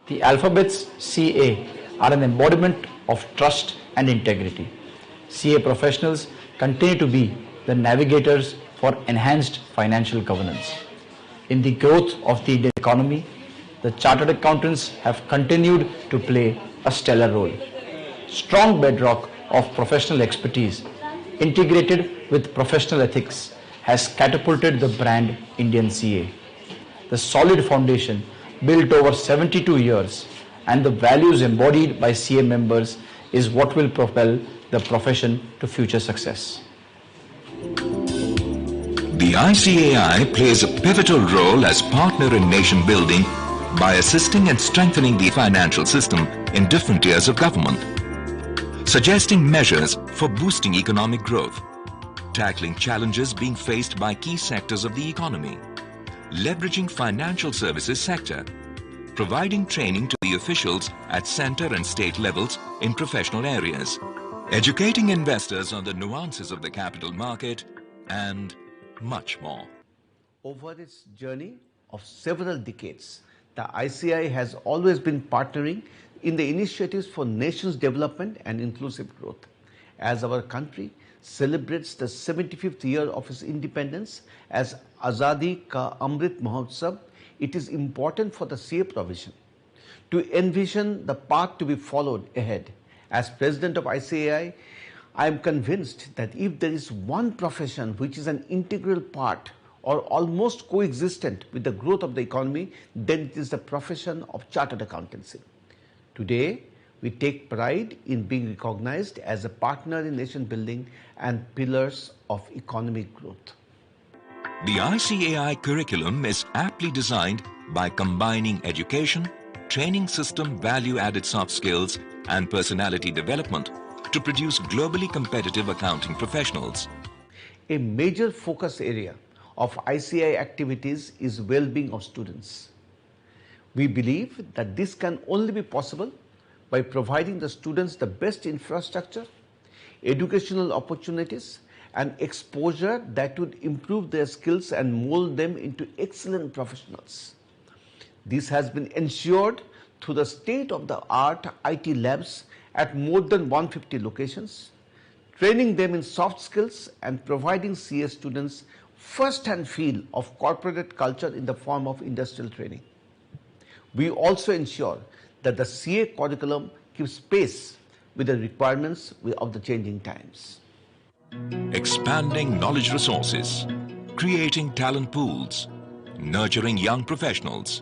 The alphabets CA are an embodiment of trust and integrity. CA professionals continue to be the navigators for enhanced financial governance. In the growth of the Indian economy, the chartered accountants have continued to play a stellar role. Strong bedrock of professional expertise integrated with professional ethics has catapulted the brand Indian CA. The solid foundation built over 72 years and the values embodied by CA members is what will propel the profession to future success. The ICAI plays a pivotal role as partner in nation building by assisting and strengthening the financial system in different tiers of government, suggesting measures for boosting economic growth, tackling challenges being faced by key sectors of the economy, leveraging financial services sector, providing training to the officials at center and state levels in professional areas, educating investors on the nuances of the capital market, and much more. Over its journey of several decades, the ICAI has always been partnering in the initiatives for nation's development and inclusive growth. As our country celebrates the 75th year of its independence as Azadi ka Amrit Mahotsav, it is important for the CA provision to envision the path to be followed ahead. As President of ICAI, I am convinced that if there is one profession which is an integral part or almost coexistent with the growth of the economy, then it is the profession of chartered accountancy. Today, we take pride in being recognized as a partner in nation building and pillars of economic growth. The ICAI curriculum is aptly designed by combining education, training system value-added soft skills and personality development to produce globally competitive accounting professionals. A major focus area of ICAI activities is well-being of students. We believe that this can only be possible by providing the students the best infrastructure, educational opportunities, and exposure that would improve their skills and mold them into excellent professionals. This has been ensured through the state-of-the-art IT labs at more than 150 locations, training them in soft skills and providing CA students first-hand feel of corporate culture in the form of industrial training. We also ensure that the CA curriculum keeps pace with the requirements of the changing times. Expanding knowledge resources, creating talent pools, nurturing young professionals.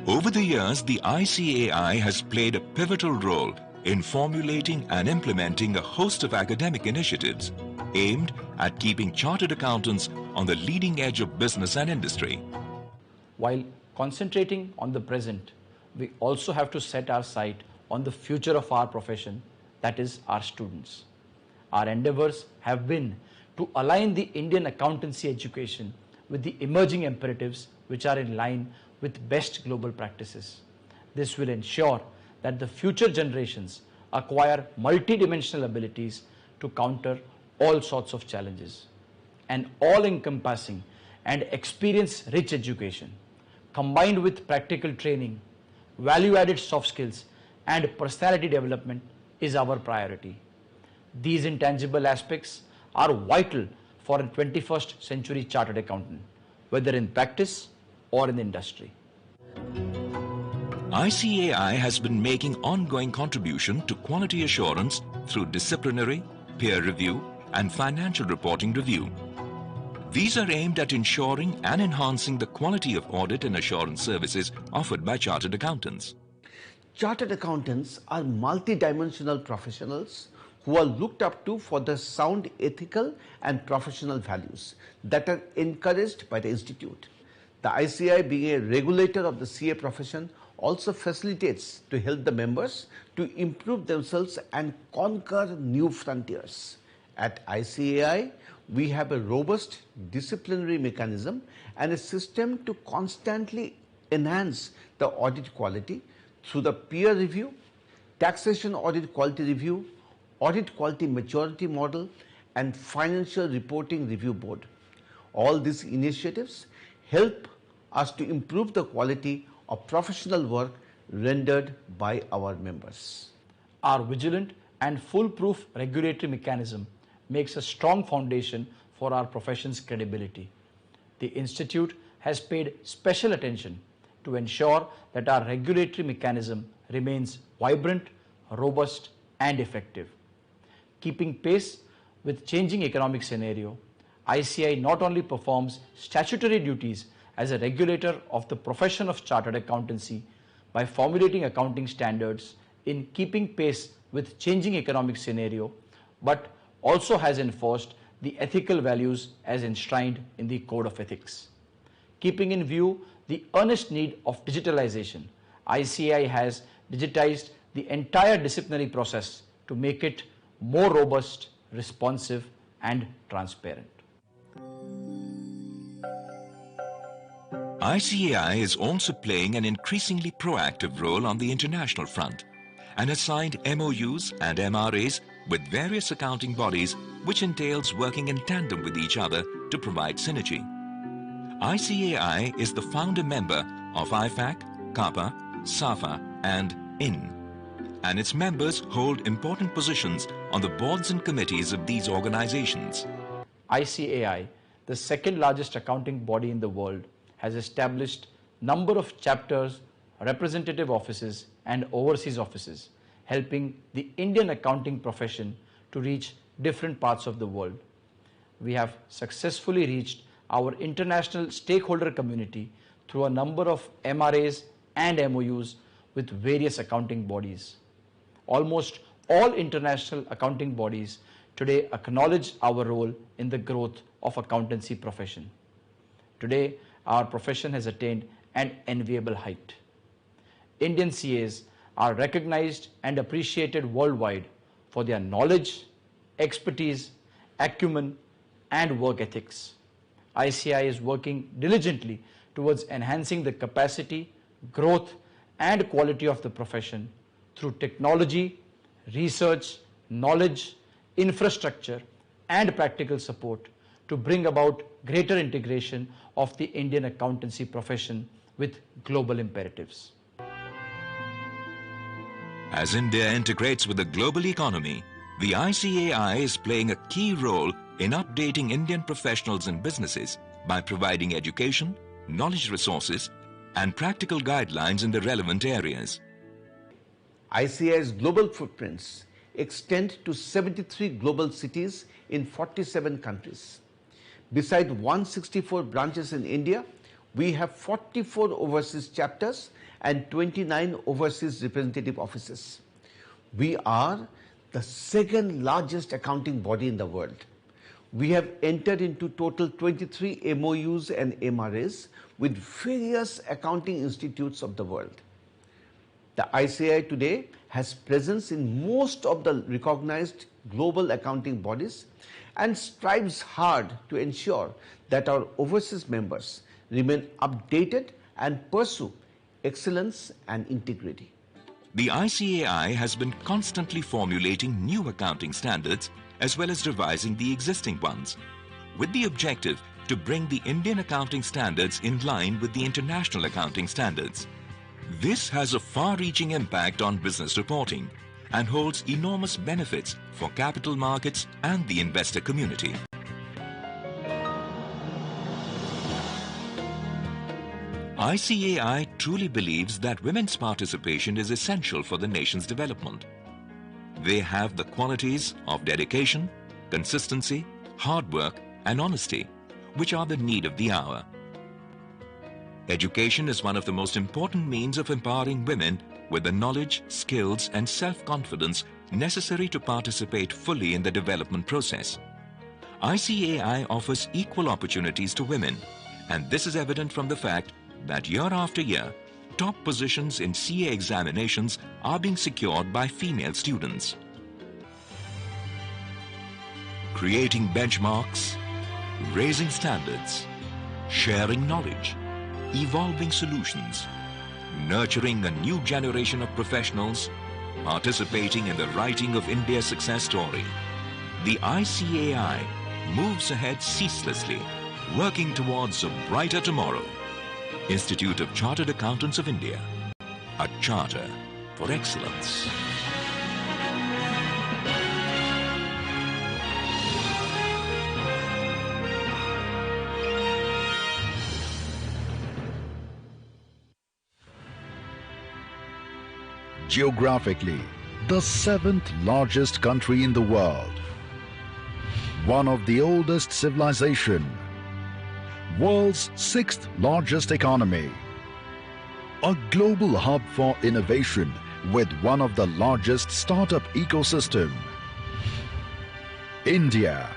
Over the years, the ICAI has played a pivotal role in formulating and implementing a host of academic initiatives aimed at keeping chartered accountants on the leading edge of business and industry. While concentrating on the present, we also have to set our sight on the future of our profession, that is, our students. Our endeavors have been to align the Indian accountancy education with the emerging imperatives which are in line with best global practices. This will ensure that the future generations acquire multidimensional abilities to counter all sorts of challenges. An all-encompassing and experience-rich education, combined with practical training, value-added soft skills, and personality development is our priority. These intangible aspects are vital for a 21st century chartered accountant, whether in practice or in industry. ICAI has been making ongoing contribution to quality assurance through disciplinary, peer review, and financial reporting review. These are aimed at ensuring and enhancing the quality of audit and assurance services offered by chartered accountants. Chartered accountants are multidimensional professionals who are looked up to for their sound ethical and professional values that are encouraged by the Institute. The ICAI, being a regulator of the CA profession, also facilitates to help the members to improve themselves and conquer new frontiers. At ICAI, we have a robust disciplinary mechanism and a system to constantly enhance the audit quality through the peer review, taxation audit quality review, audit quality maturity model, and financial reporting review board. All these initiatives help us to improve the quality of professional work rendered by our members. Our vigilant and foolproof regulatory mechanism makes a strong foundation for our profession's credibility. The Institute has paid special attention to ensure that our regulatory mechanism remains vibrant, robust, and effective. Keeping pace with changing economic scenario, ICAI not only performs statutory duties as a regulator of the profession of chartered accountancy by formulating accounting standards in keeping pace with changing economic scenario, but also has enforced the ethical values as enshrined in the Code of Ethics. Keeping in view the earnest need of digitalization, ICAI has digitized the entire disciplinary process to make it more robust, responsive, and transparent. ICAI is also playing an increasingly proactive role on the international front and has signed MOUs and MRAs with various accounting bodies, which entails working in tandem with each other to provide synergy. ICAI is the founder member of IFAC, CAPA, SAFA and IN, and its members hold important positions on the boards and committees of these organizations. ICAI, the second largest accounting body in the world, has established number of chapters, representative offices and overseas offices, helping the Indian accounting profession to reach different parts of the world. We have successfully reached our international stakeholder community through a number of MRAs and MOUs with various accounting bodies. Almost all international accounting bodies today acknowledge our role in the growth of accountancy profession. Today, our profession has attained an enviable height. Indian CAs are recognized and appreciated worldwide for their knowledge, expertise, acumen, and work ethics. ICAI is working diligently towards enhancing the capacity, growth, and quality of the profession through technology, research, knowledge, infrastructure, and practical support to bring about greater integration of the Indian accountancy profession with global imperatives. As India integrates with the global economy, the ICAI is playing a key role in updating Indian professionals and businesses by providing education, knowledge resources, and practical guidelines in the relevant areas. ICAI's global footprints extend to 73 global cities in 47 countries. Beside 164 branches in India, we have 44 overseas chapters and 29 overseas representative offices. We are the second largest accounting body in the world. We have entered into total 23 MOUs and MRAs with various accounting institutes of the world. The ICAI today has presence in most of the recognized global accounting bodies and strives hard to ensure that our overseas members remain updated and pursue excellence and integrity. The ICAI has been constantly formulating new accounting standards as well as revising the existing ones, with the objective to bring the Indian accounting standards in line with the international accounting standards. This has a far-reaching impact on business reporting and holds enormous benefits for capital markets and the investor community. ICAI truly believes that women's participation is essential for the nation's development. They have the qualities of dedication, consistency, hard work, and honesty, which are the need of the hour. Education is one of the most important means of empowering women with the knowledge, skills, and self-confidence necessary to participate fully in the development process. ICAI offers equal opportunities to women, and this is evident from the fact that year after year, top positions in CA examinations are being secured by female students. Creating benchmarks, raising standards, sharing knowledge, evolving solutions, nurturing a new generation of professionals, participating in the writing of India's success story. The ICAI moves ahead ceaselessly, working towards a brighter tomorrow. Institute of Chartered Accountants of India. a charter for excellence. Geographically, the 7th largest country in the world, one of the oldest civilization, world's 6th largest economy, a global hub for innovation with one of the largest startup ecosystem. India,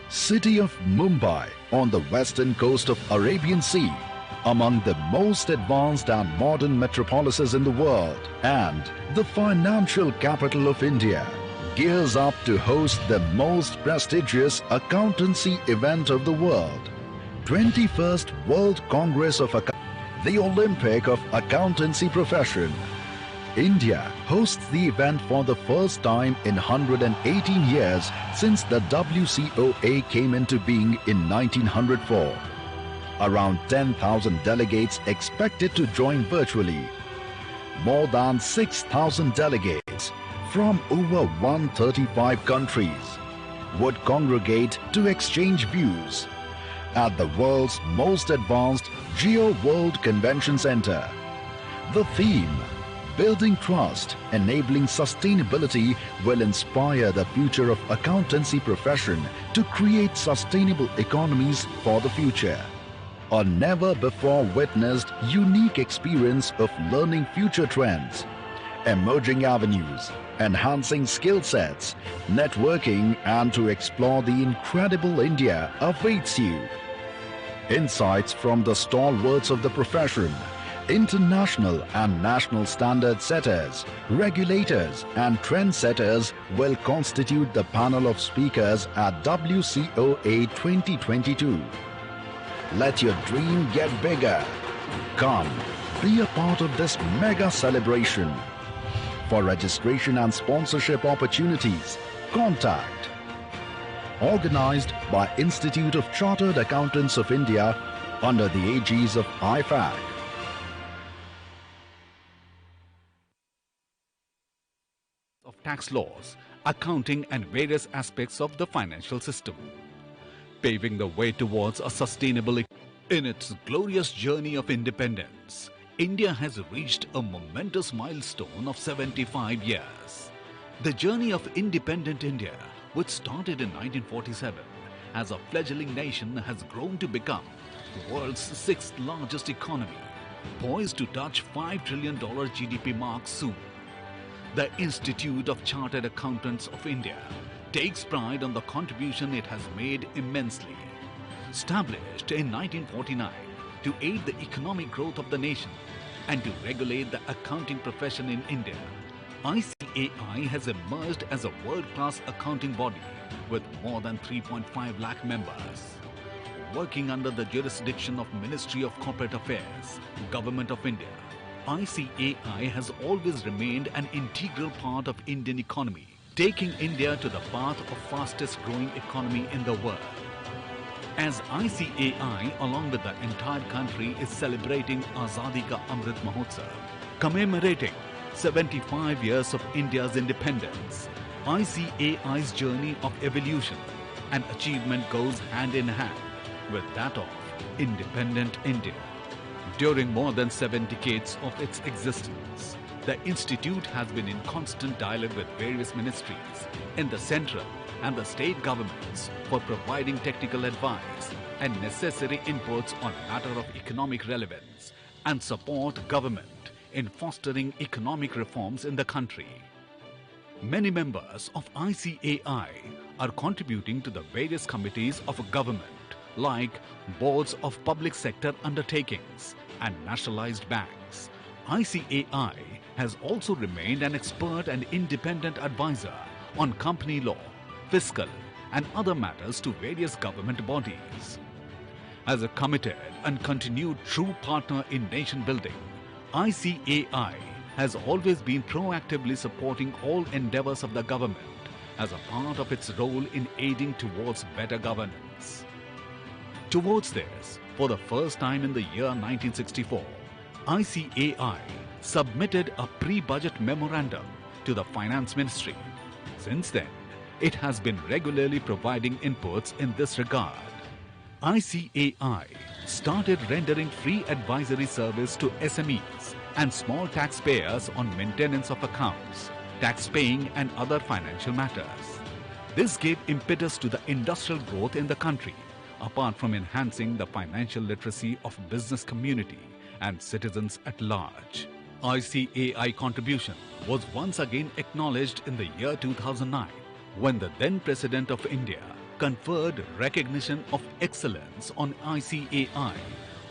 city of Mumbai on the western coast of Arabian Sea, among the most advanced and modern metropolises in the world, and the financial capital of India, gears up to host the most prestigious accountancy event of the world, 21st World Congress of the Olympic of Accountancy Profession. India hosts the event for the first time in 118 years since the WCOA came into being in 1904. Around 10,000 delegates expected to join virtually. More than 6,000 delegates from over 135 countries would congregate to exchange views at the world's most advanced Geo World Convention Center. The theme, Building Trust, Enabling Sustainability, will inspire the future of accountancy profession to create sustainable economies for the future. A never-before-witnessed unique experience of learning future trends, emerging avenues, enhancing skill sets, networking, and to explore the incredible India awaits you. Insights from the stalwarts of the profession, international and national standard setters, regulators, and trendsetters will constitute the panel of speakers at WCOA 2022. Let your dream get bigger. Come, be a part of this mega celebration. For registration and sponsorship opportunities, contact. Organized by Institute of Chartered Accountants of India under the aegis of ICAI. Of tax laws, accounting and various aspects of the financial system, paving the way towards a sustainable economy. In its glorious journey of independence, India has reached a momentous milestone of 75 years. The journey of independent India, which started in 1947, as a fledgling nation, has grown to become the world's 6th largest economy, poised to touch $5 trillion GDP mark soon. The Institute of Chartered Accountants of India takes pride on the contribution it has made immensely. Established in 1949 to aid the economic growth of the nation and to regulate the accounting profession in India, ICAI has emerged as a world-class accounting body with more than 3.5 lakh members. Working under the jurisdiction of Ministry of Corporate Affairs, Government of India, ICAI has always remained an integral part of Indian economy, taking India to the path of fastest growing economy in the world. As ICAI, along with the entire country, is celebrating Azadi ka Amrit Mahotsav, commemorating 75 years of India's independence, ICAI's journey of evolution and achievement goes hand in hand with that of independent India. During more than 7 decades of its existence, the Institute has been in constant dialogue with various ministries in the central and the state governments for providing technical advice and necessary inputs on matter of economic relevance and support government in fostering economic reforms in the country. Many members of ICAI are contributing to the various committees of government like boards of public sector undertakings and nationalized banks. ICAI has also remained an expert and independent advisor on company law, fiscal and other matters to various government bodies. As a committed and continued true partner in nation building, ICAI has always been proactively supporting all endeavors of the government as a part of its role in aiding towards better governance. Towards this, for the first time in the year 1964, ICAI submitted a pre-budget memorandum to the Finance Ministry. Since then, it has been regularly providing inputs in this regard. ICAI started rendering free advisory service to SMEs and small taxpayers on maintenance of accounts, tax paying and other financial matters. This gave impetus to the industrial growth in the country, apart from enhancing the financial literacy of business community and citizens at large. ICAI contribution was once again acknowledged in the year 2009 when the then President of India conferred recognition of excellence on ICAI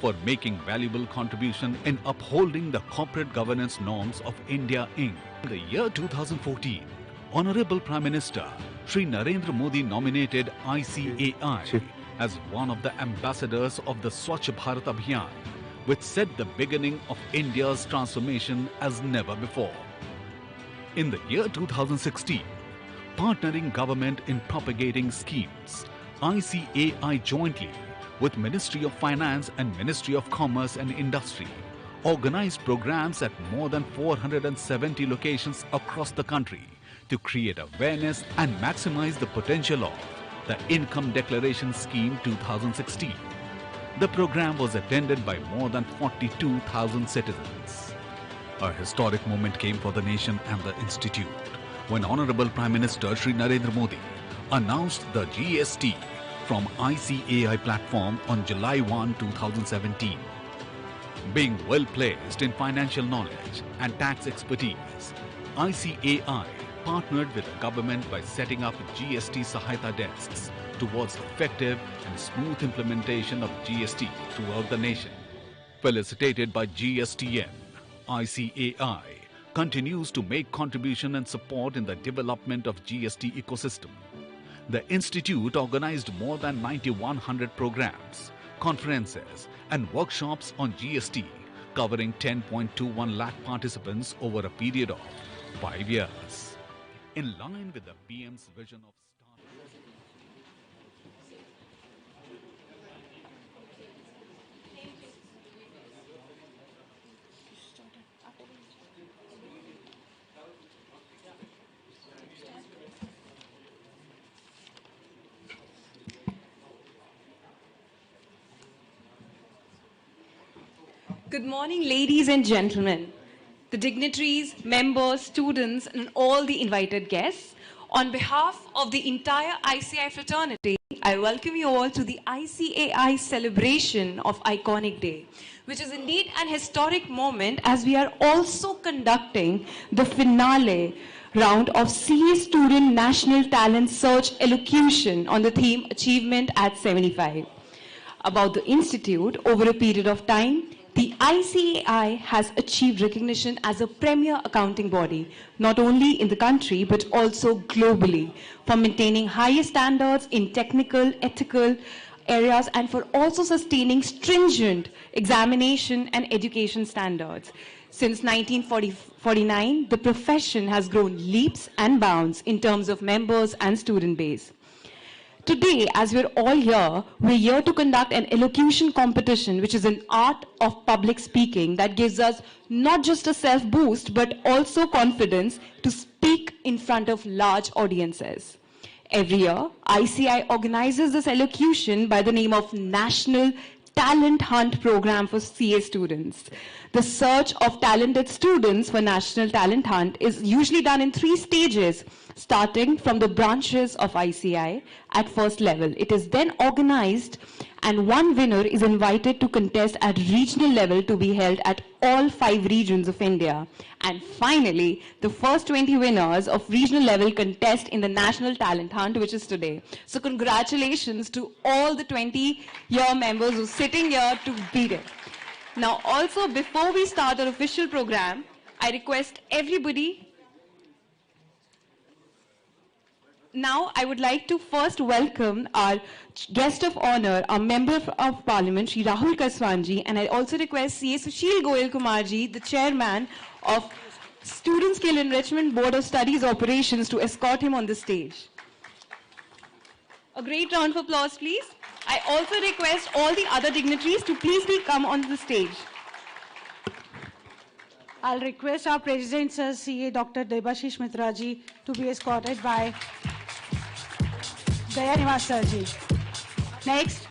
for making valuable contribution in upholding the corporate governance norms of India Inc. In the year 2014, Honorable Prime Minister Shri Narendra Modi nominated ICAI as one of the ambassadors of the Swachh Bharat Abhiyan, which set the beginning of India's transformation as never before. In the year 2016, partnering government in propagating schemes, ICAI jointly with Ministry of Finance and Ministry of Commerce and Industry organized programs at more than 470 locations across the country to create awareness and maximize the potential of the Income Declaration Scheme 2016. The program was attended by more than 42,000 citizens. A historic moment came for the nation and the institute when Honorable Prime Minister Shri Narendra Modi announced the GST from ICAI platform on July 1, 2017. Being well placed in financial knowledge and tax expertise, ICAI partnered with the government by setting up GST Sahayata desks towards effective and smooth implementation of GST throughout the nation. Felicitated by GSTN, ICAI continues to make contribution and support in the development of GST ecosystem. The institute organized more than 9,100 programs, conferences and workshops on GST covering 10.21 lakh participants over a period of 5 years. In line with the PM's vision of Good morning, ladies and gentlemen, the dignitaries, members, students, and all the invited guests. On behalf of the entire ICAI fraternity, I welcome you all to the ICAI celebration of Iconic Day, which is indeed an historic moment as we are also conducting the finale round of CA Student National Talent Search Elocution on the theme Achievement at 75. About the institute, over a period of time, the ICAI has achieved recognition as a premier accounting body, not only in the country but also globally, for maintaining highest standards in technical, ethical areas and for also sustaining stringent examination and education standards. Since 1949, the profession has grown leaps and bounds in terms of members and student base. Today, as we're all here, we're here to conduct an elocution competition, which is an art of public speaking that gives us not just a self-boost, but also confidence to speak in front of large audiences. Every year, ICAI organizes this elocution by the name of National Talent Hunt Program for CA students. The search of talented students for National Talent Hunt is usually done in 3 stages, starting from the branches of ICAI at first level. It is then organized and one winner is invited to contest at regional level to be held at all 5 regions of India. And finally, the first 20 winners of regional level contest in the National Talent Hunt, which is today. So congratulations to all the 20-year members who are sitting here to beat it. Now also, before we start our official program, I request everybody. Now, I would like to first welcome our guest of honor, our Member of Parliament, Shri Rahul Kaswanji, and I also request CA Sushil Goyal Kumarji, the Chairman of Student Skill Enrichment Board of Studies Operations, to escort him on the stage. A great round of applause, please. I also request all the other dignitaries to please come on the stage. I'll request our President, Sir CA Dr. Debashish Mitra ji to be escorted by Dayanivas Sir ji. Next,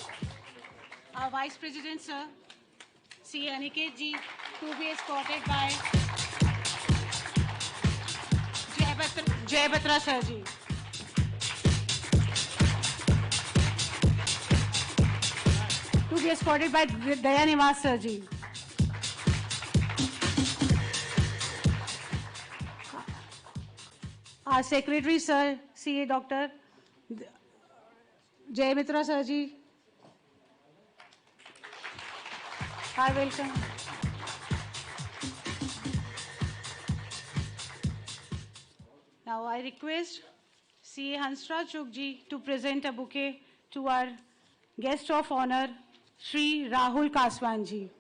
our Vice President, Sir CA Aniket ji to be escorted by Jay Batra Sir ji. To be escorted by Dayanivas Sir ji. Our Secretary, Sir, CA Dr. Jay Mitra Sir ji. I welcome. Now I request CA Hansraj Chugh ji to present a bouquet to our guest of honor, Shri Rahul Kaswan ji.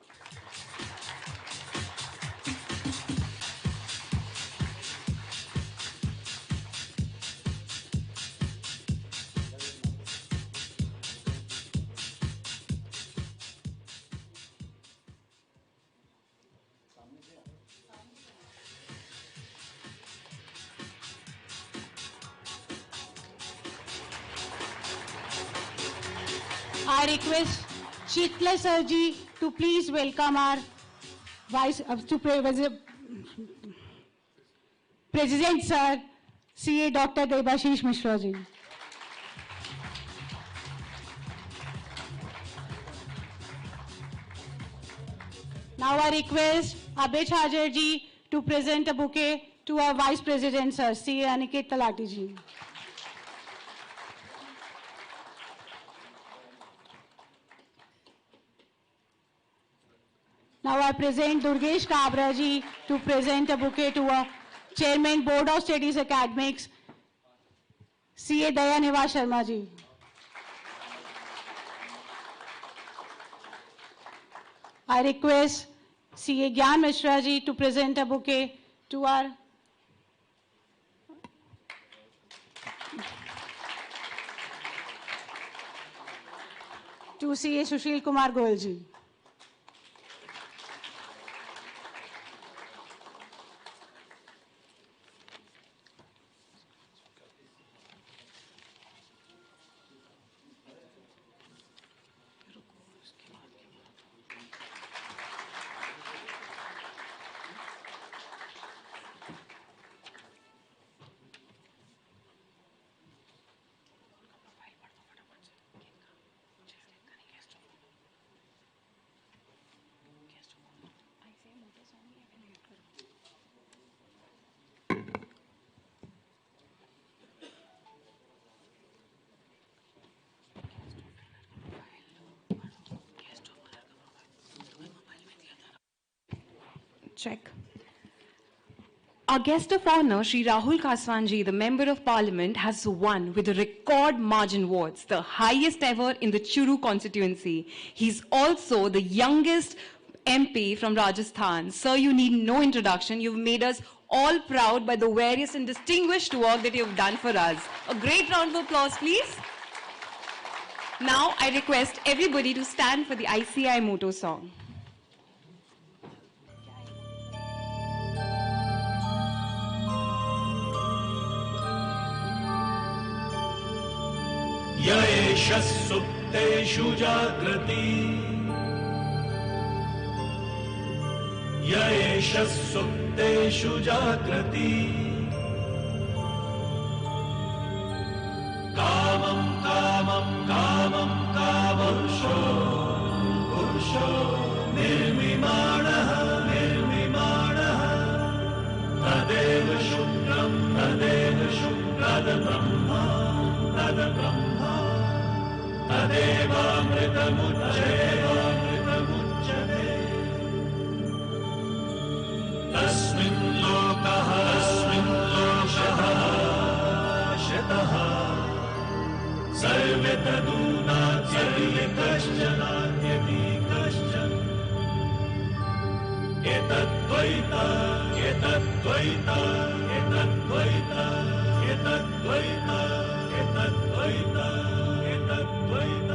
I request Chitla Sir ji to please welcome our President Sir, CA Dr. Debashish Mishra ji. Now I request Abhay Hajar ji to present a bouquet to our Vice President Sir, CA Aniket Talati ji. Now I present Durgesh Kabra ji to present a bouquet to a Chairman Board of Studies Academics, CA Dayanivas Sharma ji. I request CA Gyan Mishra ji to present a bouquet to our CA Sushil Kumar Goel ji. Check. Our guest of honor, Shri Rahul Kaswanji, the Member of Parliament, has won with a record margin votes, the highest ever in the Churu constituency. He's also the youngest MP from Rajasthan. Sir, you need no introduction. You've made us all proud by the various and distinguished work that you've done for us. A great round of applause, please. Now, I request everybody to stand for the ICAI motto song. येष सुप्तेषु जागृति येष सुप्तेषु जागृति कामं कामं कामं कामपुरुषो पुरुषो निर्मिमाणः निर्मिमाणः तदेव शुक्रं तद्ब्रह्मा तद्ब्रह्मा तदेवामृतमुच्यते तस्मिन् लोकः शतः सर्वे तदूनात्यपि कश्चन एतद्द्वैत एतद्द्वैत एतद्द्वैत एतद्द्वैत एतद्द्वैत एतद्द्वैत.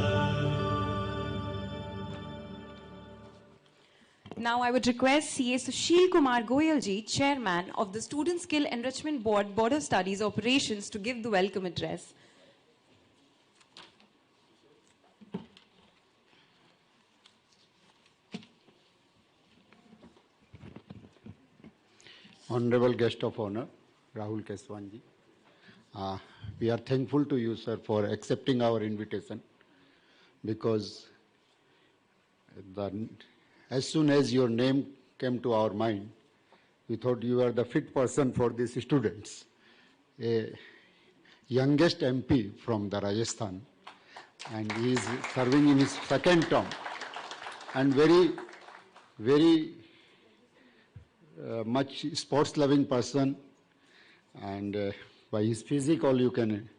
Now I would request CA Sushil Kumar Goyalji, Chairman of the Student Skill Enrichment Board, Board of Studies Operations, to give the welcome address. Honorable guest of honor, Rahul Keswanji. We are thankful to you, sir, for accepting our invitation, because as soon as your name came to our mind, we thought you are the fit person for these students. A youngest MP from the Rajasthan, and he is serving in his second term, and very much sports-loving person, and by his physique all you can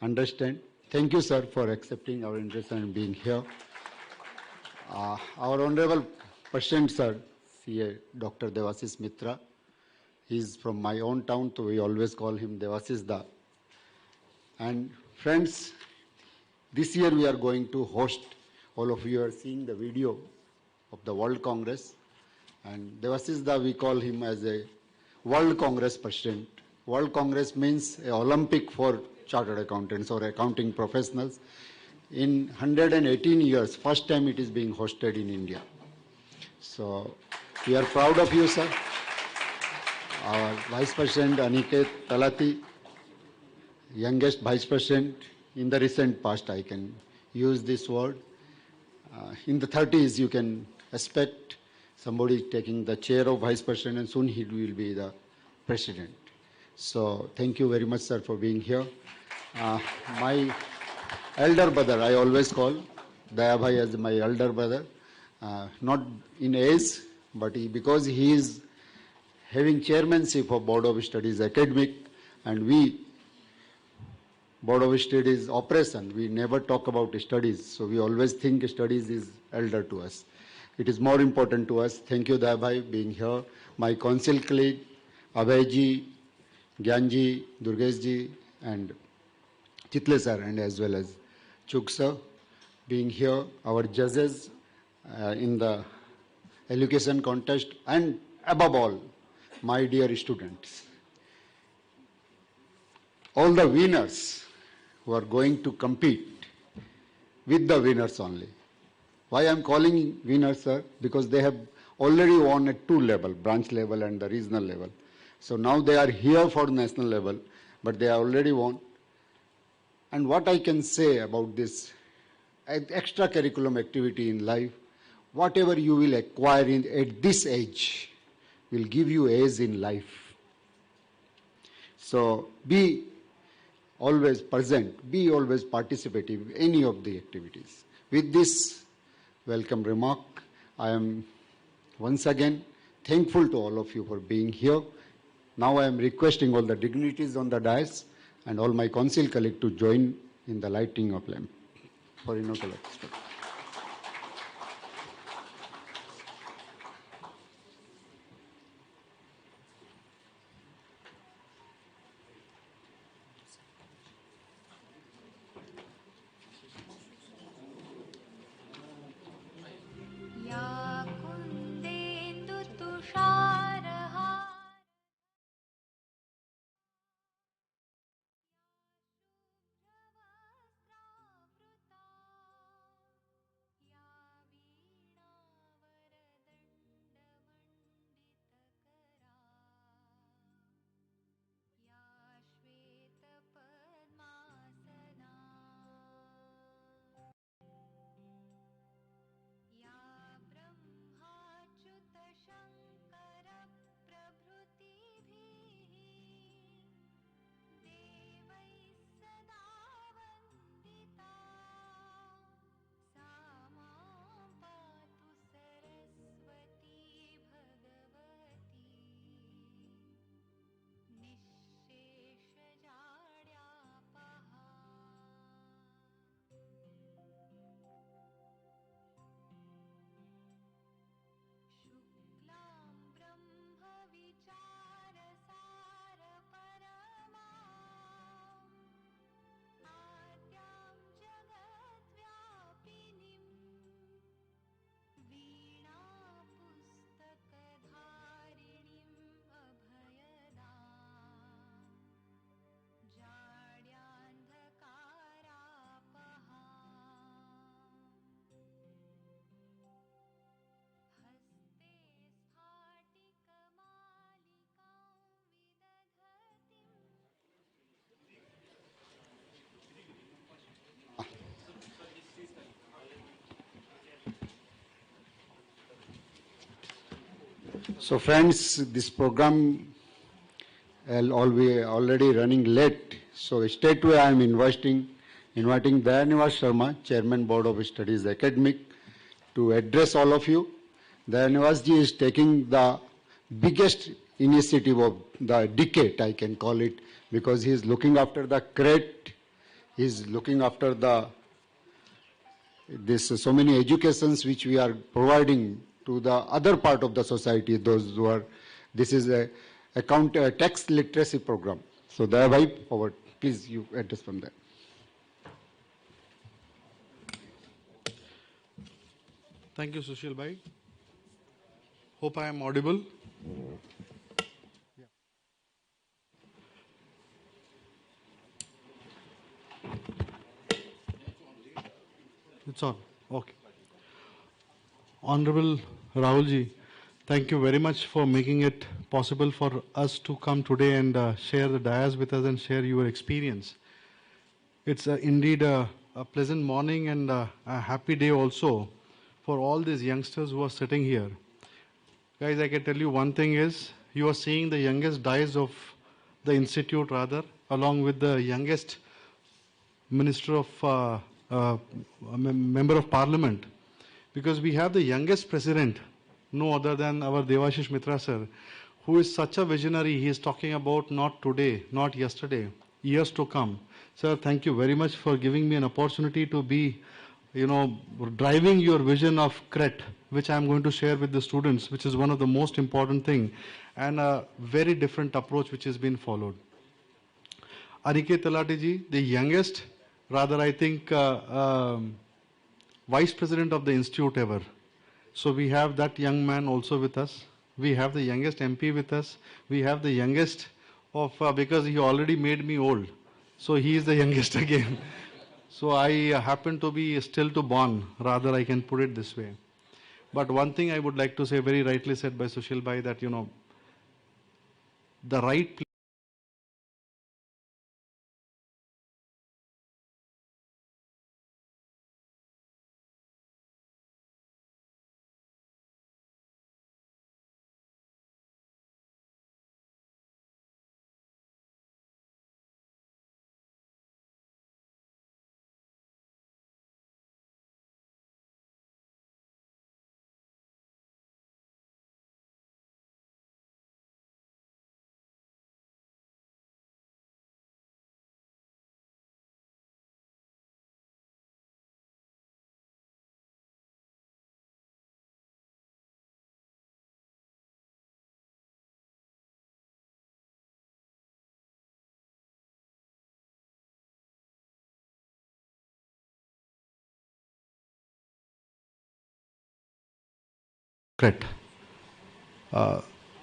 understand. Thank you, sir, for accepting our interest and being here. Our Honorable President, sir, CA Dr. Devasis Mitra, he is from my own town, so we always call him Devasis Da. And friends, this year we are going to host, all of you are seeing the video of the World Congress, and Devasis Da, we call him as a World Congress President. World Congress means an Olympic for chartered accountants or accounting professionals. In 118 years, first time it is being hosted in India. So we are proud of you, sir. Our Vice President Aniket Talati, youngest Vice President in the recent past, I can use this word. In the 30s, you can expect somebody taking the chair of Vice President, and soon he will be the President. So thank you very much, sir, for being here. My elder brother, I always call Dayabhai as my elder brother, not in age, but because he is having chairmanship of Board of Studies Academic, and we, Board of Studies Operation, we never talk about studies, so we always think studies is elder to us. It is more important to us. Thank you, Dayabhai, being here. My council colleague, Abhayji, Gyanji, Durgeshji, and Chitle sir, and as well as Chuk sir, being here, our judges in the education contest, and above all, my dear students. All the winners who are going to compete with the winners only. Why I am calling winners, sir? Because they have already won at two levels, branch level and the regional level. So now they are here for national level, but they are already won. And what I can say about this extra curriculum activity in life, whatever you will acquire at this age will give you aids in life. So be always present, be always participative in any of the activities. With this welcome remark, I am once again thankful to all of you for being here. Now I am requesting all the dignitaries on the dais and all my council colleagues to join in the lighting of lamp for inaugural. So friends, this program will be already running late. So straight away I am inviting Dayanivas Sharma, Chairman Board of Studies Academic, to address all of you. Dayanivas ji is taking the biggest initiative of the decade, I can call it, because he is looking after the CRET, he is looking after so many educations which we are providing to the other part of the society, those who are, this is a tax literacy program. So Dayabhai, forward, please you address from there. Thank you, Sushil Bhai. Hope I am audible. It's on. Okay. Honorable Rahulji, thank you very much for making it possible for us to come today and share the dais with us and share your experience. It's indeed a pleasant morning and a happy day also for all these youngsters who are sitting here. Guys, I can tell you one thing is, you are seeing the youngest dais of the institute rather, along with the youngest Minister of Member of Parliament, because we have the youngest President, no other than our Devashish Mitra sir, who is such a visionary. He is talking about not today, not yesterday, years to come. Sir, thank you very much for giving me an opportunity to be, driving your vision of CRET, which I am going to share with the students, which is one of the most important thing, and a very different approach which has been followed. Aniket Talati ji, the youngest, rather I think Vice President of the Institute ever. So we have that young man also with us. We have the youngest MP with us. We have the youngest of, because he already made me old. So he is the youngest again. So I happen to be still to born, rather I can put it this way. But one thing I would like to say, very rightly said by Sushil Bhai, that the right place. Correct.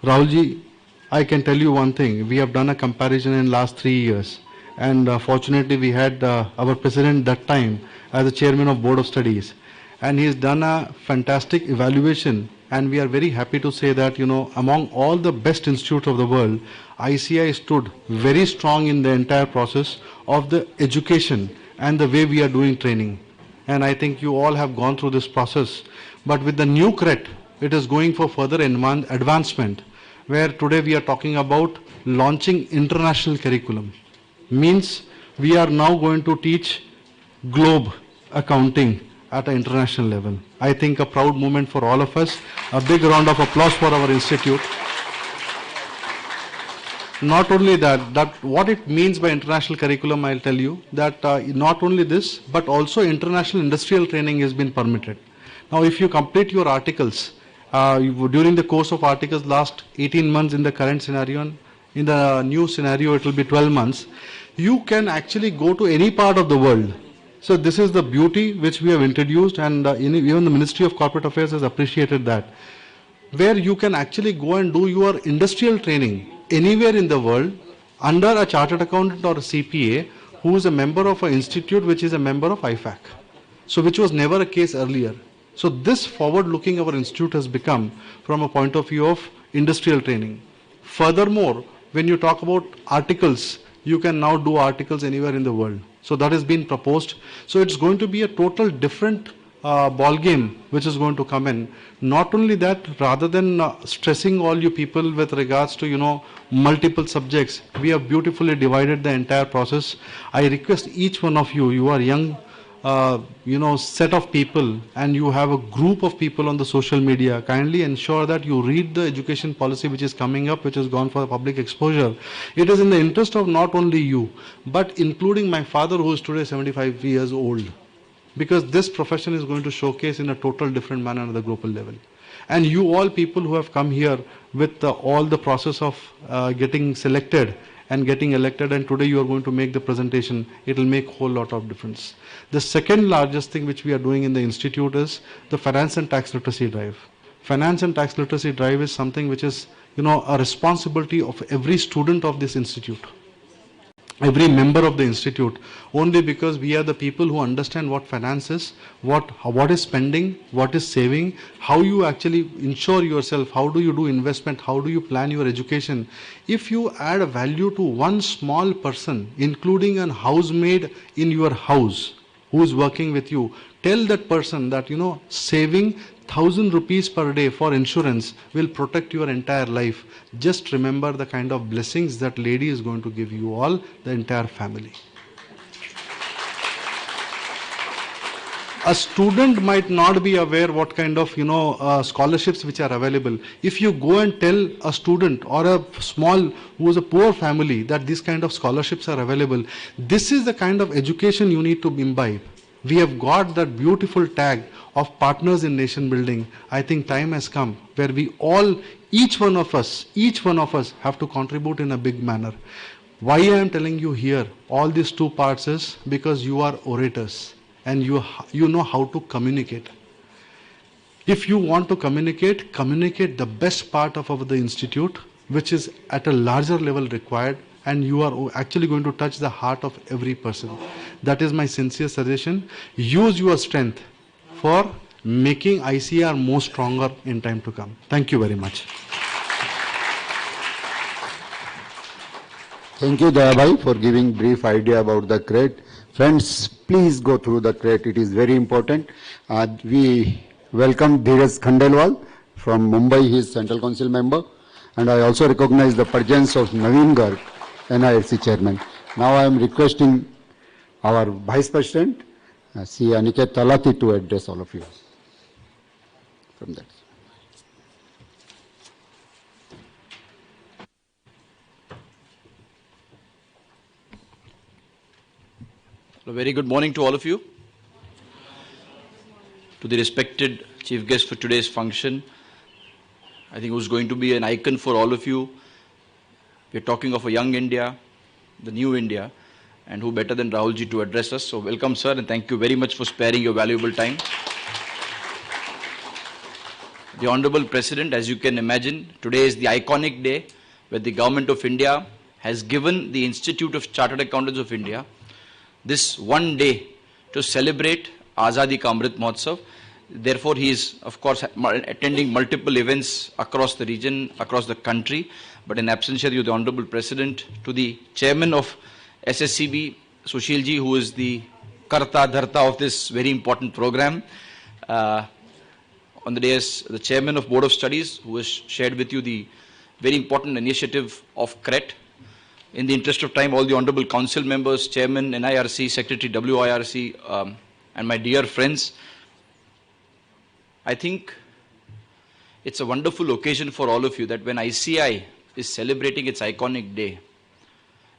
Rahulji, I can tell you one thing. We have done a comparison in last 3 years, and fortunately we had our president that time as the chairman of Board of Studies, and he has done a fantastic evaluation, and we are very happy to say that among all the best institutes of the world, ICAI stood very strong in the entire process of the education and the way we are doing training. And I think you all have gone through this process. But with the new CRET, it is going for further advancement, where today we are talking about launching international curriculum. Means we are now going to teach globe accounting at an international level. I think a proud moment for all of us. A big round of applause for our institute. Not only that what it means by international curriculum, I'll tell you, that not only this, but also international industrial training has been permitted. Now, if you complete your articles, during the course of articles last 18 months in the current scenario, and in the new scenario it will be 12 months, you can actually go to any part of the world. So this is the beauty which we have introduced, and even the Ministry of Corporate Affairs has appreciated that, where you can actually go and do your industrial training anywhere in the world under a chartered accountant or a CPA who is a member of an institute which is a member of IFAC. So which was never a case earlier. So this forward-looking our institute has become from a point of view of industrial training. Furthermore, when you talk about articles, you can now do articles anywhere in the world. So that has been proposed. So it's going to be a total different ball game which is going to come in. Not only that, rather than stressing all you people with regards to, you know, multiple subjects, we have beautifully divided the entire process. I request each one of you, you are young, you know, set of people, and you have a group of people on the social media, kindly ensure that you read the education policy which is coming up, which has gone for public exposure. It is in the interest of not only you, but including my father, who is today 75 years old, because this profession is going to showcase in a total different manner at the global level. And you all people who have come here with all the process of getting selected and getting elected, and today you are going to make the presentation, it will make a whole lot of difference. The second largest thing which we are doing in the institute is the finance and tax literacy drive. Finance and tax literacy drive is something which is, you know, a responsibility of every student of this institute, every member of the institute, only because we are the people who understand what finance is, what is spending, what is saving, how you actually insure yourself, how do you do investment, how do you plan your education. If you add a value to one small person, including a housemaid in your house who is working with you, tell that person that, you know, saving 1,000 rupees per day for insurance will protect your entire life. Just remember the kind of blessings that lady is going to give you all, the entire family. A student might not be aware what kind of, you know, scholarships which are available. If you go and tell a student or a small, who is a poor family, that this kind of scholarships are available, this is the kind of education you need to imbibe. We have got that beautiful tag of partners in nation building. I think time has come where we all, each one of us have to contribute in a big manner. Why I am telling you here all these two parts is because you are orators and you know how to communicate. If you want to communicate the best part of the institute, which is at a larger level required, and you are actually going to touch the heart of every person. That is my sincere suggestion. Use your strength for making ICAI more stronger in time to come. Thank you very much. Thank you, Dayabai, for giving brief idea about the CRET. Friends, please go through the CRET. It is very important. We welcome Dheeraj Khandelwal from Mumbai. He is Central Council member. And I also recognize the presence of Naveen Garg, NIRC chairman. Now I am requesting our Vice President, C. Aniket Talati, to address all of you from that. A very good morning to all of you. To the respected chief guest for today's function, I think who's going to be an icon for all of you. We're talking of a young India, the new India, and who better than Rahulji to address us. So welcome, sir, and thank you very much for sparing your valuable time. The Honorable President, as you can imagine, today is the iconic day where the Government of India has given the Institute of Chartered Accountants of India this one day to celebrate Azadi ka Amrit Mahotsav. Therefore, he is, of course, attending multiple events across the region, across the country. But in absentia, you, the Honorable President, to the Chairman of SSCB, Sushilji, who is the Karta Dharta of this very important program. On the day as the Chairman of Board of Studies, who has shared with you the very important initiative of CRET. In the interest of time, all the Honorable Council members, Chairman, NIRC, Secretary, WIRC, and my dear friends, I think it's a wonderful occasion for all of you that when ICAI is celebrating its iconic day,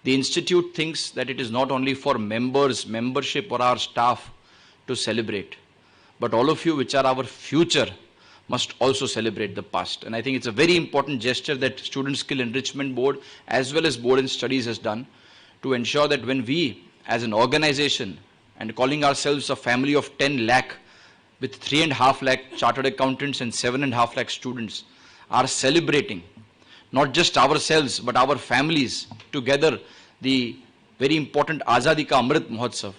the Institute thinks that it is not only for members, membership or our staff to celebrate, but all of you which are our future must also celebrate the past. And I think it's a very important gesture that Student Skill Enrichment Board as well as Board in Studies has done to ensure that when we as an organization and calling ourselves a family of 10 lakh with 3.5 lakh chartered accountants and 7.5 lakh students are celebrating not just ourselves but our families together the very important Azadi ka Amrit Mahotsav.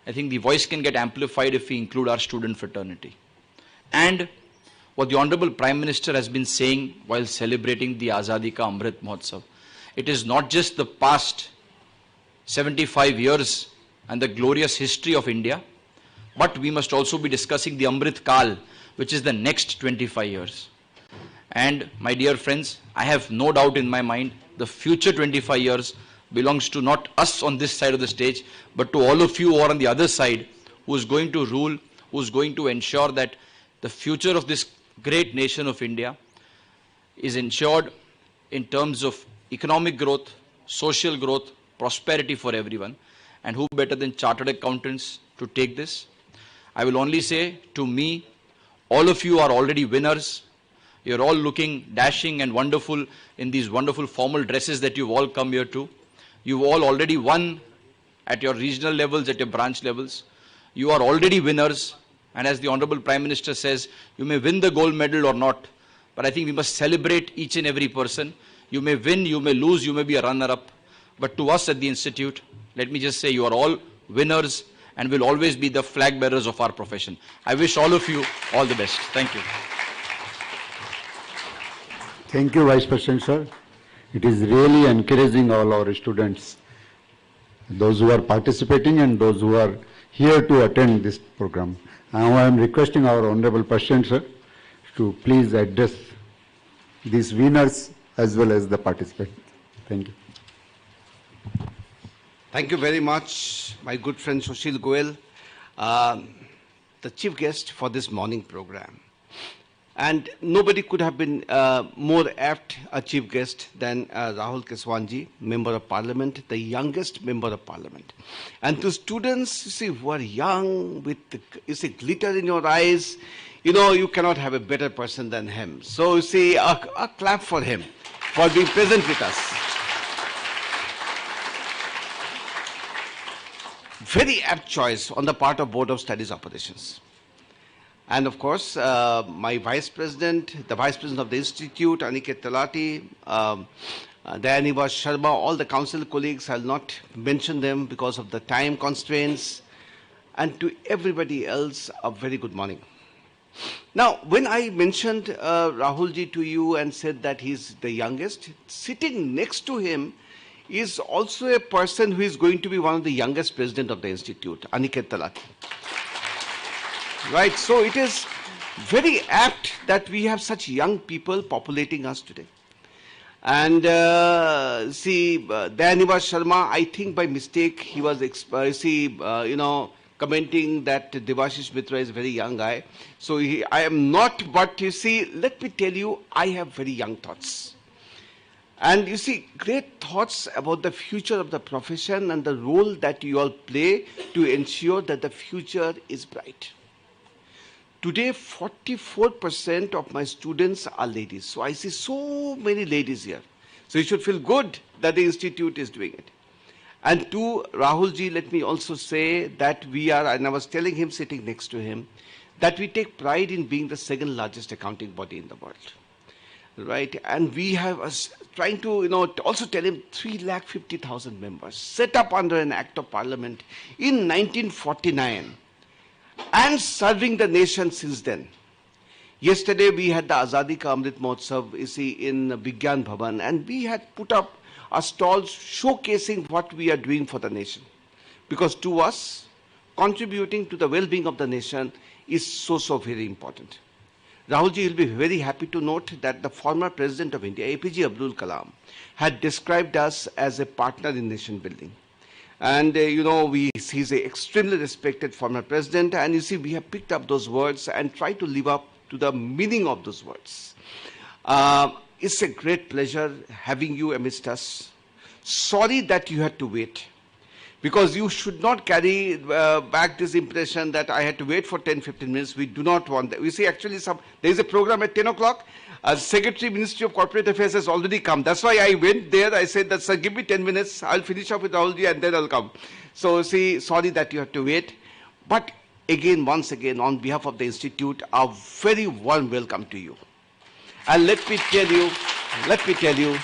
I think the voice can get amplified if we include our student fraternity. And what the Honorable Prime Minister has been saying while celebrating the Azadi ka Amrit Mahotsav, it is not just the past 75 years and the glorious history of India, but we must also be discussing the Amrit Kal, which is the next 25 years. And my dear friends, I have no doubt in my mind, the future 25 years belongs to not us on this side of the stage, but to all of you who are on the other side, who is going to rule, who is going to ensure that the future of this great nation of India is ensured in terms of economic growth, social growth, prosperity for everyone. And who better than chartered accountants to take this? I will only say, to me, all of you are already winners. You're all looking dashing and wonderful in these wonderful formal dresses that you've all come here to. You've all already won at your regional levels, at your branch levels. You are already winners. And as the Honorable Prime Minister says, you may win the gold medal or not, but I think we must celebrate each and every person. You may win, you may lose, you may be a runner-up. But to us at the Institute, let me just say you are all winners and will always be the flag bearers of our profession. I wish all of you all the best. Thank you. Thank you, Vice President, sir. It is really encouraging all our students, those who are participating and those who are here to attend this program. Now I am requesting our Honorable President, sir, to please address these winners as well as the participants. Thank you. Thank you very much, my good friend Sushil Goel, the chief guest for this morning program. And nobody could have been more apt a chief guest than Rahul Keswanji, Member of Parliament, the youngest Member of Parliament. And to students, you see, who are young, with, you see, glitter in your eyes, you know, you cannot have a better person than him. So, you see, a clap for him, for being present with us. Very apt choice on the part of Board of Studies Operations. And of course, my Vice President, the Vice President of the Institute, Aniket Talati, Dayaniva Sharma, all the council colleagues, I'll not mention them because of the time constraints. And to everybody else, a very good morning. Now, when I mentioned Rahulji to you and said that he's the youngest, sitting next to him is also a person who is going to be one of the youngest president of the Institute, Aniket Talati. Right, so it is very apt that we have such young people populating us today. And see, Dayaniva Sharma, I think by mistake, he was, commenting that Devashish Mitra is a very young guy. So I am not, but you see, let me tell you, I have very young thoughts. And you see, great thoughts about the future of the profession and the role that you all play to ensure that the future is bright. Today, 44% of my students are ladies. So I see so many ladies here. So you should feel good that the Institute is doing it. And to Rahulji, let me also say that we are, and I was telling him sitting next to him, that we take pride in being the second largest accounting body in the world. Right? And we have trying to, also tell him 350,000 members set up under an Act of Parliament in 1949. And serving the nation since then. Yesterday we had the Azadi ka Amrit Mahotsav in Vigyan Bhavan, and we had put up a stall showcasing what we are doing for the nation. Because to us, contributing to the well-being of the nation is so very important. Rahulji will be very happy to note that the former President of India, APJ Abdul Kalam, had described us as a partner in nation building. And, he's an extremely respected former president. And you see, we have picked up those words and tried to live up to the meaning of those words. It's a great pleasure having you amidst us. Sorry that you had to wait, because you should not carry back this impression that I had to wait for 10-15 minutes. We do not want that. We see actually there is a program at 10 o'clock. Secretary, Ministry of Corporate Affairs has already come. That's why I went there. I said that, sir, give me 10 minutes. I'll finish up with Rahulji and then I'll come. So, see, sorry that you have to wait. But again, once again, on behalf of the Institute, a very warm welcome to you. And let me tell you,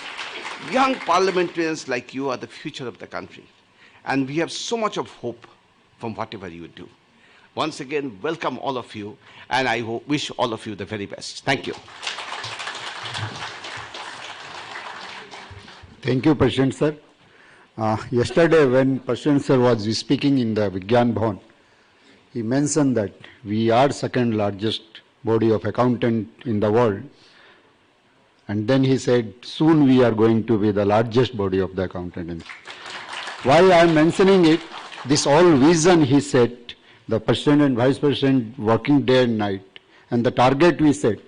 young parliamentarians like you are the future of the country. And we have so much of hope from whatever you do. Once again, welcome all of you. And I wish all of you the very best. Thank you. Thank you, President sir. Yesterday when President sir was speaking in the Vigyan Bhavan, he mentioned that we are second largest body of accountant in the world. And then he said, soon we are going to be the largest body of the accountant. Why I am mentioning it, this all vision he set, the president and vice president working day and night, and the target we set,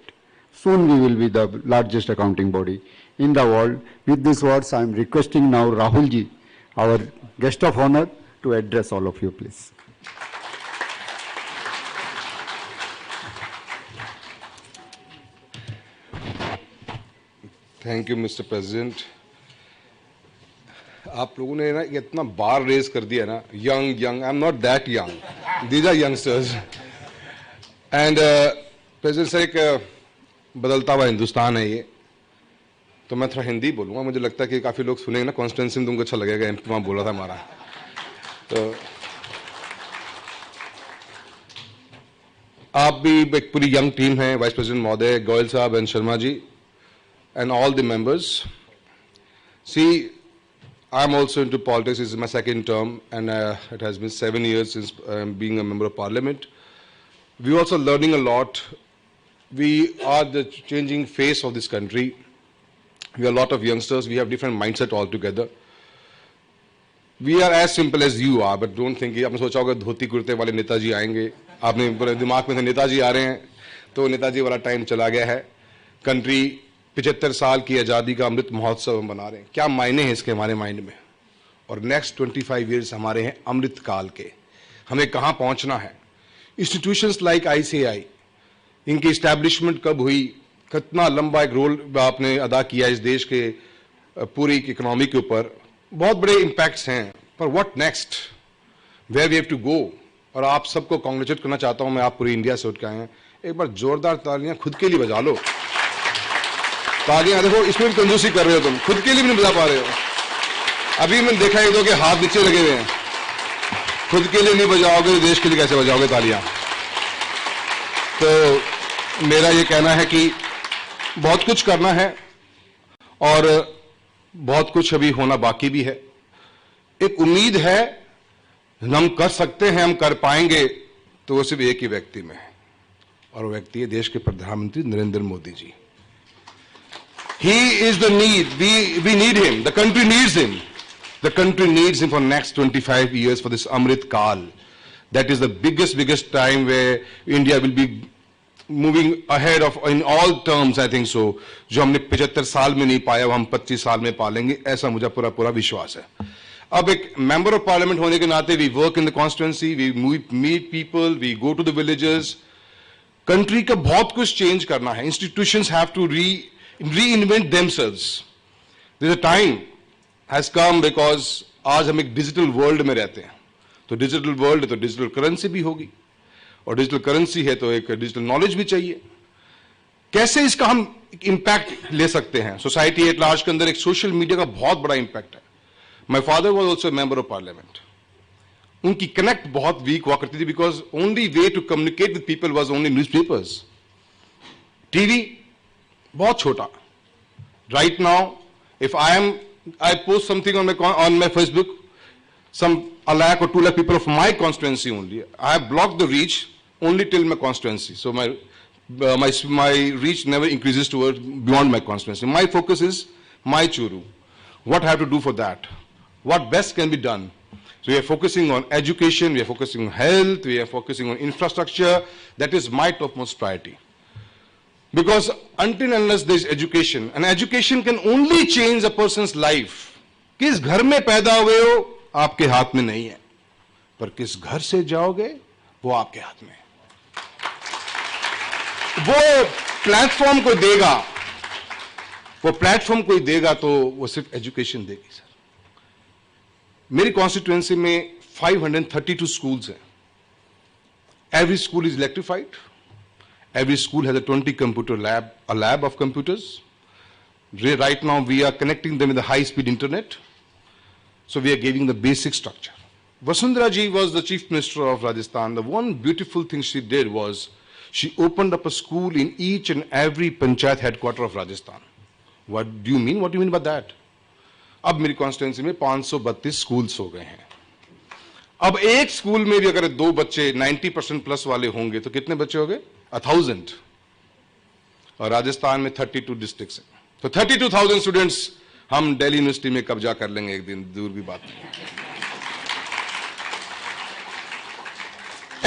soon we will be the largest accounting body in the world. With these words, I am requesting now Rahulji, our guest of honor, to address all of you, please. Thank you mister president. आप लोगों ने ना इतना बार raise कर दिया ना, young young, I am not that young, these are youngsters. And president sir, एक बदलता हुआ हिंदुस्तान है ये, तो मैं थोड़ा हिंदी बोलूँगा. मुझे लगता है कि काफ़ी लोग सुनेंगे ना, कॉन्स्टिट्यूंसी में तुमको अच्छा लगेगा, एमपी वहाँ बोला था हमारा. तो आप भी एक पूरी यंग टीम है, वाइस प्रेसिडेंट महोदय, गोयल साहब and Sharma ji, and all the members. See, I'm also into politics. This is my second term, and it has been 7 years since being a member of parliament. We're also learning a lot. We are the changing face of this country. We are a lot of youngsters. We have different mindset altogether. We are as simple as you are, but don't think. आपने सोचा होगा धोती कुर्ते वाले नेताजी आएंगे, आपने पूरे दिमाग में से नेताजी आ रहे हैं, तो नेताजी वाला टाइम चला गया है. कंट्री 75 साल की आज़ादी का अमृत महोत्सव हम बना रहे हैं. क्या मायने हैं इसके हमारे माइंड में? और नेक्स्ट 25 ईयर्स हमारे हैं अमृत काल के. हमें कहाँ पहुँचना है? इंस्टीट्यूशंस लाइक ICAI, इनकी इस्टेब्लिशमेंट कब हुई, कितना लंबा एक रोल आपने अदा किया इस देश के पूरी इकोनॉमी के ऊपर, बहुत बड़े इम्पैक्ट्स हैं. पर what next, where we have to go. और आप सबको कॉन्ग्रेचुलेट करना चाहता हूँ मैं, आप पूरी इंडिया से उठ के आए हैं. एक बार जोरदार तालियां खुद के लिए बजा लो. तालियां देखो, इसमें भी कंजूसी कर रहे हो तुम, खुद के लिए भी नहीं बजा पा रहे हो. अभी मैंने देखा एक दो के हाथ नीचे लगे हुए हैं. खुद के लिए नहीं बजाओगे तो देश के लिए कैसे बजाओगे तालियां? तो मेरा ये कहना है कि बहुत कुछ करना है और बहुत कुछ अभी होना बाकी भी है. एक उम्मीद है, हम कर सकते हैं, हम कर पाएंगे, तो वो सिर्फ एक ही व्यक्ति में है, और वो व्यक्ति है देश के प्रधानमंत्री Narendra Modi ji. He is the need. We need him. The country needs him. The country needs him for next 25 years for this Amrit Kal. That is the biggest time where India will be moving ahead of in all terms. I think so. जो हमने 75 साल में नहीं पाया, वो हम 25 साल में पालेंगे, ऐसा मुझे पूरा विश्वास है. अब एक मेंबर ऑफ पार्लियामेंट होने के नाते we work in the constituency, we meet people, we go to the villages. Country का बहुत कुछ चेंज करना है. Institutions have to reinvent themselves. There's a time has come because आज हम एक डिजिटल वर्ल्ड में रहते हैं. तो डिजिटल वर्ल्ड है तो डिजिटल करेंसी भी होगी, और डिजिटल करेंसी है तो एक डिजिटल नॉलेज भी चाहिए. कैसे इसका हम इम्पैक्ट ले सकते हैं सोसाइटी एट लार्ज के अंदर? एक सोशल मीडिया का बहुत बड़ा इम्पैक्ट है. My father was also member of parliament. उनकी कनेक्ट बहुत वीक हुआ करती थी, because only way to communicate with people was only newspapers. TV बहुत छोटा. Right now if I post something on my Facebook, some 1 lakh or 2 lakh people of my constituency only. I have blocked the reach only till my constituency. So my reach never increases towards beyond my constituency. My focus is my churu. What I have to do for that? What best can be done? So we are focusing on education, we are focusing on health, we are focusing on infrastructure. That is my topmost priority. Because until unless there is education, and education can only change a person's life. किस घर में पैदा हुए हो आपके हाथ में नहीं है, पर किस घर से जाओगे वो आपके हाथ में है. वो प्लेटफॉर्म कोई देगा, वो प्लेटफॉर्म कोई देगा तो वो सिर्फ एजुकेशन देगी. सर, मेरी कॉन्स्टिट्यूएंसी में 532 स्कूल्स हैं. Every school is electrified. Every school has a 20 computer lab, a lab of computers. Right now we are connecting them with the high-speed internet. So we are giving the basic structure. Vasundhara ji was the Chief Minister of Rajasthan. The one beautiful thing she did was she opened up a school in each and every panchayat headquarter of Rajasthan. What do you mean? What do you mean by that? अब मेरी constituency में 532 schools हो गए हैं. अब एक school में भी अगर 2 बच्चे 90% प्लस वाले होंगे तो कितने बच्चे हो गए? 1000। और राजस्थान में 32 डिस्ट्रिक्ट्स हैं, तो 32,000 स्टूडेंट्स हम दिल्ली यूनिवर्सिटी में कब्जा कर लेंगे एक दिन, दूर की बात नहीं।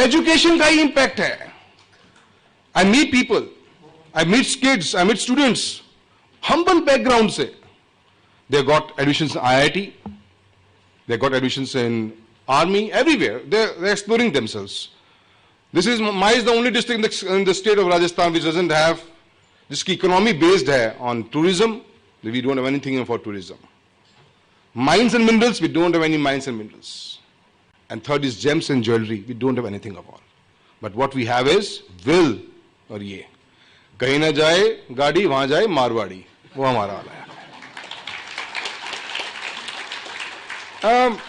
एजुकेशन का ही इंपैक्ट है। I meet people, I meet kids, I meet students humble background से, they got admissions in IIT, they got admissions in army, everywhere. They're exploring themselves. Mai is the only district in the state of Rajasthan which doesn't have, jiski economy based hai on tourism. We don't have anything for tourism. Mines and minerals, we don't have any mines and minerals. And third is gems and jewelry, we don't have anything of all. But what we have is will और ये कहीं ना जाए गाड़ी वहां जाए मारवाड़ी, वो हमारा वाला है।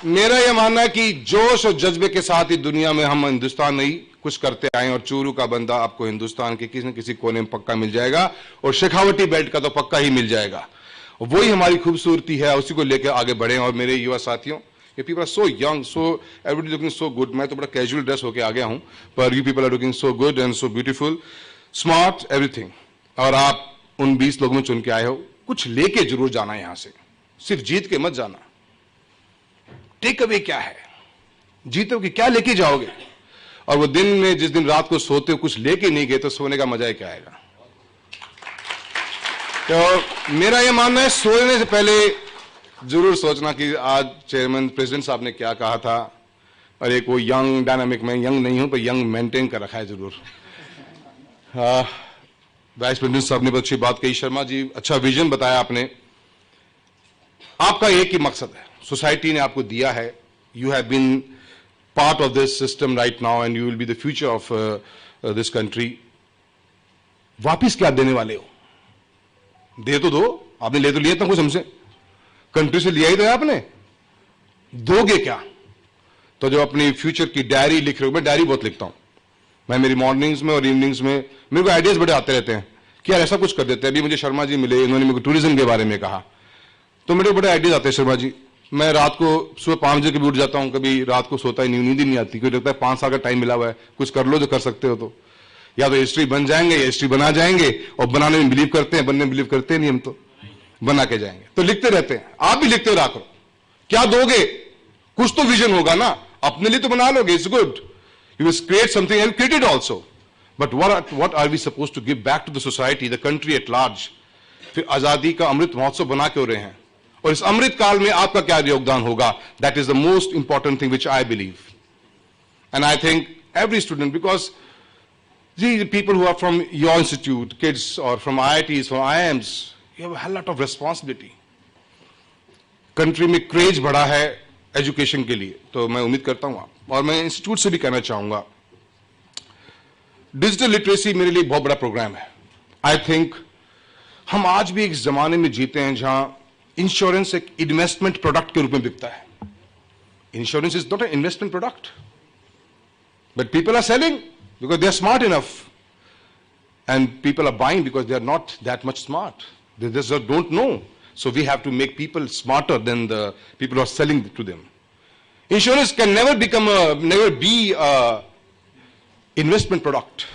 मेरा यह मानना है कि जोश और जज्बे के साथ ही दुनिया में हम हिंदुस्तान नहीं कुछ करते आए, और चूरू का बंदा आपको हिंदुस्तान के किसी न किसी कोने में पक्का मिल जाएगा, और शेखावटी बेल्ट का तो पक्का ही मिल जाएगा। वही हमारी खूबसूरती है, उसी को लेकर आगे बढ़े। और मेरे युवा साथियों, ये people are so young, so everybody looking so good. मैं तो बड़ा कैजुअल ड्रेस होके आ गया हूं, पर you people are looking so good and so beautiful, smart, everything. और आप उन 20 लोगों में चुन के आए हो, कुछ लेके जरूर जाना यहां से, सिर्फ जीत के मत जाना। टेक अवे क्या है, जीतोगे क्या, लेके जाओगे। और वो दिन में जिस दिन रात को सोते हो कुछ लेके नहीं गए तो सोने का मजा ही क्या आएगा। तो मेरा ये मानना है सोने से पहले जरूर सोचना कि आज चेयरमैन प्रेसिडेंट साहब ने क्या कहा था, और एक वो यंग डायनामिक, मैं यंग नहीं हूं पर यंग मेंटेन कर रखा है जरूर। वाइस प्रेसिडेंट साहब ने बहुत अच्छी बात कही, शर्मा जी अच्छा विजन बताया आपने। आपका एक ही मकसद है, सोसाइटी ने आपको दिया है, you have been part of this system right now and you will be the future of this country. वापिस क्या देने वाले हो, दे तो दो, आपने ले तो लिया था कुछ हमसे, कंट्री से लिया ही तो है आपने, दोगे क्या। तो जो अपनी फ्यूचर की डायरी लिख रहे हो, मैं डायरी बहुत लिखता हूं, मैं मेरी मॉर्निंग्स में और इवनिंग्स में मेरे को आइडियाज बड़े आते रहते हैं कि यार ऐसा कुछ कर देते हैं। अभी मुझे शर्मा जी मिले, इन्होंने मेरे को टूरिज्म के बारे में कहा, तो मेरे बड़े आइडियाज आते हैं शर्मा जी। मैं रात को सुबह 5 बजे कभी उठ जाता हूं, कभी रात को सोता ही नहीं, नींद ही नहीं आती, क्योंकि लगता है 5 साल का टाइम मिला हुआ है, कुछ कर लो जो कर सकते हो। तो या तो हिस्ट्री बन जाएंगे या हिस्ट्री बना जाएंगे, और बनाने में बिलीव करते हैं, बनने में बिलीव करते नहीं, हम तो बना के जाएंगे। तो लिखते रहते हैं, आप भी लिखते हो रात को, क्या दोगे, कुछ तो विजन होगा ना, अपने लिए तो बना लोगे, it's good, you will create something and create it also, but what are we supposed to give back to the society, the country at large. फिर आजादी का अमृत महोत्सव बना के हो रहे हैं, और इस अमृत काल में आपका क्या योगदान होगा, that is the most important thing which I believe. And I think every student, because the people who are from your institute, kids, or from IITs, from IIMs, you have a hell lot of responsibility. Country में craze बढ़ा है education के लिए, तो मैं उम्मीद करता हूं आप, और मैं इंस्टीट्यूट से भी कहना चाहूंगा, डिजिटल लिटरेसी मेरे लिए बहुत बड़ा प्रोग्राम है। आई थिंक हम आज भी एक जमाने में जीते हैं जहां इंश्योरेंस एक इन्वेस्टमेंट प्रोडक्ट के रूप में बिकता है। Insurance is not an investment product, but people are selling because they are smart enough, and people are buying because they are not that much smart, they just don't know. So we have to make people smarter than the people who are selling to them. Insurance can never be a investment product,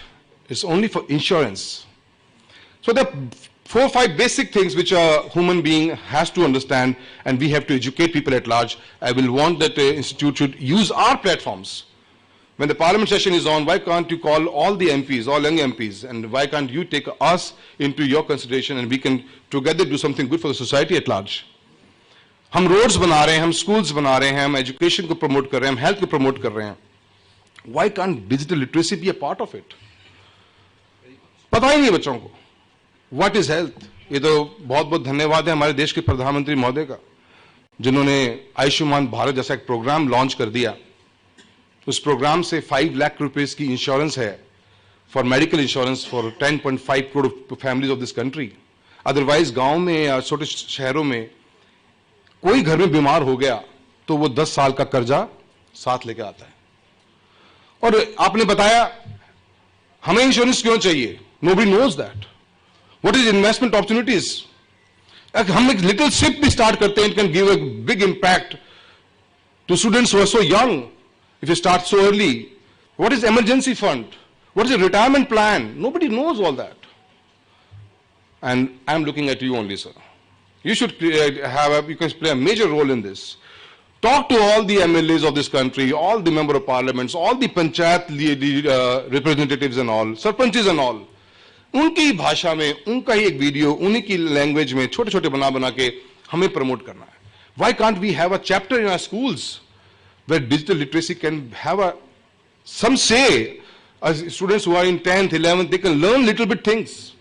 it's only for insurance. So there are 4 or 5 basic things which a human being has to understand, and we have to educate people at large. I will want that the institute should use our platforms. When the parliament session is on, why can't you call all the MPs, all young MPs, and why can't you take us into your consideration, and we can together do something good for the society at large. हम roads बना रहे हैं, हम schools बना रहे हैं, हम education को promote कर रहे हैं, हम health को promote कर रहे हैं. Why can't digital literacy be a part of it? पता ही नहीं बच्चों को what is health. ये तो बहुत बहुत धन्यवाद है हमारे देश के प्रधानमंत्री महोदय का, जिन्होंने आयुष्मान भारत जैसा एक प्रोग्राम लॉन्च कर दिया। उस प्रोग्राम से 5 लाख रुपए की इंश्योरेंस है, for medical insurance for 10.5 crore families of this country. Otherwise गांव में या छोटे शहरों में कोई घर में बीमार हो गया तो वो 10 साल का कर्जा साथ लेके आता है। और आपने बताया हमें इंश्योरेंस क्यों चाहिए, nobody knows that. What is investment opportunities. हम एक लिटिल सिप भी स्टार्ट करते हैं, it can give a big impact to students who are so young. If you start so early, what is emergency fund? What is a retirement plan? Nobody knows all that. And I'm looking at you only, sir. You should you can play a major role in this. Talk to all the MLAs of this country, all the member of parliaments, all the panchayat representatives and all, sarpanches and all. उनकी भाषा में, उनका ही एक video, उन्हीं की language में छोटे-छोटे बना के हमें प्रमोट करना है. Why can't we have a chapter in our schools where digital literacy can have some say? As students who are in 10th, 11th, they can learn little bit things.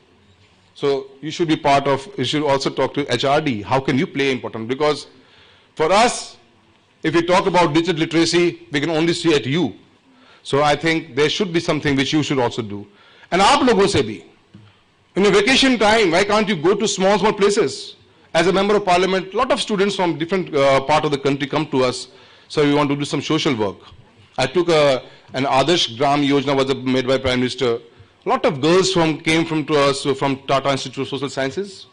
So you should be part of, you should also talk to HRD. How can you play important? Because for us, if we talk about digital literacy, we can only see at you. So I think there should be something which you should also do. And aap logon se bhi. In a vacation time, why can't you go to small places? As a member of parliament, a lot of students from different part of the country come to us. So we want to do some social work. I took an Adarsh Gram Yojana was made by Prime Minister. A lot of girls came to us from Tata Institute of Social Sciences.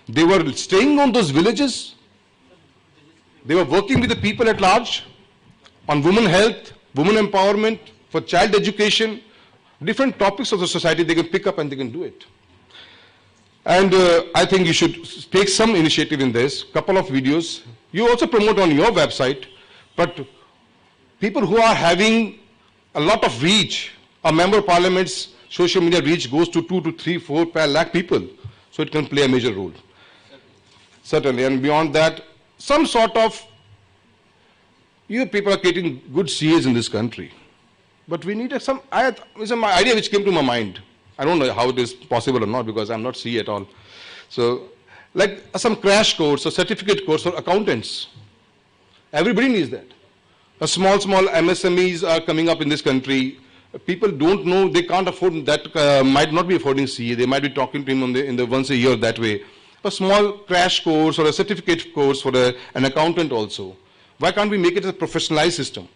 They were staying on those villages. They were working with the people at large on women health, women empowerment, for child education, different topics of the society they can pick up and they can do it. And I think you should take some initiative in this, couple of videos. You also promote on your website, but people who are having a lot of reach, a member of parliament's social media reach goes to 2 to 3, 4 per lakh people. So it can play a major role. Certainly, and beyond that, some sort of, you people are creating good CAs in this country. But we need it's an idea which came to my mind. I don't know how it is possible or not because I'm not CA at all. So, like some crash course or certificate course for accountants. Everybody needs that. Small MSMEs are coming up in this country. People don't know, they can't afford that, might not be affording CA. They might be talking to him in the once a year that way. A small crash course or a certificate course for an accountant also. Why can't we make it a professionalized system?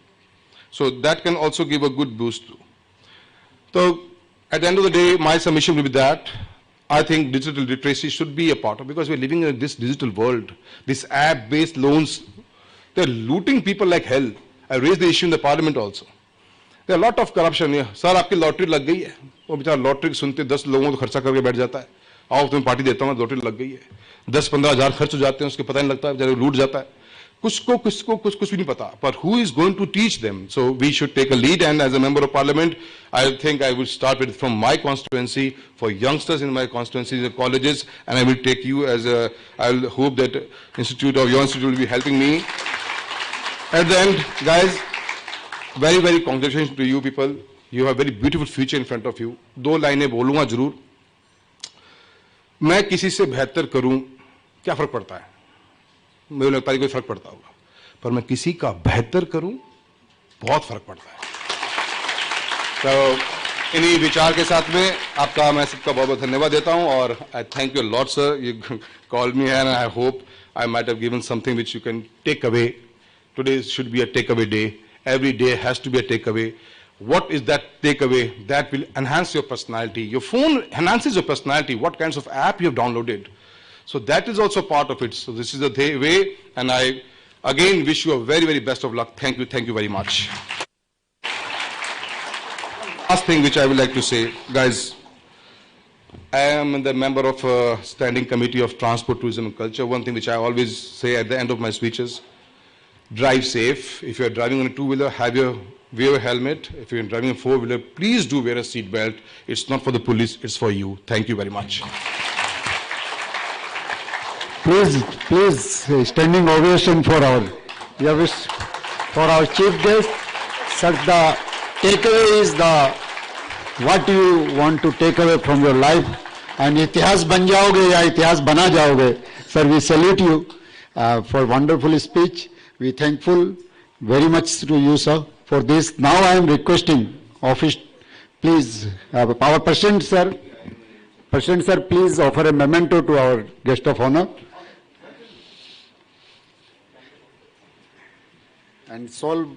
So that can also give a good boost. So at the end of the day, my submission will be that I think digital literacy should be a part of, because we're living in this digital world. This app-based loans, they're looting people like hell. I raised the issue in the parliament also. There are a lot of corruption here. Sir, आपकी lottery लग गई है. वो बेचारा lottery सुनते 10 लोगों को खर्चा करके बैठ जाता है. आओ तुम्हें पार्टी देता हूँ, लॉटरी लग गई है. 10-15 हज़ार खर्च हो जाते हैं, उसके पता नहीं लगता, बेचारे लूट जाता है. कुछ भी नहीं पता. But who is going to teach them? So we should take a lead, and as a member of parliament, I think I will start with from my constituency for youngsters in my constituency, the colleges, and I will take you as a, I'll hope that your institute will be helping me. At the end, guys, very, very congratulations to you people. You have a very beautiful future in front of you. 2 लाइनें बोलूँगा जरूर. मैं किसी से बेहतर करूँ, क्या फर्क पड़ता है? मुझे लगता है कोई फर्क पड़ता होगा, पर मैं किसी का बेहतर करूं, बहुत फर्क पड़ता है. तो इन्हीं विचार के साथ में आपका मैं सबका बहुत बहुत धन्यवाद देता हूं, और I thank you lot sir. You call me and I hope I might have given something which you can take away. Today should be a take away day. Every day has to be a takeaway. What is that takeaway? That will enhance your personality. Your phone enhances your personality. What kinds of app you have downloaded? So that is also part of it. So this is the way, and I again wish you a very, very best of luck. Thank you very much. Last thing which I would like to say, guys, I am the member of Standing Committee of Transport, Tourism and Culture. One thing which I always say at the end of my speeches, drive safe. If you are driving on a two-wheeler, wear a helmet. If you are driving a four-wheeler, please do wear a seat belt. It's not for the police, it's for you. Thank you very much. Please, standing ovation for our chief guest. Sir, the takeaway is what you want to take away from your life. And इतिहास बन जाओगे या इतिहास बना जाओगे. Sir, we salute you for wonderful speech. We thankful very much to you, sir, for this. Now I am requesting office, please, our President, sir. President, sir, please offer a memento to our guest of honor. And solve.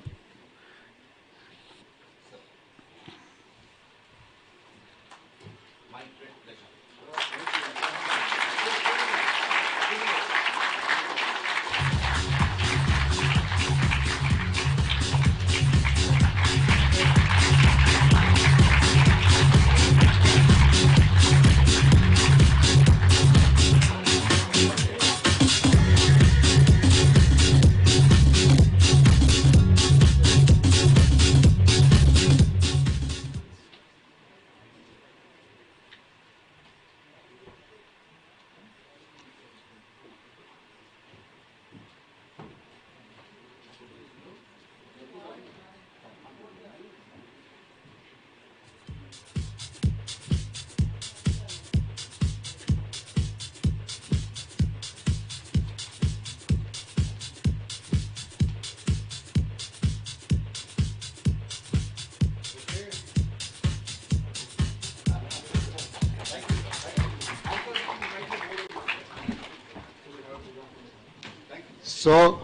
So,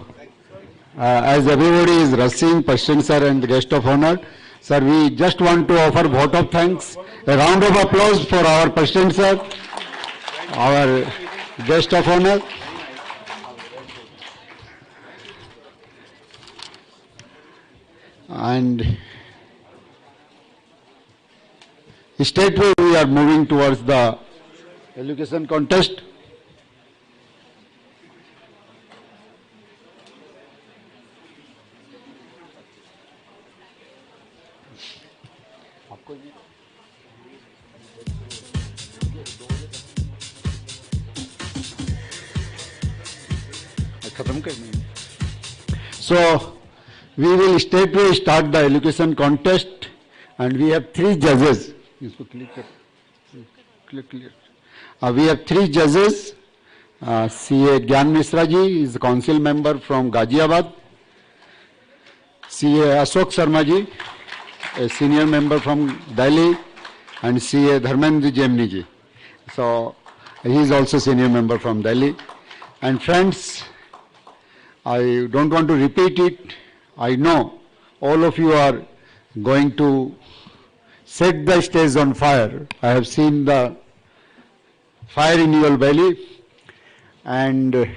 as everybody is rushing, President Sir and the guest of honor, Sir, we just want to offer vote of thanks, a round of applause for our President Sir, our guest of honor. And straightway we are moving towards the education contest. So, we will straightway start the elocution contest, and we have 3 judges. We have 3 judges. CA Gyan Misra ji is a council member from Ghaziabad. CA Ashok Sharma ji, a senior member from Delhi, and CA Dharmendra Jemni ji. So, he is also senior member from Delhi. And friends, I don't want to repeat it. I know all of you are going to set the stage on fire. I have seen the fire in your belly, and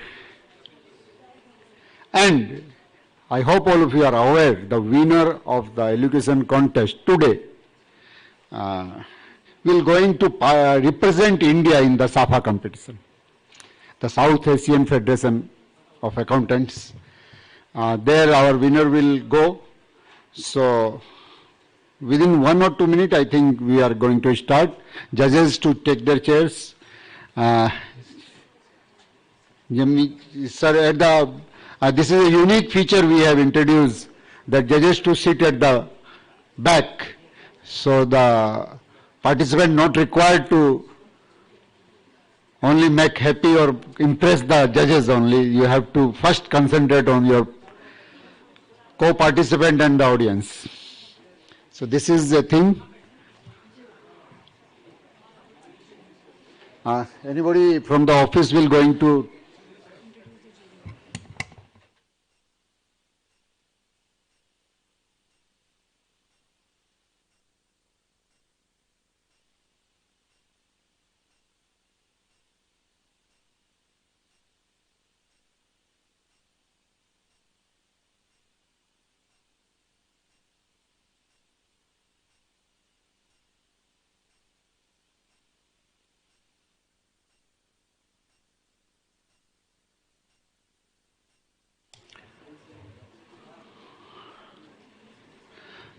I hope all of you are aware the winner of the elocution contest today will going to represent India in the SAFA competition, the South Asian Federation of Accountants. There our winner will go. So within 1 or 2 minutes, I think we are going to start. Judges to take their chairs. Sir, this is a unique feature we have introduced, that judges to sit at the back. So the participant not required to only make happy or impress the judges only. You have to first concentrate on your co-participant and the audience. So this is the thing. Anybody from the office will going to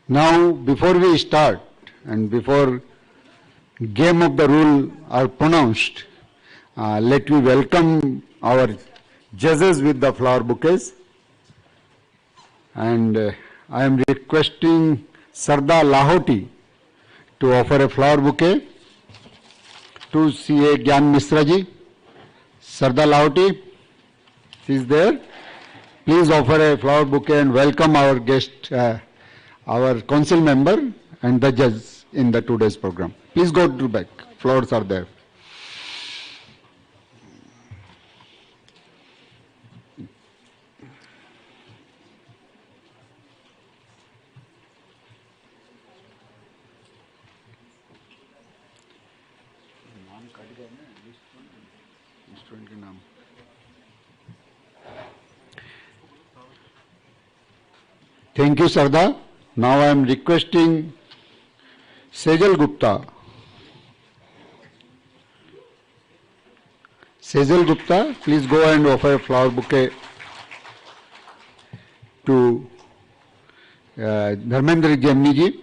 now, before we start and before game of the rule are pronounced, let me welcome our judges with the flower bouquets. And I am requesting Sarda Lahoti to offer a flower bouquet to CA Gyan Misra ji. Sarda Lahoti, she is there. Please offer a flower bouquet and welcome our guest, our council member and the judge in the today's program. Please go to back. Flowers are there. Thank you, Sarda. Now I am requesting Sejal Gupta. Sejal Gupta, please go and offer a flower bouquet to Dharmendra Jemni ji.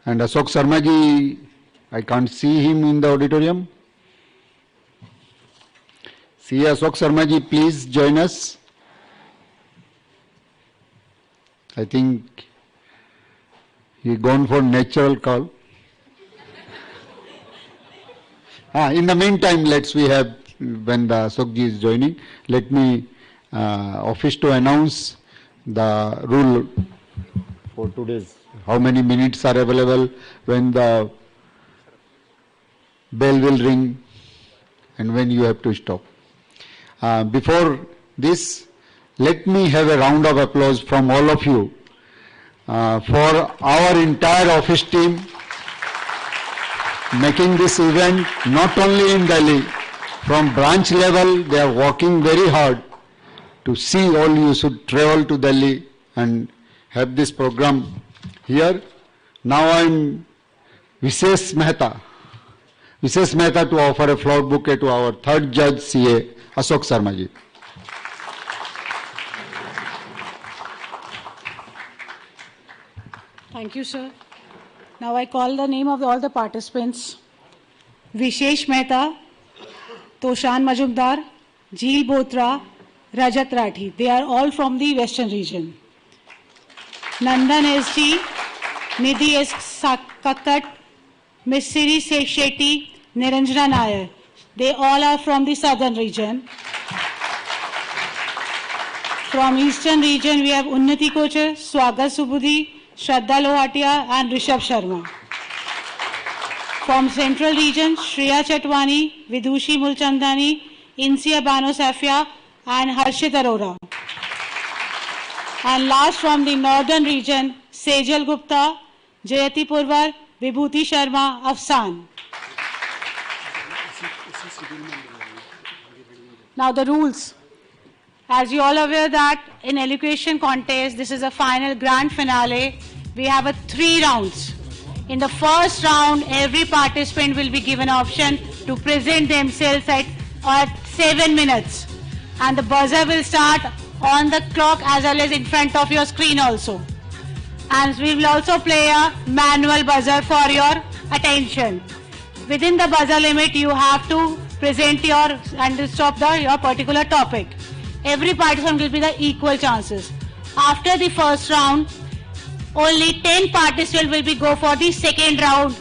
And Ashok Sharma ji, I can't see him in the auditorium. See Ashok Sharma ji, please join us. I think he gone for natural call. In the meantime, we have, when the Ashok ji is joining, let me office to announce the rule for today's how many minutes are available, when the bell will ring, and when you have to stop. Before this, let me have a round of applause from all of you for our entire office team making this event not only in Delhi, from branch level they are working very hard to see all you should travel to Delhi and have this program here. Now I am Vishesh Mehta to offer a flower bouquet to our third judge CA Ashok Sharma ji. Thank you, sir. Now I call the name of all the participants. Vishesh Mehta, Toshan Majumdar, Jeel Botra, Rajat Rathi. They are all from the Western region. Nandan SG, Nidhi S. Kakkat, Miss Siri Shetty, Niranjana Nair. They all are from the Southern region. From Eastern region, we have Unnati Kochar, Swagat Subudhi, Shraddha Lohatia and Rishabh Sharma. From Central region, Shreya Chatwani, Vidushi Mulchandani, Insia Bano Safia and Harshit Arora. And last from the Northern region, Sejal Gupta, Jayati Purvar, Vibhuti Sharma, Afsan. Now the rules. As you all aware that in elocution contest, this is a final grand finale. We have 3 rounds. In the first round, every participant will be given an option to present themselves at 7 minutes. And the buzzer will start on the clock as well as in front of your screen also. And we will also play a manual buzzer for your attention. Within the buzzer limit, you have to present your particular topic. Every participant will be the equal chances. After the first round, only 10 participants will go for the second round.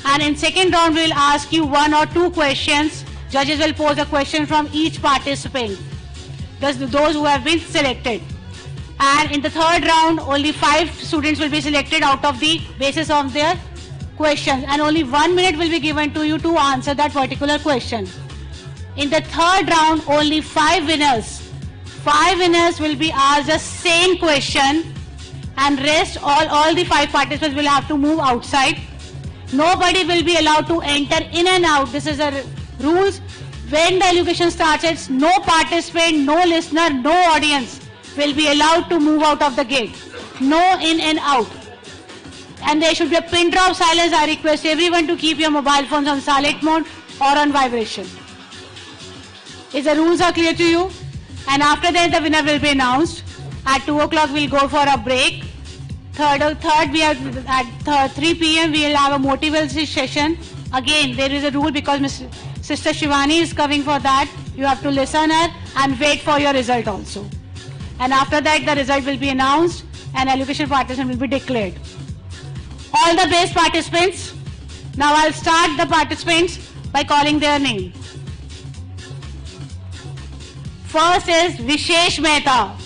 And in second round, we will ask you 1 or 2 questions. Judges will pose a question from each participant, those who have been selected. And in the third round, only 5 students will be selected out of the basis of their questions. And only 1 minute will be given to you to answer that particular question. In the third round, only 5 winners. 5 winners will be asked the same question, and rest all the 5 participants will have to move outside. Nobody will be allowed to enter in and out. This is the rules. When the elocution starts, it's no participant, no listener, no audience will be allowed to move out of the gate. No in and out. And there should be a pin drop silence. I request everyone to keep your mobile phones on silent mode or on vibration. If the rules are clear to you? And after that, the winner will be announced. At 2 o'clock, we'll go for a break. Third, we have at 3 p.m. we will have a motivational session. Again, there is a rule because Sister Shivani is coming for that. You have to listen her and wait for your result also. And after that, the result will be announced and elocution participant will be declared. All the best participants. Now I'll start the participants by calling their name. First is Vishesh Mehta.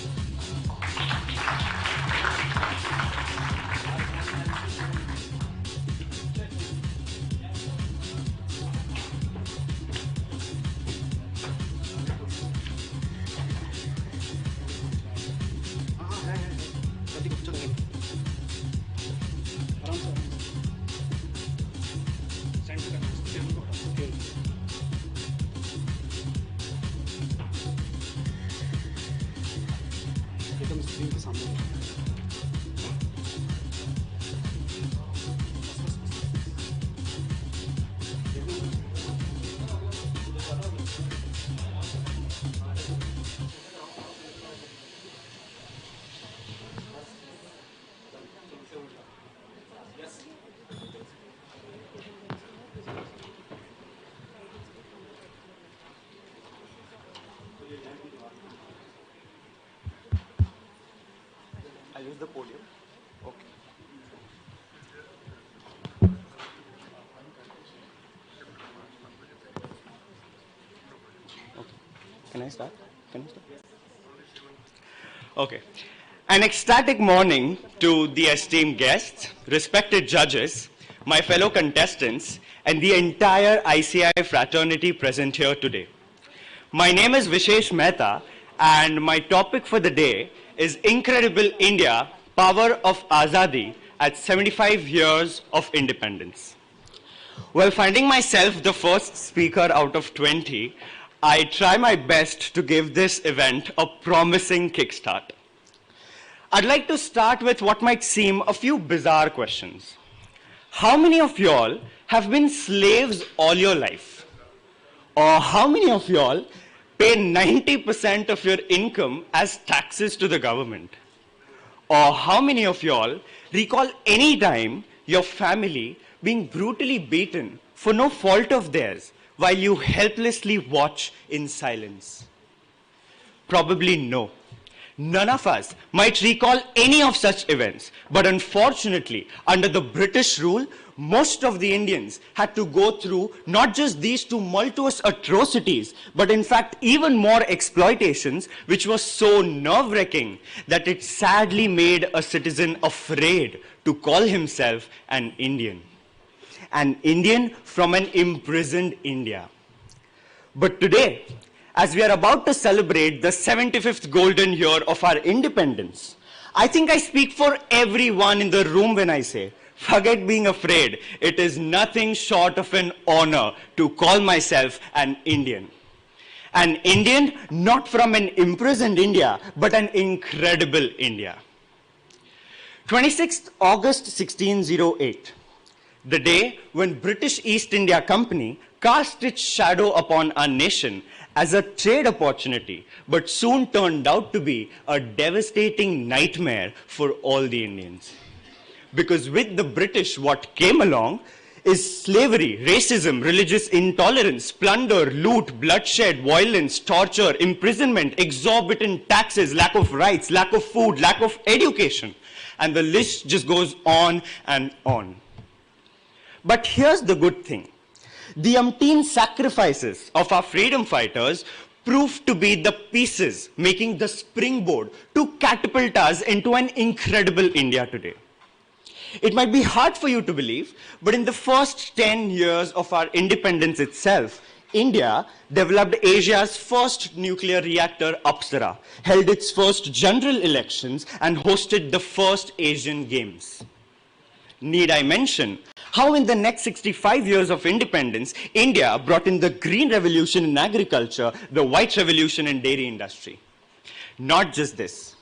I'll use the podium. Okay. Okay. Can I start? Okay. An ecstatic morning to the esteemed guests, respected judges, my fellow contestants, and the entire ICAI fraternity present here today. My name is Vishesh Mehta, and my topic for the day is Incredible India, Power of Azadi at 75 years of independence. While finding myself the first speaker out of 20, I try my best to give this event a promising kickstart. I'd like to start with what might seem a few bizarre questions. How many of y'all have been slaves all your life? Or how many of y'all pay 90% of your income as taxes to the government? Or how many of y'all recall any time your family being brutally beaten for no fault of theirs while you helplessly watch in silence? Probably no. None of us might recall any of such events, but unfortunately, under the British rule, most of the Indians had to go through not just these tumultuous atrocities, but in fact even more exploitations, which was so nerve-wracking that it sadly made a citizen afraid to call himself an Indian. An Indian from an imprisoned India. But today, as we are about to celebrate the 75th golden year of our independence, I think I speak for everyone in the room when I say, forget being afraid. It is nothing short of an honor to call myself an Indian. An Indian not from an imprisoned India, but an incredible India. 26th August 1608, the day when British East India Company cast its shadow upon our nation as a trade opportunity, but soon turned out to be a devastating nightmare for all the Indians. Because with the British, what came along is slavery, racism, religious intolerance, plunder, loot, bloodshed, violence, torture, imprisonment, exorbitant taxes, lack of rights, lack of food, lack of education. And the list just goes on and on. But here's the good thing. The umpteen sacrifices of our freedom fighters proved to be the pieces making the springboard to catapult us into an incredible India today. It might be hard for you to believe, but in the first 10 years of our independence itself, India developed Asia's first nuclear reactor, Apsara, held its first general elections, and hosted the first Asian Games. Need I mention how in the next 65 years of independence, India brought in the green revolution in agriculture, the white revolution in dairy industry. Not just this.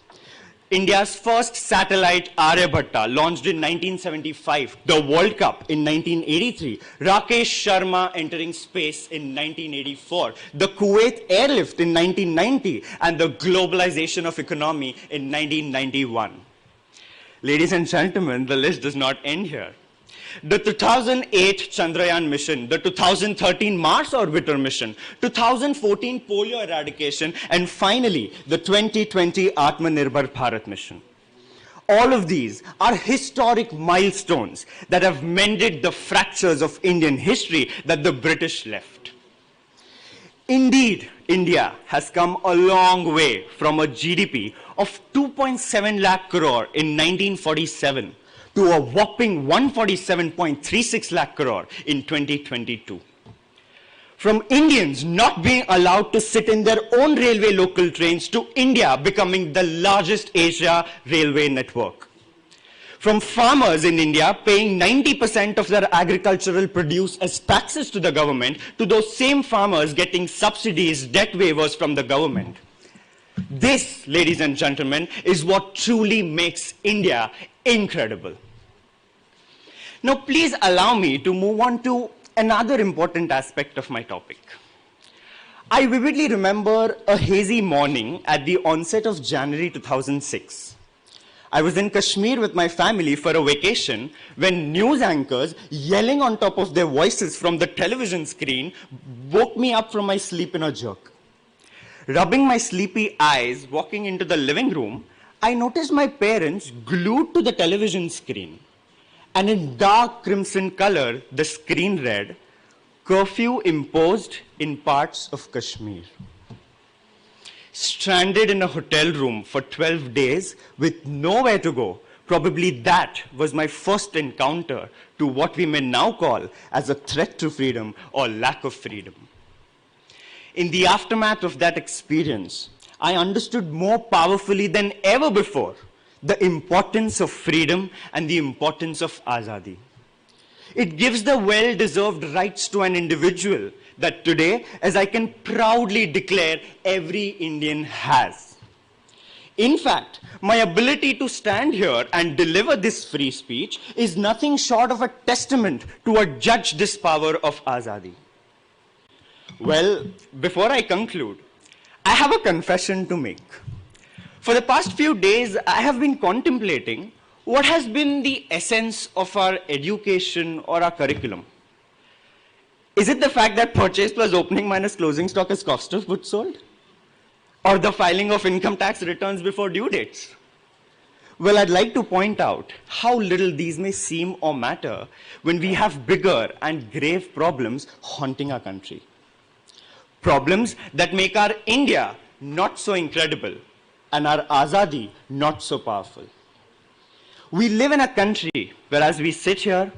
India's first satellite, Aryabhatta, launched in 1975, the World Cup in 1983, Rakesh Sharma entering space in 1984, the Kuwait airlift in 1990, and the globalization of economy in 1991. Ladies and gentlemen, the list does not end here. The 2008 Chandrayaan mission, the 2013 Mars orbiter mission, 2014 polio eradication, and finally the 2020 Atmanirbhar Bharat mission. All of these are historic milestones that have mended the fractures of Indian history that the British left. Indeed, India has come a long way from a GDP of 2.7 lakh crore in 1947 to a whopping 147.36 lakh crore in 2022. From Indians not being allowed to sit in their own railway local trains to India becoming the largest Asia railway network. From farmers in India paying 90% of their agricultural produce as taxes to the government to those same farmers getting subsidies, debt waivers from the government. This, ladies and gentlemen, is what truly makes India incredible. Now, please allow me to move on to another important aspect of my topic. I vividly remember a hazy morning at the onset of January 2006. I was in Kashmir with my family for a vacation when news anchors yelling on top of their voices from the television screen woke me up from my sleep in a jerk. Rubbing my sleepy eyes, walking into the living room, I noticed my parents glued to the television screen. And in dark crimson color, the screen read, "Curfew imposed in parts of Kashmir." stranded in a hotel room for 12 days with nowhere to go. Probably that was my first encounter to what we may now call as a threat to freedom or lack of freedom. In the aftermath of that experience, I understood more powerfully than ever before the importance of freedom and the importance of Azadi. It gives the well-deserved rights to an individual that today, as I can proudly declare, every Indian has. In fact, my ability to stand here and deliver this free speech is nothing short of a testament to adjudge this power of Azadi. Well, before I conclude, I have a confession to make. For the past few days, I have been contemplating what has been the essence of our education or our curriculum. Is it the fact that purchase plus opening minus closing stock is cost of goods sold? Or the filing of income tax returns before due dates? Well, I'd like to point out how little these may seem or matter when we have bigger and grave problems haunting our country. Problems that make our India not so incredible and our Azadi not so powerful. We live in a country where, as we sit here,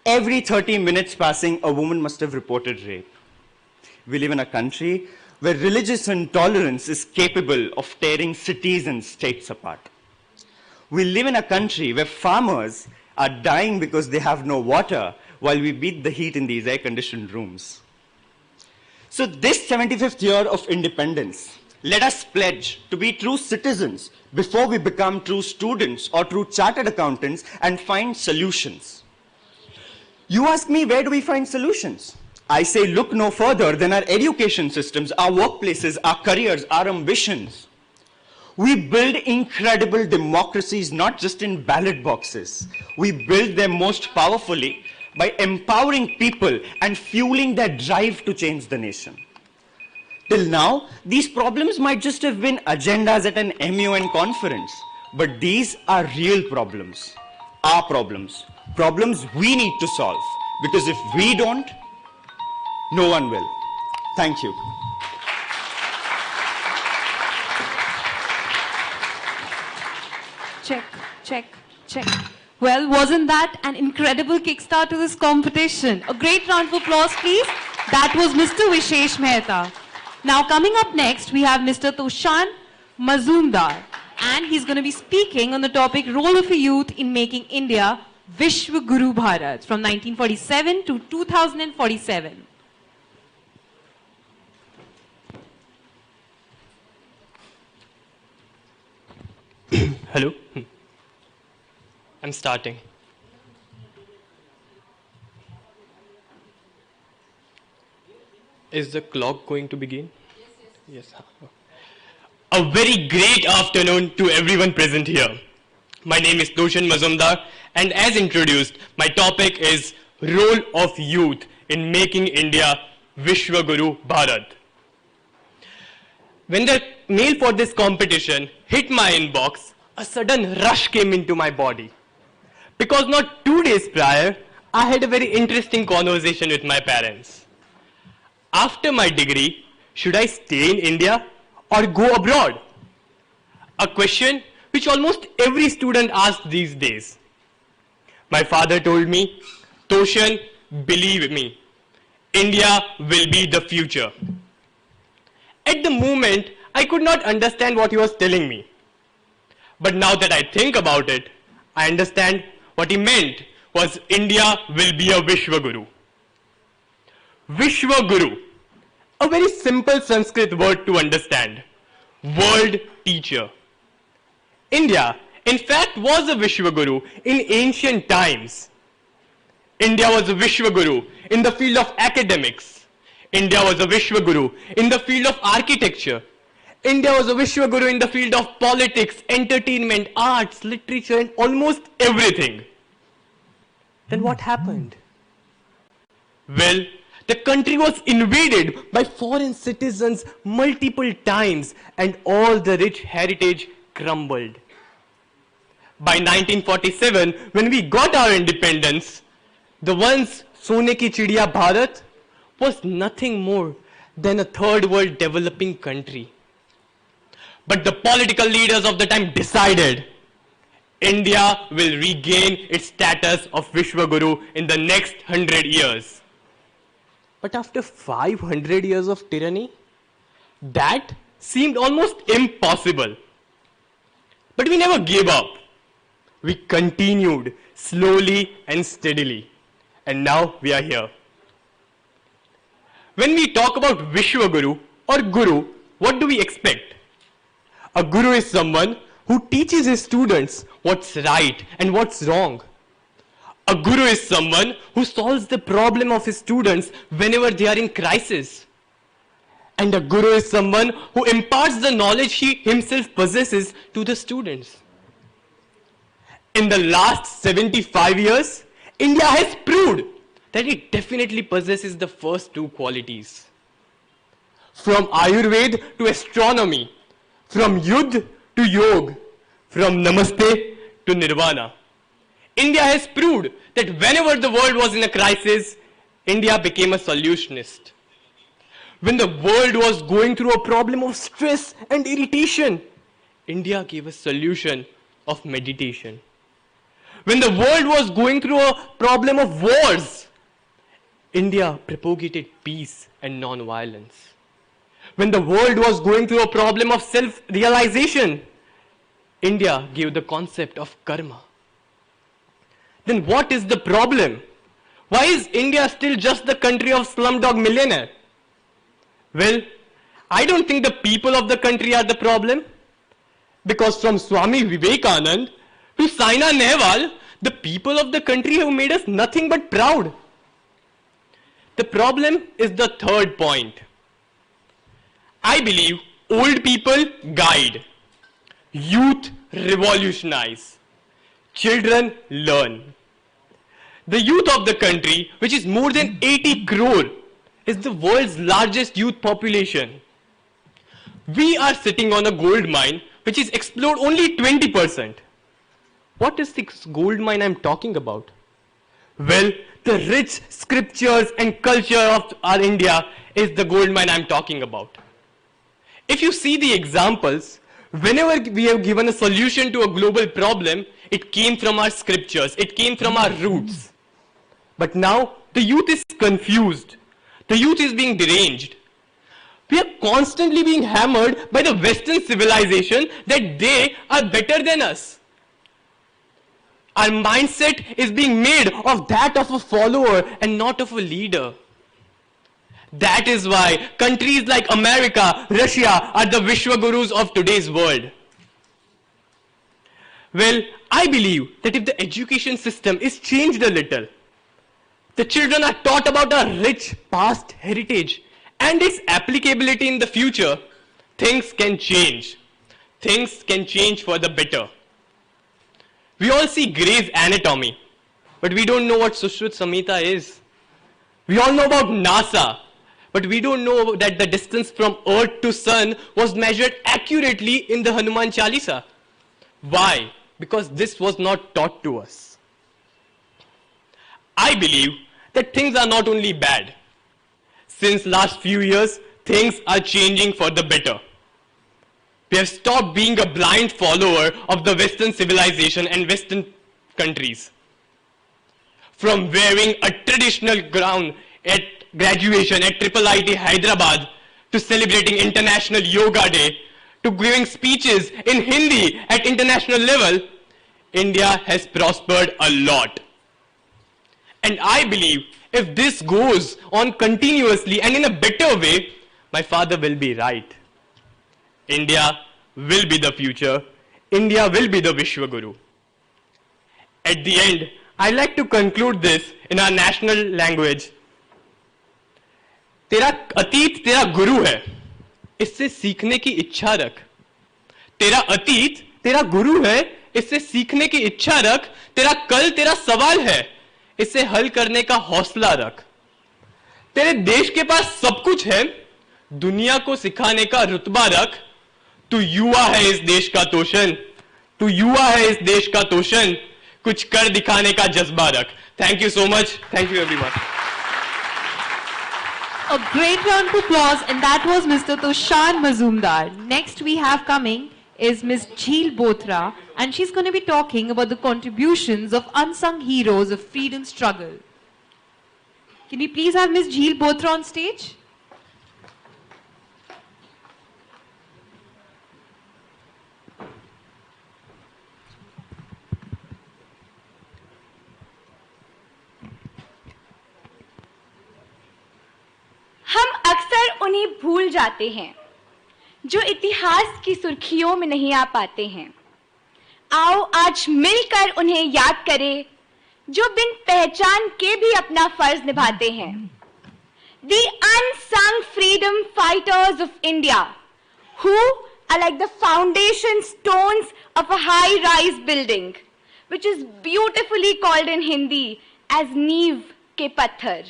every 30 minutes passing, a woman must have reported rape. We live in a country where religious intolerance is capable of tearing cities and states apart. We live in a country where farmers are dying because they have no water while we beat the heat in these air-conditioned rooms. So this 75th year of independence, let us pledge to be true citizens before we become true students or true chartered accountants and find solutions. You ask me, where do we find solutions? I say, look no further than our education systems, our workplaces, our careers, our ambitions. We build incredible democracies not just in ballot boxes. We build them most powerfully by empowering people and fueling their drive to change the nation. Till now, these problems might just have been agendas at an MUN conference, but these are real problems, our problems, problems we need to solve, because if we don't, no one will. Thank you. Check, check, check. Well, wasn't that an incredible kickstart to this competition? A great round of applause, please. That was Mr. Vishesh Mehta. Now, coming up next, we have Mr. Toshan Mazumdar, and he's going to be speaking on the topic Role of a Youth in Making India Vishwa Guru Bharat from 1947 to 2047. Hello. I'm starting. Is the clock going to begin? Yes. A very great afternoon to everyone present here. My name is Toshan Mazumdar, and as introduced, my topic is Role of Youth in Making India Vishwa Guru Bharat. When the mail for this competition hit my inbox, a sudden rush came into my body. Because not 2 days prior, I had a very interesting conversation with my parents. After my degree, should I stay in India or go abroad? A question which almost every student asks these days. My father told me, Toshan, believe me, India will be the future. At the moment, I could not understand what he was telling me. But now that I think about it, I understand what he meant was India will be a Vishwa Guru. Vishwa Guru, a very simple Sanskrit word to understand. World teacher. India, in fact, was a Vishwa Guru in ancient times. India was a Vishwa Guru in the field of academics. India was a Vishwa Guru in the field of architecture. India was a Vishwa Guru in the field of politics, entertainment, arts, literature, and almost everything. Then what happened? Well, the country was invaded by foreign citizens multiple times, and all the rich heritage crumbled. By 1947, when we got our independence, the once Sone ki Chidiya Bharat was nothing more than a third world developing country. But the political leaders of the time decided India will regain its status of Vishwaguru in the next 100 years. But after 500 years of tyranny, that seemed almost impossible. But we never gave up. We continued slowly and steadily. And now we are here. When we talk about Vishwaguru or Guru, what do we expect? A Guru is someone who teaches his students what's right and what's wrong. A Guru is someone who solves the problem of his students whenever they are in crisis. And a Guru is someone who imparts the knowledge he himself possesses to the students. In the last 75 years, India has proved that it definitely possesses the first two qualities. From Ayurveda to astronomy, from Yudh to Yoga, from Namaste to Nirvana. India has proved that whenever the world was in a crisis, India became a solutionist. When the world was going through a problem of stress and irritation, India gave a solution of meditation. When the world was going through a problem of wars, India propagated peace and non-violence. When the world was going through a problem of self-realization, India gave the concept of karma. Then what is the problem? Why is India still just the country of slumdog millionaire? Well, I don't think the people of the country are the problem. Because from Swami Vivekanand to Saina Nehwal, the people of the country have made us nothing but proud. The problem is the third point. I believe old people guide, youth revolutionize, children learn. The youth of the country, which is more than 80 crore, is the world's largest youth population. We are sitting on a gold mine which is explored only 20%. What is this gold mine I'm talking about? Well, the rich scriptures and culture of our India is the gold mine I'm talking about. If you see the examples, whenever we have given a solution to a global problem, it came from our scriptures, it came from our roots. But now, the youth is confused. The youth is being deranged. We are constantly being hammered by the Western civilization that they are better than us. Our mindset is being made of that of a follower and not of a leader. That is why countries like America, Russia are the Vishwagurus of today's world. Well, I believe that if the education system is changed a little, the children are taught about our rich past heritage and its applicability in the future, things can change. Things can change for the better. We all see Grey's Anatomy, but we don't know what Sushruta Samhita is. We all know about NASA, but we don't know that the distance from Earth to Sun was measured accurately in the Hanuman Chalisa. Why? Because this was not taught to us. I believe that things are not only bad. Since last few years, things are changing for the better. We have stopped being a blind follower of the Western civilization and Western countries. From wearing a traditional gown at graduation at IIIT Hyderabad to celebrating International Yoga Day to giving speeches in Hindi at international level, India has prospered a lot. And I believe if this goes on continuously and in a better way, my father will be right. India will be the future. India will be the Vishwaguru. At the end, I'd like to conclude this in our national language. तेरा अतीत तेरा गुरु है, इससे सीखने की इच्छा रख. तेरा अतीत तेरा गुरु है, इससे सीखने की इच्छा रख. तेरा कल तेरा सवाल है, इससे हल करने का हौसला रख. तेरे देश के पास सब कुछ है, दुनिया को सिखाने का रुतबा रख. तू युवा है इस देश का तोशन, तू युवा है इस देश का तोशन, कुछ कर दिखाने का जज्बा रख. Thank you so much. Thank you everyone. A great round of applause, and that was Mr. Tushan Mazumdar. Next we have coming is Ms. Jheel Bothra, and she's going to be talking about the contributions of unsung heroes of freedom struggle. Can we please have Ms. Jheel Bothra on stage? हम अक्सर उन्हें भूल जाते हैं जो इतिहास की सुर्खियों में नहीं आ पाते हैं। आओ आज मिलकर उन्हें याद करें जो बिन पहचान के भी अपना फर्ज निभाते हैं। The unsung freedom fighters of India, who are like the foundation stones of a high-rise building, which is beautifully called in Hindi as Neev ke Patthar,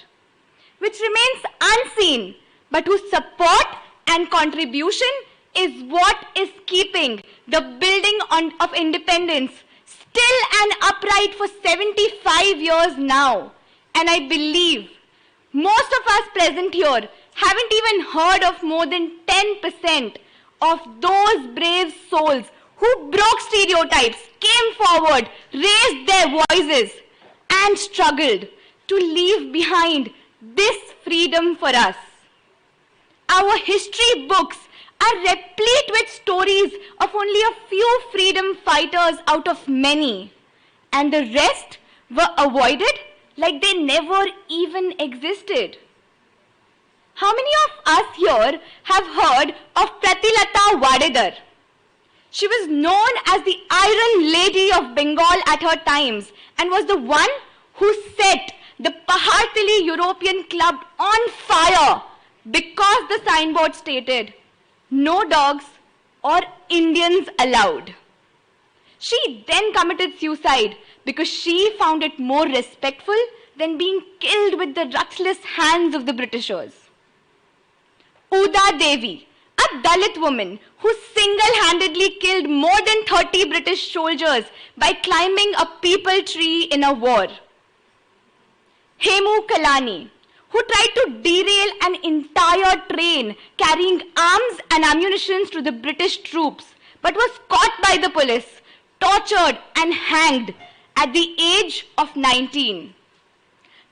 which remains unseen, but whose support and contribution is what is keeping the building of independence still and upright for 75 years now. And I believe most of us present here haven't even heard of more than 10% of those brave souls who broke stereotypes, came forward, raised their voices, and struggled to leave behind this freedom for us. Our history books are replete with stories of only a few freedom fighters out of many, and the rest were avoided like they never even existed. How many of us here have heard of Pratilata Vadedar? She was known as the Iron Lady of Bengal at her times and was the one who set the Pahartali European Club on fire because the signboard stated, "No dogs or Indians allowed." She then committed suicide because she found it more respectful than being killed with the ruthless hands of the Britishers. Uda Devi, a Dalit woman who single-handedly killed more than 30 British soldiers by climbing a peepal tree in a war. Hemu Kalani, who tried to derail an entire train carrying arms and ammunition to the British troops, but was caught by the police, tortured and hanged at the age of 19.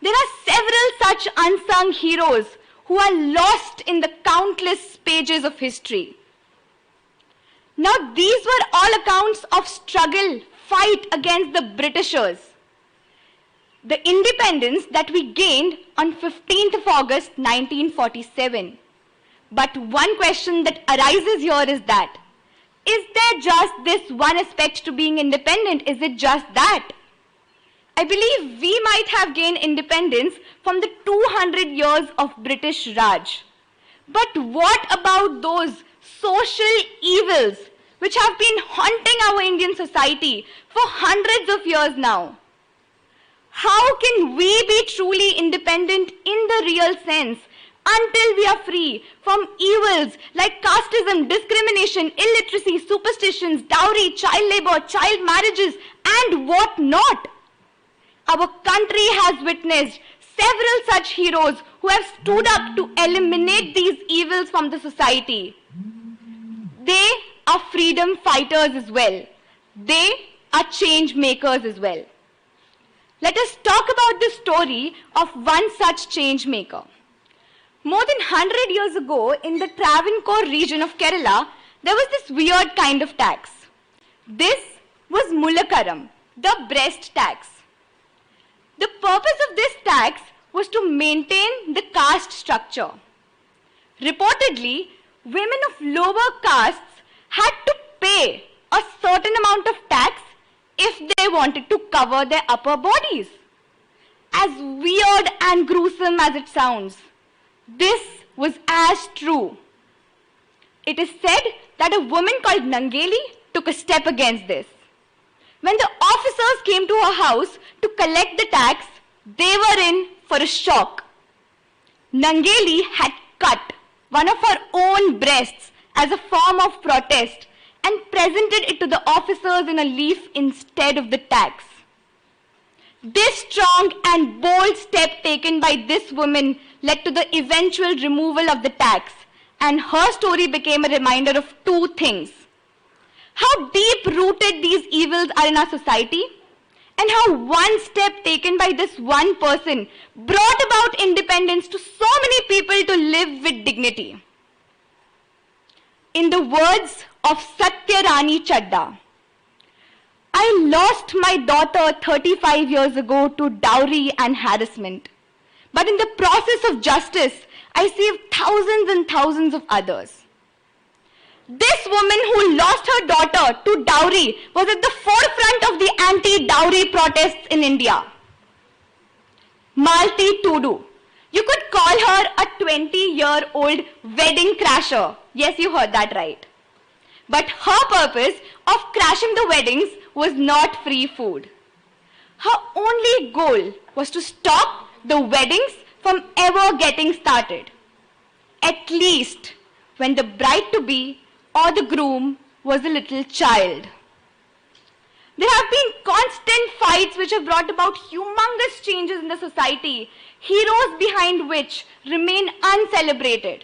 There are several such unsung heroes who are lost in the countless pages of history. Now, these were all accounts of struggle, fight against the Britishers. The independence that we gained on 15th of August 1947. But one question that arises here is that, is there just this one aspect to being independent? Is it just that? I believe we might have gained independence from the 200 years of British Raj. But what about those social evils which have been haunting our Indian society for hundreds of years now? How can we be truly independent in the real sense until we are free from evils like casteism, discrimination, illiteracy, superstitions, dowry, child labor, child marriages, and what not? Our country has witnessed several such heroes who have stood up to eliminate these evils from the society. They are freedom fighters as well. They are change makers as well. Let us talk about the story of one such change maker. More than 100 years ago, in the Travancore region of Kerala, there was this weird kind of tax. This was Mulakaram, the breast tax. The purpose of this tax was to maintain the caste structure. Reportedly, women of lower castes had to pay a certain amount of tax if they wanted to cover their upper bodies. As weird and gruesome as it sounds, this was as true. It is said that a woman called Nangeli took a step against this. When the officers came to her house to collect the tax, they were in for a shock. Nangeli had cut one of her own breasts as a form of protest and presented it to the officers in a leaf instead of the tax. This strong and bold step taken by this woman led to the eventual removal of the tax, and her story became a reminder of two things: how deep-rooted these evils are in our society, and how one step taken by this one person brought about independence to so many people to live with dignity. In the words of Satya Rani Chadda, I lost my daughter 35 years ago to dowry and harassment. But in the process of justice, I saved thousands and thousands of others. This woman who lost her daughter to dowry was at the forefront of the anti-dowry protests in India. Malti Tudu. You could call her a 20-year-old wedding crasher. Yes, you heard that right. But her purpose of crashing the weddings was not free food. Her only goal was to stop the weddings from ever getting started, at least when the bride-to-be or the groom was a little child. There have been constant fights which have brought about humongous changes in the society, heroes behind which remain uncelebrated.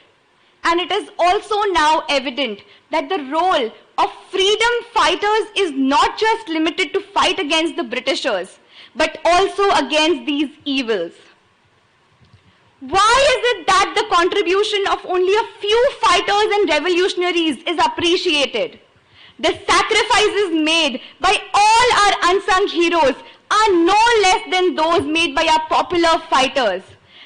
And it is also now evident that the role of freedom fighters is not just limited to fight against the Britishers, but also against these evils. Why is it that the contribution of only a few fighters and revolutionaries is appreciated? The sacrifices made by all our unsung heroes are no less than those made by our popular fighters.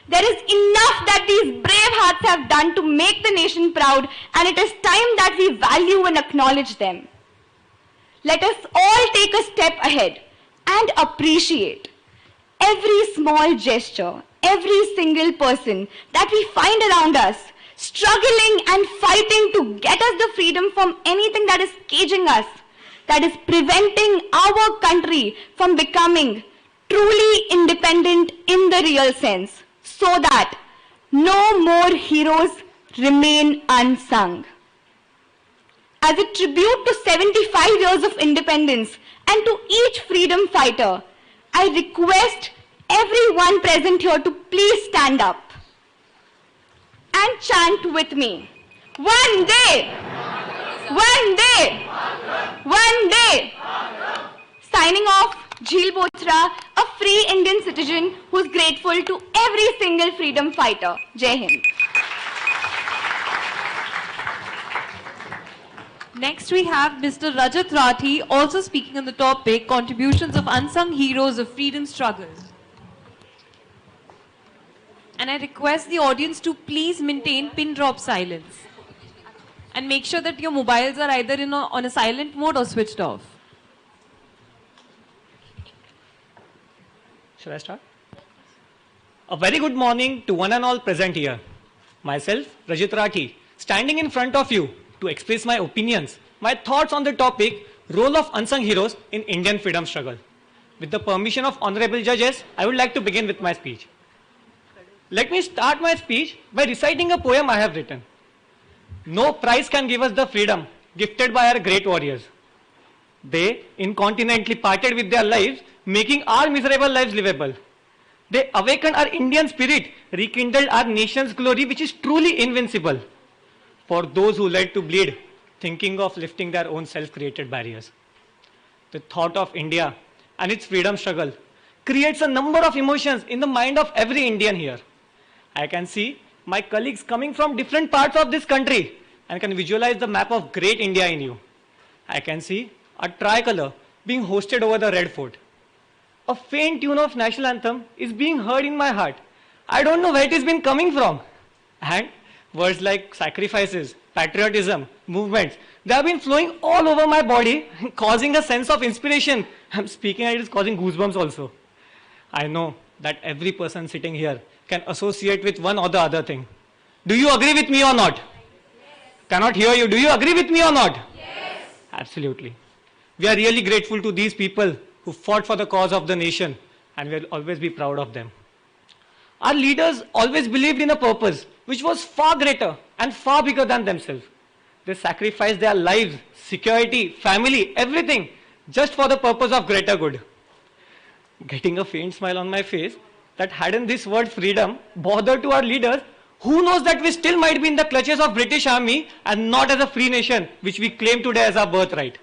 There is enough that these brave hearts have done to make the nation proud, and it is time that we value and acknowledge them. Let us all take a step ahead and appreciate every small gesture, every single person that we find around us, struggling and fighting to get us the freedom from anything that is caging us, that is preventing our country from becoming truly independent in the real sense, so that no more heroes remain unsung. As a tribute to 75 years of independence and to each freedom fighter, I request everyone present here to please stand up and chant with me. One day, one day, one day. Signing off, Jheel Bothra, a free Indian citizen who is grateful to every single freedom fighter. Jai Hind. Next we have Mr. Rajat Rathi also speaking on the topic Contributions of Unsung Heroes of Freedom Struggle. And I request the audience to please maintain pin drop silence. And make sure that your mobiles are either on a silent mode or switched off. Should I start? A very good morning to one and all present here. Myself, Rajat Rathi, standing in front of you to express my opinions, my thoughts on the topic, role of unsung heroes in Indian freedom struggle. With the permission of honorable judges, I would like to begin with my speech. Let me start my speech by reciting a poem I have written. No price can give us the freedom gifted by our great warriors. They incontinently parted with their lives, making our miserable lives livable. They awakened our Indian spirit, rekindled our nation's glory, which is truly invincible. For those who led to bleed, thinking of lifting their own self-created barriers. The thought of India and its freedom struggle creates a number of emotions in the mind of every Indian here. I can see my colleagues coming from different parts of this country and can visualize the map of great India in you. I can see a tricolor being hosted over the Red Fort. A faint tune of national anthem is being heard in my heart. I don't know where it has been coming from. And words like sacrifices, patriotism, movements, they have been flowing all over my body, causing a sense of inspiration. I'm speaking and it is causing goosebumps also. I know that every person sitting here can associate with one or the other thing. Do you agree with me or not? Yes. Cannot hear you. Do you agree with me or not? Yes. Absolutely. We are really grateful to these people who fought for the cause of the nation, and we'll always be proud of them. Our leaders always believed in a purpose which was far greater and far bigger than themselves. They sacrificed their lives, security, family, everything just for the purpose of greater good. Getting a faint smile on my face that hadn't this word freedom bothered to our leaders, who knows that we still might be in the clutches of British Army and not as a free nation, which we claim today as our birthright.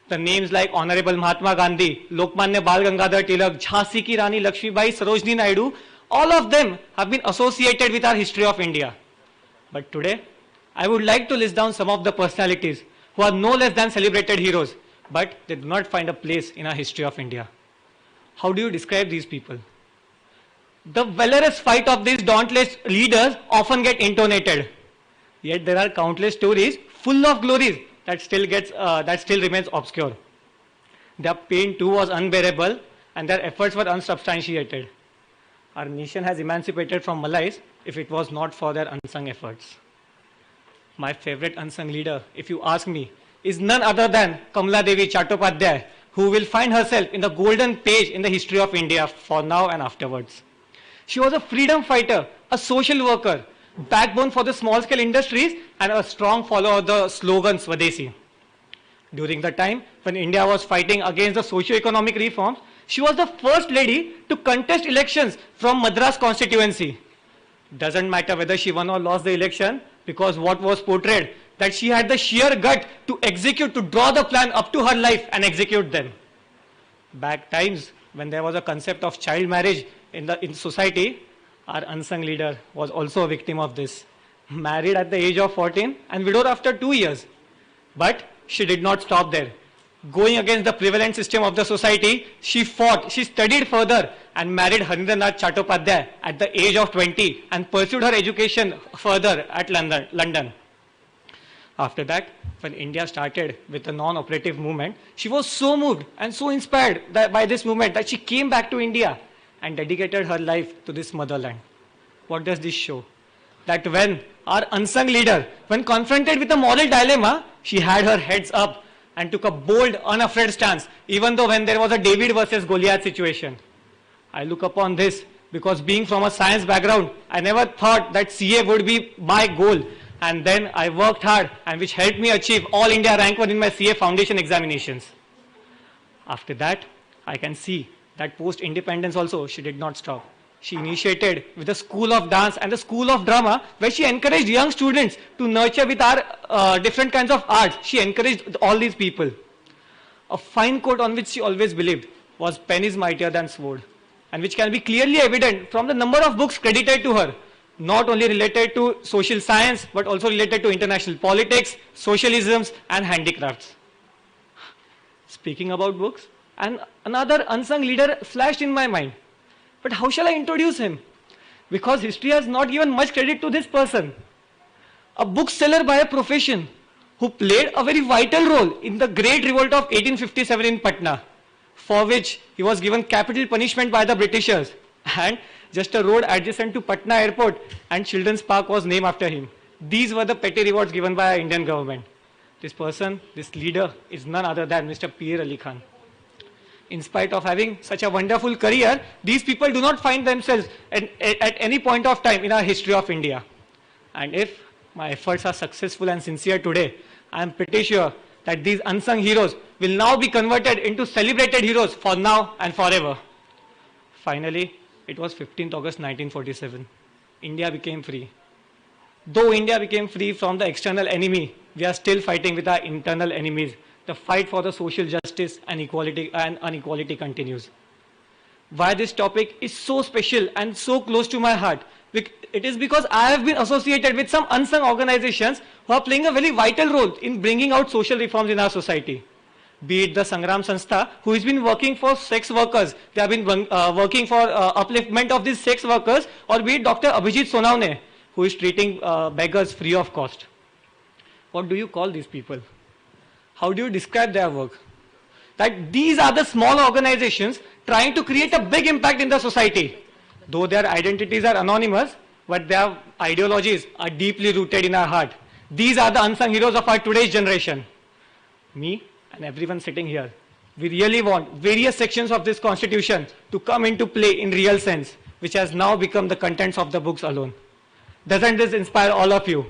The names like Honorable Mahatma Gandhi, Lokmanya Bal Gangadhar Tilak, Jhansi ki Rani Lakshmibai, Sarojini Naidu, all of them have been associated with our history of India. But today, I would like to list down some of the personalities who are no less than celebrated heroes, but they do not find a place in our history of India. How do you describe these people? The valorous fight of these dauntless leaders often get intonated. Yet there are countless stories full of glories that still remains obscure. Their pain too was unbearable and their efforts were unsubstantiated. Our nation has emancipated from Malays if it was not for their unsung efforts. My favorite unsung leader, if you ask me, is none other than Kamala Devi Chattopadhyay, who will find herself in the golden page in the history of India for now and afterwards. She was a freedom fighter, a social worker, backbone for the small-scale industries, and a strong follower of the slogan Swadeshi. During the time when India was fighting against the socio-economic reforms, she was the first lady to contest elections from Madras constituency. Doesn't matter whether she won or lost the election, because what was portrayed, that she had the sheer gut to execute, to draw the plan up to her life and execute them. Back times when there was a concept of child marriage in society, our unsung leader was also a victim of this. Married at the age of 14 and widowed after 2 years. But she did not stop there. Going against the prevalent system of the society, she fought, she studied further and married Harindranath Chattopadhyay at the age of 20 and pursued her education further at London. After that, when India started with the non-operative movement, she was so moved and so inspired by this movement that she came back to India and dedicated her life to this motherland. What does this show? That when our unsung leader, when confronted with a moral dilemma, she had her heads up and took a bold, unafraid stance, even though when there was a David versus Goliath situation. I look upon this because being from a science background, I never thought that CA would be my goal. And then I worked hard, and which helped me achieve All India Rank 1 in my CA foundation examinations. After that, I can see that post-independence also, she did not stop. She initiated with the School of Dance and the School of Drama, where she encouraged young students to nurture with our different kinds of arts. She encouraged all these people. A fine quote on which she always believed was, "Pen is mightier than sword," and which can be clearly evident from the number of books credited to her, not only related to social science, but also related to international politics, socialisms, and handicrafts. Speaking about books, and another unsung leader flashed in my mind. But how shall I introduce him? Because history has not given much credit to this person. A bookseller by a profession, who played a very vital role in the Great Revolt of 1857 in Patna, for which he was given capital punishment by the Britishers. And just a road adjacent to Patna airport and Children's Park was named after him. These were the petty rewards given by our Indian government. This person, this leader, is none other than Mr. P.A. Ali Khan. In spite of having such a wonderful career, these people do not find themselves at any point of time in our history of India. And if my efforts are successful and sincere today, I am pretty sure that these unsung heroes will now be converted into celebrated heroes for now and forever. Finally, it was 15th August 1947. India became free. Though India became free from the external enemy, we are still fighting with our internal enemies. The fight for the social justice and equality and inequality continues. Why this topic is so special and so close to my heart? It is because I have been associated with some unsung organizations who are playing a very vital role in bringing out social reforms in our society. Be it the Sangram Sanstha, who has been working for sex workers, they have been working for upliftment of these sex workers, or be it Dr. Abhijit Sonawane, who is treating beggars free of cost. What do you call these people? How do you describe their work? That these are the small organizations trying to create a big impact in the society. Though their identities are anonymous, but their ideologies are deeply rooted in our heart. These are the unsung heroes of our today's generation. Me and everyone sitting here, we really want various sections of this constitution to come into play in real sense, which has now become the contents of the books alone. Doesn't this inspire all of you?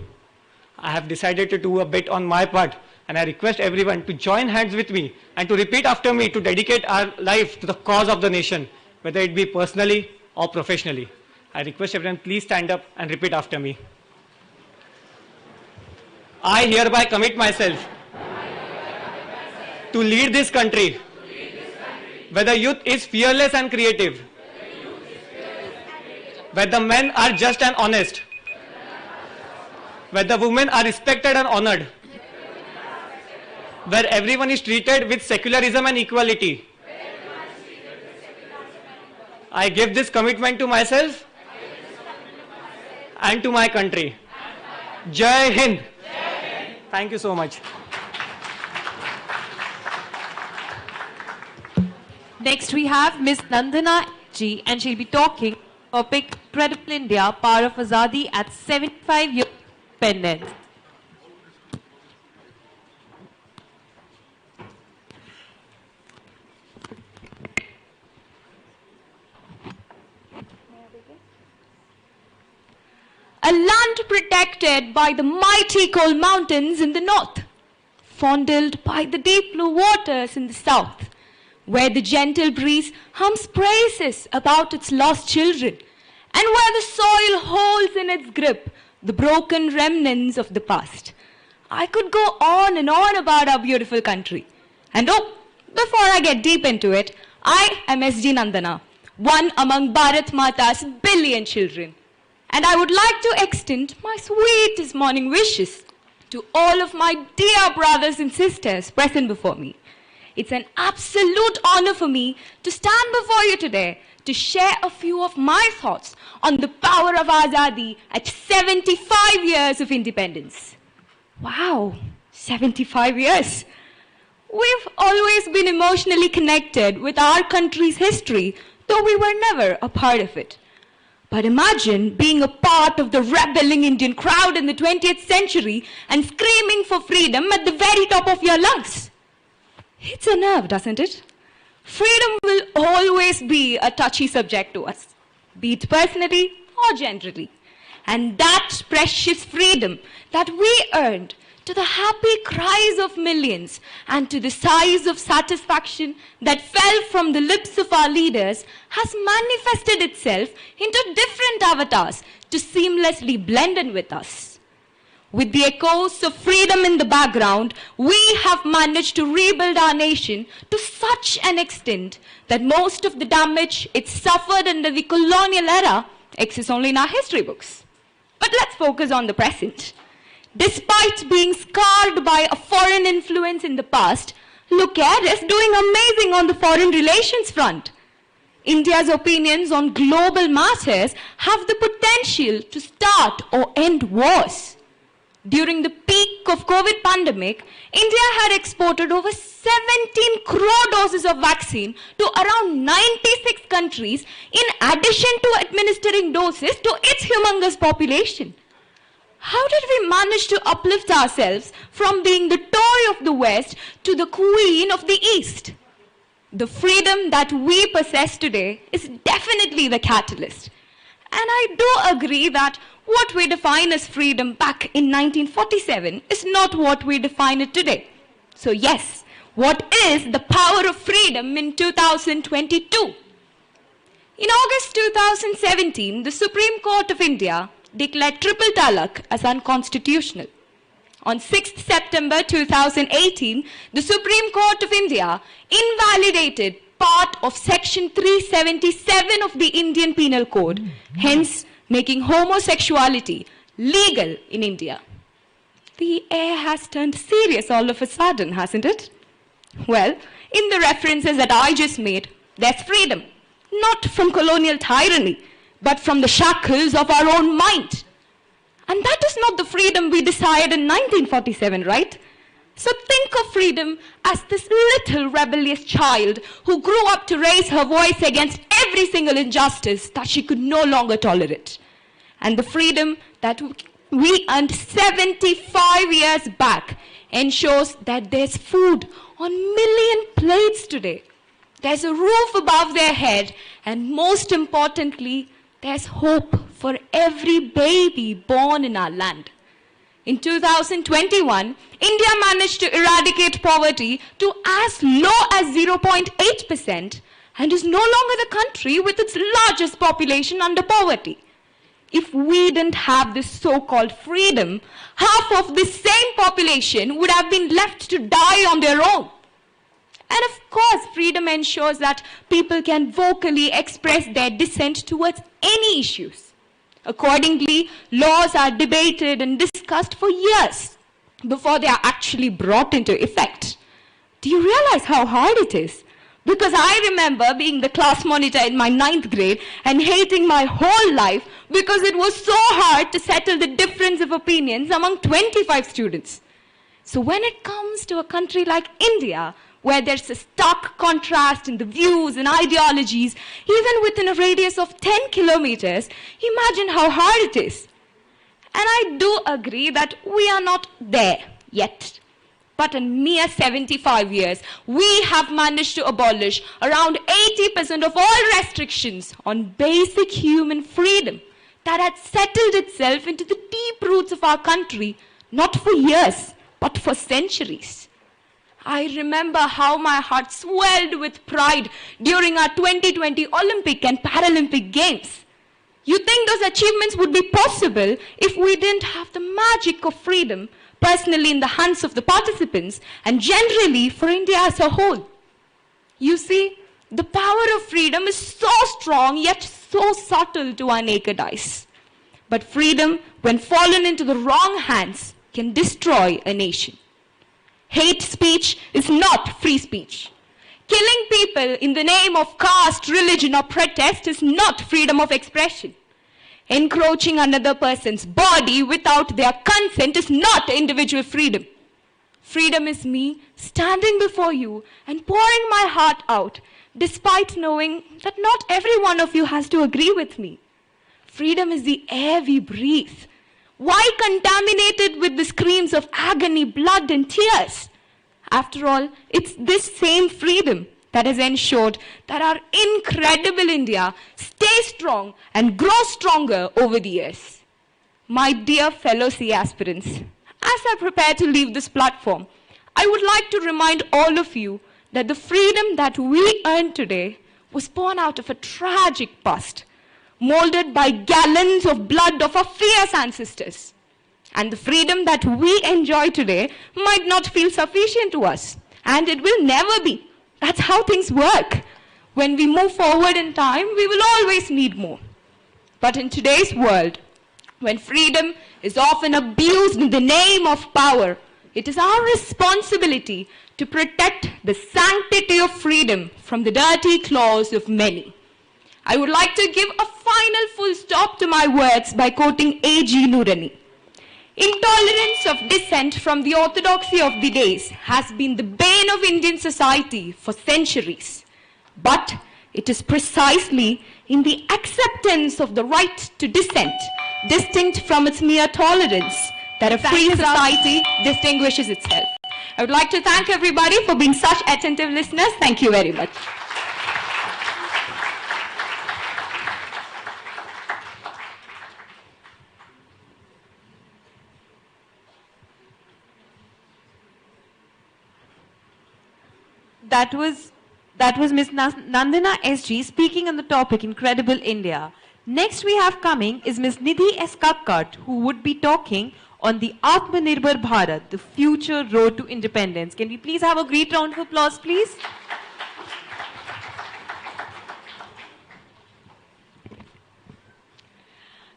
I have decided to do a bit on my part, and I request everyone to join hands with me and to repeat after me to dedicate our life to the cause of the nation, whether it be personally or professionally. I request everyone please stand up and repeat after me. I hereby commit myself to lead this country where the youth is fearless and creative, where the men are just and honest, where the women are respected and honored, where everyone is treated with secularism and equality. I give this commitment to myself and to my country. Jai Hind. Thank you so much. Next we have Ms. Nandana Ji, and she'll be talking topic Credible India, Power of Azadi at 75 years of independence. A land protected by the mighty coal mountains in the north, fondled by the deep blue waters in the south, where the gentle breeze hums praises about its lost children, and where the soil holds in its grip the broken remnants of the past. I could go on and on about our beautiful country. And oh, before I get deep into it, I am S.G. Nandana, one among Bharat Mata's billion children. And I would like to extend my sweetest morning wishes to all of my dear brothers and sisters present before me. It's an absolute honor for me to stand before you today to share a few of my thoughts on the power of Azadi at 75 years of independence. Wow, 75 years. We've always been emotionally connected with our country's history, though we were never a part of it. But imagine being a part of the rebelling Indian crowd in the 20th century and screaming for freedom at the very top of your lungs. It's a nerve, doesn't it? Freedom will always be a touchy subject to us, be it personally or generally. And that precious freedom that we earned, to the happy cries of millions and to the sighs of satisfaction that fell from the lips of our leaders, has manifested itself into different avatars to seamlessly blend in with us. With the echoes of freedom in the background, we have managed to rebuild our nation to such an extent that most of the damage it suffered under the colonial era exists only in our history books. But let's focus on the present. Despite being scarred by a foreign influence in the past, look at us doing amazing on the foreign relations front. India's opinions on global matters have the potential to start or end wars. During the peak of COVID pandemic, India had exported over 17 crore doses of vaccine to around 96 countries in addition to administering doses to its humongous population. How did we manage to uplift ourselves from being the toy of the West to the queen of the East? The freedom that we possess today is definitely the catalyst. And I do agree that what we define as freedom back in 1947 is not what we define it today. So yes, what is the power of freedom in 2022? In August 2017, the Supreme Court of India declared triple talaq as unconstitutional. On 6th September 2018, the Supreme Court of India invalidated part of Section 377 of the Indian Penal Code, hence making homosexuality legal in India. The air has turned serious all of a sudden, hasn't it? Well, in the references that I just made, there's freedom, not from colonial tyranny, but from the shackles of our own mind. And that is not the freedom we desired in 1947, right? So think of freedom as this little rebellious child who grew up to raise her voice against every single injustice that she could no longer tolerate. And the freedom that we earned 75 years back ensures that there's food on million plates today. There's a roof above their head, and most importantly, there's hope for every baby born in our land. In 2021, India managed to eradicate poverty to as low as 0.8%, and is no longer the country with its largest population under poverty. If we didn't have this so-called freedom, half of this same population would have been left to die on their own. And of course, freedom ensures that people can vocally express their dissent towards any issues. Accordingly, laws are debated and discussed for years before they are actually brought into effect. Do you realize how hard it is? Because I remember being the class monitor in my 9th grade and hating my whole life because it was so hard to settle the difference of opinions among 25 students. So when it comes to a country like India, where there's a stark contrast in the views and ideologies, even within a radius of 10 kilometers, imagine how hard it is. And I do agree that we are not there yet. But in mere 75 years, we have managed to abolish around 80% of all restrictions on basic human freedom that had settled itself into the deep roots of our country, not for years, but for centuries. I remember how my heart swelled with pride during our 2020 Olympic and Paralympic Games. You think those achievements would be possible if we didn't have the magic of freedom personally in the hands of the participants and generally for India as a whole? You see, the power of freedom is so strong yet so subtle to our naked eyes. But freedom, when fallen into the wrong hands, can destroy a nation. Hate speech is not free speech. Killing people in the name of caste, religion, or protest is not freedom of expression. Encroaching another person's body without their consent is not individual freedom. Freedom is me standing before you and pouring my heart out, despite knowing that not every one of you has to agree with me. Freedom is the air we breathe. Why contaminate it with the screams of agony, blood, and tears? After all, it's this same freedom that has ensured that our incredible India stays strong and grows stronger over the years. My dear fellow CA aspirants, as I prepare to leave this platform, I would like to remind all of you that the freedom that we earned today was born out of a tragic past, molded by gallons of blood of our fierce ancestors. And the freedom that we enjoy today might not feel sufficient to us, and it will never be. That's how things work. When we move forward in time, we will always need more. But in today's world, when freedom is often abused in the name of power, it is our responsibility to protect the sanctity of freedom from the dirty claws of many. I would like to give a final full stop to my words by quoting A.G. Nurani. Intolerance of dissent from the orthodoxy of the days has been the bane of Indian society for centuries. But it is precisely in the acceptance of the right to dissent, distinct from its mere tolerance, that a free society distinguishes itself. I would like to thank everybody for being such attentive listeners. Thank you very much. That was Ms. Nandana SG speaking on the topic Incredible India. Next we have coming is Ms. Nidhi S. Kakkad, who would be talking on the Atmanirbhar Bharat, the future road to independence. Can we please have a great round of applause, please?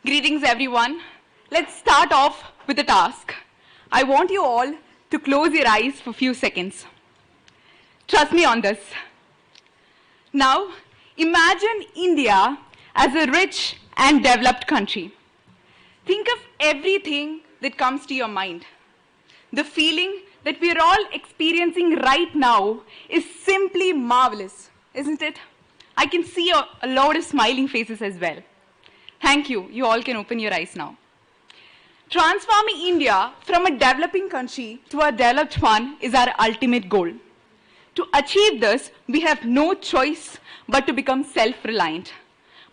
Greetings, everyone. Let's start off with a task. I want you all to close your eyes for a few seconds. Trust me on this. Now, imagine India as a rich and developed country. Think of everything that comes to your mind. The feeling that we're all experiencing right now is simply marvelous, isn't it? I can see a lot of smiling faces as well. Thank you. You all can open your eyes now. Transforming India from a developing country to a developed one is our ultimate goal. To achieve this, we have no choice but to become self-reliant.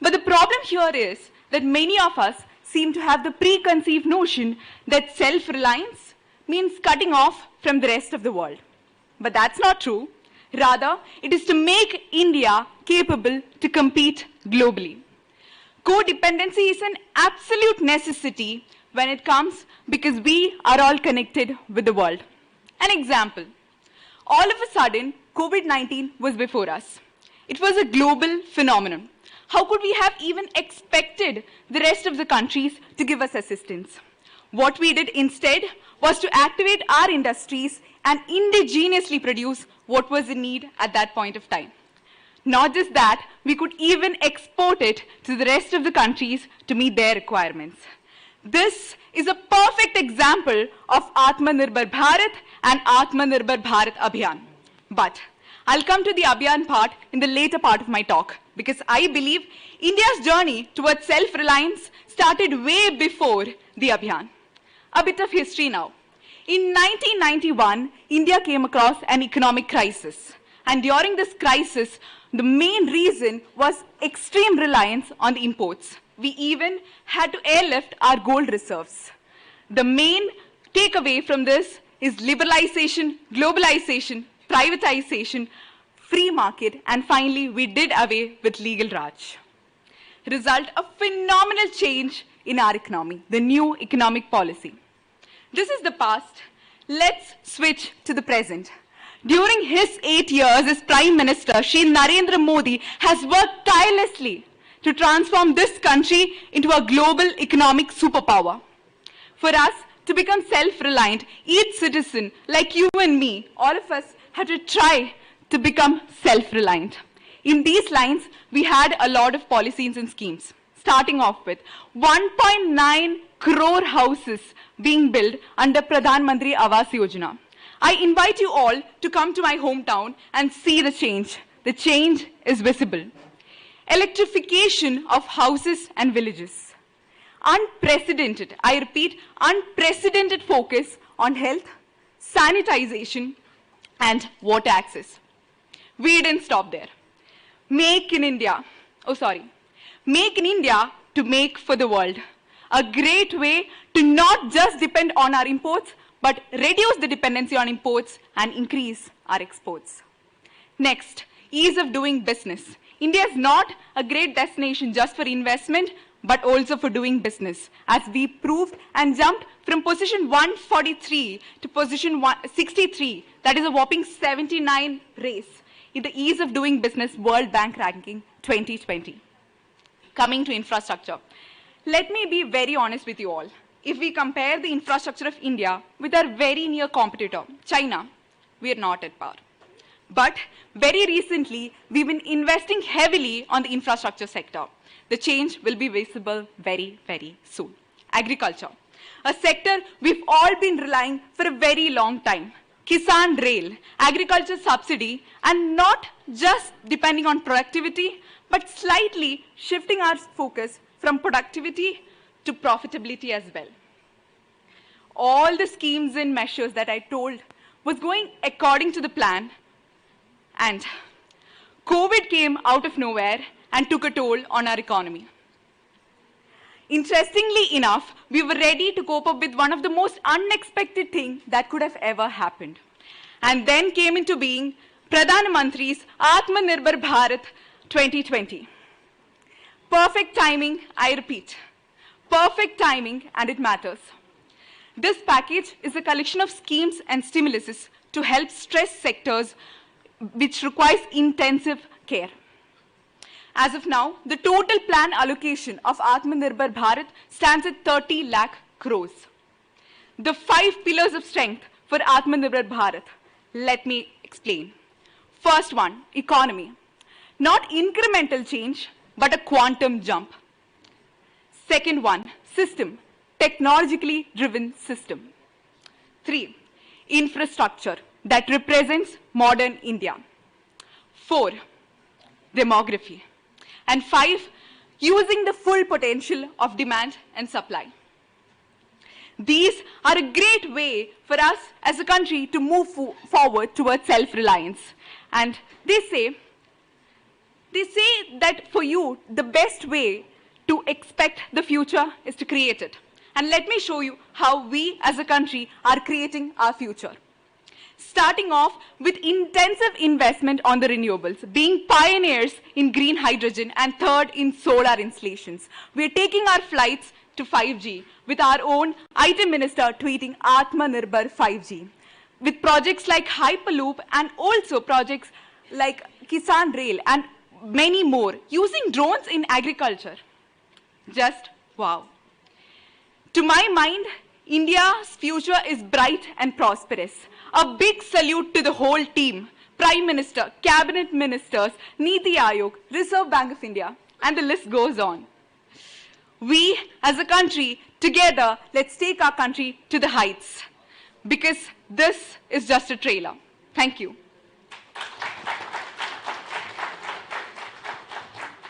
But the problem here is that many of us seem to have the preconceived notion that self-reliance means cutting off from the rest of the world. But that's not true. Rather, it is to make India capable to compete globally. Codependency is an absolute necessity when it comes because we are all connected with the world. An example, all of a sudden, COVID-19 was before us. It was a global phenomenon. How could we have even expected the rest of the countries to give us assistance? What we did instead was to activate our industries and indigenously produce what was in need at that point of time. Not just that, we could even export it to the rest of the countries to meet their requirements. This is a perfect example of Atmanirbhar Bharat and Atmanirbhar Bharat Abhiyan. But I'll come to the Abhiyan part in the later part of my talk, because I believe India's journey towards self-reliance started way before the Abhiyan. A bit of history now. In 1991, India came across an economic crisis. And during this crisis, the main reason was extreme reliance on the imports. We even had to airlift our gold reserves. The main takeaway from this is liberalization, globalization, privatization, free market, and finally we did away with legal Raj. Result, a phenomenal change in our economy, the new economic policy. This is the past. Let's switch to the present. During his 8 years as Prime Minister, Shri Narendra Modi has worked tirelessly to transform this country into a global economic superpower. For us to become self-reliant, each citizen, like you and me, all of us have to try to become self-reliant. In these lines, we had a lot of policies and schemes. Starting off with 1.9 crore houses being built under Pradhan Mantri Awas Yojana. I invite you all to come to my hometown and see the change. The change is visible. Electrification of houses and villages. Unprecedented, I repeat, unprecedented focus on health, sanitization, and water access. We didn't stop there. Make in India. Make in India to make for the world. A great way to not just depend on our imports, but reduce the dependency on imports and increase our exports. Next, ease of doing business. India is not a great destination just for investment, but also for doing business, as we proved and jumped from position 143 to position 63, that is a whopping 79 race in the Ease of Doing Business World Bank Ranking 2020. Coming to infrastructure. Let me be very honest with you all. If we compare the infrastructure of India with our very near competitor, China, we are not at par. But very recently, we've been investing heavily on the infrastructure sector. The change will be visible very, very soon. Agriculture, a sector we've all been relying for a very long time. Kisan Rail, agriculture subsidy, and not just depending on productivity, but slightly shifting our focus from productivity to profitability as well. All the schemes and measures that I told was going according to the plan, and COVID came out of nowhere and took a toll on our economy. Interestingly enough, we were ready to cope up with one of the most unexpected things that could have ever happened. And then came into being Pradhan Mantri's Atmanirbhar Bharat 2020. Perfect timing, I repeat. Perfect timing, and it matters. This package is a collection of schemes and stimuluses to help stressed sectors which requires intensive care. As of now, the total plan allocation of Atmanirbhar Bharat stands at 30 lakh crores. The 5 pillars of strength for Atmanirbhar Bharat. Let me explain. First one, economy. Not incremental change, but a quantum jump. Second one, system. Technologically driven system. 3, infrastructure that represents modern India. 4, demography. And 5, using the full potential of demand and supply. These are a great way for us as a country to move forward towards self-reliance. And they say that for you, the best way to expect the future is to create it. And let me show you how we as a country are creating our future. starting off with intensive investment on the renewables, being pioneers in green hydrogen and third in solar installations. We are taking our flights to 5G with our own IT minister tweeting Atmanirbhar 5G. With projects like Hyperloop and also projects like Kisan Rail and many more, using drones in agriculture. Just wow. To my mind, India's future is bright and prosperous. A big salute to the whole team, Prime Minister, Cabinet Ministers, Niti Aayog, Reserve Bank of India, and the list goes on. We, as a country, together, let's take our country to the heights. Because this is just a trailer. Thank you.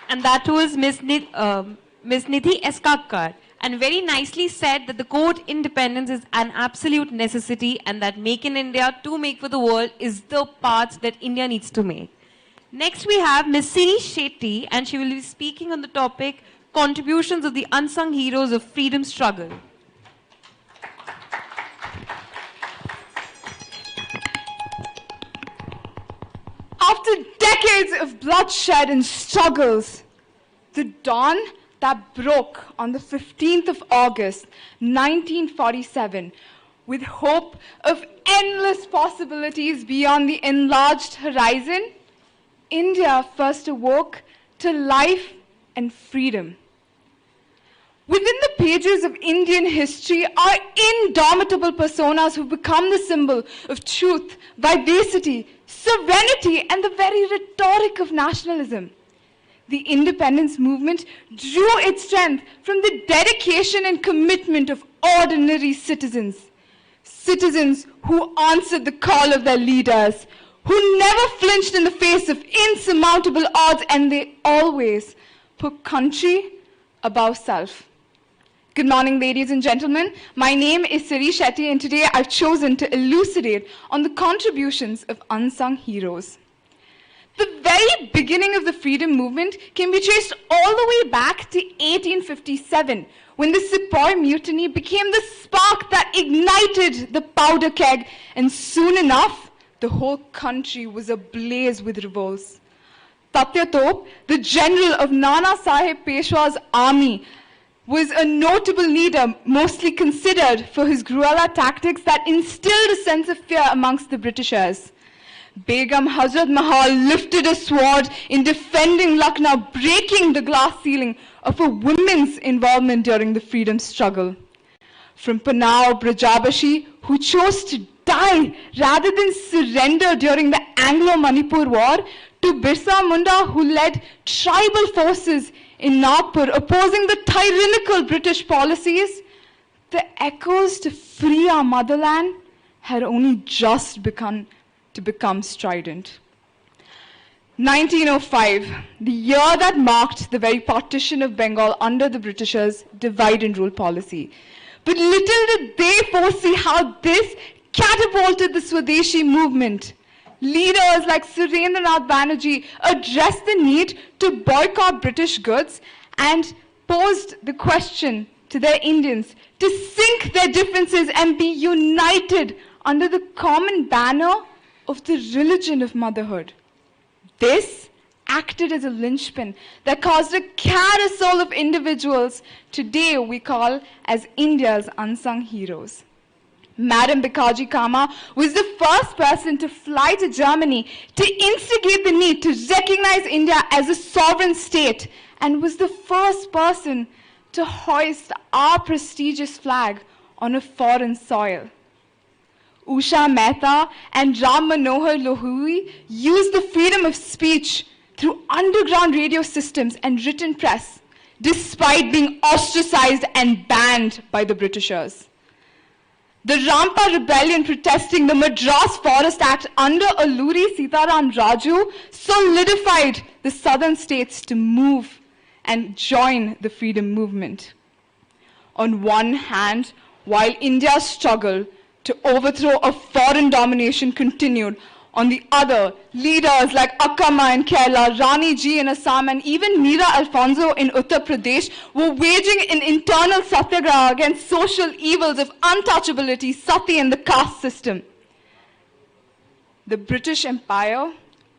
And that was Ms. Nidhi Eskakkar, and very nicely said that the quote independence is an absolute necessity and that make in India to make for the world is the path that India needs to make. Next we have Ms. Siri Shetty, and she will be speaking on the topic contributions of the unsung heroes of freedom struggle. After decades of bloodshed and struggles, the dawn that broke on the 15th of August, 1947, with hope of endless possibilities beyond the enlarged horizon, India first awoke to life and freedom. Within the pages of Indian history are indomitable personas who become the symbol of truth, vivacity, serenity, and the very rhetoric of nationalism. The independence movement drew its strength from the dedication and commitment of ordinary citizens. Citizens who answered the call of their leaders, who never flinched in the face of insurmountable odds, and they always put country above self. Good morning, ladies and gentlemen. My name is Siri Shetty, and today I've chosen to elucidate on the contributions of unsung heroes. The very beginning of the freedom movement can be traced all the way back to 1857, when the Sepoy Mutiny became the spark that ignited the powder keg, and soon enough, the whole country was ablaze with revolts. Tatya Top, the general of Nana Sahib Peshwa's army, was a notable leader, mostly considered for his guerrilla tactics that instilled a sense of fear amongst the Britishers. Begum Hazrat Mahal lifted a sword in defending Lucknow, breaking the glass ceiling of a women's involvement during the freedom struggle. From Panau Brajabashi, who chose to die rather than surrender during the Anglo-Manipur War, to Birsa Munda, who led tribal forces in Nagpur opposing the tyrannical British policies, the echoes to free our motherland had only just begun to become strident. 1905, the year that marked the very partition of Bengal under the Britishers' divide and rule policy. But little did they foresee how this catapulted the Swadeshi movement. Leaders like Surendranath Banerjee addressed the need to boycott British goods and posed the question to their Indians to sink their differences and be united under the common banner of the religion of motherhood. This acted as a linchpin that caused a carousel of individuals today we call as India's unsung heroes. Madam Bikaji Kama was the first person to fly to Germany to instigate the need to recognize India as a sovereign state, and was the first person to hoist our prestigious flag on a foreign soil. Usha Mehta and Ram Manohar Lohri used the freedom of speech through underground radio systems and written press, despite being ostracized and banned by the Britishers. The Rampa rebellion protesting the Madras Forest Act under Alluri Sitaram Raju solidified the southern states to move and join the freedom movement. On one hand, while India's struggle to overthrow a foreign domination continued, on the other, leaders like Akkama in Kerala, Rani Ji in Assam, and even Meera Alfonso in Uttar Pradesh were waging an internal satyagraha against social evils of untouchability, sati, and the caste system. the British Empire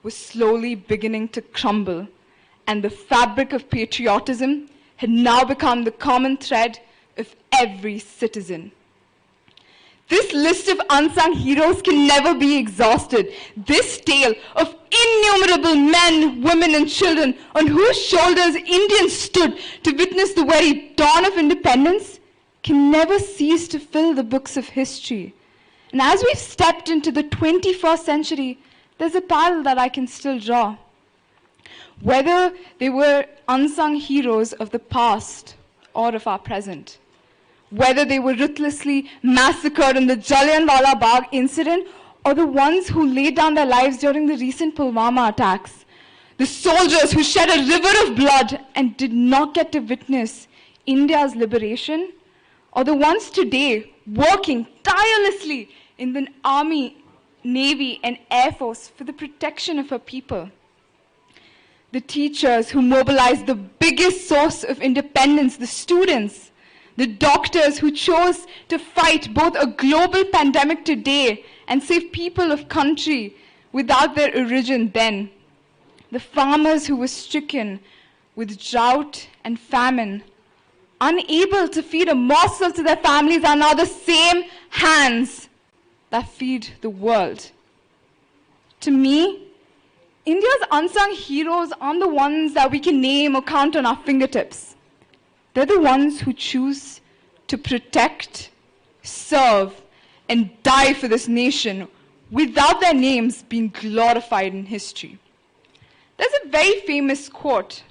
was slowly beginning to crumble, and the fabric of patriotism had now become the common thread of every citizen. This list of unsung heroes can never be exhausted. This tale of innumerable men, women, and children on whose shoulders Indians stood to witness the very dawn of independence can never cease to fill the books of history. And as we've stepped into the 21st century, there's a parallel that I can still draw. Whether they were unsung heroes of the past or of our present, whether they were ruthlessly massacred in the Jallianwala Bagh incident or the ones who laid down their lives during the recent Pulwama attacks, the soldiers who shed a river of blood and did not get to witness India's liberation, or the ones today working tirelessly in the Army, Navy, and Air Force for the protection of our people. The teachers who mobilized the biggest source of independence, the students, the doctors who chose to fight both a global pandemic today and save people of country without their origin then, the farmers who were stricken with drought and famine, unable to feed a morsel to their families, are now the same hands that feed the world. To me, India's unsung heroes aren't the ones that we can name or count on our fingertips. They're the ones who choose to protect, serve, and die for this nation without their names being glorified in history. There's a very famous quote,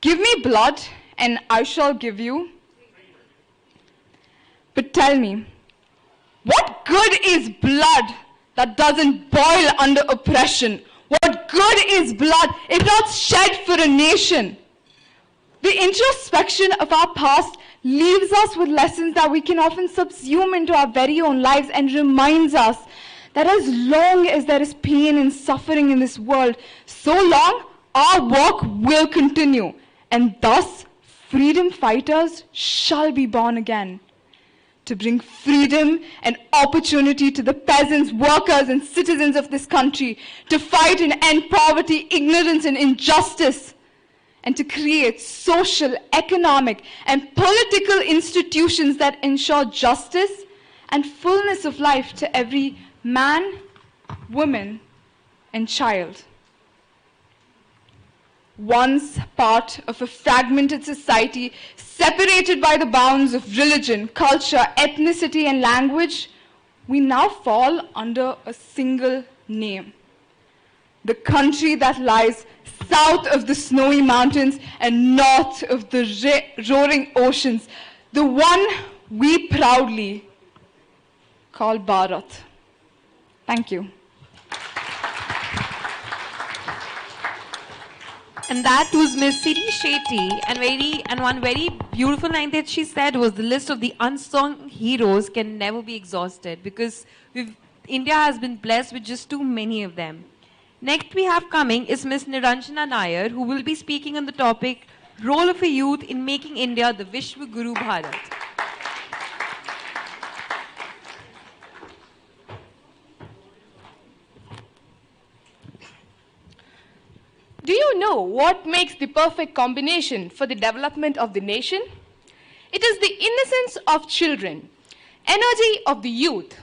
"Give me blood and I shall give you." But tell me, what good is blood that doesn't boil under oppression? What good is blood if not shed for a nation? The introspection of our past leaves us with lessons that we can often subsume into our very own lives and reminds us that as long as there is pain and suffering in this world, so long our work will continue, and thus freedom fighters shall be born again, to bring freedom and opportunity to the peasants, workers, and citizens of this country, to fight and end poverty, ignorance, and injustice, and to create social, economic, and political institutions that ensure justice and fullness of life to every man, woman, and child. Once part of a fragmented society, separated by the bounds of religion, culture, ethnicity, and language, we now fall under a single name. The country that lies south of the snowy mountains and north of the roaring oceans, the one we proudly call Bharat. Thank you. And that was Miss Siri Shetty, and one very beautiful line that she said was the list of the unsung heroes can never be exhausted, because India has been blessed with just too many of them. Next we have coming is Miss Niranjana Nair, who will be speaking on the topic, Role of a Youth in Making India the Vishwa Guru Bharat. Do you know what makes the perfect combination for the development of the nation? It is the innocence of children, energy of the youth,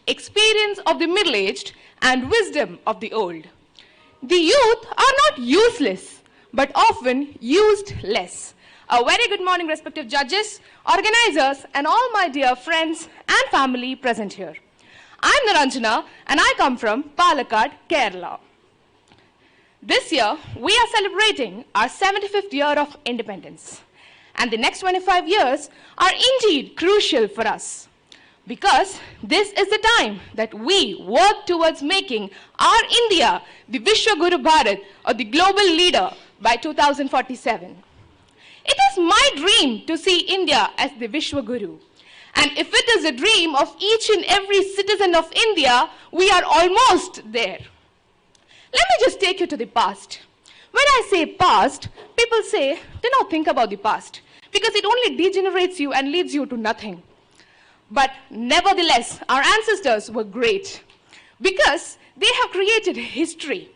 experience of the middle-aged, and wisdom of the old. The youth are not useless, but often used less. A very good morning, respective judges, organizers, and all my dear friends and family present here. I'm Niranjana, and I come from Palakkad, Kerala. This year, we are celebrating our 75th year of independence. And the next 25 years are indeed crucial for us, because this is the time that we work towards making our India the Vishwa Guru Bharat, or the global leader, by 2047. It is my dream to see India as the Vishwa Guru. And if it is a dream of each and every citizen of India, we are almost there. Let me just take you to the past. When I say past, people say, do not think about the past, because it only degenerates you and leads you to nothing. But nevertheless, our ancestors were great, because they have created history.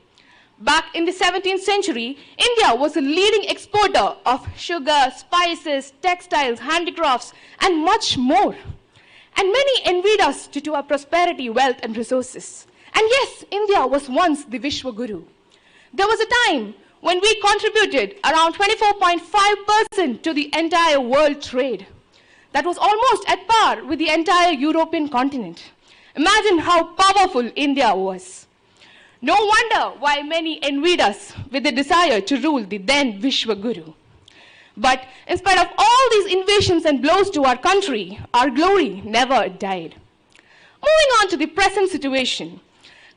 Back in the 17th century, India was a leading exporter of sugar, spices, textiles, handicrafts, and much more. And many envied us due to our prosperity, wealth, and resources. And yes, India was once the Vishwaguru. There was a time when we contributed around 24.5% to the entire world trade. That was almost at par with the entire European continent. Imagine how powerful India was. No wonder why many envied us with the desire to rule the then Vishwaguru. But in spite of all these invasions and blows to our country, our glory never died. Moving on to the present situation.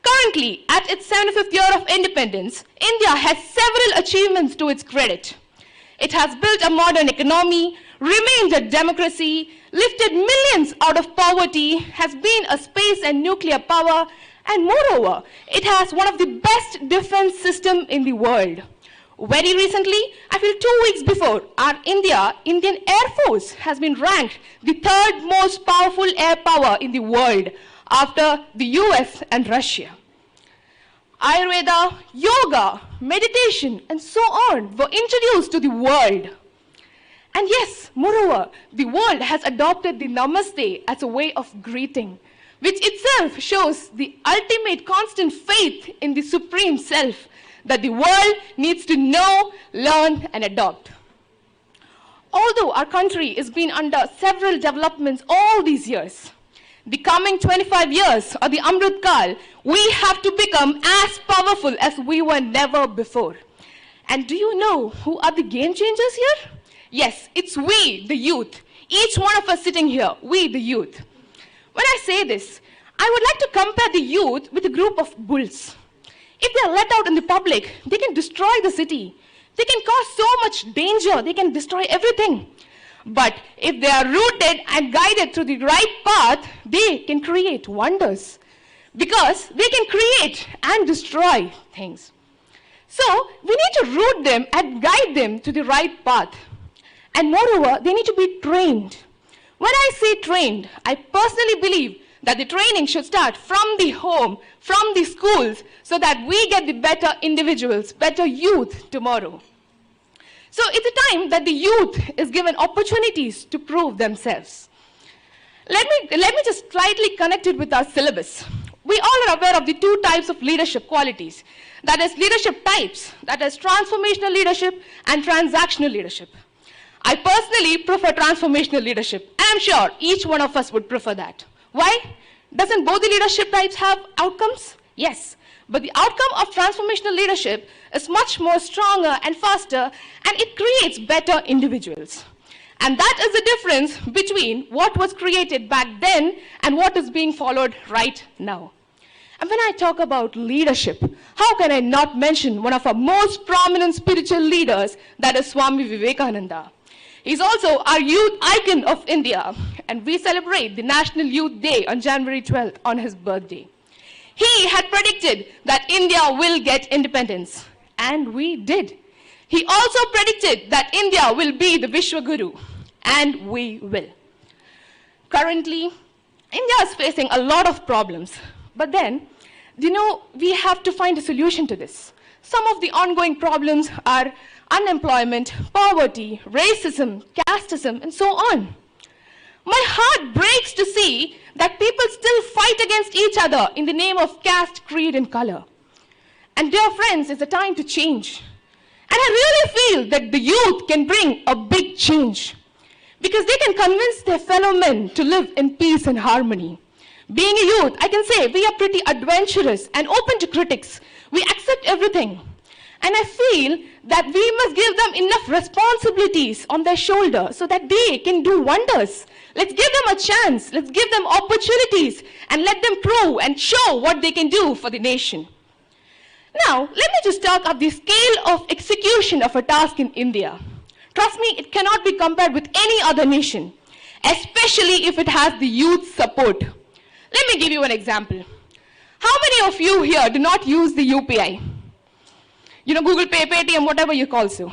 Currently, at its 75th year of independence, India has several achievements to its credit. It has built a modern economy, remained a democracy, lifted millions out of poverty, has been a space and nuclear power, and moreover, it has one of the best defense systems in the world. Very recently, I feel 2 weeks before, our Indian Air Force has been ranked the third most powerful air power in the world after the US and Russia. Ayurveda, yoga, meditation, and so on were introduced to the world. And yes, moreover, the world has adopted the Namaste as a way of greeting, which itself shows the ultimate constant faith in the Supreme Self that the world needs to know, learn, and adopt. Although our is has been under several developments all these years, the coming 25 years or the Amrit Kal, we have to become as powerful as we were never before. And do you know who are the game changers here? Yes, it's we, the youth. Each one of us sitting here, we, the youth. When I say this, I would like to compare the youth with a group of bulls. If they are let out in the public, they can destroy the city. They can cause so much danger, they can destroy everything. But if they are rooted and guided through the right path, they can create wonders. Because they can create and destroy things. So we need to root them and guide them to the right path. And moreover, they need to be trained. When I say trained, I personally believe that the training should start from the home, from the schools, so that we get the better individuals, better youth tomorrow. So it's a time that the youth is given opportunities to prove themselves. Let me just slightly connect it with our syllabus. We all are aware of the two types of leadership qualities. That is leadership types, that is transformational leadership and transactional leadership. I personally prefer transformational leadership. I'm sure each one of us would prefer that. Why? Doesn't both the leadership types have outcomes? Yes. But the outcome of transformational leadership is much more stronger and faster, and it creates better individuals. And that is the difference between what was created back then and what is being followed right now. And when I talk about leadership, how can I not mention one of our most prominent spiritual leaders, that is Swami Vivekananda. He's also our youth icon of India, and we celebrate the National Youth Day on January 12th on his birthday. He had predicted that India will get independence, and we did. He also predicted that India will be the Vishwaguru, and we will. Currently, India is facing a lot of problems, but then, we have to find a solution to this. Some of the ongoing problems are unemployment, poverty, racism, casteism, and so on. My heart breaks to see that people still fight against each other in the name of caste, creed, and color. And dear friends, it's a time to change. And I really feel that the youth can bring a big change, because they can convince their fellow men to live in peace and harmony. Being a youth, I can say we are pretty adventurous and open to critics. We accept everything. And I feel that we must give them enough responsibilities on their shoulders so that they can do wonders. Let's give them a chance. Let's give them opportunities and let them prove and show what they can do for the nation. Now, let me just talk of the scale of execution of a task in India. Trust me, it cannot be compared with any other nation, especially if it has the youth support. Let me give you an example. How many of you here do not use the UPI? Google Pay, Paytm, whatever you call so.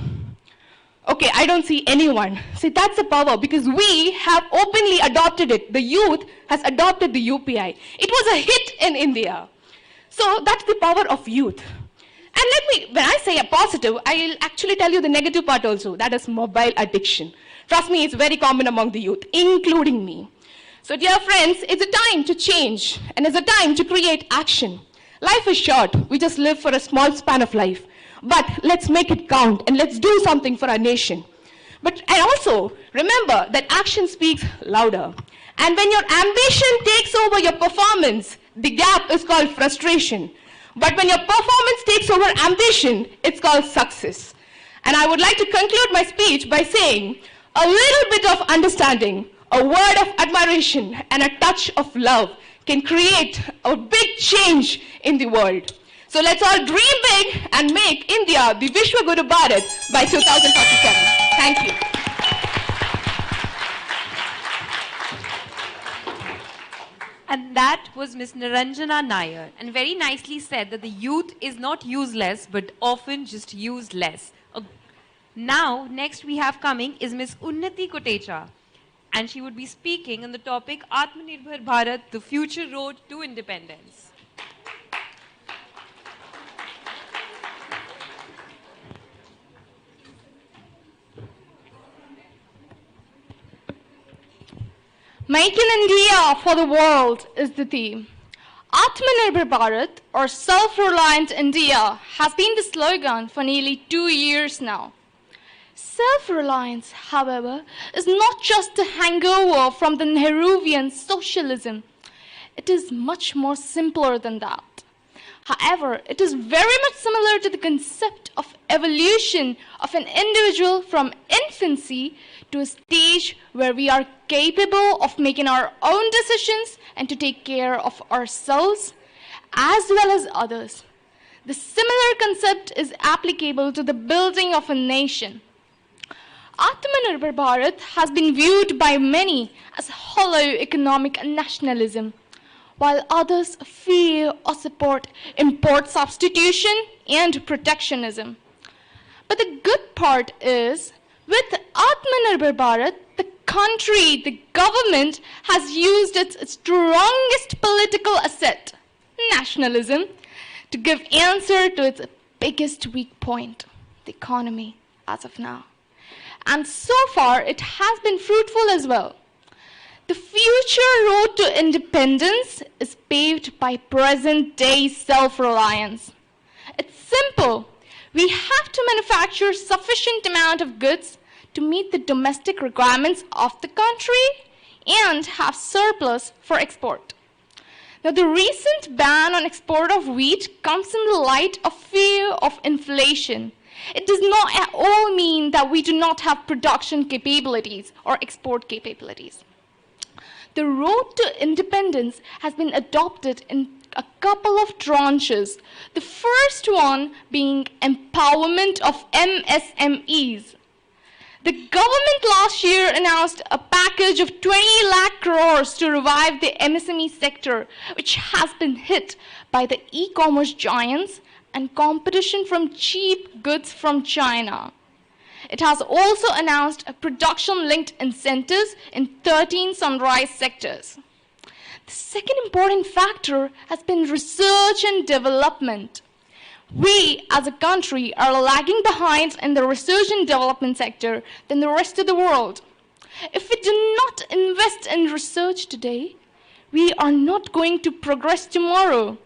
Okay, I don't see anyone. See, that's the power, because we have openly adopted it. The youth has adopted the UPI. It was a hit in India. So that's the power of youth. And when I say a positive, I'll actually tell you the negative part also, that is mobile addiction. Trust me, it's very common among the youth, including me. So dear friends, it's a time to change, and it's a time to create action. Life is short, we just live for a small span of life. But let's make it count, and let's do something for our nation. And also, remember that action speaks louder. And when your ambition takes over your performance, the gap is called frustration. But when your performance takes over ambition, it's called success. And I would like to conclude my speech by saying, a little bit of understanding, a word of admiration, and a touch of love can create a big change in the world. So let's all dream big and make India the Vishwa Guru Bharat by 2047. Thank you. And that was Ms. Niranjana Nair, and very nicely said that the youth is not useless, but often just used less. Now, next we have coming is Ms. Unnati Kotecha, and she would be speaking on the topic Atmanirbhar Bharat, the future road to independence. Make in India for the world is the theme. Atmanirbhar Bharat, or self-reliant India, has been the slogan for nearly 2 years now. Self-reliance, however, is not just a hangover from the Nehruvian socialism. It is much more simpler than that. However, it is very much similar to the concept of evolution of an individual from infancy to a stage where we are capable of making our own decisions and to take care of ourselves as well as others. The similar concept is applicable to the building of a nation. Atmanirbhar Bharat has been viewed by many as hollow economic nationalism, while others fear or support import substitution and protectionism. But the good part is, with Atmanirbhar Bharat, the country, the government, has used its strongest political asset, nationalism, to give answer to its biggest weak point, the economy, as of now. And so far, it has been fruitful as well. The future road to independence is paved by present-day self-reliance. It's simple. We have to manufacture sufficient amount of goods to meet the domestic requirements of the country and have surplus for export. Now, the recent ban on export of wheat comes in the light of fear of inflation. It does not at all mean that we do not have production capabilities or export capabilities. The road to independence has been adopted in a couple of tranches. The first one being empowerment of MSMEs. The government last year announced a package of 20 lakh crores to revive the MSME sector, which has been hit by the e-commerce giants and competition from cheap goods from China. It has also announced a production-linked incentives in 13 sunrise sectors. The second important factor has been research and development. We, as a country, are lagging behind in the research and development sector than the rest of the world. If we do not invest in research today, we are not going to progress tomorrow.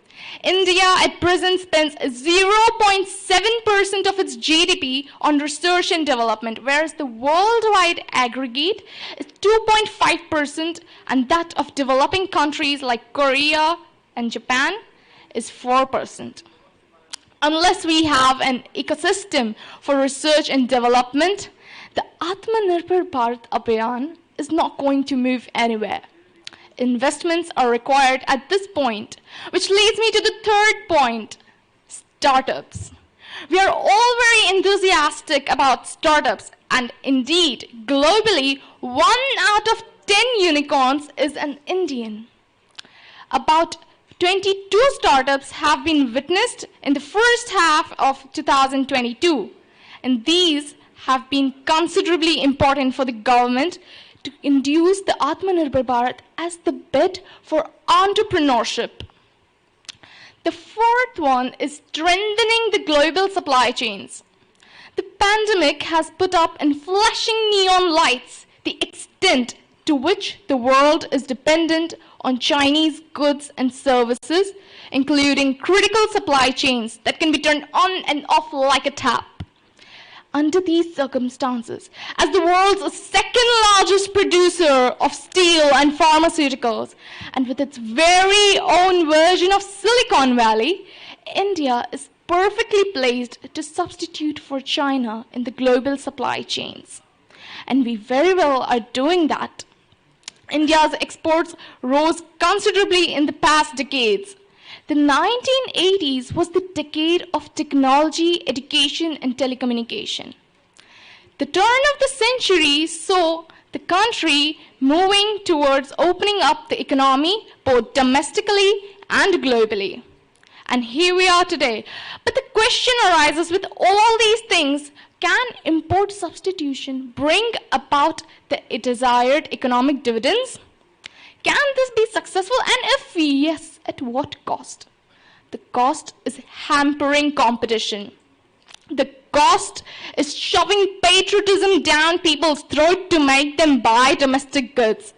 India at present spends 0.7% of its GDP on research and development, whereas the worldwide aggregate is 2.5%, and that of developing countries like Korea and Japan is 4%. Unless we have an ecosystem for research and development, the Atmanirbhar Bharat Abhiyan is not going to move anywhere. Investments are required at this point, which leads me to the third point, startups. We are all very enthusiastic about startups, and indeed, globally, 1 out of 10 unicorns is an Indian. About 22 startups have been witnessed in the first half of 2022, and these have been considerably important for the government to induce the Atmanirbhar Bharat as the bed for entrepreneurship. The fourth one is strengthening the global supply chains. The pandemic has put up in flashing neon lights the extent to which the world is dependent on Chinese goods and services, including critical supply chains that can be turned on and off like a tap. Under these circumstances, as the world's second largest producer of steel and pharmaceuticals, and with its very own version of Silicon Valley, India is perfectly placed to substitute for China in the global supply chains. And we very well are doing that. India's exports rose considerably in the past decades. The 1980s was the decade of technology, education, and telecommunication. The turn of the century saw the country moving towards opening up the economy both domestically and globally. And here we are today. But the question arises, with all these things, can import substitution bring about the desired economic dividends? Can this be successful, and if yes, at what cost? The cost is hampering competition. The cost is shoving patriotism down people's throat to make them buy domestic goods.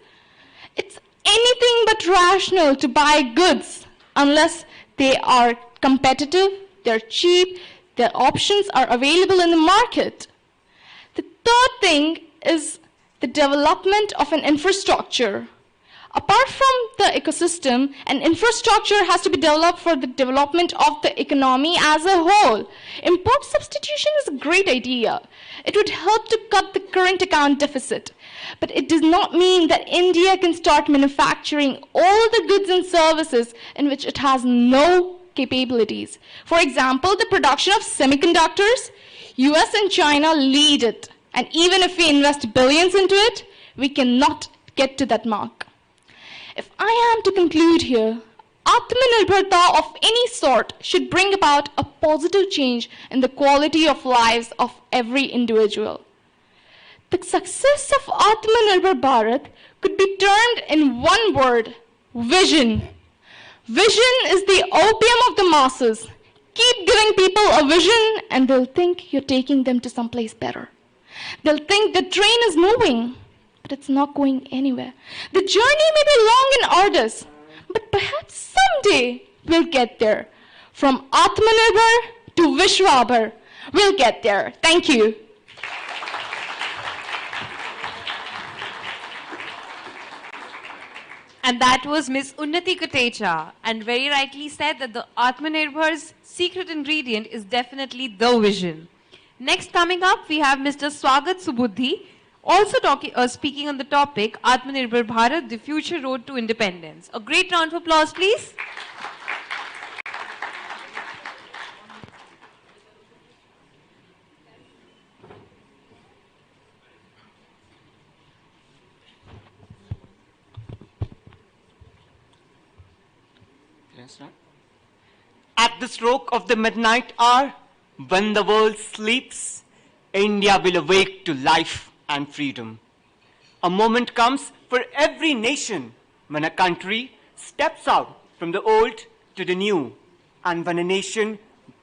It's anything but rational to buy goods unless they are competitive, they're cheap, their options are available in the market. The third thing is the development of an infrastructure. Apart from the ecosystem, an infrastructure has to be developed for the development of the economy as a whole. Import substitution is a great idea. It would help to cut the current account deficit. But it does not mean that India can start manufacturing all the goods and services in which it has no capabilities. For example, the production of semiconductors, US and China lead it. And even if we invest billions into it, we cannot get to that mark. If I am to conclude here, Atmanirbharta of any sort should bring about a positive change in the quality of lives of every individual. The success of Atmanirbhar Bharat could be termed in one word: vision. Vision is the opium of the masses. Keep giving people a vision and they'll think you're taking them to someplace better. They'll think the train is moving, but it's not going anywhere. The journey may be long and arduous, but perhaps someday we'll get there. From Atmanirbhar to Vishwabhar, we'll get there. Thank you. And that was Ms. Unnati Katecha, and very rightly said that the Atmanirbhar's secret ingredient is definitely the vision. Next coming up, we have Mr. Swagat Subudhi, also speaking on the topic Atmanirbhar Bharat, the future road to independence. A great round of applause, please. At the stroke of the midnight hour, when the world sleeps, India will awake to life and freedom. A moment comes for every nation when a country steps out from the old to the new, and when a nation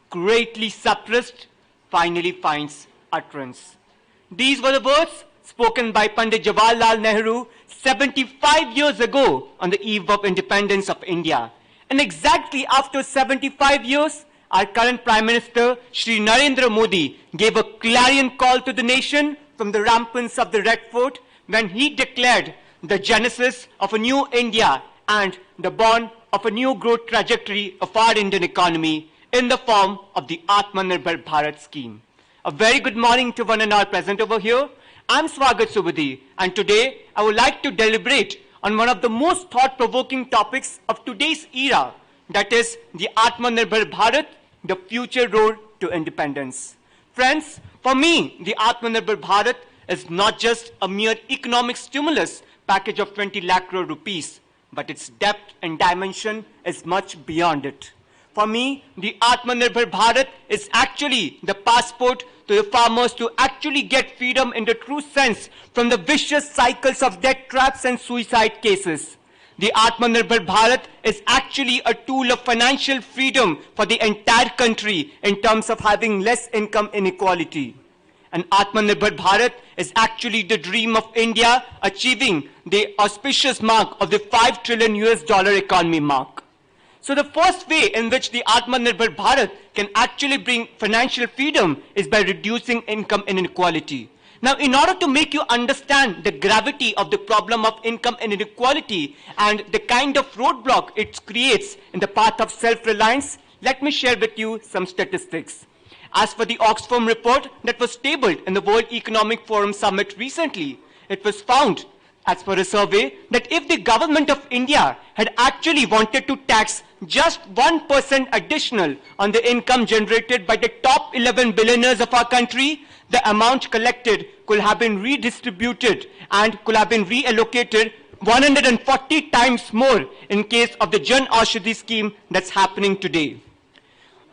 greatly suppressed finally finds utterance. These were the words spoken by Pandit Jawaharlal Nehru 75 years ago on the eve of independence of India. And exactly after 75 years, our current Prime Minister, Shri Narendra Modi, gave a clarion call to the nation from the ramparts of the Red Fort when he declared the genesis of a new India and the dawn of a new growth trajectory of our Indian economy in the form of the Atmanirbhar Bharat scheme. A very good morning to one and all present over here. I'm Swagat Subudhi, and today I would like to deliberate on one of the most thought-provoking topics of today's era, that is the Atmanirbhar Bharat, the future road to independence. Friends, for me, the Atmanirbhar Bharat is not just a mere economic stimulus package of 20 lakh crore rupees, but its depth and dimension is much beyond it. For me, the Atmanirbhar Bharat is actually the passport to the farmers to actually get freedom in the true sense from the vicious cycles of debt traps and suicide cases. The Atmanirbhar Bharat is actually a tool of financial freedom for the entire country in terms of having less income inequality. And Atmanirbhar Bharat is actually the dream of India achieving the auspicious mark of the $5 trillion economy mark. So the first way in which the Atmanirbhar Bharat can actually bring financial freedom is by reducing income inequality. Now, in order to make you understand the gravity of the problem of income inequality and the kind of roadblock it creates in the path of self-reliance, let me share with you some statistics. As for the Oxfam report that was tabled in the World Economic Forum Summit recently, it was found, as per a survey, that if the government of India had actually wanted to tax just 1% additional on the income generated by the top 11 billionaires of our country, the amount collected could have been redistributed and could have been reallocated 140 times more in case of the Jan Aushadhi scheme that's happening today.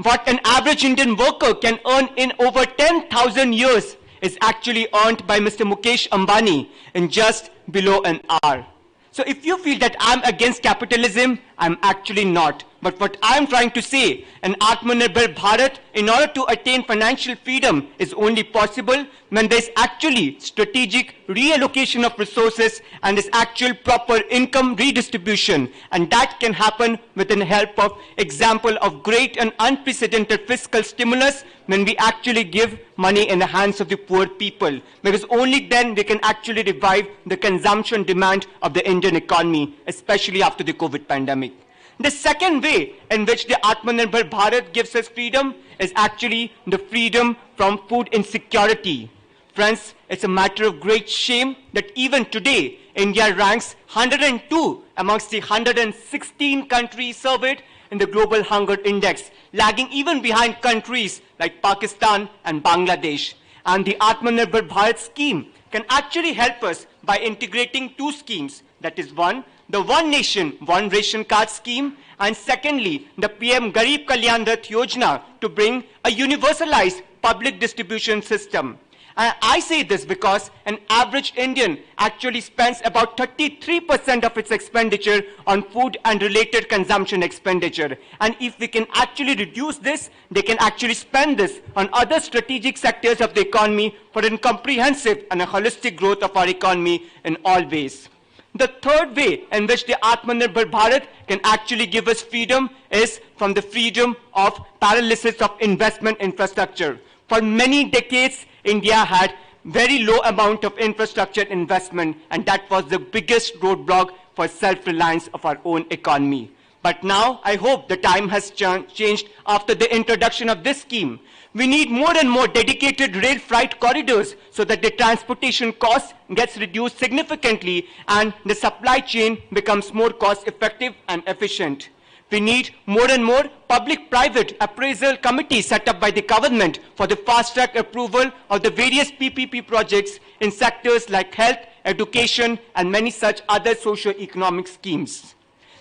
What an average Indian worker can earn in over 10,000 years is actually earned by Mr. Mukesh Ambani in just below an hour. So if you feel that I'm against capitalism, I'm actually not. But what I'm trying to say, an Atmanirbhar Bharat, in order to attain financial freedom, is only possible when there's actually strategic reallocation of resources and there's actual proper income redistribution. And that can happen with the help of example of great and unprecedented fiscal stimulus when we actually give money in the hands of the poor people. Because only then they can actually revive the consumption demand of the Indian economy, especially after the COVID pandemic. The second way in which the Atmanirbhar Bharat gives us freedom is actually the freedom from food insecurity. Friends, it's a matter of great shame that even today, India ranks 102 amongst the 116 countries surveyed in the Global Hunger Index, lagging even behind countries like Pakistan and Bangladesh. And the Atmanirbhar Bharat scheme can actually help us by integrating two schemes. That is one, the One Nation, One Ration Card scheme, and secondly, the PM Garib Kalyan Rath Yojana to bring a universalized public distribution system. And I say this because an average Indian actually spends about 33% of its expenditure on food and related consumption expenditure. And if we can actually reduce this, they can actually spend this on other strategic sectors of the economy for a comprehensive and a holistic growth of our economy in all ways. The third way in which the Atmanirbhar Bharat can actually give us freedom is from the freedom of paralysis of investment infrastructure. For many decades, India had very low amount of infrastructure investment, and that was the biggest roadblock for self-reliance of our own economy. But now, I hope the time has changed after the introduction of this scheme. We need more and more dedicated rail freight corridors so that the transportation cost gets reduced significantly and the supply chain becomes more cost effective and efficient. We need more and more public-private appraisal committees set up by the government for the fast-track approval of the various PPP projects in sectors like health, education, and many such other socio-economic schemes.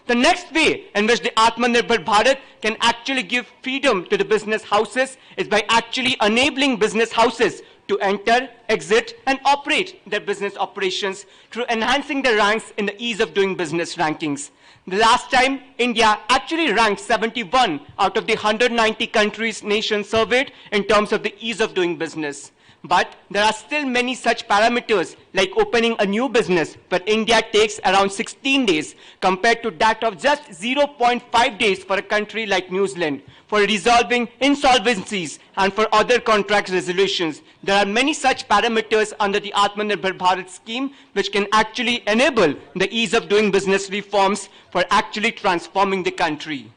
The next way in which the Atmanirbhar Bharat can actually give freedom to the business houses is by actually enabling business houses to enter, exit, and operate their business operations through enhancing their ranks in the ease of doing business rankings. The last time, India actually ranked 71 out of the 190 countries nations surveyed in terms of the ease of doing business. But there are still many such parameters like opening a new business, where India takes around 16 days compared to that of just 0.5 days for a country like New Zealand. For resolving insolvencies and for other contract resolutions, there are many such parameters under the Atmanirbhar Bharat scheme which can actually enable the ease of doing business reforms for actually transforming the country.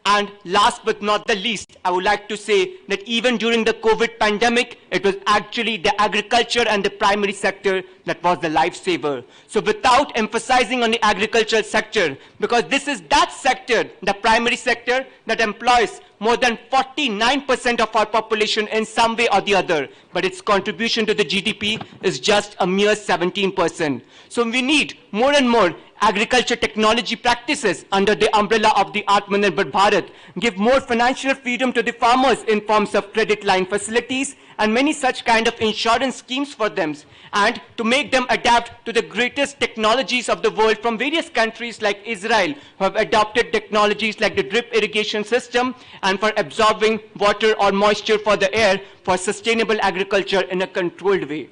And last but not the least, I would like to say that even during the COVID pandemic, it was actually the agriculture and the primary sector that was the lifesaver. So without emphasizing on the agricultural sector, because this is that sector, the primary sector, that employs more than 49% of our population in some way or the other, but its contribution to the GDP is just a mere 17%. So we need more and more agriculture technology practices under the umbrella of the Atmanirbhar Bharat, give more financial freedom to the farmers in forms of credit line facilities and many such kind of insurance schemes for them, and to make them adapt to the greatest technologies of the world from various countries like Israel, who have adopted technologies like the drip irrigation system and for absorbing water or moisture for the air for sustainable agriculture in a controlled way.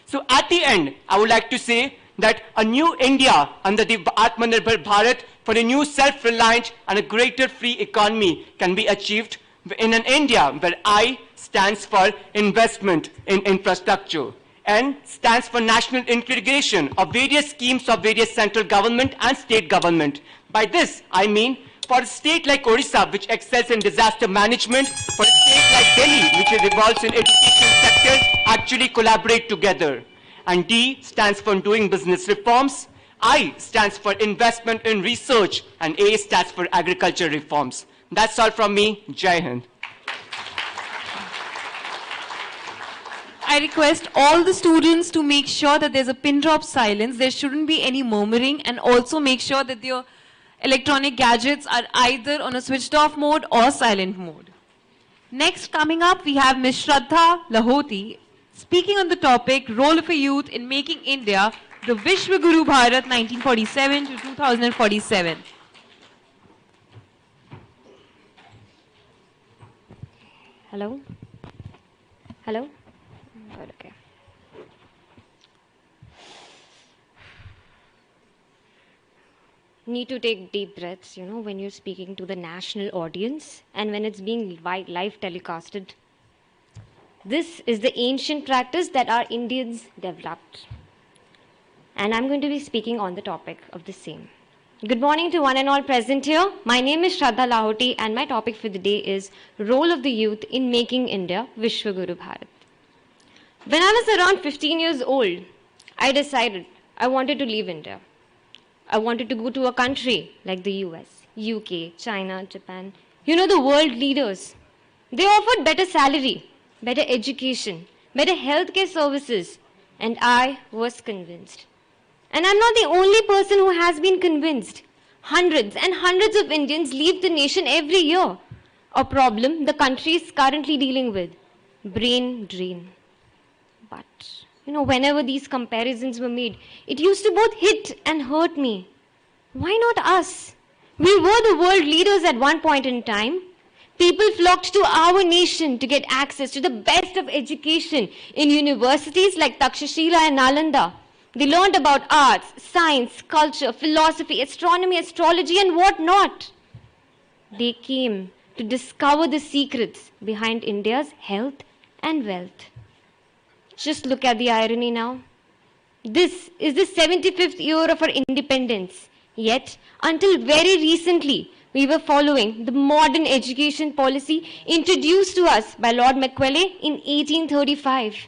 So at the end, I would like to say that a new India under the Atmanirbhar Bharat for a new self-reliant and a greater free economy can be achieved in an India where I stands for investment in infrastructure, N stands for national integration of various schemes of various central government and state government. By this, I mean for a state like Odisha, which excels in disaster management, for a state like Delhi, which revolves in education sector, actually collaborate together. And D stands for doing business reforms, I stands for investment in research, and A stands for agriculture reforms. That's all from me. Jai Hind. I request all the students to make sure that there's a pin drop silence. There shouldn't be any murmuring, and also make sure that your electronic gadgets are either on a switched off mode or silent mode. Next, coming up, we have Ms. Shraddha Lahoti speaking on the topic, Role of a Youth in Making India the Vishwa Guru Bharat 1947 to 2047. Hello? Hello? Good, okay. Need to take deep breaths, you know, when you're speaking to the national audience and when it's being live telecasted. This is the ancient practice that our Indians developed. And I'm going to be speaking on the topic of the same. Good morning to one and all present here. My name is Shraddha Lahoti and my topic for the day is Role of the Youth in Making India Vishwa Guru Bharat. When I was around 15 years old, I decided I wanted to leave India. I wanted to go to a country like the US, UK, China, Japan. You know, the world leaders. They offered better salary, better education, better healthcare services, and I was convinced. And I'm not the only person who has been convinced. Hundreds and hundreds of Indians leave the nation every year. A problem the country is currently dealing with, brain drain. But, you know, whenever these comparisons were made, it used to both hit and hurt me. Why not us? We were the world leaders at one point in time. People flocked to our nation to get access to the best of education in universities like Takshashila and Nalanda. They learned about arts, science, culture, philosophy, astronomy, astrology, and what not. They came to discover the secrets behind India's health and wealth. Just look at the irony now. This is the 75th year of our independence. Yet, until very recently, we were following the modern education policy introduced to us by Lord Macaulay in 1835.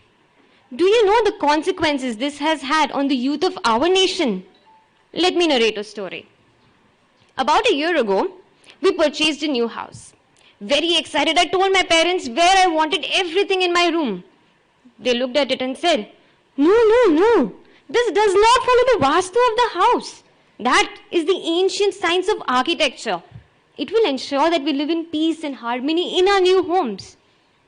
Do you know the consequences this has had on the youth of our nation? Let me narrate a story. About a year ago, we purchased a new house. Very excited, I told my parents where I wanted everything in my room. They looked at it and said, No, this does not follow the Vastu of the house. That is the ancient science of architecture. It will ensure that we live in peace and harmony in our new homes.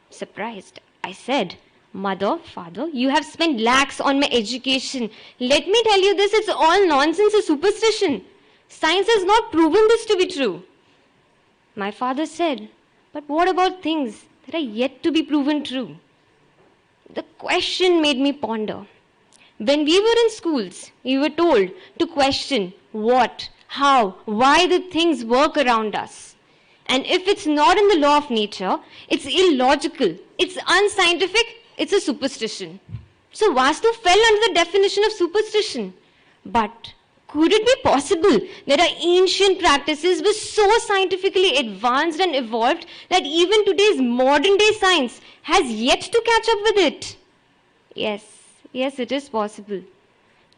Surprised, I said, Mother, Father, you have spent lakhs on my education. Let me tell you this, it's all nonsense, a superstition. Science has not proven this to be true. My father said, but what about things that are yet to be proven true? The question made me ponder. When we were in schools, we were told to question what, how, why the things work around us. And if it's not in the law of nature, it's illogical, it's unscientific, it's a superstition. So Vastu fell under the definition of superstition. But could it be possible that our ancient practices were so scientifically advanced and evolved that even today's modern day science has yet to catch up with it? Yes, it is possible.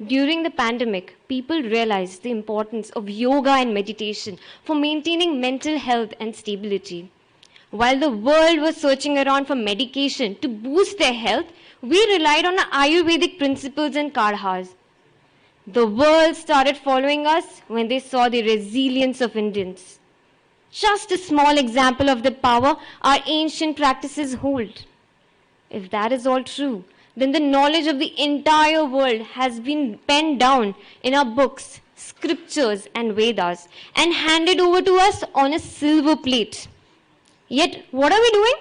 During the pandemic, people realized the importance of yoga and meditation for maintaining mental health and stability. While the world was searching around for medication to boost their health, we relied on Ayurvedic principles and kadhas. The world started following us when they saw the resilience of Indians. Just a small example of the power our ancient practices hold. If that is all true, then the knowledge of the entire world has been penned down in our books, scriptures and Vedas and handed over to us on a silver plate. Yet, what are we doing?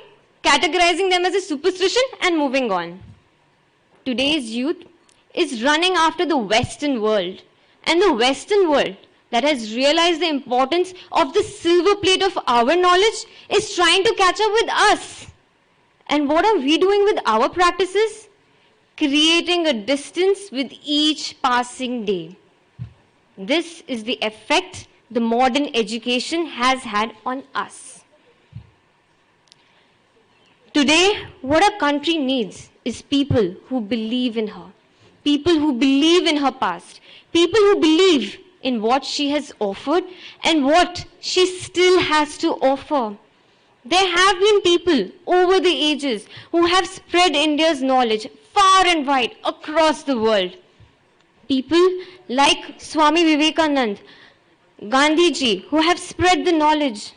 Categorizing them as a superstition and moving on. Today's youth is running after the Western world, and the Western world that has realized the importance of the silver plate of our knowledge is trying to catch up with us. And what are we doing with our practices? Creating a distance with each passing day. This is the effect the modern education has had on us. Today, what our country needs is people who believe in her. People who believe in her past. People who believe in what she has offered and what she still has to offer. There have been people over the ages who have spread India's knowledge far and wide across the world. People like Swami Vivekanand, Gandhiji, who have spread the knowledge.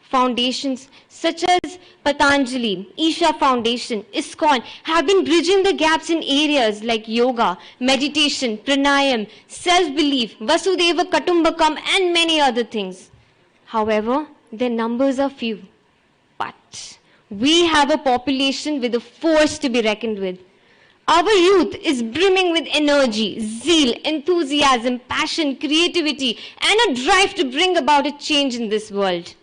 Foundations such as Patanjali, Isha Foundation, ISKCON have been bridging the gaps in areas like yoga, meditation, pranayam, self-belief, Vasudeva Kutumbakam and many other things. However, their numbers are few. But we have a population with a force to be reckoned with. Our youth is brimming with energy, zeal, enthusiasm, passion, creativity, and a drive to bring about a change in this world.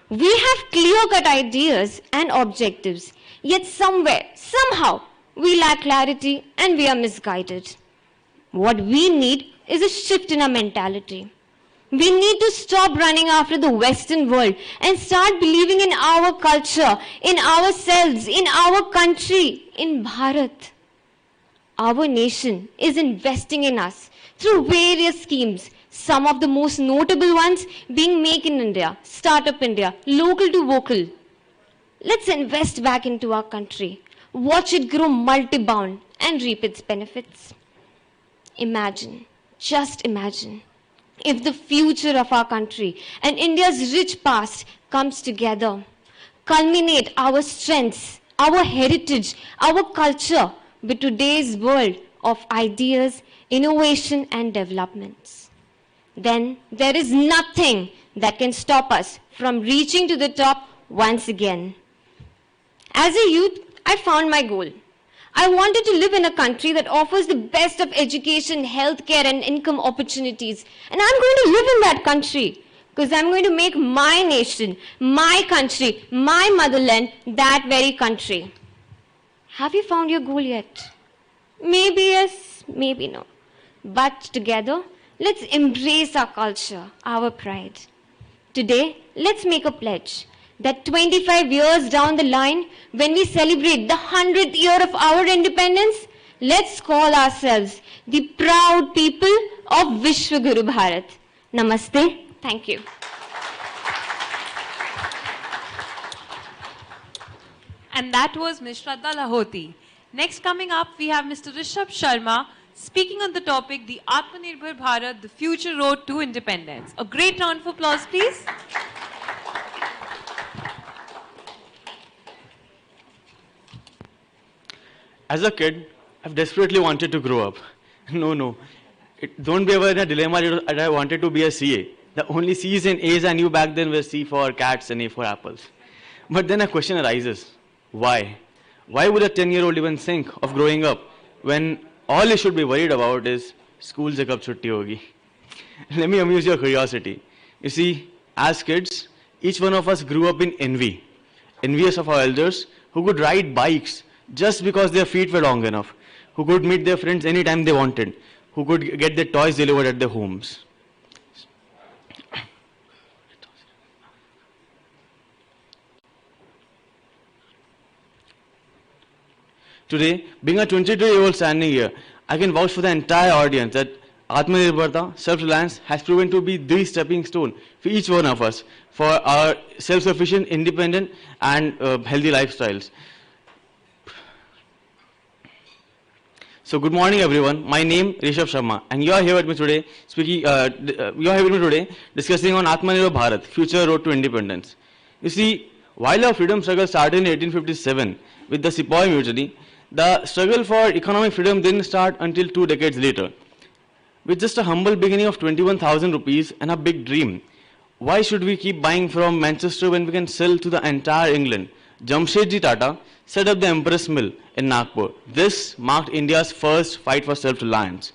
We have clear-cut ideas and objectives, yet somewhere, somehow, we lack clarity and we are misguided. What we need is a shift in our mentality. We need to stop running after the Western world and start believing in our culture, in ourselves, in our country, in Bharat. Our nation is investing in us through various schemes, some of the most notable ones being Make in India, Startup India, Local to Vocal. Let's invest back into our country, watch it grow multi-bound and reap its benefits. Imagine, just imagine, if the future of our country and India's rich past comes together, culminate our strengths, our heritage, our culture with today's world of ideas, innovation and developments. Then there is nothing that can stop us from reaching to the top once again. As a youth, I found my goal. I wanted to live in a country that offers the best of education, healthcare and income opportunities. And I'm going to live in that country because I'm going to make my nation, my country, my motherland, that very country. Have you found your goal yet? Maybe yes, maybe no. But together, let's embrace our culture, our pride. Today, let's make a pledge that 25 years down the line, when we celebrate the 100th year of our independence, let's call ourselves the proud people of Vishwaguru Bharat. Namaste. Thank you. And that was Ms. Shraddha Lahoti. Next coming up, we have Mr. Rishabh Sharma speaking on the topic, the Atmanirbhar Bharat, the future road to independence. A great round of applause, please. As a kid, I've desperately wanted to grow up. No. Don't be ever in a dilemma that I wanted to be a CA. The only C's and A's I knew back then were C for cats and A for apples. But then a question arises. Why? Why would a 10-year-old even think of growing up when all he should be worried about is school se kab chutti hogi? Let me amuse your curiosity. You see, as kids, each one of us grew up in envy. Envious of our elders who could ride bikes just because their feet were long enough, who could meet their friends anytime they wanted, who could get their toys delivered at their homes. Today, being a 22-year-old standing here, I can vouch for the entire audience that Atmanirbharta, self-reliance, has proven to be the stepping stone for each one of us for our self-sufficient, independent and healthy lifestyles. So good morning, everyone. My name is Rishabh Sharma, and you are here with me today, discussing on Atmanirbhar Bharat, future road to independence. You see, while our freedom struggle started in 1857 with the Sepoy Mutiny, the struggle for economic freedom didn't start until 2 decades later. With just a humble beginning of 21,000 rupees and a big dream, why should we keep buying from Manchester when we can sell to the entire England? Jamshedji Tata set up the Empress Mill in Nagpur. This marked India's first fight for self-reliance.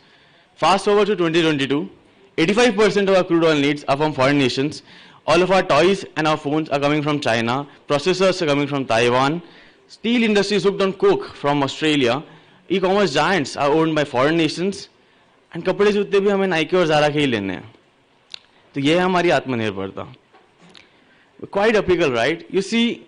Fast forward to 2022, 85% of our crude oil needs are from foreign nations. All of our toys and our phones are coming from China. Processors are coming from Taiwan. Steel industry is hooked on coke from Australia. E-commerce giants are owned by foreign nations. And कपड़े जूते भी हमें Nike और ज़ारा के ही लेने हैं. तो ये है हमारी आत्मनिर्भरता. Quite apical, right? You see,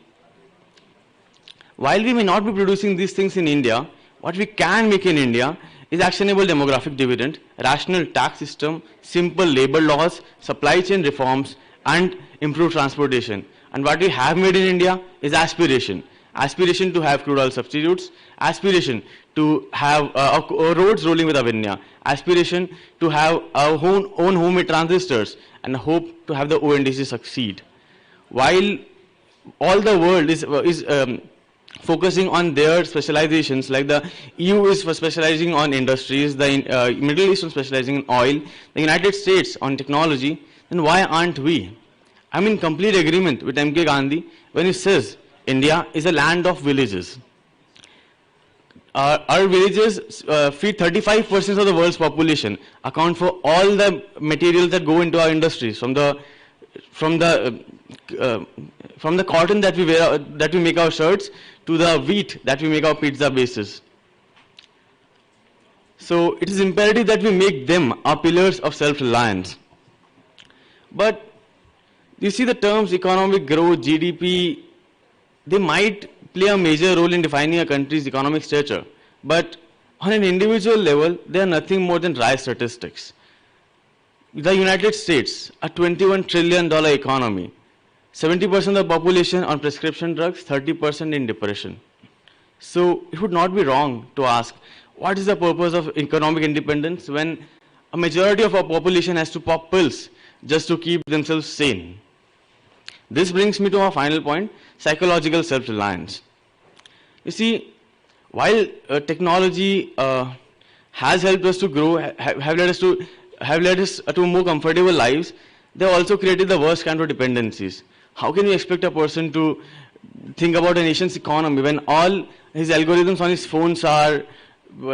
while we may not be producing these things in India, what we can make in India is actionable demographic dividend, rational tax system, simple labor laws, supply chain reforms, and improved transportation. And what we have made in India is aspiration. Aspiration to have crude oil substitutes, aspiration to have roads rolling with Avinya, aspiration to have our own homemade transistors, and hope to have the ONDC succeed. While all the world is focusing on their specializations, like the EU is for specializing on industries, the Middle East is specializing in oil, the United States on technology, then why aren't we? I'm in complete agreement with MK Gandhi when he says India is a land of villages. Our villages feed 35% of the world's population, account for all the materials that go into our industries, from the cotton that we wear, that we make our shirts, to the wheat that we make our pizza bases. So it is imperative that we make them our pillars of self-reliance. But you see, the terms economic growth, GDP, they might play a major role in defining a country's economic stature. But on an individual level, they are nothing more than dry statistics. The United States, a $21 trillion economy, 70% of the population on prescription drugs, 30% in depression. So it would not be wrong to ask, what is the purpose of economic independence when a majority of our population has to pop pills just to keep themselves sane? This brings me to our final point, psychological self-reliance. You see, while technology has helped us to grow, have led us to more comfortable lives, they have also created the worst kind of dependencies. How can you expect a person to think about a nation's economy when all his algorithms on his phones are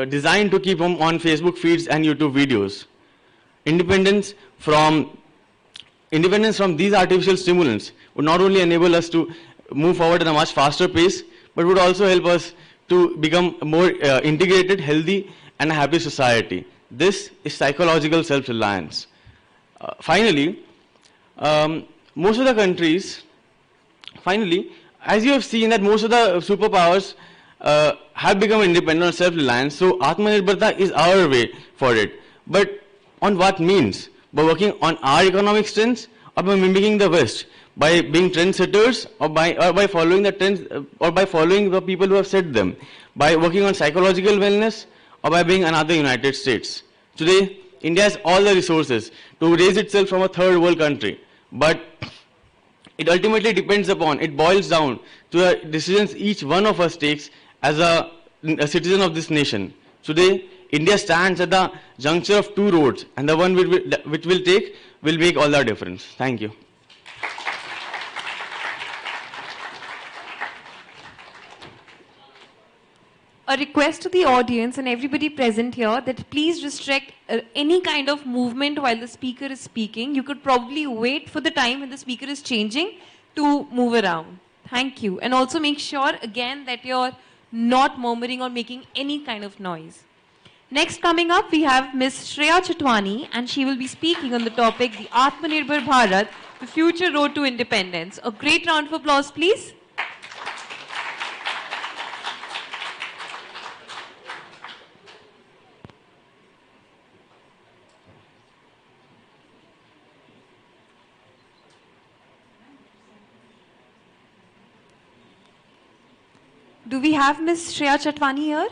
designed to keep him on Facebook feeds and YouTube videos? Independence from these artificial stimulants would not only enable us to move forward at a much faster pace, but would also help us to become a more integrated, healthy, and a happy society. This is psychological self-reliance. Finally, most of the countries, as you have seen that most of the superpowers have become independent on self-reliance, so Atmanirbharta is our way for it. But on what means? By working on our economic strengths, or by mimicking the West? By being trendsetters, or by following the trends, or by following the people who have set them? By working on psychological wellness, or by being another United States? Today, India has all the resources to raise itself from a third world country, but it ultimately depends upon, it boils down to the decisions each one of us takes as a citizen of this nation. Today, India stands at the juncture of two roads, and the one which we'll take will make all the difference. Thank you. A request to the audience and everybody present here that please restrict any kind of movement while the speaker is speaking. You could probably wait for the time when the speaker is changing to move around. Thank you. And also make sure again that you're not murmuring or making any kind of noise. Next coming up, we have Ms. Shreya Chitwani, and she will be speaking on the topic, the Atmanirbhar Bharat, the future road to independence. A great round of applause, please. Do we have Ms. Shreya Chatwani here?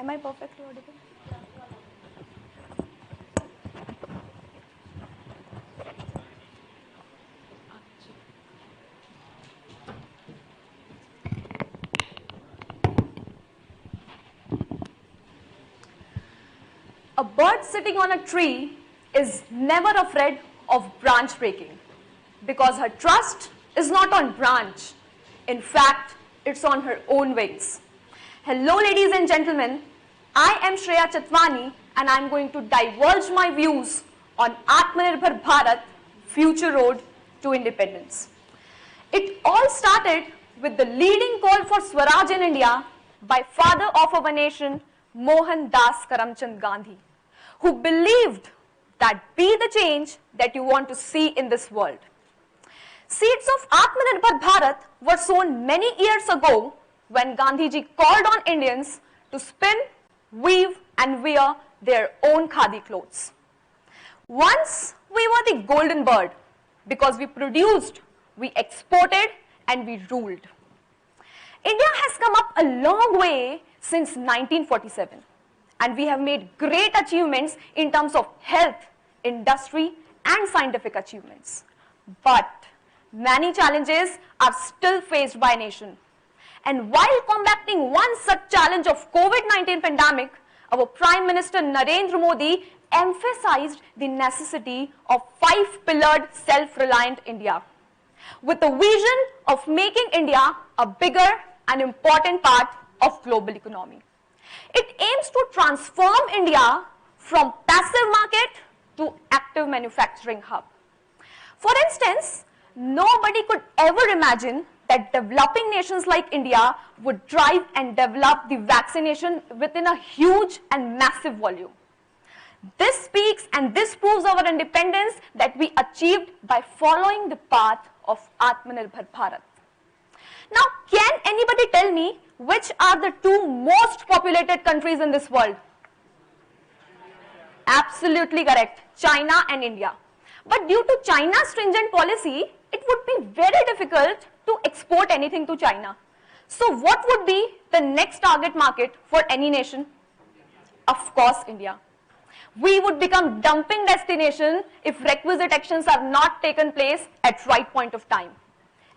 Am I perfectly audible? A bird sitting on a tree is never afraid of branch breaking because her trust is not on branch. In fact, it's on her own wings. Hello, ladies and gentlemen. I am Shreya Chatwani and I'm going to divulge my views on Atmanirbhar Bharat, Future Road to Independence. It all started with the leading call for Swaraj in India by father of our nation, Mohan Das Karamchand Gandhi, who believed that be the change that you want to see in this world. Seeds of Atmanirbhar Bharat were sown many years ago when Gandhiji called on Indians to spin, weave and wear their own khadi clothes. Once we were the golden bird because we produced, we exported and we ruled. India has come up a long way since 1947 and we have made great achievements in terms of health, industry and scientific achievements. But many challenges are still faced by nation. And while combating one such challenge of COVID-19 pandemic, our Prime Minister Narendra Modi emphasized the necessity of 5-pillared self-reliant India, with a vision of making India a bigger and important part of global economy. It aims to transform India from passive market to active manufacturing hub. For instance, nobody could ever imagine that developing nations like India would drive and develop the vaccination within a huge and massive volume. This speaks and this proves our independence that we achieved by following the path of Atmanirbhar Bharat. Now, can anybody tell me which are the two most populated countries in this world? Absolutely correct, China and India. But due to China's stringent policy, it would be very difficult to export anything to China. So what would be the next target market for any nation? Of course, India. We would become dumping destination if requisite actions are not taken place at right point of time.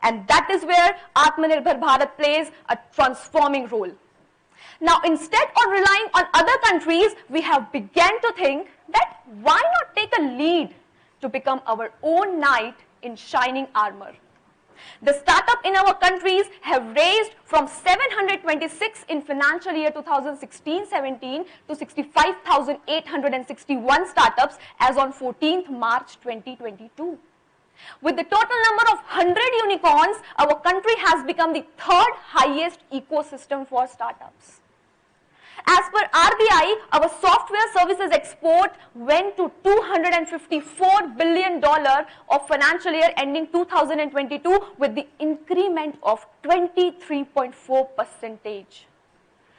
And that is where Atmanirbhar Bharat plays a transforming role. Now, instead of relying on other countries, we have begun to think that why not take a lead to become our own knight in shining armor. The startup in our countries have raised from 726 in financial year 2016-17 to 65,861 startups as on 14th March 2022. With the total number of 100 unicorns, our country has become the third highest ecosystem for startups. As per RBI, our software services export went to $254 billion of financial year ending 2022 with the increment of 23.4%.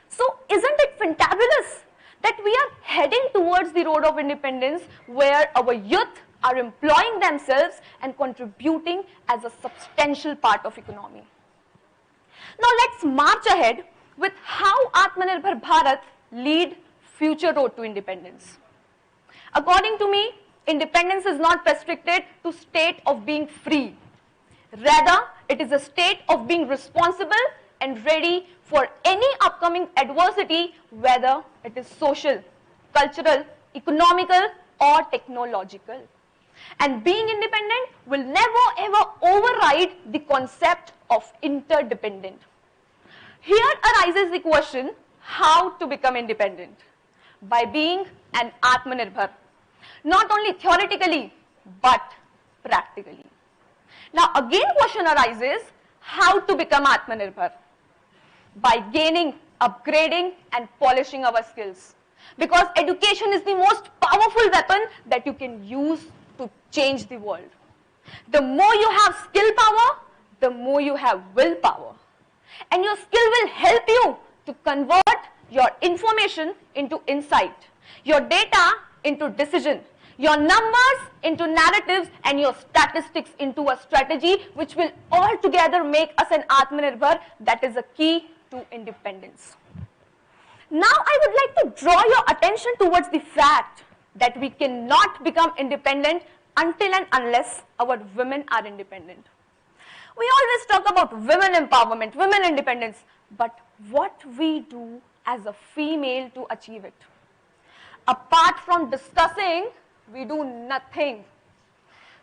So isn't it fantabulous that we are heading towards the road of independence where our youth are employing themselves and contributing as a substantial part of economy. Now let's march ahead with how Atmanirbhar Bharat lead future road to independence. According to me, independence is not restricted to state of being free. Rather, it is a state of being responsible and ready for any upcoming adversity, whether it is social, cultural, economical or technological. And being independent will never ever override the concept of interdependent. Here arises the question, how to become independent? By being an Atmanirbhar, not only theoretically, but practically. Now again question arises, how to become Atmanirbhar? By gaining, upgrading and polishing our skills. Because education is the most powerful weapon that you can use to change the world. The more you have skill power, the more you have willpower. And your skill will help you to convert your information into insight, your data into decision, your numbers into narratives and your statistics into a strategy which will all together make us an Atmanirbhar that is a key to independence. Now I would like to draw your attention towards the fact that we cannot become independent until and unless our women are independent. We always talk about women empowerment, women independence, but what we do as a female to achieve it? Apart from discussing, we do nothing.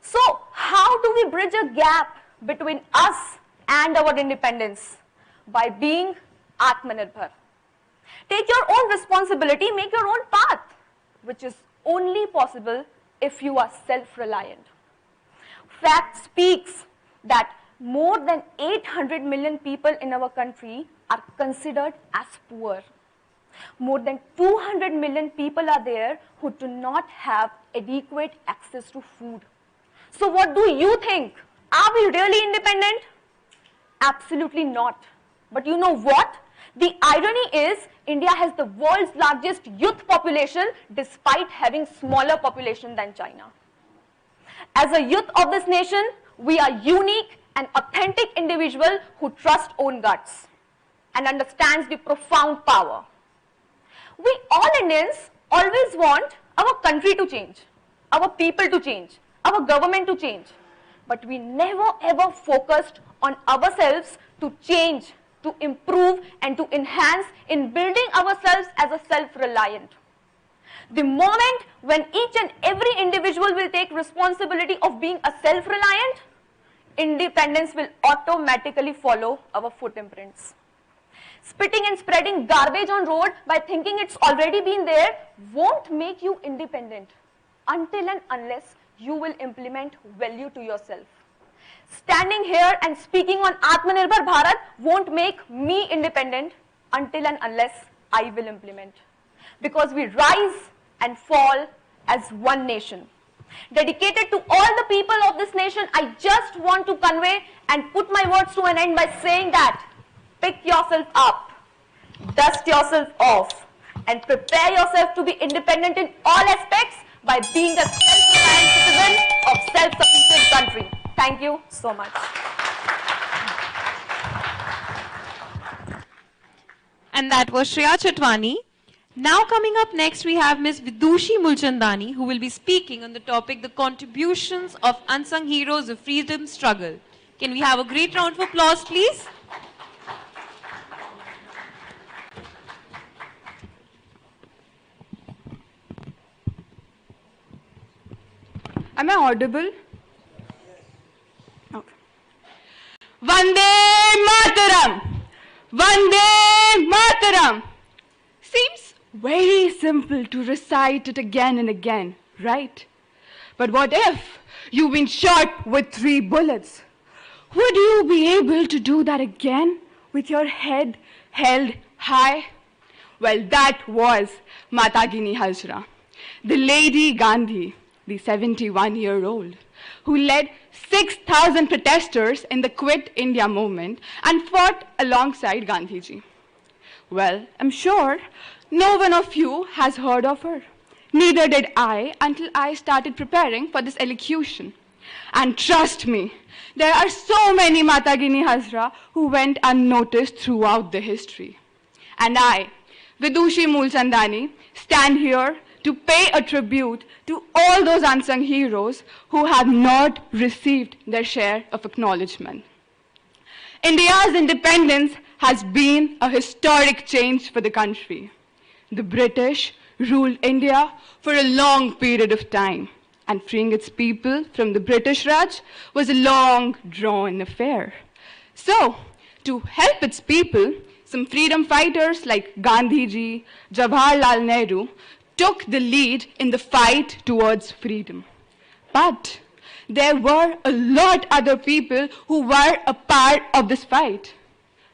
So how do we bridge a gap between us and our independence? By being Atmanirbhar. Take your own responsibility, make your own path, which is only possible if you are self-reliant. Fact speaks that more than 800 million people in our country are considered as poor. More than 200 million people are there who do not have adequate access to food. So what do you think? Are we really independent? Absolutely not. But you know what? The irony is India has the world's largest youth population despite having smaller population than China. As a youth of this nation, we are unique and authentic individual who trust own guts and understands the profound power. We all Indians always want our country to change, our people to change, our government to change. But we never ever focused on ourselves to change, to improve and to enhance in building ourselves as a self-reliant. The moment when each and every individual will take responsibility of being a self-reliant, independence will automatically follow our footprints. Spitting and spreading garbage on road by thinking it's already been there won't make you independent until and unless you will implement value to yourself. Standing here and speaking on Atmanirbhar Bharat won't make me independent until and unless I will implement. Because we rise and fall as one nation. Dedicated to all the people of this nation, I just want to convey and put my words to an end by saying that pick yourself up, dust yourself off, and prepare yourself to be independent in all aspects by being a self-reliant citizen of self-sufficient country. Thank you so much. And that was Shreya Chatwani. Now coming up next, we have Ms. Vidushi Mulchandani, who will be speaking on the topic, the contributions of unsung heroes of freedom struggle. Can we have a great round of applause, please? Am I audible? Okay. Vande Mataram! Vande Mataram! Seems very simple to recite it again and again, right? But what if you've been shot with 3 bullets? Would you be able to do that again with your head held high? Well, that was Matagini Hazra, the Lady Gandhi, the 71-year-old, who led 6,000 protesters in the Quit India movement and fought alongside Gandhiji. Well, I'm sure no one of you has heard of her. Neither did I until I started preparing for this elocution. And trust me, there are so many Matagini Hazra who went unnoticed throughout the history. And I, Vidushi Mulchandani, stand here to pay a tribute to all those unsung heroes who have not received their share of acknowledgement. India's independence has been a historic change for the country. The British ruled India for a long period of time, and freeing its people from the British Raj was a long, drawn affair. So, to help its people, some freedom fighters like Gandhiji, Jawaharlal Nehru took the lead in the fight towards freedom. But there were a lot other people who were a part of this fight,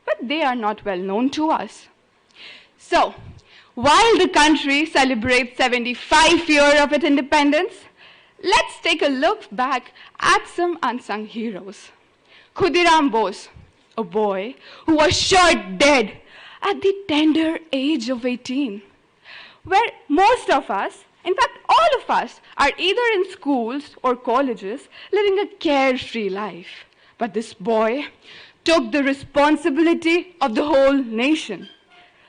but they are not well known to us. So, while the country celebrates 75 years of its independence, let's take a look back at some unsung heroes. Khudiram Bose, a boy who was shot dead at the tender age of 18, where most of us, in fact all of us, are either in schools or colleges living a carefree life. But this boy took the responsibility of the whole nation.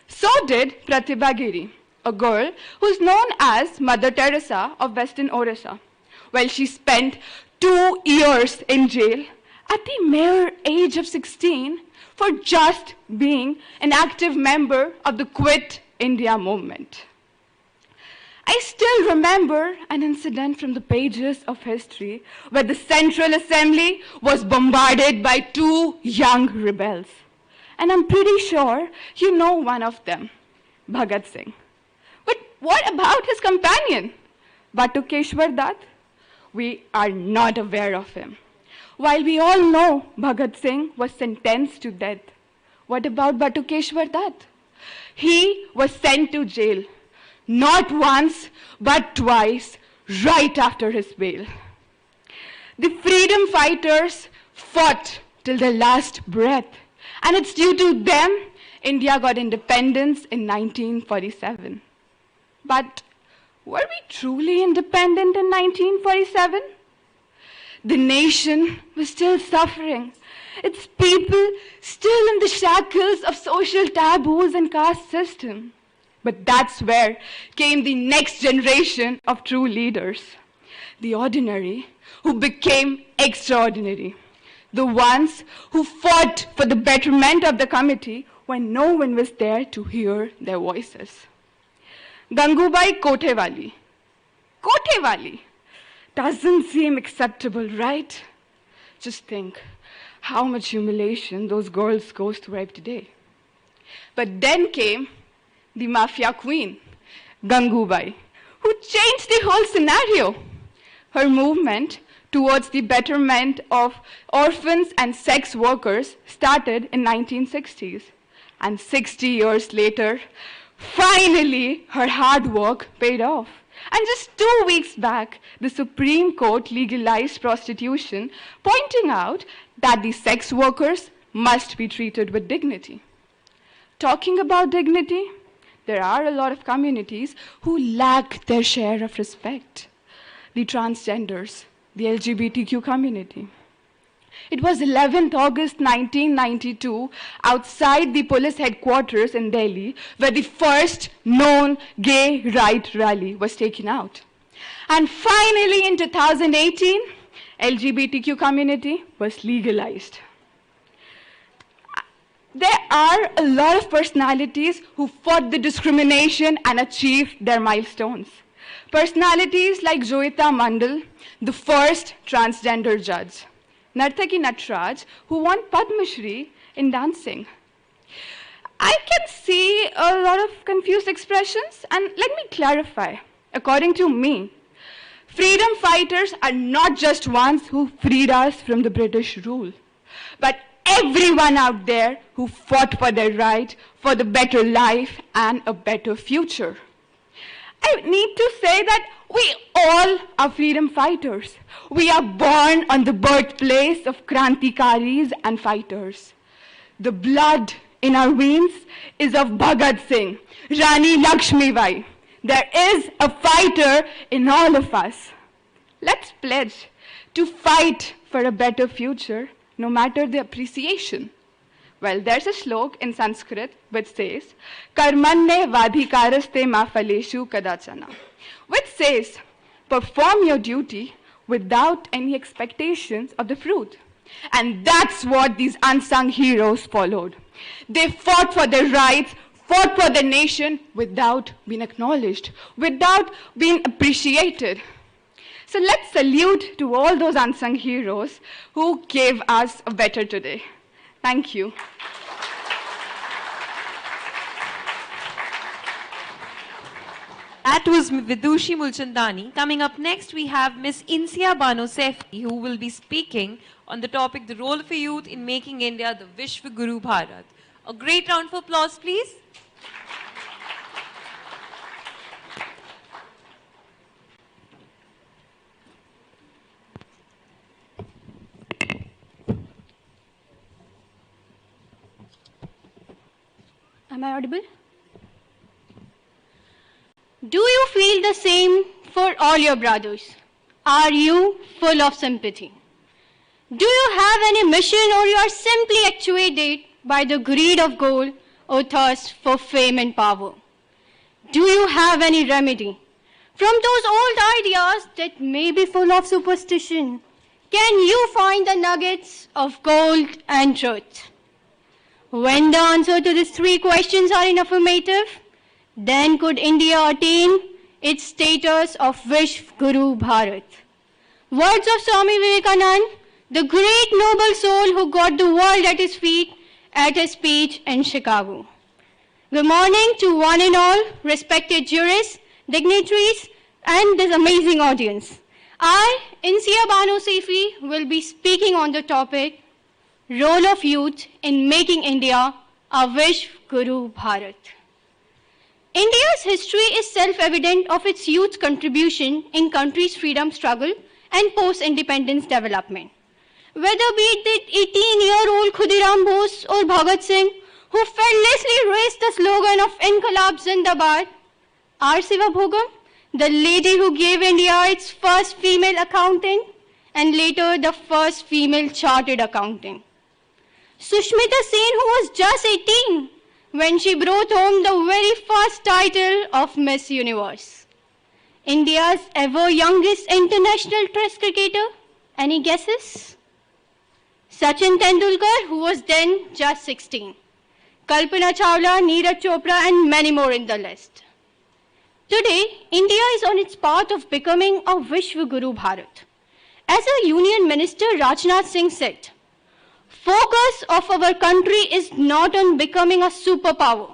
So did Pratibha Giri, a girl who's known as Mother Teresa of Western Orissa. Well, she spent 2 years in jail at the mere age of 16 for just being an active member of the Quit India movement. I still remember an incident from the pages of history where the Central Assembly was bombarded by 2 young rebels. And I'm pretty sure you know one of them, Bhagat Singh. But what about his companion, Batukeshwar Dutt? We are not aware of him. While we all know Bhagat Singh was sentenced to death, what about Batukeshwar Dutt? He was sent to jail, not once, but twice, right after his bail. The freedom fighters fought till their last breath, and it's due to them India got independence in 1947. But were we truly independent in 1947? The nation was still suffering, its people still in the shackles of social taboos and caste system. But that's where came the next generation of true leaders, the ordinary who became extraordinary, the ones who fought for the betterment of the committee when no one was there to hear their voices. Gangubai Kothewali. Kothewali doesn't seem acceptable, right? Just think how much humiliation those girls go through every day. But then came the mafia queen, Gangubai, who changed the whole scenario. Her movement towards the betterment of orphans and sex workers started in 1960s. And 60 years later, finally, her hard work paid off. And just 2 weeks back, the Supreme Court legalized prostitution, pointing out that the sex workers must be treated with dignity. Talking about dignity, there are a lot of communities who lack their share of respect. The transgenders, the LGBTQ community. It was 11th August 1992, outside the police headquarters in Delhi, where the first known gay right rally was taken out. And finally, in 2018, LGBTQ community was legalized. There are a lot of personalities who fought the discrimination and achieved their milestones. Personalities like Joyita Mandal, the first transgender judge. Nartaki Natraj, who won Padma Shri in dancing. I can see a lot of confused expressions, and let me clarify. According to me, freedom fighters are not just ones who freed us from the British rule, but everyone out there who fought for their right, for the better life and a better future. I need to say that we all are freedom fighters. We are born on the birthplace of Krantikaris and fighters. The blood in our veins is of Bhagat Singh, Rani Lakshmibai. There is a fighter in all of us. Let's pledge to fight for a better future, no matter the appreciation. Well, there's a slok in Sanskrit which says, Karmanne vadhikaraste ma phaleshu kadachana, which says, perform your duty without any expectations of the fruit. And that's what these unsung heroes followed. They fought for their rights, fought for the nation without being acknowledged, without being appreciated. So let's salute to all those unsung heroes who gave us a better today. Thank you. That was Vidushi Mulchandani. Coming up next, we have Miss Insia Bano Sefi, who will be speaking on the topic, the role of a youth in making India the Vishwa Guru Bharat. A great round of applause, please. Am I audible? Do you feel the same for all your brothers? Are you full of sympathy? Do you have any mission, or you are simply actuated by the greed of gold or thirst for fame and power? Do you have any remedy? From those old ideas that may be full of superstition, can you find the nuggets of gold and truth? When the answer to these three questions are in affirmative, then could India attain its status of Vishwa Guru Bharat. Words of Swami Vivekananda, the great noble soul who got the world at his feet at his speech in Chicago. Good morning to one and all, respected jurists, dignitaries, and this amazing audience. I, MCA Banu Sifi, will be speaking on the topic, Role of Youth in Making India a Vishwa Guru Bharat. India's history is self-evident of its youth's contribution in country's freedom struggle and post-independence development. Whether be it the 18-year-old Khudiram Bose or Bhagat Singh, who fearlessly raised the slogan of Inqilab Zindabad, R. Siva Bhogam, the lady who gave India its first female accountant and later the first female chartered accountant. Sushmita Sen, who was just 18 when she brought home the very first title of Miss Universe. India's ever youngest international test cricketer. Any guesses? Sachin Tendulkar, who was then just 16. Kalpana Chawla, Neeraj Chopra, and many more in the list. Today, India is on its path of becoming a Vishwa Guru Bharat. As our Union Minister Rajnath Singh said, focus of our country is not on becoming a superpower.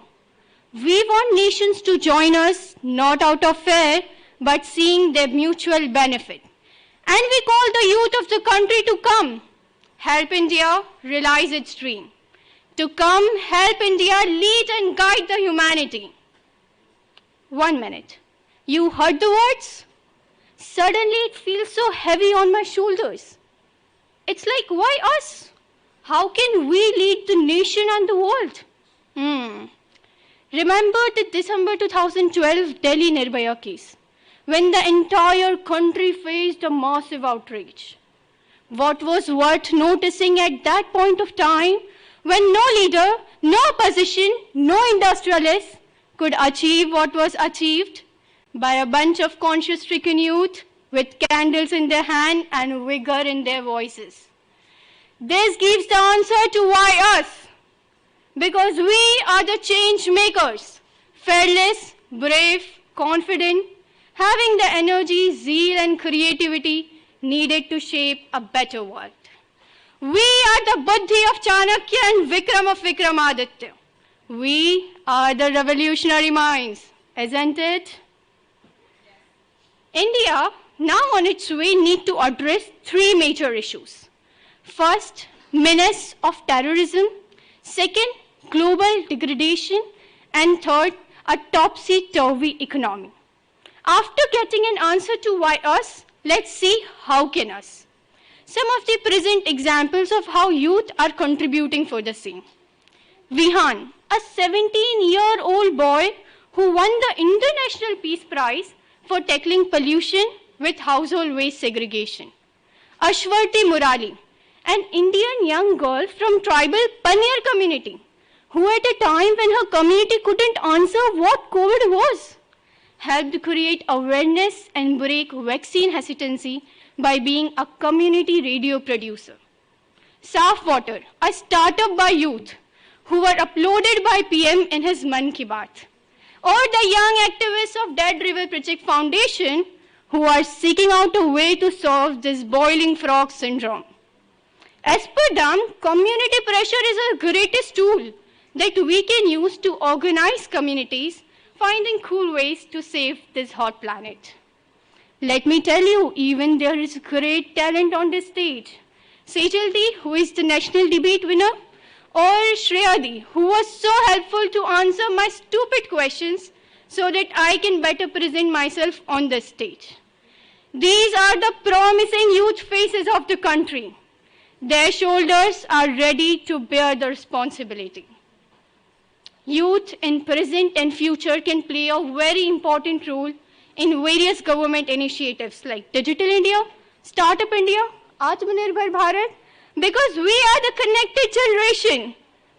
We want nations to join us, not out of fear, but seeing their mutual benefit. And we call the youth of the country to come, help India realize its dream. To come, help India lead and guide the humanity. 1 minute. You heard the words? Suddenly it feels so heavy on my shoulders. It's like, why us? How can we lead the nation and the world? Remember the December 2012 Delhi Nirbhaya case, when the entire country faced a massive outrage. What was worth noticing at that point of time, when no leader, no opposition, no industrialist could achieve what was achieved by a bunch of conscience-stricken youth with candles in their hand and vigor in their voices. This gives the answer to why us. Because we are the change makers, fearless, brave, confident, having the energy, zeal, and creativity needed to shape a better world. We are the Buddhi of Chanakya and Vikram of Vikramaditya. We are the revolutionary minds, isn't it? India, now on its way, need to address three major issues. First, menace of terrorism. Second, global degradation. And third, a topsy-turvy economy. After getting an answer to why us, let's see how can us. Some of the present examples of how youth are contributing for the same. Vihan, a 17-year-old boy who won the International Peace Prize for tackling pollution with household waste segregation. Ashwarti Murali, an Indian young girl from tribal Paneer community, who at a time when her community couldn't answer what COVID was, helped create awareness and break vaccine hesitancy by being a community radio producer. Saaf Water, a startup by youth, who were uploaded by PM in his Mann Ki Baat. Or the young activists of Dead River Project Foundation, who are seeking out a way to solve this boiling frog syndrome. As per them, community pressure is our greatest tool that we can use to organize communities, finding cool ways to save this hot planet. Let me tell you, even there is great talent on this stage. Sejaldi, who is the national debate winner, or Shreyadi, who was so helpful to answer my stupid questions so that I can better present myself on the stage. These are the promising youth faces of the country. Their shoulders are ready to bear the responsibility. Youth in present and future can play a very important role in various government initiatives like Digital India, Startup India, Atmanirbhar Bharat, because we are the connected generation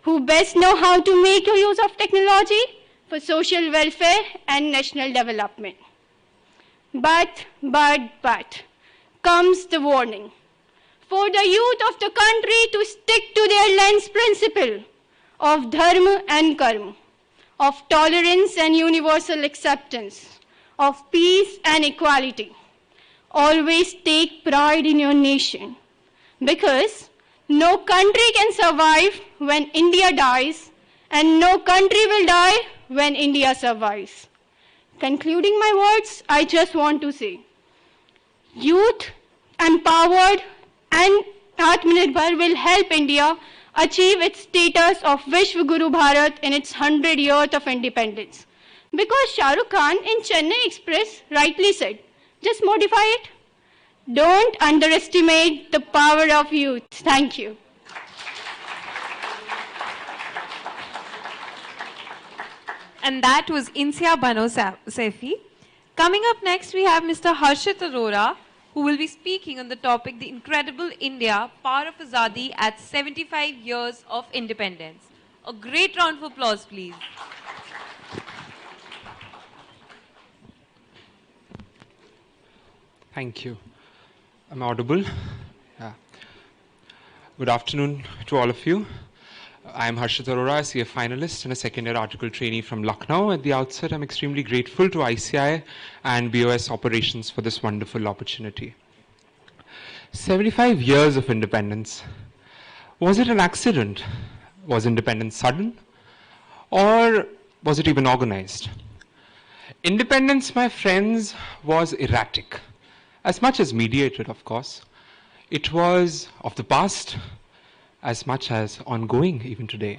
who best know how to make use of technology for social welfare and national development. But, comes the warning. For the youth of the country to stick to their lens principle of dharma and karma, of tolerance and universal acceptance, of peace and equality. Always take pride in your nation, because no country can survive when India dies, and no country will die when India survives. Concluding my words, I just want to say, youth empowered and Atmanirbhar will help India achieve its status of Vishwa Guru Bharat in its 100 years of independence. Because Shah Rukh Khan in Chennai Express rightly said, just modify it. Don't underestimate the power of youth. Thank you. And that was Insia Bano Sefi. Coming up next, we have Mr. Harshit Arora, who will be speaking on the topic, The Incredible India, Power of Azadi at 75 Years of Independence. A great round of applause, please. Thank you. I'm audible? Yeah. Good afternoon to all of you. I'm Harshit Arora, a CA finalist and a second-year article trainee from Lucknow. At the outset, I'm extremely grateful to ICAI and BOS Operations for this wonderful opportunity. 75 years of independence. Was it an accident? Was independence sudden? Or was it even organized? Independence, my friends, was erratic. As much as mediated, of course. It was of the past, as much as ongoing even today.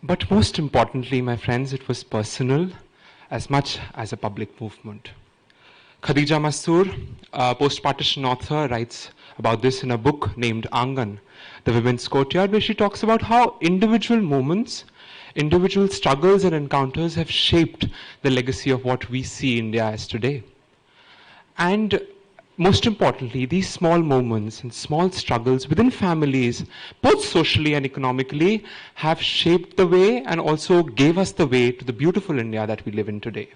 But most importantly, my friends, it was personal as much as a public movement. Khadija Masoor, a post-partition author, writes about this in a book named Angan, The Women's Courtyard, where she talks about how individual moments, individual struggles and encounters have shaped the legacy of what we see India as today. And most importantly, these small moments and small struggles within families, both socially and economically, have shaped the way and also gave us the way to the beautiful India that we live in today.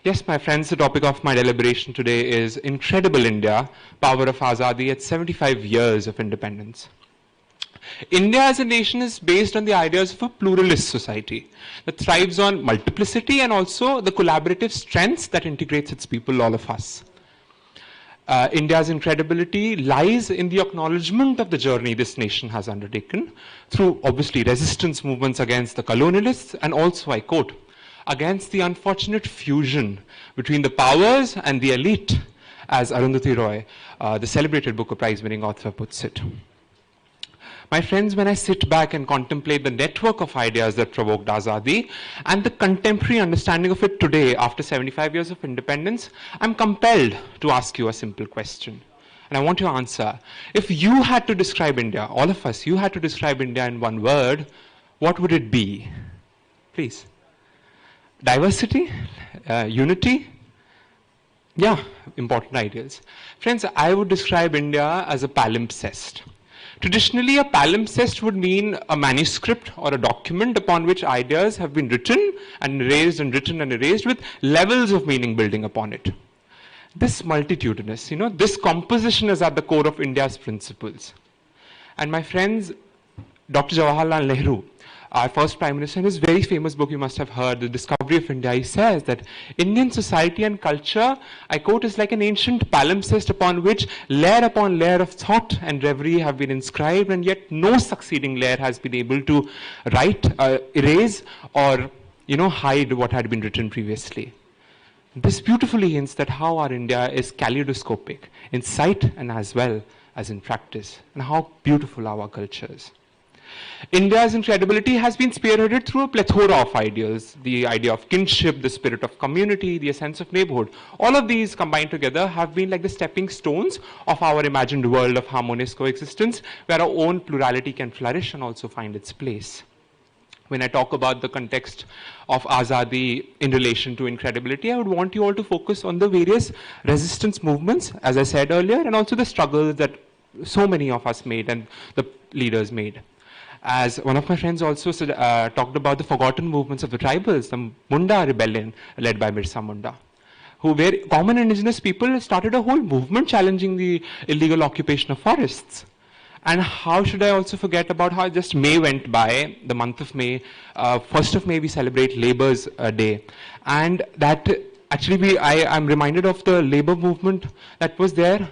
Yes, my friends, the topic of my deliberation today is Incredible India, Power of Azadi at 75 years of independence. India as a nation is based on the ideas of a pluralist society that thrives on multiplicity and also the collaborative strengths that integrates its people, all of us. India's incredibility lies in the acknowledgement of the journey this nation has undertaken through, obviously, resistance movements against the colonialists and also, I quote, against the unfortunate fusion between the powers and the elite, as Arundhati Roy, the celebrated Booker Prize-winning author, puts it. My friends, when I sit back and contemplate the network of ideas that provoked Azadi and the contemporary understanding of it today after 75 years of independence, I'm compelled to ask you a simple question. And I want your answer. If you had to describe India, all of us, you had to describe India in one word, what would it be? Please. Diversity? Unity? Yeah, important ideals. Friends, I would describe India as a palimpsest. Traditionally, a palimpsest would mean a manuscript or a document upon which ideas have been written and erased and written and erased with levels of meaning building upon it. This multitudinous, this composition is at the core of India's principles. And my friends, Dr. Jawaharlal Nehru, our first Prime Minister, in his very famous book you must have heard, The Discovery of India, he says that Indian society and culture, I quote, is like an ancient palimpsest upon which layer upon layer of thought and reverie have been inscribed, and yet no succeeding layer has been able to write, erase, or hide what had been written previously. This beautifully hints that how our India is kaleidoscopic in sight and as well as in practice, and how beautiful our culture is. India's incredibility has been spearheaded through a plethora of ideals. The idea of kinship, the spirit of community, the sense of neighborhood. All of these combined together have been like the stepping stones of our imagined world of harmonious coexistence, where our own plurality can flourish and also find its place. When I talk about the context of Azadi in relation to incredibility, I would want you all to focus on the various resistance movements, as I said earlier, and also the struggles that so many of us made and the leaders made. As one of my friends also talked about the forgotten movements of the tribals, the Munda rebellion led by Birsa Munda, where common indigenous people started a whole movement challenging the illegal occupation of forests. And how should I also forget about how just May went by, the month of May, 1st of May we celebrate Labour's Day. And that actually I'm reminded of the labor movement that was there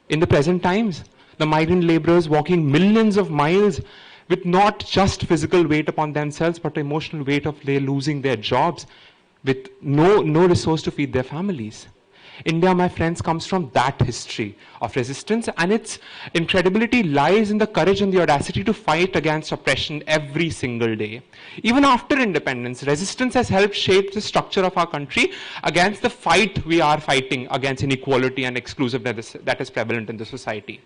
in the present times. The migrant laborers walking millions of miles with not just physical weight upon themselves, but emotional weight of they losing their jobs with no resource to feed their families. India, my friends, comes from that history of resistance, and its incredibility lies in the courage and the audacity to fight against oppression every single day. Even after independence, resistance has helped shape the structure of our country against the fight we are fighting against inequality and exclusiveness that is prevalent in the society.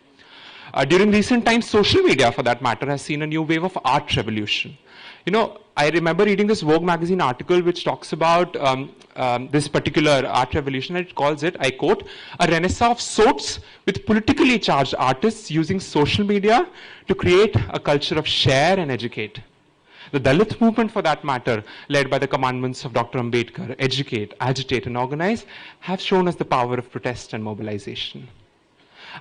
During recent times, social media, for that matter, has seen a new wave of art revolution. You know, I remember reading this Vogue magazine article which talks about this particular art revolution, and it calls it, I quote, a renaissance of sorts with politically charged artists using social media to create a culture of share and educate. The Dalit movement, for that matter, led by the commandments of Dr. Ambedkar, educate, agitate, and organize, have shown us the power of protest and mobilization.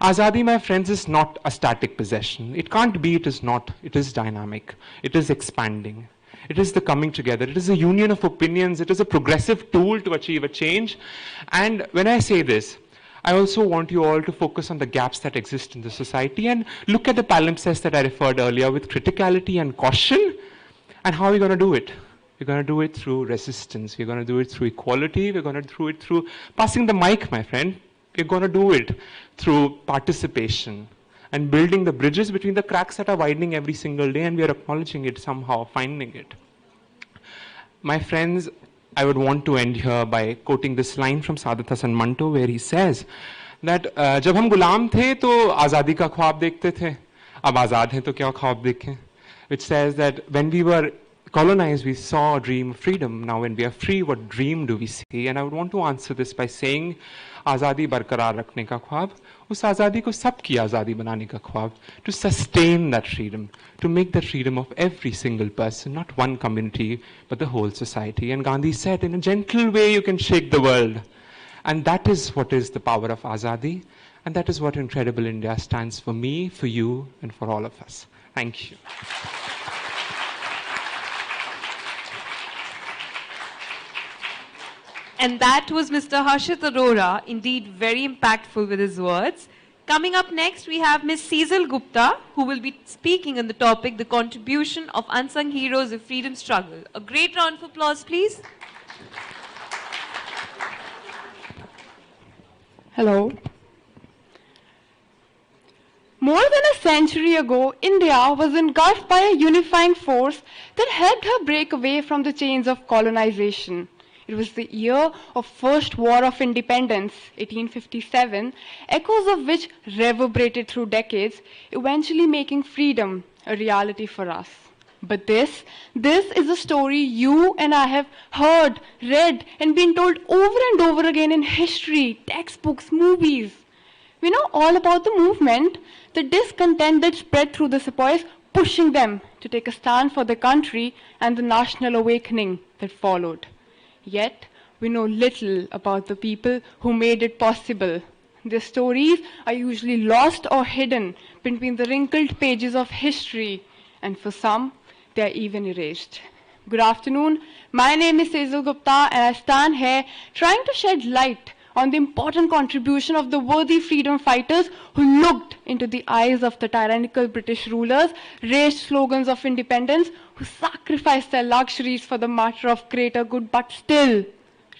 Azadi, my friends, is not a static possession. It can't be, it is not. It is dynamic. It is expanding. It is the coming together. It is a union of opinions. It is a progressive tool to achieve a change. And when I say this, I also want you all to focus on the gaps that exist in the society and look at the palimpsest that I referred earlier with criticality and caution. And how are we going to do it? We're going to do it through resistance. We're going to do it through equality. We're going to do it through passing the mic, my friend. We're going to do it through participation and building the bridges between the cracks that are widening every single day, and we are acknowledging it somehow, finding it. My friends, I would want to end here by quoting this line from Saadat Hasan Manto, where he says that जब हम गुलाम थे तो आज़ादी का ख्वाब देखते थे, अब आज़ाद हैं तो क्या ख्वाब देखें? Which says that when we were colonized, we saw a dream of freedom. Now when we are free, what dream do we see? And I would want to answer this by saying, आज़ादी बरकरार रखने का ख्वाब, उस आज़ादी को सबकी आज़ादी बनाने का ख्वाब, to sustain that freedom, to make that freedom of every single person, not one community, but the whole society. And Gandhi said, in a gentle way you can shake the world. And that is what is the power of Azadi, and that is what Incredible India stands for me, for you, and for all of us. Thank you. And that was Mr. Harshit Arora, indeed very impactful with his words. Coming up next, we have Ms. Cecil Gupta, who will be speaking on the topic, the contribution of unsung heroes of freedom struggle. A great round of applause, please. Hello. More than a century ago, India was engulfed by a unifying force that helped her break away from the chains of colonization. It was the year of First War of Independence, 1857, echoes of which reverberated through decades, eventually making freedom a reality for us. But this is a story you and I have heard, read, and been told over and over again in history, textbooks, movies. We know all about the movement, the discontent that spread through the sepoys, pushing them to take a stand for the country, and the national awakening that followed. Yet, we know little about the people who made it possible. Their stories are usually lost or hidden between the wrinkled pages of history, and for some, they are even erased. Good afternoon. My name is Cecil Gupta, and I stand here trying to shed light on the important contribution of the worthy freedom fighters who looked into the eyes of the tyrannical British rulers, raised slogans of independence, who sacrificed their luxuries for the matter of greater good, but still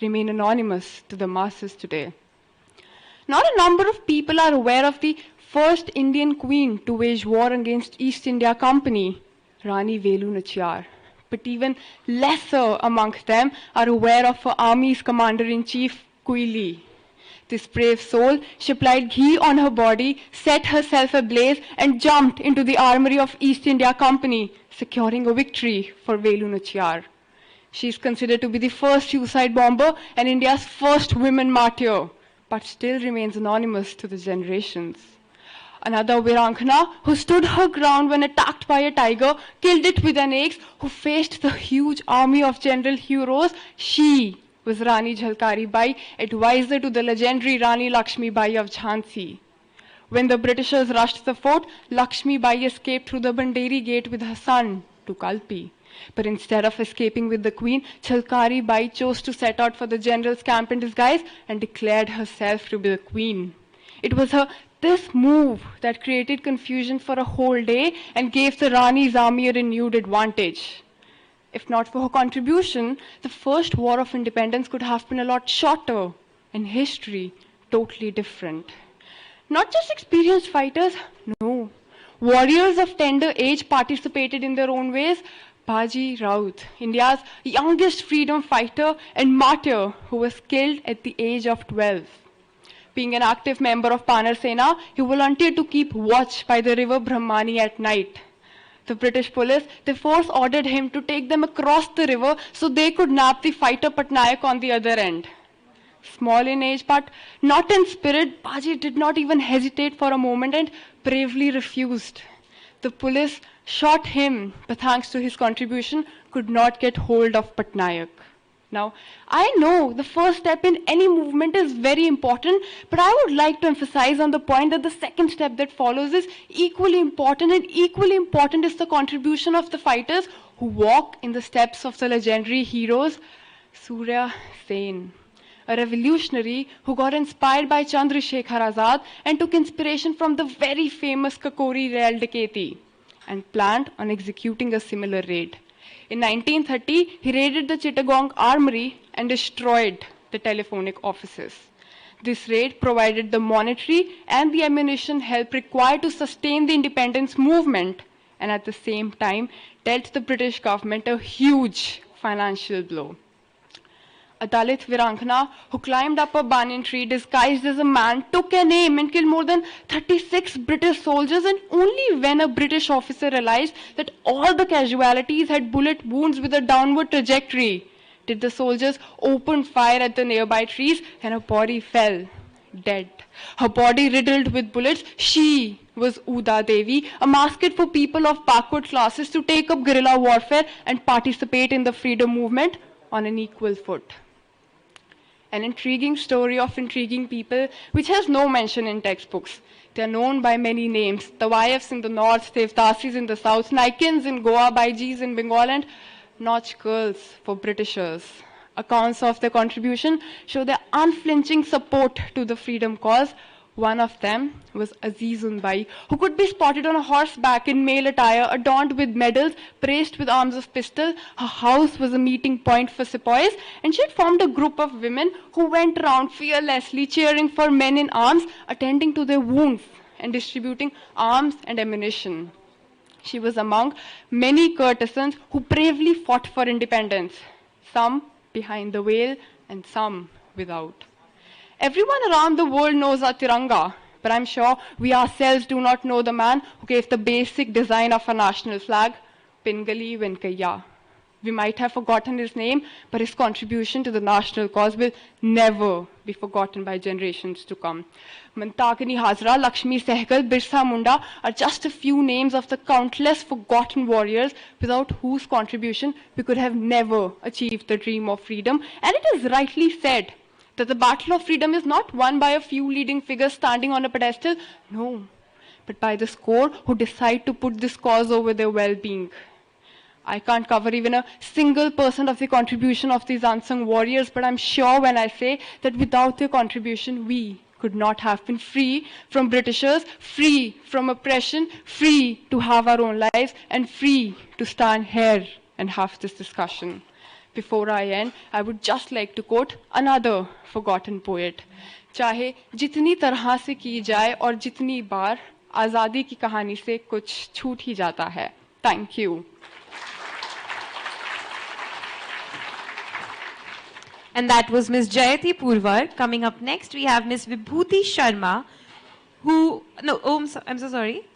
remain anonymous to the masses today. Not a number of people are aware of the first Indian queen to wage war against East India Company, Rani Velu Nachiyar. But even lesser amongst them are aware of her army's commander-in-chief, Quili. This brave soul, she applied ghee on her body, set herself ablaze, and jumped into the armory of East India Company, securing a victory for Velu Nachiyar. She is considered to be the first suicide bomber and India's first women martyr, but still remains anonymous to the generations. Another Virankana who stood her ground when attacked by a tiger, killed it with an axe, who faced the huge army of general heroes. She was Rani Jhalkari Bai, advisor to the legendary Rani Lakshmi Bai of Jhansi. When the Britishers rushed the fort, Lakshmi Bai escaped through the Banderi gate with her son to Kalpi. But instead of escaping with the queen, Jhalkari Bai chose to set out for the general's camp in disguise and declared herself to be the queen. It was this move that created confusion for a whole day and gave the Rani's army a renewed advantage. If not for her contribution, the first war of independence could have been a lot shorter and history totally different. Not just experienced fighters, no. Warriors of tender age participated in their own ways. Baji Raut, India's youngest freedom fighter and martyr, who was killed at the age of 12. Being an active member of Panar Sena, he volunteered to keep watch by the river Brahmani at night. The British police, the force ordered him to take them across the river so they could nab the fighter Patnaik on the other end. Small in age but not in spirit, Baji did not even hesitate for a moment and bravely refused. The police shot him, but thanks to his contribution, could not get hold of Patnaik. Now, I know the first step in any movement is very important, but I would like to emphasize on the point that the second step that follows is equally important, and equally important is the contribution of the fighters who walk in the steps of the legendary heroes. Surya Sen, a revolutionary who got inspired by Chandrasekhar Azad and took inspiration from the very famous Kakori Rail Daketi and planned on executing a similar raid. In 1930, he raided the Chittagong Armory and destroyed the telephonic offices. This raid provided the monetary and the ammunition help required to sustain the independence movement, and at the same time dealt the British government a huge financial blow. A Dalit Virankana who climbed up a banyan tree disguised as a man took an aim and killed more than 36 British soldiers, and only when a British officer realized that all the casualties had bullet wounds with a downward trajectory did the soldiers open fire at the nearby trees, and her body fell dead. Her body riddled with bullets. She was Uda Devi, a mascot for people of backward classes to take up guerrilla warfare and participate in the freedom movement on an equal foot. An intriguing story of intriguing people which has no mention in textbooks. They are known by many names: the Wayafs in the north, Devdasis in the south, Naikins in Goa, Baijis in Bengal, and Notch girls for Britishers. Accounts of their contribution show their unflinching support to the freedom cause. One of them was Azizun Bai, who could be spotted on a horseback in male attire, adorned with medals, braced with arms of pistol. Her house was a meeting point for sepoys, and she had formed a group of women who went around fearlessly cheering for men in arms, attending to their wounds and distributing arms and ammunition. She was among many courtesans who bravely fought for independence, some behind the veil and some without. Everyone around the world knows our Tiranga, but I'm sure we ourselves do not know the man who gave the basic design of a national flag, Pingali Venkaiah. We might have forgotten his name, but his contribution to the national cause will never be forgotten by generations to come. Mantakini Hazra, Lakshmi Sehgal, Birsa Munda are just a few names of the countless forgotten warriors without whose contribution we could have never achieved the dream of freedom. And it is rightly said that the battle of freedom is not won by a few leading figures standing on a pedestal, no, but by the score who decide to put this cause over their well-being. I can't cover even a single % of the contribution of these unsung warriors, but I'm sure when I say that without their contribution, we could not have been free from Britishers, free from oppression, free to have our own lives, and free to stand here and have this discussion. Before I end, I would just like to quote another forgotten poet. चाहे जितनी तरह से की जाए और जितनी बार आज़ादी की कहानी से कुछ छूट ही जाता है. Thank you. And that was Ms. Jayati Purvar. Coming up next, we have Ms. Vibhuti Sharma, who, no, oh, I'm so sorry.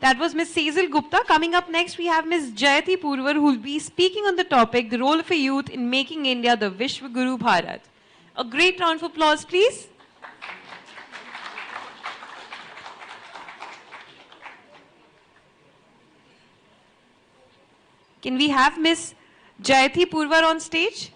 That was Ms. Sejal Gupta. Coming up next, we have Ms. Jayati Purvar, who will be speaking on the topic, the role of a youth in making India the Vishwaguru Bharat. A great round of applause, please. Can we have Miss Jayati Purvar on stage?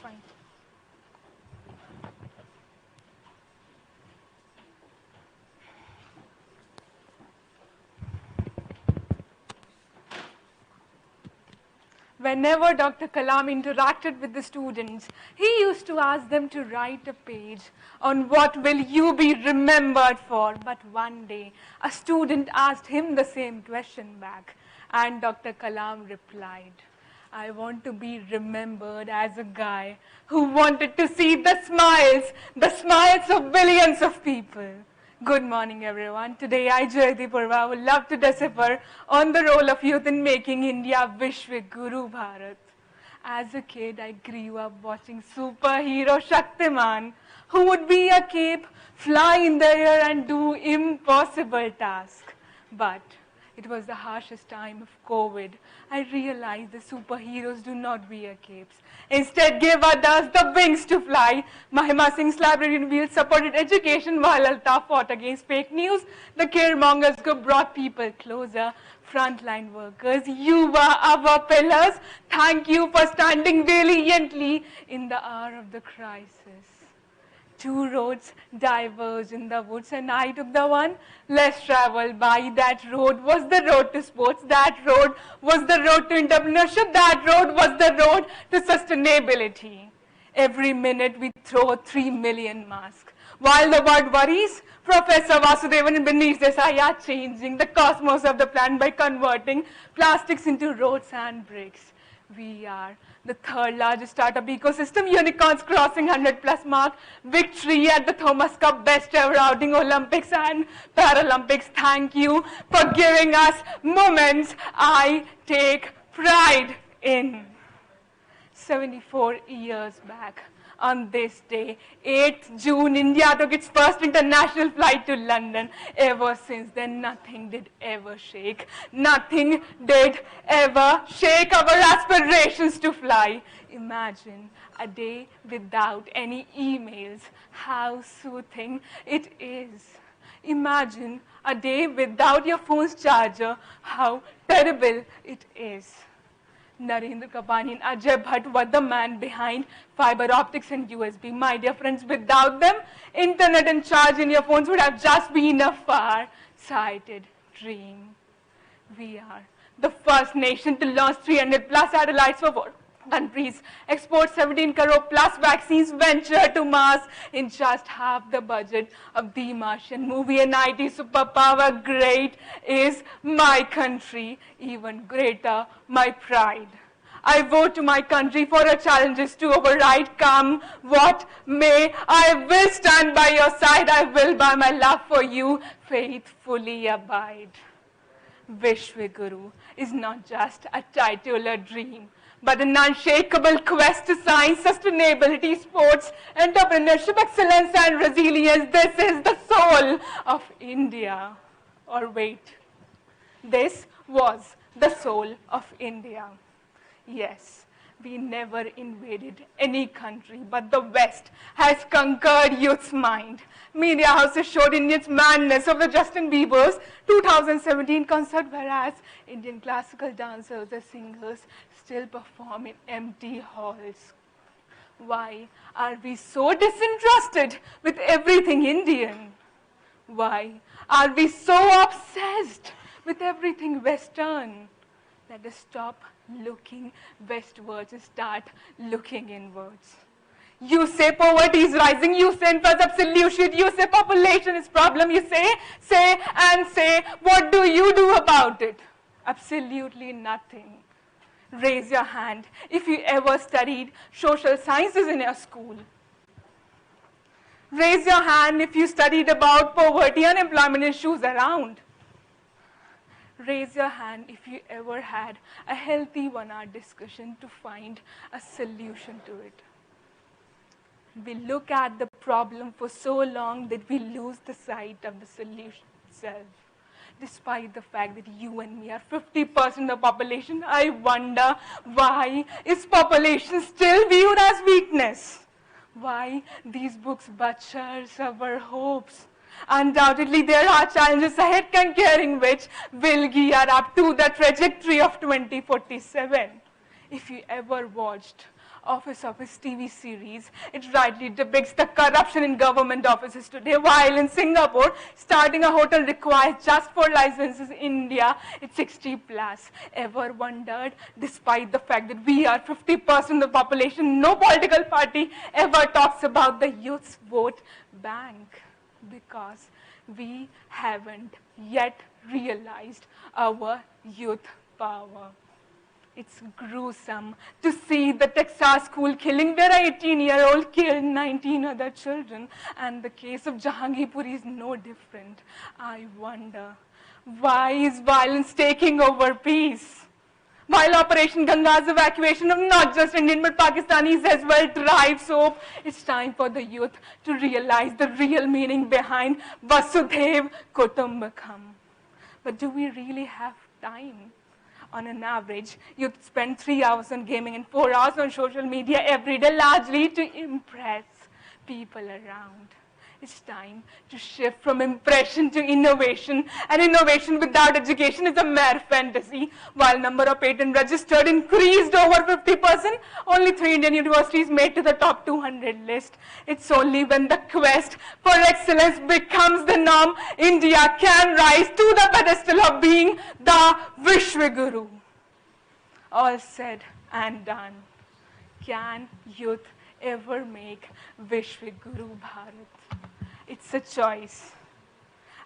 Fine. Whenever Dr. Kalam interacted with the students, he used to ask them to write a page on what will you be remembered for. But one day, a student asked him the same question back, and Dr. Kalam replied, I want to be remembered as a guy who wanted to see the smiles of billions of people. Good morning, everyone. Today, I, Jayati Purva, would love to decipher on the role of youth in making India Vishwa Guru Bharat. As a kid, I grew up watching superhero Shaktiman, who would be a cape, fly in the air and do impossible tasks. But it was the harshest time of COVID. I realized the superheroes do not wear capes. Instead, gave others the wings to fly. Mahima Singh's librarian wheels supported education while Altaf fought against fake news. The caremongers brought people closer. Frontline workers, you were our pillars. Thank you for standing valiantly in the hour of the crisis. Two roads diverged in the woods, and I took the one less traveled by. That road was the road to sports. That road was the road to entrepreneurship. That road was the road to sustainability. Every minute we throw 3 million masks. While the world worries, Professor Vasudevan and Benish Desai are changing the cosmos of the planet by converting plastics into roads and bricks. We are the third largest startup ecosystem, unicorns crossing 100+ mark, victory at the Thomas Cup, best ever outing, Olympics and Paralympics. Thank you for giving us moments I take pride in. 74 years back, on this day, 8th June, India took its first international flight to London. Ever since then, nothing did ever shake. Nothing did ever shake our aspirations to fly. Imagine a day without any emails. How soothing it is. Imagine a day without your phone's charger. How terrible it is. Narendra Kapani and Ajay Bhatt were the man behind fiber optics and USB. My dear friends, without them, internet and charge in your phones would have just been a far-sighted dream. We are the first nation to launch 300+ satellites for 4 countries, export 17 crore+ vaccines, venture to Mars in just half the budget of the Martian movie. An IT superpower, great is my country, even greater my pride. I vote to my country for her challenges to override. Come what may, I will stand by your side. I will, by my love for you, faithfully abide. Vishwa Guru is not just a title or dream, but an unshakable quest to science, sustainability, sports, entrepreneurship, excellence, and resilience. This is the soul of India. Or wait, this was the soul of India. Yes, we never invaded any country, but the West has conquered youth's mind. Media houses showed Indians' madness of the Justin Bieber's 2017 concert, whereas Indian classical dancers and singers still perform in empty halls. Why are we so disinterested with everything Indian? Why are we so obsessed with everything Western? Let us stop looking westwards and start looking inwards. You say poverty is rising, you say infrastructure solution, you say population is problem, you say, what do you do about it? Absolutely nothing. Raise your hand if you ever studied social sciences in your school. Raise your hand if you studied about poverty and unemployment issues around. Raise your hand if you ever had a healthy one-hour discussion to find a solution to it. We look at the problem for so long that we lose the sight of the solution itself. Despite the fact that you and me are 50% of the population, I wonder why is population still viewed as weakness? Why these books butchers our hopes? Undoubtedly, there are challenges ahead conquering which will gear up to the trajectory of 2047. If you ever watched Office TV series, it rightly depicts the corruption in government offices today, while in Singapore, starting a hotel requires just 4 licenses. In India, it's 60 plus. Ever wondered, despite the fact that we are 50% of the population, no political party ever talks about the youth's vote bank? Because we haven't yet realized our youth power. It's gruesome to see the Texas school killing where an 18-year-old killed 19 other children, and the case of Jahangirpur is no different. I wonder, why is violence taking over peace? While Operation Ganga's evacuation of not just Indian but Pakistanis as well drives hope, it's time for the youth to realize the real meaning behind Vasudhaiv Kutumbakam. But do we really have time? On an average, youth spend 3 hours on gaming and 4 hours on social media every day, largely to impress people around. It's time to shift from impression to innovation, and innovation without education is a mere fantasy. While number of patents registered increased over 50%, only 3 Indian universities made to the top 200 list. It's only when the quest for excellence becomes the norm, India can rise to the pedestal of being the Vishwaguru. All said and done. Can youth ever make Vishwaguru Bharat? It's a choice.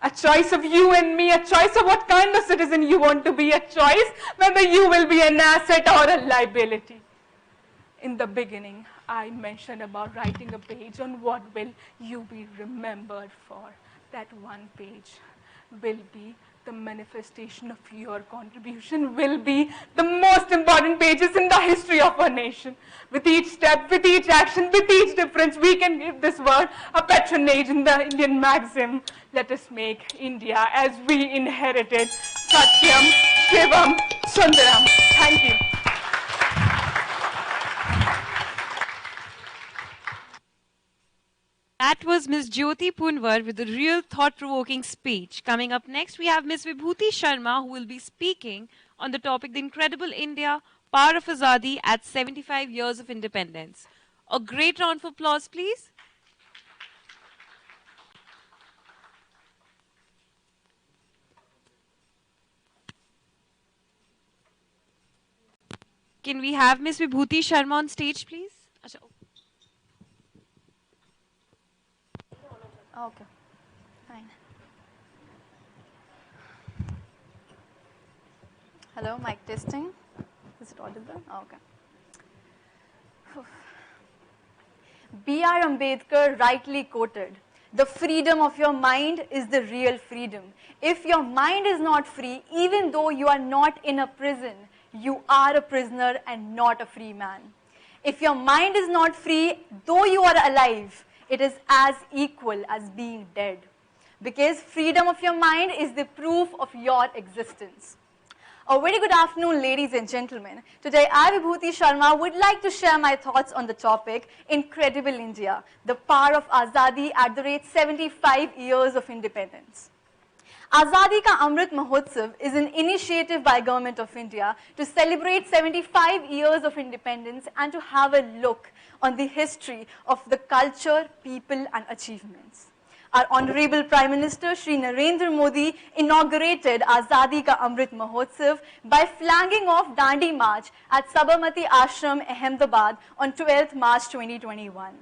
A choice of you and me, a choice of what kind of citizen you want to be, a choice whether you will be an asset or a liability. In the beginning, I mentioned about writing a page on what will you be remembered for. That one page will be the manifestation of your contribution, will be the most important pages in the history of our nation. With each step, with each action, with each difference, we can give this word a patronage in the Indian maxim. Let us make India as we inherited, Satyam, Shivam, Sundaram. Thank you. That was Ms. Jyoti Punwar with a real thought-provoking speech. Coming up next, we have Ms. Vibhuti Sharma, who will be speaking on the topic, The Incredible India, Power of Azadi at 75 Years of Independence. A great round of applause, please. Can we have Ms. Vibhuti Sharma on stage, please? Okay, fine. Hello, mic testing. Is it audible? Okay. B.R. Ambedkar rightly quoted, "The freedom of your mind is the real freedom. If your mind is not free, even though you are not in a prison, you are a prisoner and not a free man. If your mind is not free, though you are alive, it is as equal as being dead. Because freedom of your mind is the proof of your existence." A very good afternoon, ladies and gentlemen. Today, I, Vibhuti Sharma, would like to share my thoughts on the topic, Incredible India, the power of Azadi at the rate 75 years of independence. Azadi Ka Amrit Mahotsav is an initiative by Government of India to celebrate 75 years of independence and to have a look on the history of the culture, people and achievements. Our Honorable Prime Minister Shri Narendra Modi inaugurated Azadi Ka Amrit Mahotsav by flagging off Dandi March at Sabarmati Ashram, Ahmedabad on 12th March 2021.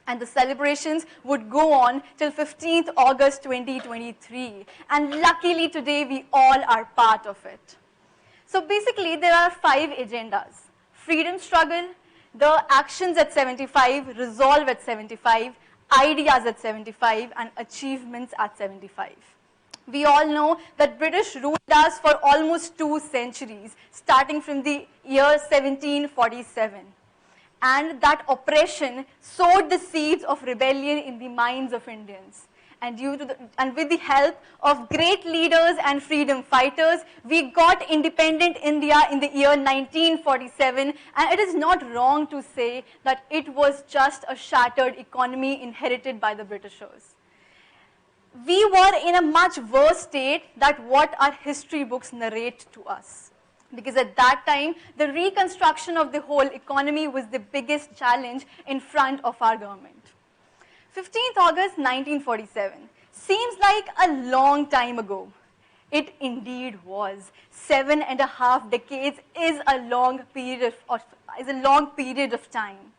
And the celebrations would go on till 15th August 2023. And luckily today we all are part of it. So basically, there are 5 agendas. Freedom struggle, the actions at 75, resolve at 75, ideas at 75, and achievements at 75. We all know that British ruled us for almost 2 centuries, starting from the year 1747. And that oppression sowed the seeds of rebellion in the minds of Indians. And with the help of great leaders and freedom fighters, we got independent India in the year 1947, and it is not wrong to say that it was just a shattered economy inherited by the Britishers. We were in a much worse state than what our history books narrate to us. Because at that time, the reconstruction of the whole economy was the biggest challenge in front of our government. 15th August 1947 seems like a long time ago. It indeed was. 7.5 decades is a long period of time.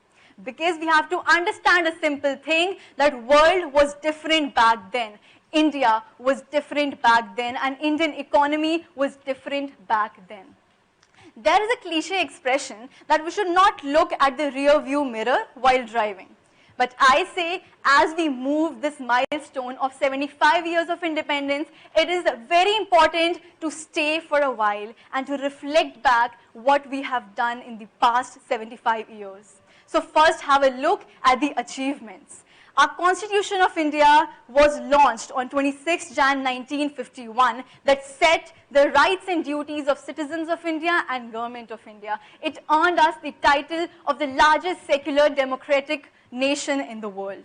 Because we have to understand a simple thing, that world was different back then. India was different back then, and Indian economy was different back then. There is a cliche expression that we should not look at the rear view mirror while driving. But I say, as we move this milestone of 75 years of independence, it is very important to stay for a while and to reflect back what we have done in the past 75 years. So first, have a look at the achievements. Our Constitution of India was launched on 26 Jan 1951 that set the rights and duties of citizens of India and Government of India. It earned us the title of the largest secular democratic nation in the world.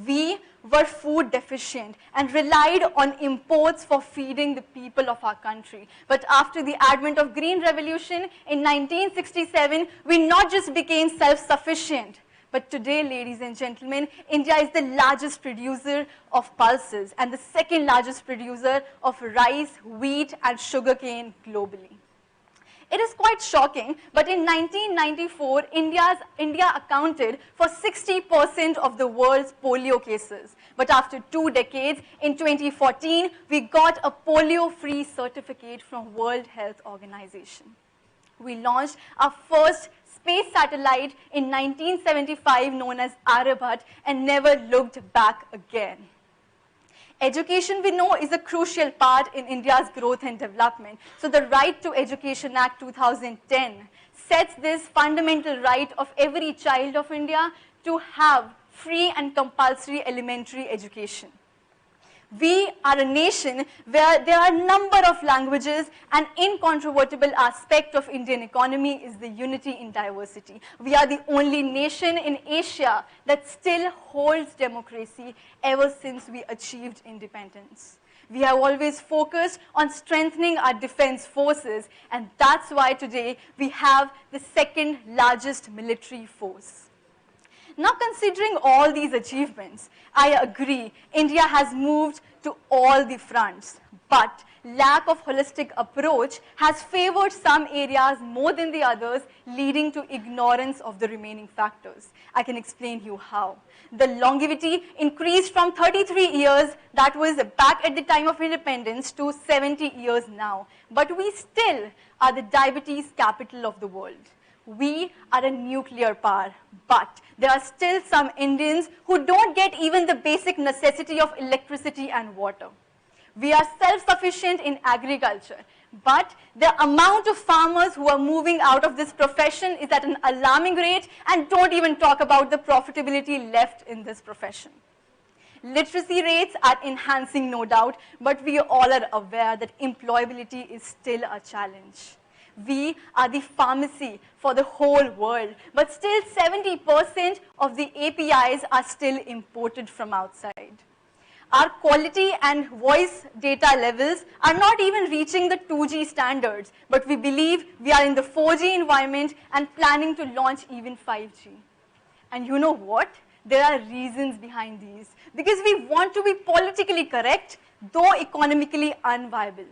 We were food deficient and relied on imports for feeding the people of our country. But after the advent of Green Revolution in 1967, we not just became self-sufficient, but today, ladies and gentlemen, India is the largest producer of pulses and the second largest producer of rice, wheat, and sugarcane globally. It is quite shocking, but in 1994, India accounted for 60% of the world's polio cases. But after 2 decades, in 2014, we got a polio-free certificate from World Health Organization. We launched our first space satellite in 1975 known as Aryabhat and never looked back again. Education, we know, is a crucial part in India's growth and development. So the Right to Education Act 2010 sets this fundamental right of every child of India to have free and compulsory elementary education. We are a nation where there are a number of languages. An incontrovertible aspect of Indian economy is the unity in diversity. We are the only nation in Asia that still holds democracy ever since we achieved independence. We have always focused on strengthening our defense forces, and that's why today we have the second largest military force. Now, considering all these achievements, I agree India has moved to all the fronts, but lack of holistic approach has favored some areas more than the others, leading to ignorance of the remaining factors. I can explain you how. The longevity increased from 33 years, that was back at the time of independence, to 70 years now. But we still are the diabetes capital of the world. We are a nuclear power, but there are still some Indians who don't get even the basic necessity of electricity and water. We are self-sufficient in agriculture, but the amount of farmers who are moving out of this profession is at an alarming rate, and don't even talk about the profitability left in this profession. Literacy rates are enhancing, no doubt, but we all are aware that employability is still a challenge. We are the pharmacy for the whole world, but still 70% of the APIs are still imported from outside. Our quality and voice data levels are not even reaching the 2G standards, but we believe we are in the 4G environment and planning to launch even 5G. And you know what? There are reasons behind these. Because we want to be politically correct, though economically unviable.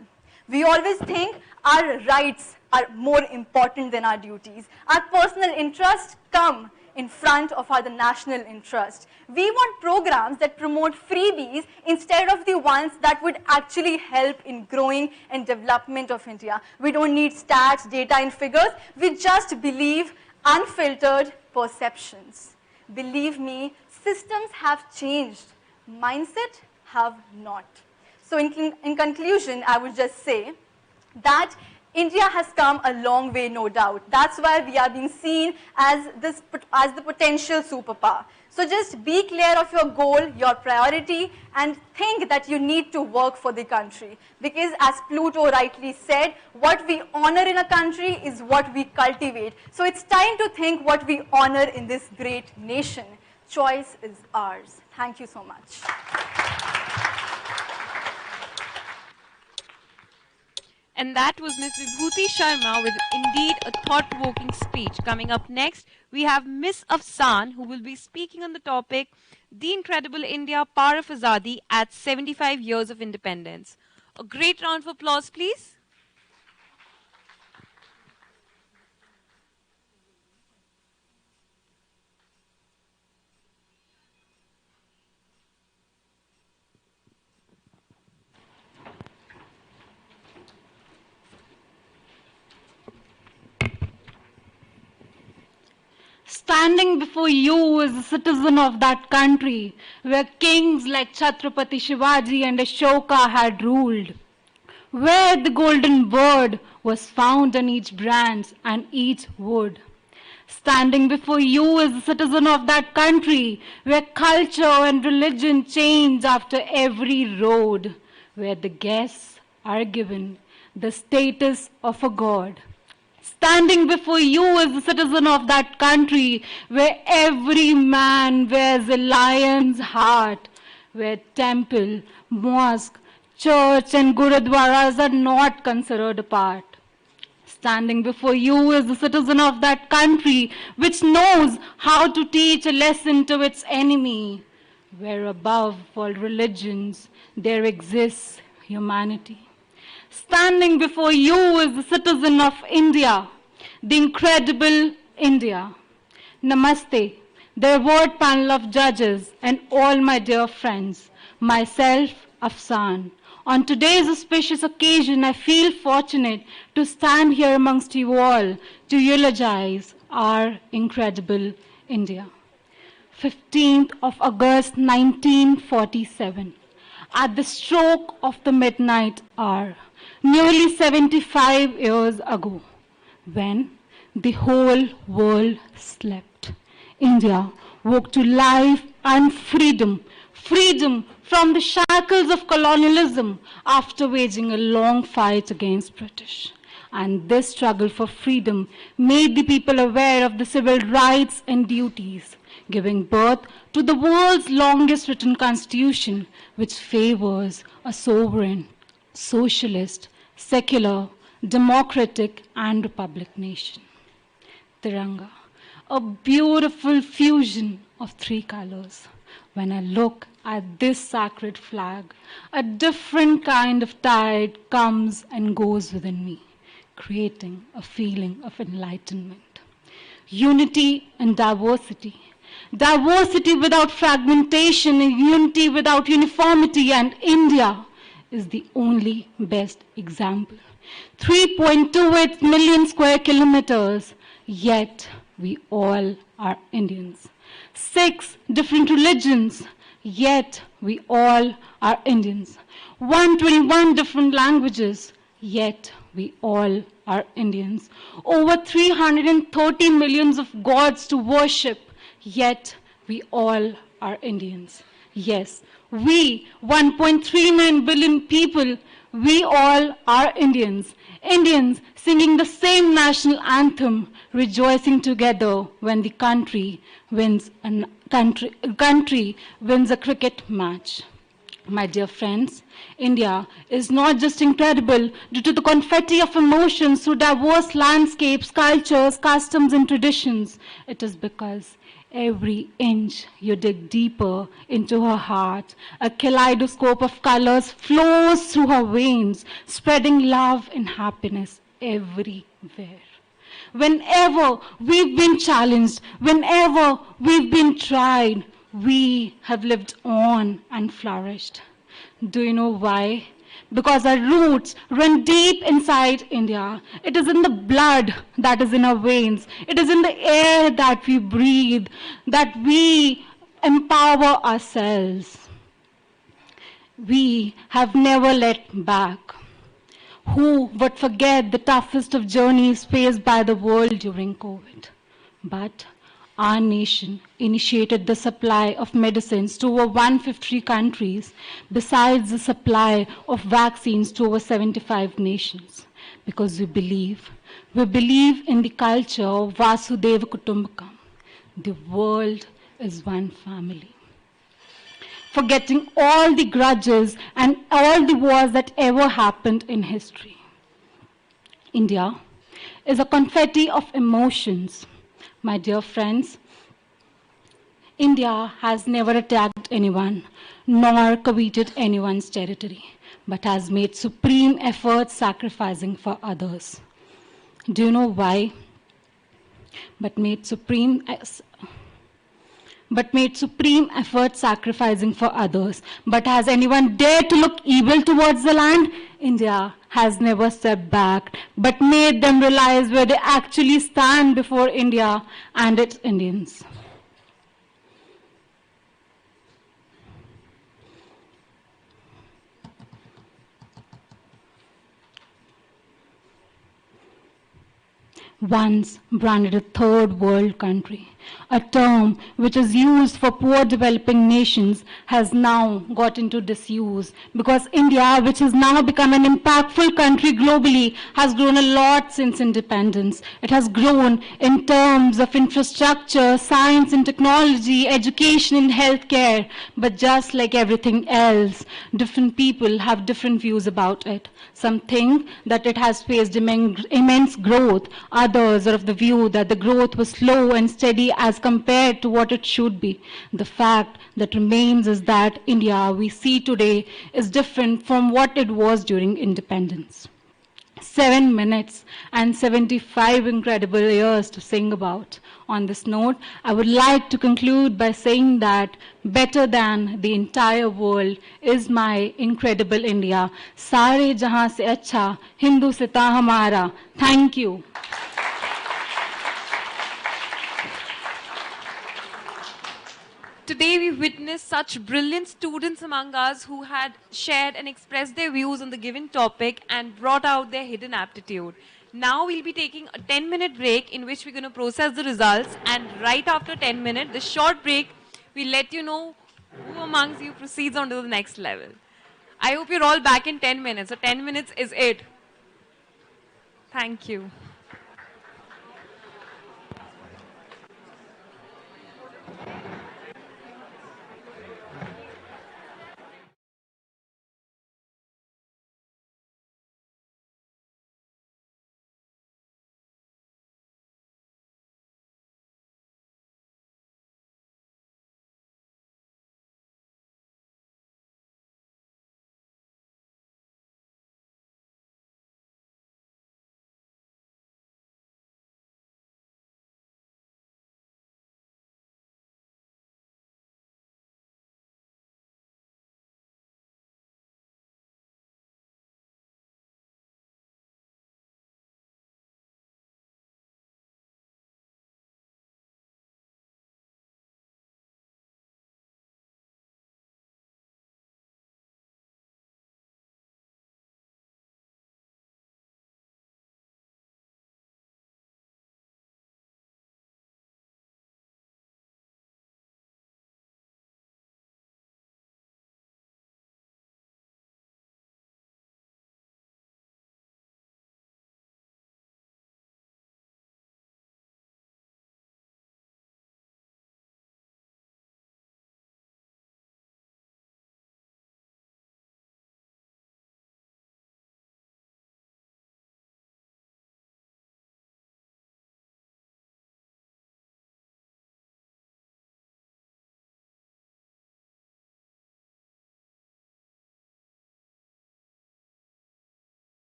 We always think our rights are more important than our duties. Our personal interests come in front of the national interest. We want programs that promote freebies instead of the ones that would actually help in growing and development of India. We don't need stats, data, and figures. We just believe unfiltered perceptions. Believe me, systems have changed. Mindset have not. So in conclusion, I would just say that India has come a long way, no doubt. That's why we are being seen as the potential superpower. So just be clear of your goal, your priority, and think that you need to work for the country. Because as Pluto rightly said, what we honor in a country is what we cultivate. So it's time to think what we honor in this great nation. Choice is ours. Thank you so much. And that was Ms. Vibhuti Sharma with indeed a thought-provoking speech. Coming up next, we have Ms. Afsan, who will be speaking on the topic, The Incredible India, Power of Azadi at 75 Years of Independence. A great round of applause, please. Standing before you as a citizen of that country where kings like Chhatrapati Shivaji and Ashoka had ruled, where the golden bird was found on each branch and each wood. Standing before you as a citizen of that country where culture and religion change after every road, where the guests are given the status of a god. Standing before you as a citizen of that country where every man wears a lion's heart, where temple, mosque, church and gurudwaras are not considered apart. Standing before you as a citizen of that country which knows how to teach a lesson to its enemy, where above all religions there exists humanity. Standing before you as a citizen of India, the incredible India. Namaste, the award panel of judges and all my dear friends, myself, Afsan. On today's auspicious occasion, I feel fortunate to stand here amongst you all to eulogize our incredible India. 15th of August 1947, at the stroke of the midnight hour, nearly 75 years ago, when the whole world slept, India woke to life and freedom, freedom from the shackles of colonialism after waging a long fight against British. And this struggle for freedom made the people aware of the civil rights and duties, giving birth to the world's longest written constitution, which favors a sovereign, socialist, secular, democratic and republic nation. Tiranga, a beautiful fusion of three colors. When I look at this sacred flag, a different kind of tide comes and goes within me, creating a feeling of enlightenment. Unity and diversity. Diversity without fragmentation and unity without uniformity, and India is the only best example. 3.28 million square kilometers, yet we all are Indians. 6 different religions, yet we all are Indians. 121 different languages, yet we all are Indians. Over 330 millions of gods to worship, yet we all are Indians. Yes, we, 1.39 billion people, we all are Indians. Indians singing the same national anthem, rejoicing together when the country wins a cricket match. My dear friends, India is not just incredible due to the confetti of emotions through diverse landscapes, cultures, customs and traditions. It is because every inch you dig deeper into her heart, a kaleidoscope of colors flows through her veins, spreading love and happiness everywhere. Whenever we've been challenged, whenever we've been tried, we have lived on and flourished. Do you know why? Because our roots run deep inside India. It is in the blood that is in our veins. It is in the air that we breathe, that we empower ourselves. We have never let back. Who would forget the toughest of journeys faced by the world during COVID? But our nation initiated the supply of medicines to over 150 countries, besides the supply of vaccines to over 75 nations. Because we believe in the culture of Vasudeva Kutumbakam. The world is one family. Forgetting all the grudges and all the wars that ever happened in history. India is a confetti of emotions. My dear friends, India has never attacked anyone, nor coveted anyone's territory, but has made supreme efforts sacrificing for others. Do you know why? But made supreme effort sacrificing for others. But has anyone dared to look evil towards the land? India has never stepped back, but made them realize where they actually stand before India and its Indians. Once branded a third world country, a term which is used for poor developing nations, has now got into disuse because India, which has now become an impactful country globally, has grown a lot since independence. It has grown in terms of infrastructure, science and technology, education and healthcare, but just like everything else, different people have different views about it. Some think that it has faced immense growth. Others are of the view that the growth was slow and steady as compared to what it should be. The fact that remains is that India we see today is different from what it was during independence. 7 minutes and 75 incredible years to sing about. On this note, I would like to conclude by saying that better than the entire world is my incredible India. Sare jahan se acha, Hindu se ta hamara. Thank you. Today we witnessed such brilliant students among us who had shared and expressed their views on the given topic and brought out their hidden aptitude. Now we'll be taking a 10-minute break in which we're going to process the results, and right after 10 minutes, the short break, we'll let you know who amongst you proceeds on to the next level. I hope you're all back in 10 minutes. So 10 minutes is it. Thank you.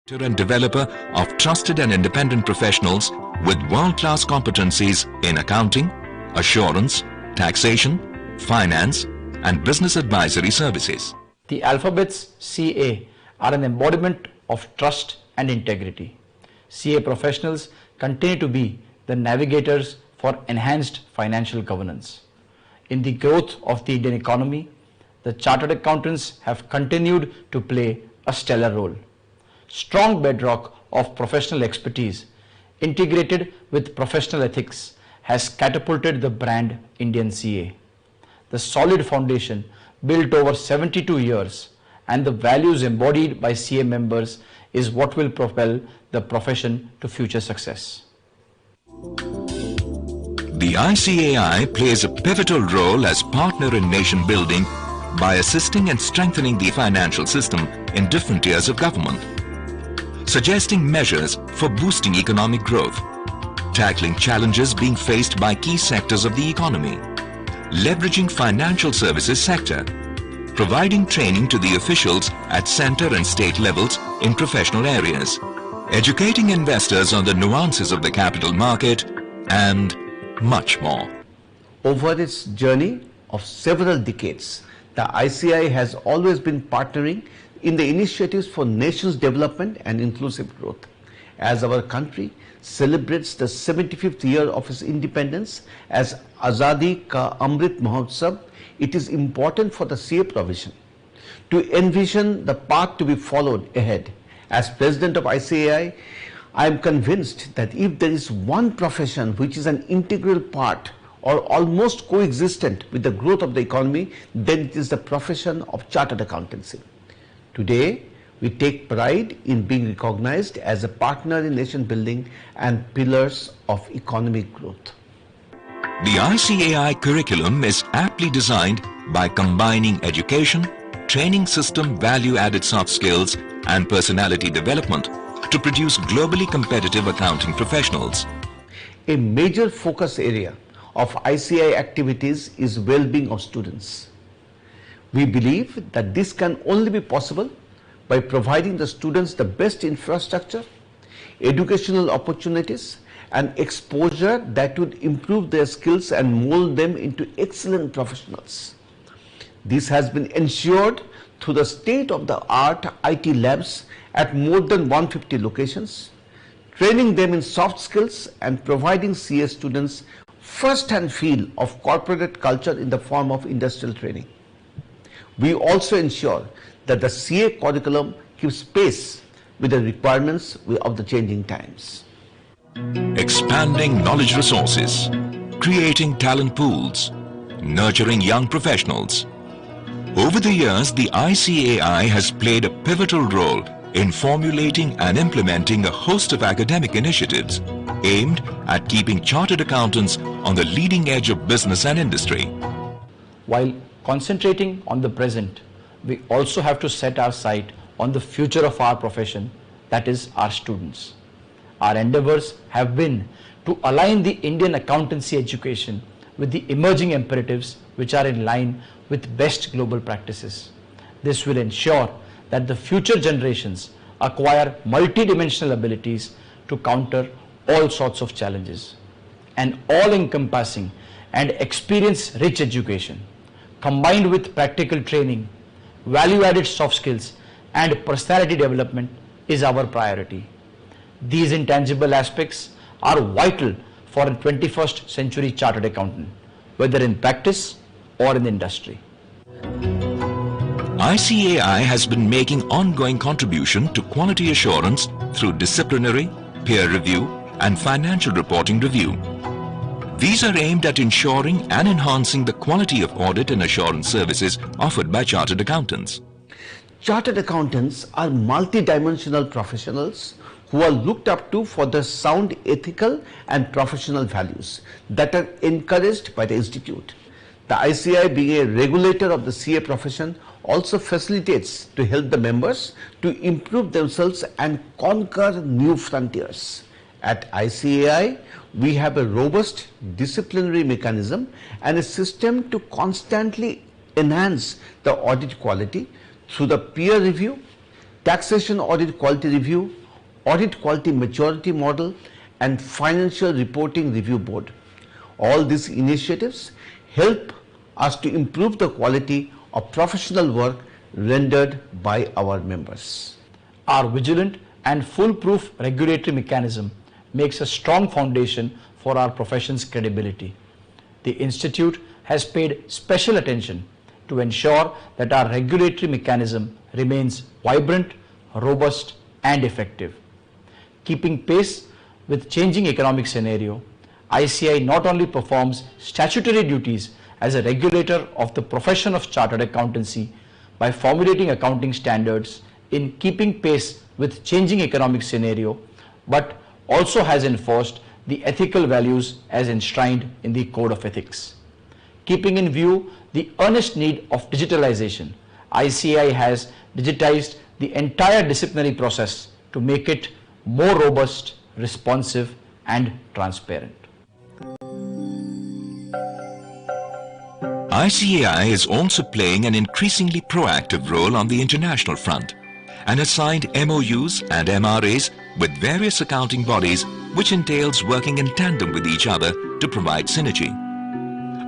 And developer of trusted and independent professionals with world-class competencies in accounting, assurance, taxation, finance, and business advisory services. The alphabets CA are an embodiment of trust and integrity. CA professionals continue to be the navigators for enhanced financial governance. In the growth of the Indian economy, the chartered accountants have continued to play a stellar role. Strong bedrock of professional expertise integrated with professional ethics has catapulted the brand Indian CA. The solid foundation built over 72 years and the values embodied by CA members is what will propel the profession to future success. The ICAI plays a pivotal role as partner in nation building by assisting and strengthening the financial system in different tiers of government, suggesting measures for boosting economic growth, tackling challenges being faced by key sectors of the economy, leveraging financial services sector, providing training to the officials at center and state levels in professional areas, educating investors on the nuances of the capital market, and much more. Over its journey of several decades, the ICAI has always been partnering in the initiatives for nation's development and inclusive growth. As our country celebrates the 75th year of its independence as Azadi ka Amrit Mahotsav, it is important for the CA provision to envision the path to be followed ahead. As President of ICAI, I am convinced that if there is one profession which is an integral part or almost coexistent with the growth of the economy, then it is the profession of chartered accountancy. Today, we take pride in being recognized as a partner in nation building and pillars of economic growth. The ICAI curriculum is aptly designed by combining education, training system value-added soft skills and personality development to produce globally competitive accounting professionals. A major focus area of ICAI activities is well-being of students. We believe that this can only be possible by providing the students the best infrastructure, educational opportunities, and exposure that would improve their skills and mold them into excellent professionals. This has been ensured through the state-of-the-art IT labs at more than 150 locations, training them in soft skills and providing CA students first-hand feel of corporate culture in the form of industrial training. We also ensure that the CA curriculum keeps pace with the requirements of the changing times. Expanding knowledge resources, creating talent pools, nurturing young professionals. Over the years, the ICAI has played a pivotal role in formulating and implementing a host of academic initiatives aimed at keeping chartered accountants on the leading edge of business and industry. While concentrating on the present, we also have to set our sight on the future of our profession, that is our students. Our endeavors have been to align the Indian accountancy education with the emerging imperatives which are in line with best global practices. This will ensure that the future generations acquire multidimensional abilities to counter all sorts of challenges. An all-encompassing and experience-rich education combined with practical training, value-added soft skills and personality development is our priority. These intangible aspects are vital for a 21st century chartered accountant, whether in practice or in industry. ICAI has been making ongoing contribution to quality assurance through disciplinary, peer review and financial reporting review. These are aimed at ensuring and enhancing the quality of audit and assurance services offered by chartered accountants. Chartered accountants are multidimensional professionals who are looked up to for their sound ethical and professional values that are encouraged by the Institute. The ICAI, being a regulator of the CA profession, also facilitates to help the members to improve themselves and conquer new frontiers. At ICAI, we have a robust disciplinary mechanism and a system to constantly enhance the audit quality through the peer review, taxation audit quality review, audit quality maturity model, and financial reporting review board. All these initiatives help us to improve the quality of professional work rendered by our members. Our vigilant and foolproof regulatory mechanism makes a strong foundation for our profession's credibility. The Institute has paid special attention to ensure that our regulatory mechanism remains vibrant, robust, and effective. Keeping pace with changing economic scenario, ICAI not only performs statutory duties as a regulator of the profession of chartered accountancy by formulating accounting standards in keeping pace with changing economic scenario, but also has enforced the ethical values as enshrined in the Code of Ethics. Keeping in view the earnest need of digitalization, ICAI has digitized the entire disciplinary process to make it more robust, responsive, and transparent. ICAI is also playing an increasingly proactive role on the international front and has signed MOUs and MRAs with various accounting bodies, which entails working in tandem with each other to provide synergy.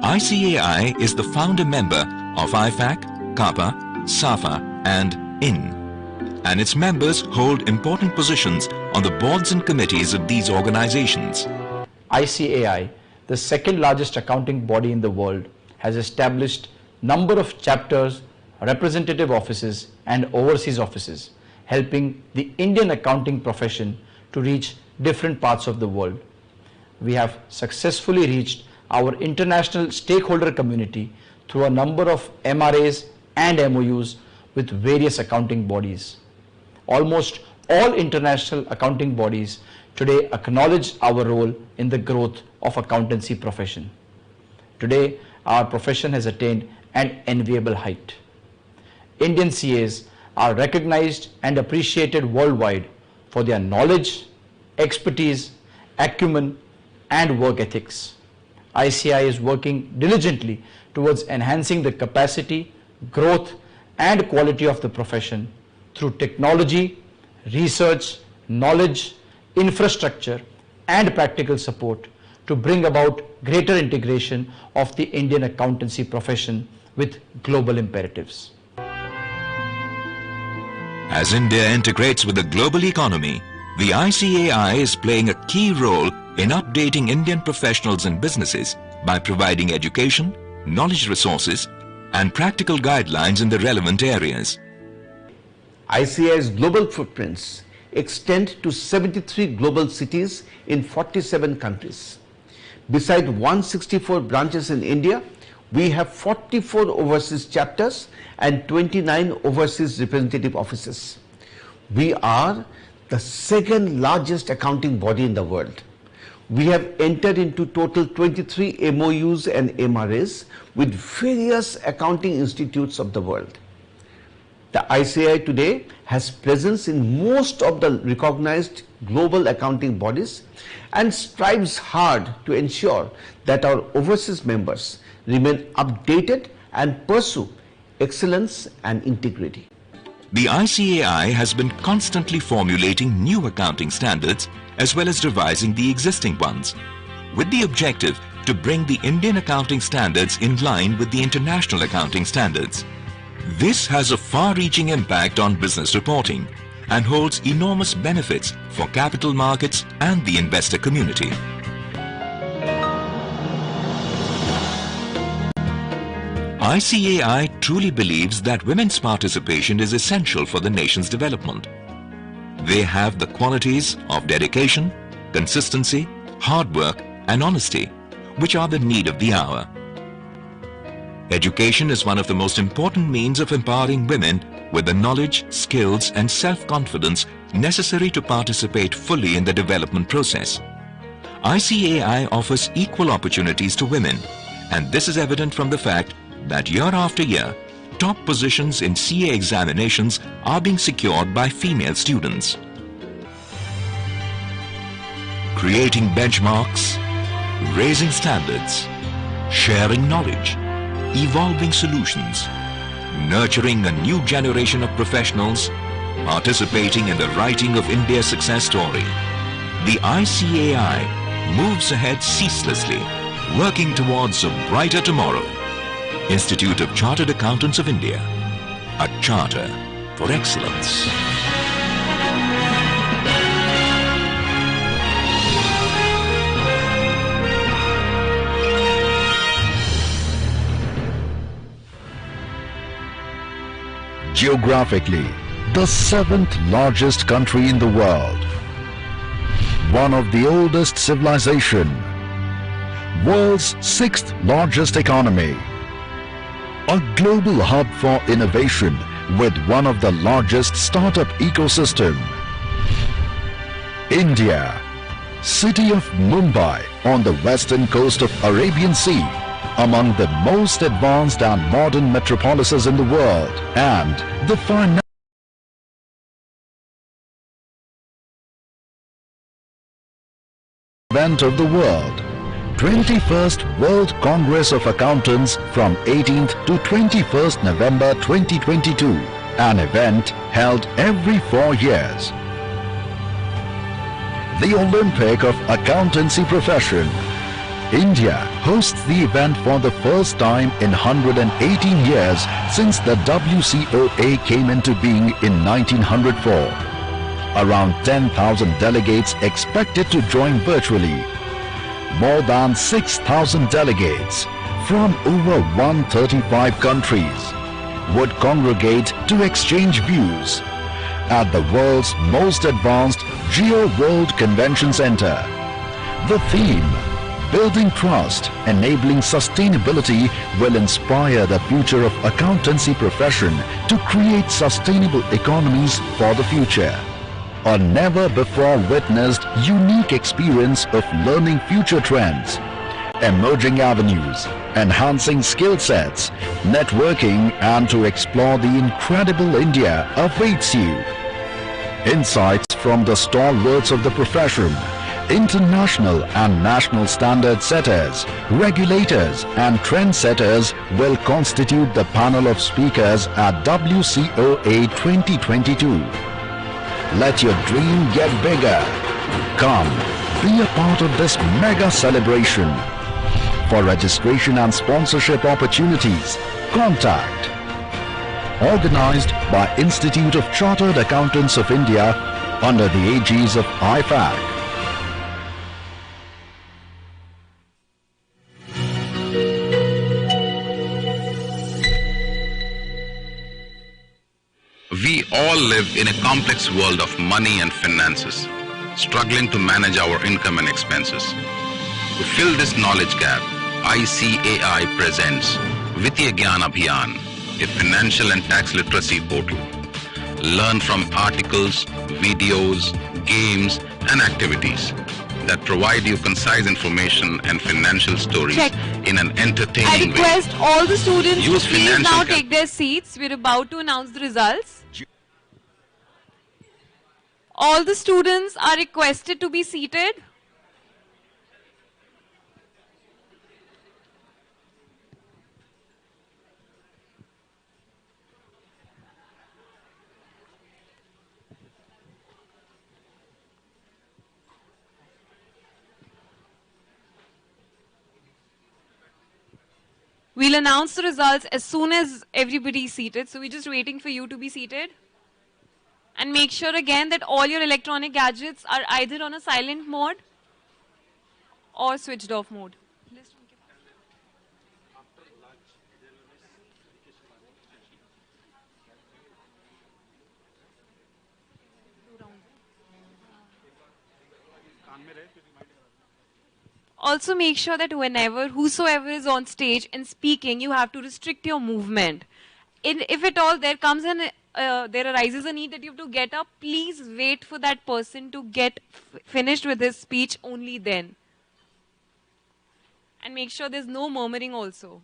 ICAI is the founder member of IFAC, CAPA, SAFA and IN, and its members hold important positions on the boards and committees of these organizations. ICAI, the second largest accounting body in the world, has established number of chapters, representative offices and overseas offices, helping the Indian accounting profession to reach different parts of the world. We have successfully reached our international stakeholder community through a number of MRAs and MOUs with various accounting bodies. Almost all international accounting bodies today acknowledge our role in the growth of accountancy profession. Today, our profession has attained an enviable height. Indian CAs are recognized and appreciated worldwide for their knowledge, expertise, acumen, and work ethics. ICAI is working diligently towards enhancing the capacity, growth, and quality of the profession through technology, research, knowledge, infrastructure, and practical support to bring about greater integration of the Indian accountancy profession with global imperatives. As India integrates with the global economy, the ICAI is playing a key role in updating Indian professionals and businesses by providing education, knowledge resources, and practical guidelines in the relevant areas. ICAI's global footprints extend to 73 global cities in 47 countries. Beside 164 branches in India, we have 44 overseas chapters and 29 overseas representative offices. We are the second largest accounting body in the world. We have entered into total 23 MOUs and MRAs with various accounting institutes of the world. The ICAI today has presence in most of the recognized global accounting bodies and strives hard to ensure that our overseas members remain updated and pursue excellence and integrity. The ICAI has been constantly formulating new accounting standards as well as revising the existing ones, with the objective to bring the Indian accounting standards in line with the international accounting standards. This has a far-reaching impact on business reporting and holds enormous benefits for capital markets and the investor community. ICAI truly believes that women's participation is essential for the nation's development. They have the qualities of dedication, consistency, hard work, and honesty, which are the need of the hour. Education is one of the most important means of empowering women with the knowledge, skills, and self-confidence necessary to participate fully in the development process. ICAI offers equal opportunities to women, and this is evident from the fact that year after year, top positions in CA examinations are being secured by female students. Creating benchmarks, raising standards, sharing knowledge, evolving solutions, nurturing a new generation of professionals, participating in the writing of India's success story. The ICAI moves ahead ceaselessly, working towards a brighter tomorrow. Institute of Chartered Accountants of India, a charter for excellence. Geographically, the 7th largest country in the world, one of the oldest civilization, world's 6th largest economy, a global hub for innovation with one of the largest startup ecosystem. India, city of Mumbai on the western coast of Arabian Sea, among the most advanced and modern metropolises in the world, and the financial event of the world, 21st World Congress of Accountants from 18th to 21st November 2022, an event held every 4 years. The Olympic of Accountancy profession. India hosts the event for the first time in 118 years since the WCOA came into being in 1904. Around 10,000 delegates expected to join virtually. More than 6,000 delegates from over 135 countries would congregate to exchange views at the world's most advanced Geo World Convention Center. The theme, Building Trust, Enabling Sustainability, will inspire the future of accountancy profession to create sustainable economies for the future. A never-before-witnessed unique experience of learning future trends, emerging avenues, enhancing skill sets, networking, and to explore the incredible India awaits you. Insights from the stalwarts of the profession, international and national standard setters, regulators and trendsetters will constitute the panel of speakers at WCOA 2022. Let your dream get bigger. Come, be a part of this mega celebration. For registration and sponsorship opportunities, contact. Organized by Institute of Chartered Accountants of India under the aegis of IFAC. We all live in a complex world of money and finances, struggling to manage our income and expenses. To fill this knowledge gap, ICAI presents Vittiya Gyan Abhiyan, a financial and tax literacy portal. Learn from articles, videos, games, and activities that provide you concise information and financial stories in an entertaining way. I request all the students Use to please financial now take their seats. We're about to announce the results. All the students are requested to be seated. We'll announce the results as soon as everybody is seated. So we're just waiting for you to be seated. And make sure again that all your electronic gadgets are either on a silent mode or switched off mode. Also make sure that whosoever is on stage and speaking, you have to restrict your movement. If at all there arises a need that you have to get up, please wait for that person to get finished with his speech, only then. And make sure there's no murmuring also.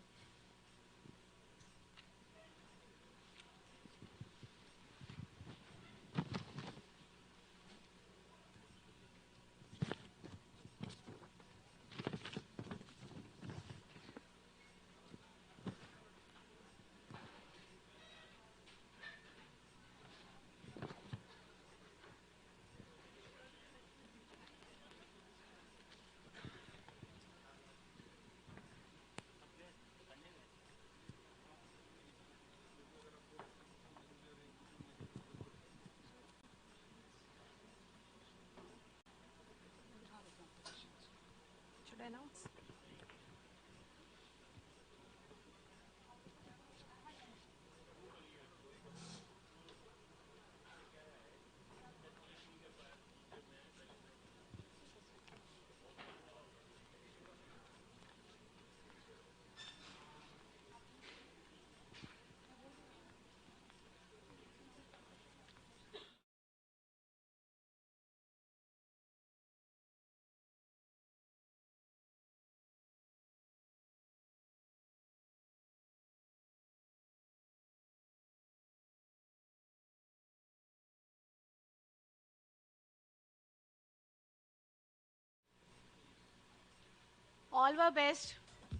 announce? All were best.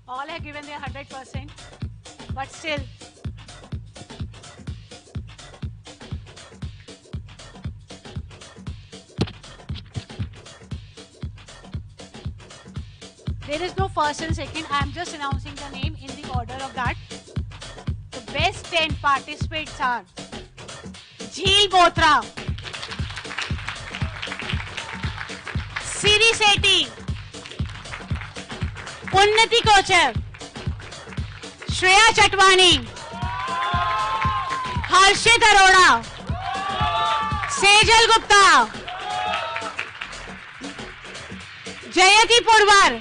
All have given their 100%. But still, there is no first and second. I am just announcing the name in the order of that. The best 10 participants are Jheel Botra, Siri Sethi, Unnati Kochar, Shreya Chatwani, Harshit Arora, Sejal Gupta, Jayati Purwar,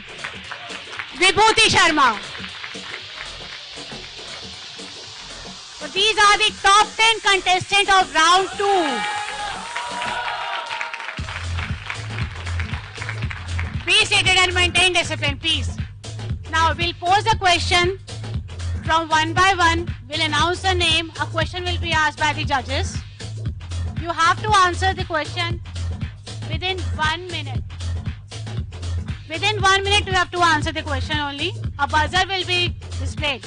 Vibhuti Sharma. So these are the top 10 contestants of round 2. Be seated and maintain discipline, please. Now we'll pose a question from one by one. We'll announce the name. A question will be asked by the judges. You have to answer the question within 1 minute. Within 1 minute you have to answer the question only. A buzzer will be displayed.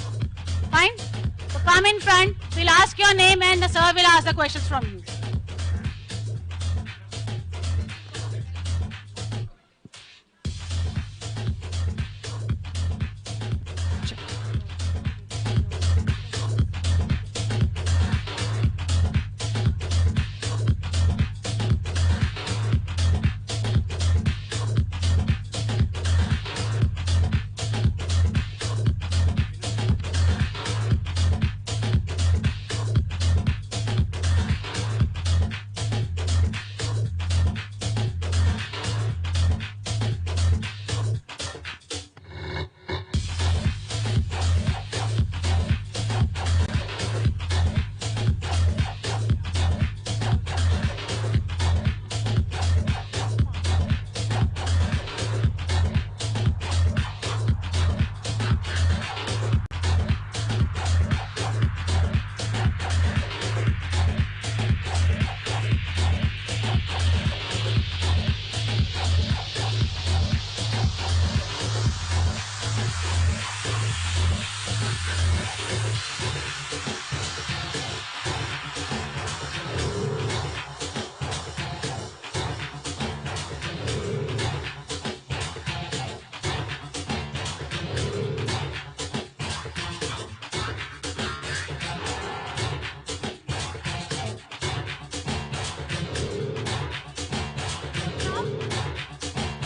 Fine? So come in front. We'll ask your name and the sir will ask the questions from you.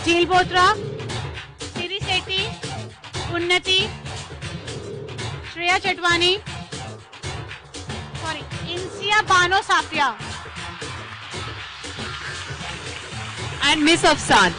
Jheel Botra, Siri Sethi, Unnati, Shreya Chatwani, Insia Bano Safia, and Miss Afsan.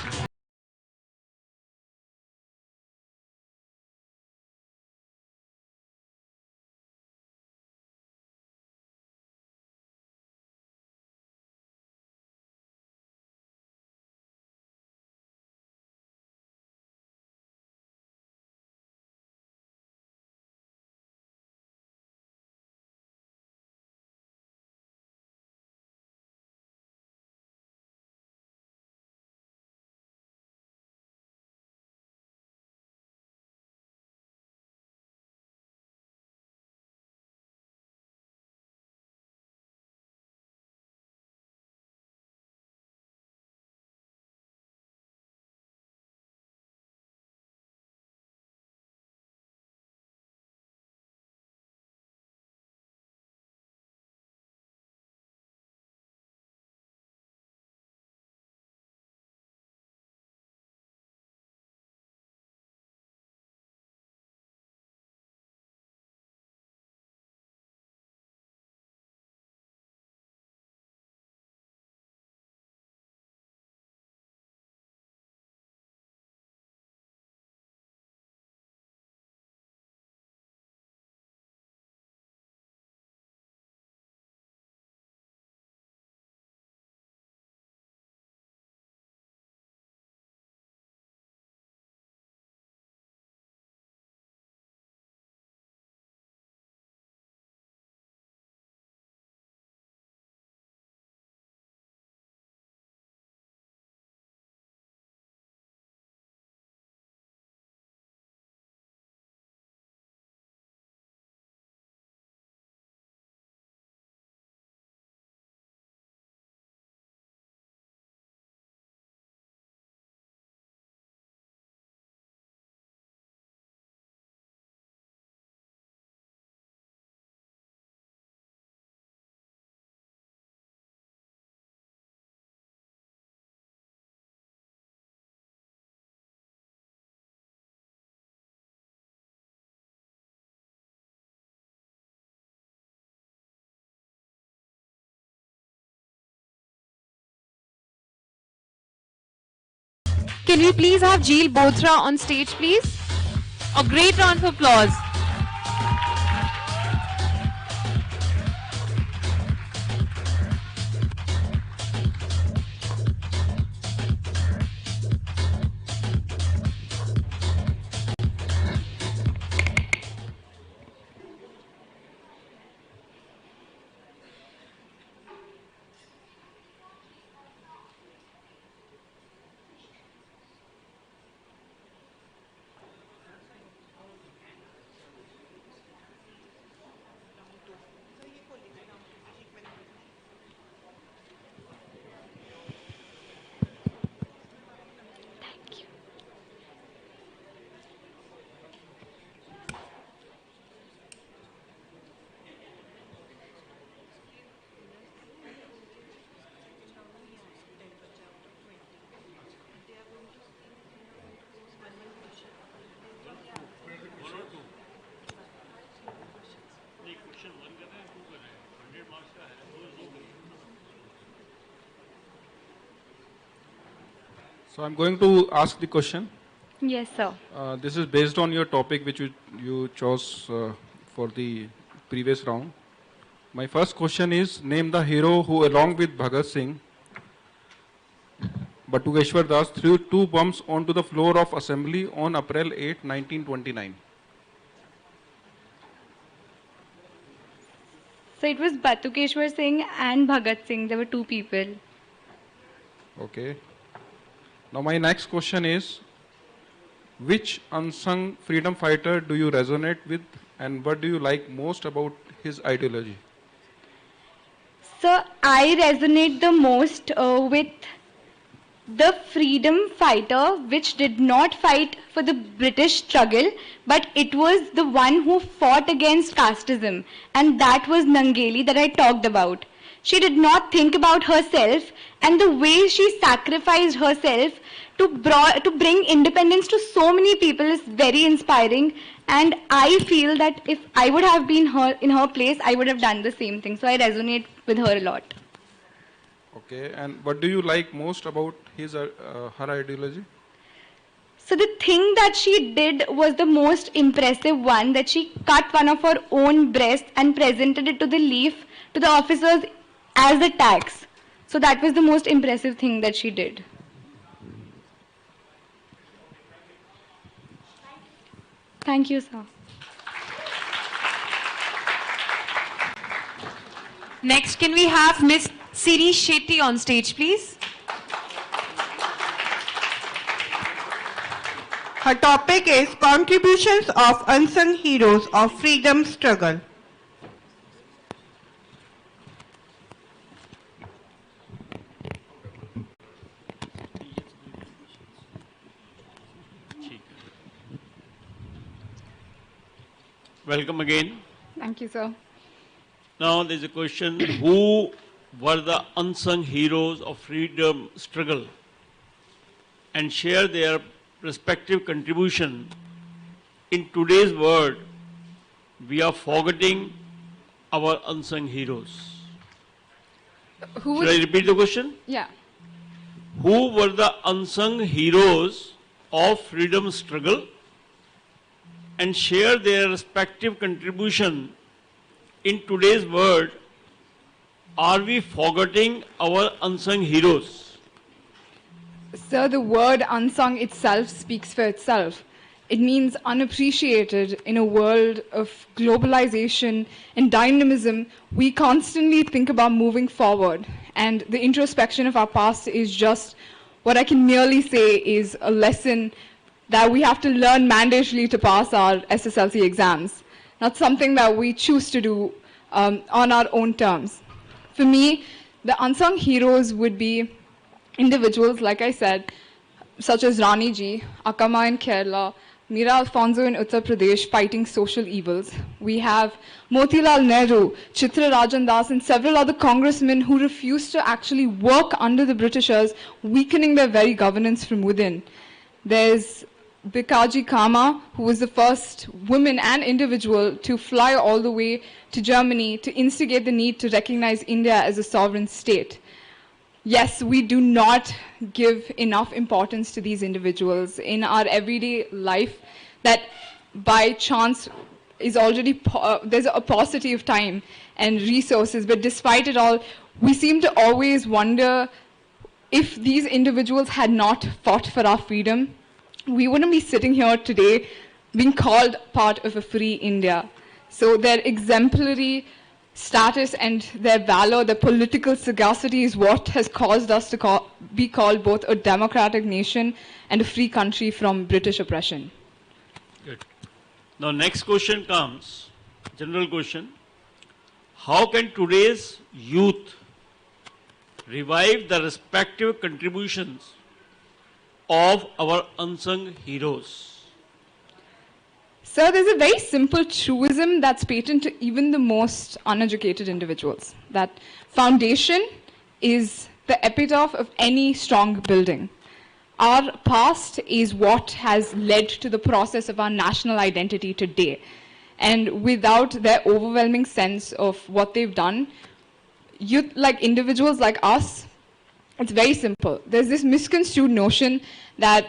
can we please have Jeel Bothra on stage, please? A great round of applause. So I'm going to ask the question. Yes, sir. This is based on your topic which you chose for the previous round. My first question is, name the hero who along with Bhagat Singh, Batukeshwar Das threw 2 bombs onto the floor of assembly on April 8, 1929. So it was Batukeshwar Singh and Bhagat Singh. There were 2 people. Okay. Now my next question is, which unsung freedom fighter do you resonate with and what do you like most about his ideology? So I resonate the most with the freedom fighter which did not fight for the British struggle, but it was the one who fought against casteism, and that was Nangeli that I talked about. She did not think about herself, and the way she sacrificed herself to bring independence to so many people is very inspiring, and I feel that if I would have been in her place, I would have done the same thing. So I resonate with her a lot. Okay, and what do you like most about her ideology? So the thing that she did was the most impressive one, that she cut one of her own breast and presented it to the officers as a tax. So that was the most impressive thing that she did. Thank you, sir. Next, can we have Miss Siri Shetty on stage, please? Her topic is Contributions of Unsung Heroes of Freedom Struggle. Welcome again. Thank you, sir. Now there is a question, who were the unsung heroes of freedom struggle and share their respective contribution. In today's world, we are forgetting our unsung heroes. Should I repeat the question? Yeah. Who were the unsung heroes of freedom struggle and share their respective contribution. In today's world, are we forgetting our unsung heroes? Sir, the word unsung itself speaks for itself. It means unappreciated. In a world of globalization and dynamism, we constantly think about moving forward. And the introspection of our past is just what I can merely say is a lesson that we have to learn mandatorily to pass our SSLC exams, not something that we choose to do on our own terms. For me, the unsung heroes would be individuals, like I said, such as Rani Ji, Akama in Kerala, Mira Alfonso in Uttar Pradesh fighting social evils. We have Motilal Nehru, Chitra Rajan Das, and several other congressmen who refused to actually work under the Britishers, weakening their very governance from within. There's Bikaji Kama, who was the first woman and individual to fly all the way to Germany to instigate the need to recognize India as a sovereign state. Yes, we do not give enough importance to these individuals in our everyday life that by chance is already, there's a paucity of time and resources, but despite it all, we seem to always wonder if these individuals had not fought for our freedom, we wouldn't be sitting here today being called part of a free India. So their exemplary status and their valor, their political sagacity is what has caused us to be called both a democratic nation and a free country from British oppression. Good. Now next question comes, general question. How can today's youth revive the respective contributions of our unsung heroes? Sir, there's a very simple truism that's patent to even the most uneducated individuals, that foundation is the epitaph of any strong building. Our past is what has led to the process of our national identity today. And without their overwhelming sense of what they've done, youth, like individuals like us, it's very simple. There's this misconstrued notion that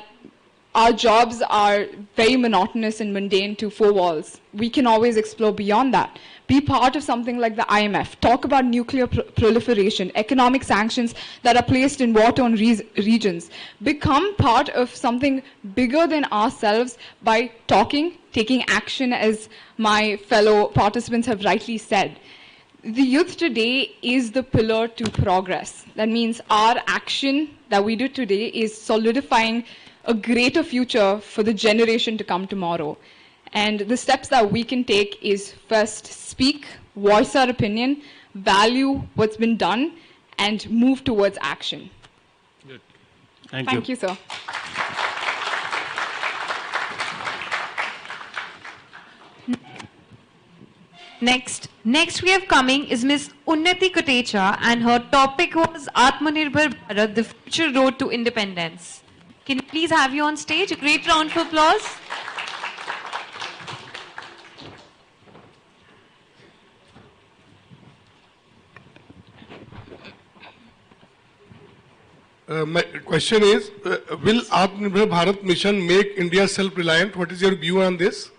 our jobs are very monotonous and mundane to four walls. We can always explore beyond that. Be part of something like the IMF. Talk about nuclear proliferation, economic sanctions that are placed in war-torn regions. Become part of something bigger than ourselves by talking, taking action, as my fellow participants have rightly said. The youth today is the pillar to progress. That means our action that we do today is solidifying a greater future for the generation to come tomorrow. And the steps that we can take is first speak, voice our opinion, value what's been done, and move towards action. Good. Thank you, sir. Next we have coming is Ms. Unnati Kotecha, and her topic was Atmanirbhar Bharat, the future road to independence. Can we please have you on stage? A great round of applause. My question is, will Atmanirbhar Bharat mission make India self-reliant? What is your view on this?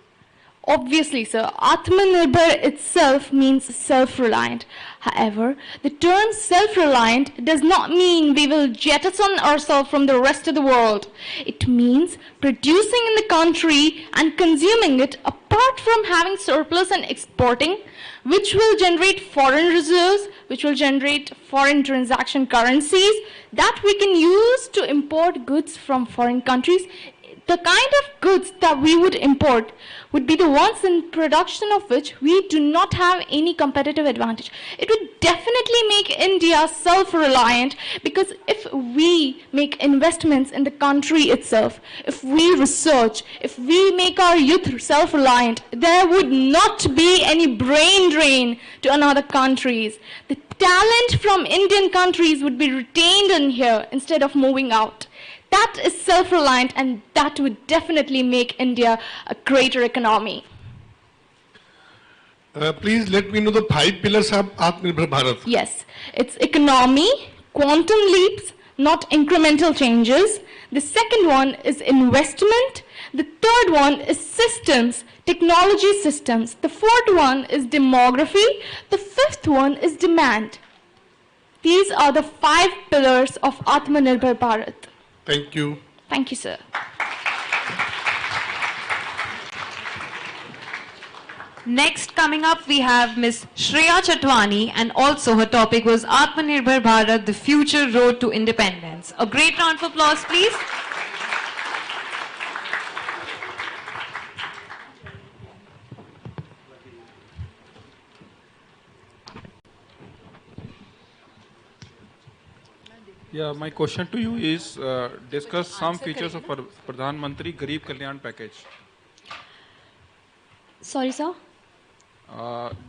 Obviously, sir, Atmanirbhar itself means self-reliant. However, the term self-reliant does not mean we will jettison ourselves from the rest of the world. It means producing in the country and consuming it apart from having surplus and exporting, which will generate foreign reserves, which will generate foreign transaction currencies that we can use to import goods from foreign countries. The kind of goods that we would import would be the ones in production of which we do not have any competitive advantage. It would definitely make India self-reliant, because if we make investments in the country itself, if we research, if we make our youth self-reliant, there would not be any brain drain to another countries. The talent from Indian countries would be retained in here instead of moving out. That is self-reliant, and that would definitely make India a greater economy. Please let me know the 5 pillars of Atmanirbhar Bharat. Yes, it's economy, quantum leaps, not incremental changes. The second one is investment. The third one is systems, technology systems. The fourth one is demography. The fifth one is demand. These are the 5 pillars of Atmanirbhar Bharat. Thank you. Thank you, sir. Next coming up, we have Ms. Shreya Chatwani, and also her topic was Atmanirbhar Bharat, the future road to independence. A great round of applause, please. Yeah, my question to you is discuss some features of Pradhan Mantri Garib Kalyan package. Sorry, sir?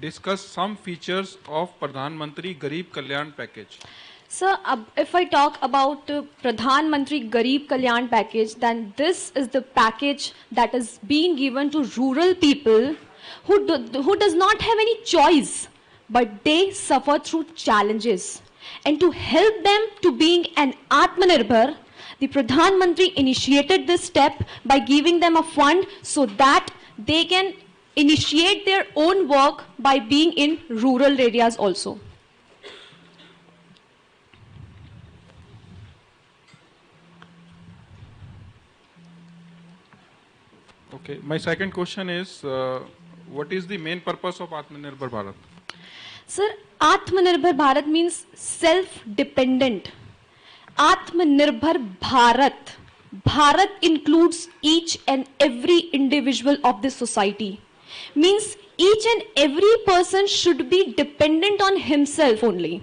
Discuss some features of Pradhan Mantri Garib Kalyan package. Sir, if I talk about Pradhan Mantri Garib Kalyan package, then this is the package that is being given to rural people who does not have any choice, but they suffer through challenges. And to help them to being an Atmanirbhar, the Pradhan Mantri initiated this step by giving them a fund so that they can initiate their own work by being in rural areas also. Okay, my second question is, what is the main purpose of Atmanirbhar Bharat? Sir, Atmanirbhar Bharat means self-dependent. Atmanirbhar Bharat. Bharat includes each and every individual of the society. Means each and every person should be dependent on himself only.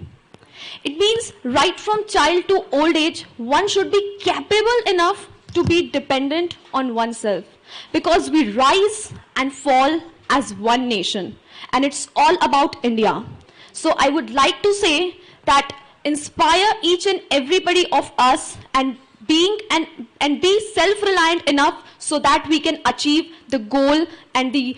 It means right from child to old age, one should be capable enough to be dependent on oneself. Because we rise and fall as one nation. And it's all about India. So I would like to say that inspire each and everybody of us and be self-reliant enough so that we can achieve the goal and the,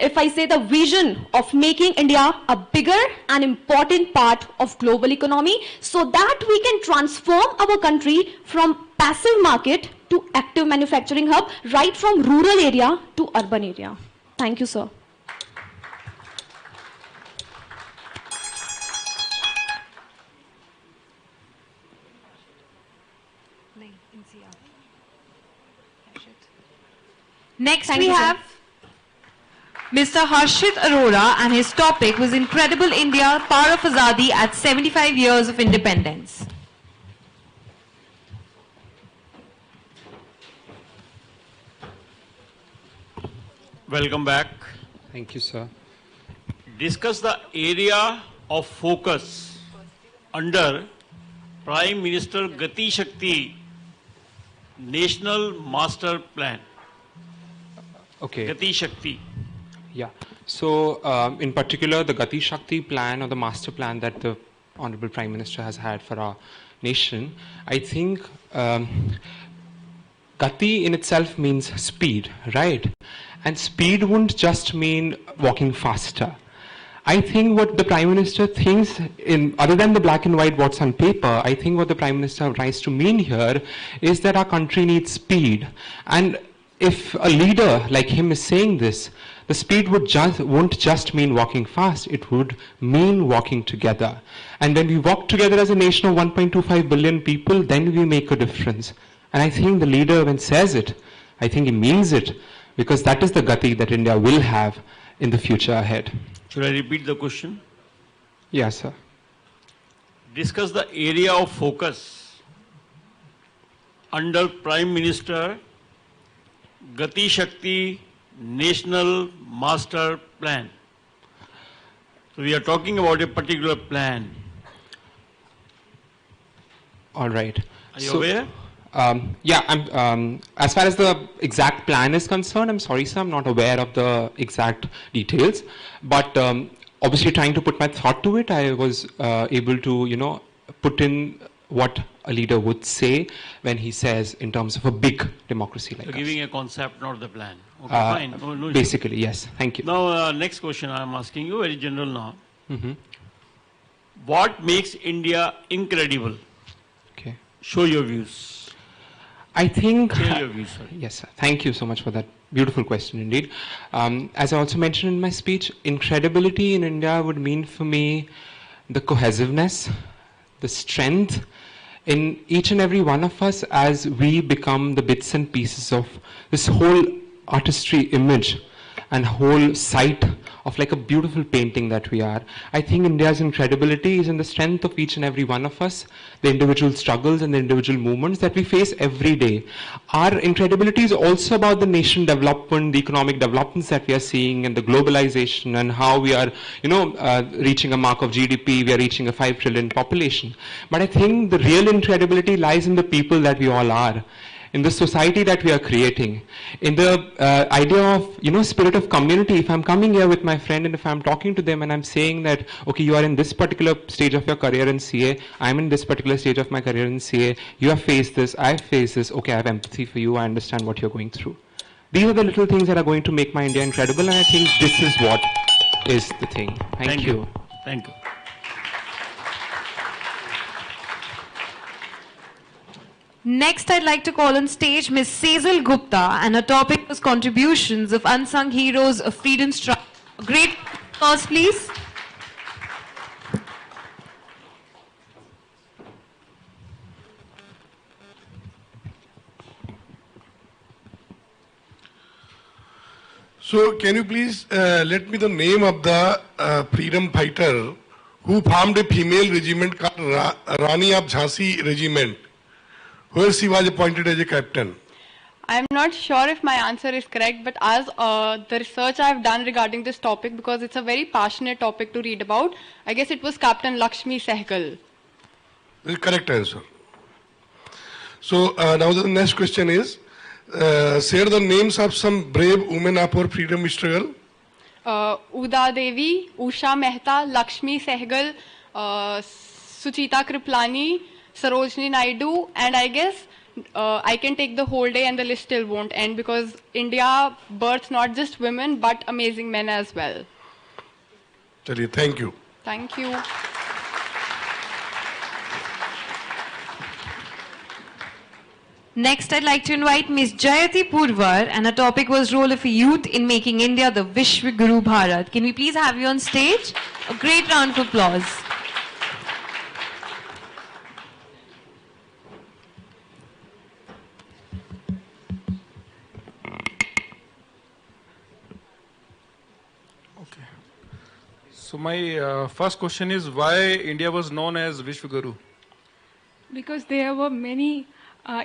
if I say the vision of making India a bigger and important part of global economy so that we can transform our country from passive market to active manufacturing hub, right from rural area to urban area. Thank you, sir. Next we have Mr. Harshit Arora, and his topic was Incredible India, Power of Azadi at 75 years of independence. Welcome back. Thank you, sir. Discuss the area of focus under Prime Minister Gati Shakti National Master Plan. Okay. Gati Shakti. Yeah. So, in particular, the Gati Shakti plan or the master plan that the Honorable Prime Minister has had for our nation, I think Gati in itself means speed, right? And speed wouldn't just mean walking faster. I think what the Prime Minister thinks, other than the black and white what's on paper, I think what the Prime Minister tries to mean here is that our country needs speed. And if a leader like him is saying this, the speed won't just mean walking fast, it would mean walking together. And when we walk together as a nation of 1.25 billion people, then we make a difference. And I think the leader, when says it, I think he means it, because that is the Gati that India will have in the future ahead. Should I repeat the question? Yes, sir. Discuss the area of focus under Prime Minister Gati Shakti National Master Plan. So we are talking about a particular plan. All right. Are you aware? Yeah, as far as the exact plan is concerned, I'm sorry, sir, I'm not aware of the exact details. But obviously trying to put my thought to it, I was able to, put in what a leader would say when he says in terms of a big democracy like So us. giving a concept, not the plan. Okay, fine. No Basically, yes. Thank you. Now, next question I am asking you, very general now. Mm-hmm. What makes India incredible? Okay. Show your views. I think... Share your views, sorry. Yes, sir. Thank you so much for that beautiful question indeed. As I also mentioned in my speech, incredibility in India would mean for me the cohesiveness, the strength in each and every one of us as we become the bits and pieces of this whole artistry image and whole sight of like a beautiful painting that we are. I think India's incredibility is in the strength of each and every one of us, the individual struggles and the individual movements that we face every day. Our incredibility is also about the nation development, the economic developments that we are seeing and the globalization and how we are, reaching a mark of GDP, we are reaching a 5 trillion population. But I think the real incredibility lies in the people that we all are, in the society that we are creating, in the idea of, spirit of community. If I'm coming here with my friend and if I'm talking to them and I'm saying that, okay, you are in this particular stage of your career in CA, I'm in this particular stage of my career in CA, you have faced this, I've faced this, okay, I have empathy for you, I understand what you're going through. These are the little things that are going to make my India incredible, and I think this is what is the thing. Thank you. Thank you. Next, I'd like to call on stage Ms. Sejal Gupta, and her topic was contributions of unsung heroes of freedom struggle. Great applause, please. So, can you please let me the name of the freedom fighter who formed a female regiment called Rani of Jhansi Regiment, where she was appointed as a captain? I'm not sure if my answer is correct, but as the research I've done regarding this topic, because it's a very passionate topic to read about, I guess it was Captain Lakshmi Sehgal. The correct answer. So, now the next question is, share the names of some brave women of our freedom struggle. Uda Devi, Usha Mehta, Lakshmi Sehgal, Suchita Kriplani, Sarojini Naidu, and I guess I can take the whole day and the list still won't end, because India births not just women but amazing men as well. Chaliye, thank you. Thank you. Next, I'd like to invite Ms. Jayati Purvar, and her topic was role of a youth in making India the Vishwa Guru Bharat. Can we please have you on stage? A great round of applause. So my first question is, why India was known as Vishwa Guru? Because there were many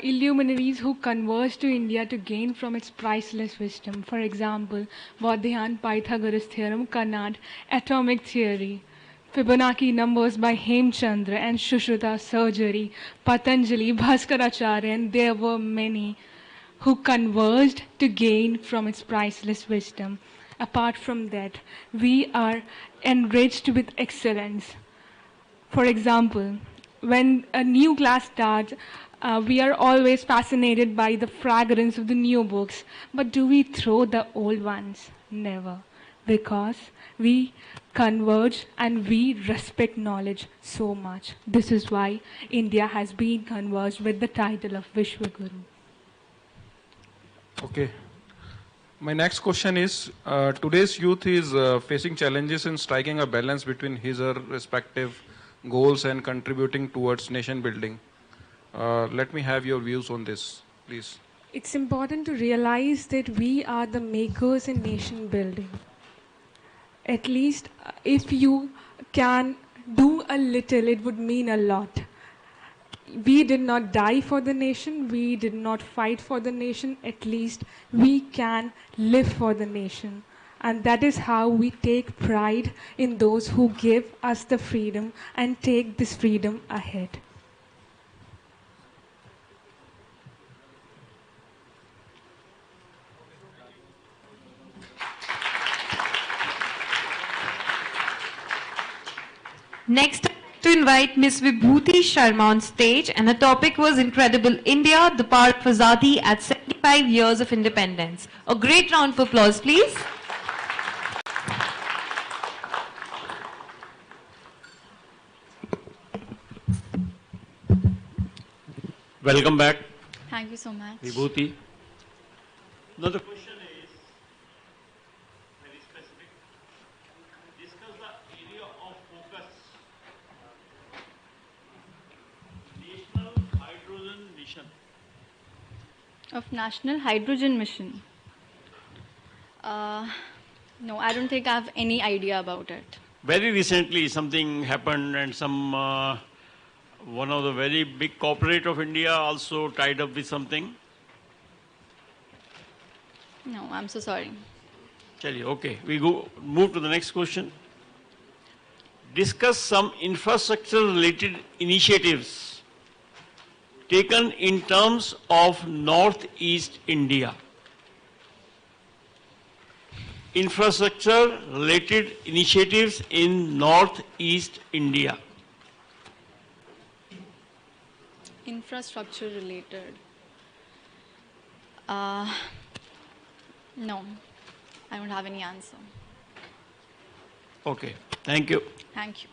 illuminaries who converged to India to gain from its priceless wisdom. For example, Vaudhyan, Pythagoras theorem, Carnot, atomic theory, Fibonacci numbers by Hemchandra, and Shushruta surgery, Patanjali, Bhaskaracharya, and there were many who converged to gain from its priceless wisdom. Apart from that, we are enriched with excellence. For example, when a new class starts, we are always fascinated by the fragrance of the new books. But do we throw the old ones? Never. Because we converge and we respect knowledge so much. This is why India has been converged with the title of Vishwa Guru. Okay. My next question is, today's youth is facing challenges in striking a balance between his or respective goals and contributing towards nation building. Let me have your views on this, please. It's important to realize that we are the makers in nation building. At least if you can do a little, it would mean a lot. We did not die for the nation, we did not fight for the nation, at least we can live for the nation. And that is how we take pride in those who give us the freedom and take this freedom ahead. Next, to invite Ms. Vibhuti Sharma on stage, and her topic was Incredible India, the power of Azadi at 75 years of independence. A great round of applause, please. Welcome back. Thank you so much. Vibhuti. Now the question is very specific. Discuss the area of focus. National Hydrogen Mission. Of National Hydrogen Mission. No, I don't think I have any idea about it. Very recently something happened, and some one of the very big corporate of India also tied up with something. No, I'm so sorry. Chaliye, okay, we move to the next question. Discuss some infrastructure related initiatives taken in terms of Northeast India. Infrastructure related initiatives in Northeast India. Infrastructure related. No, I don't have any answer. Okay, thank you. Thank you.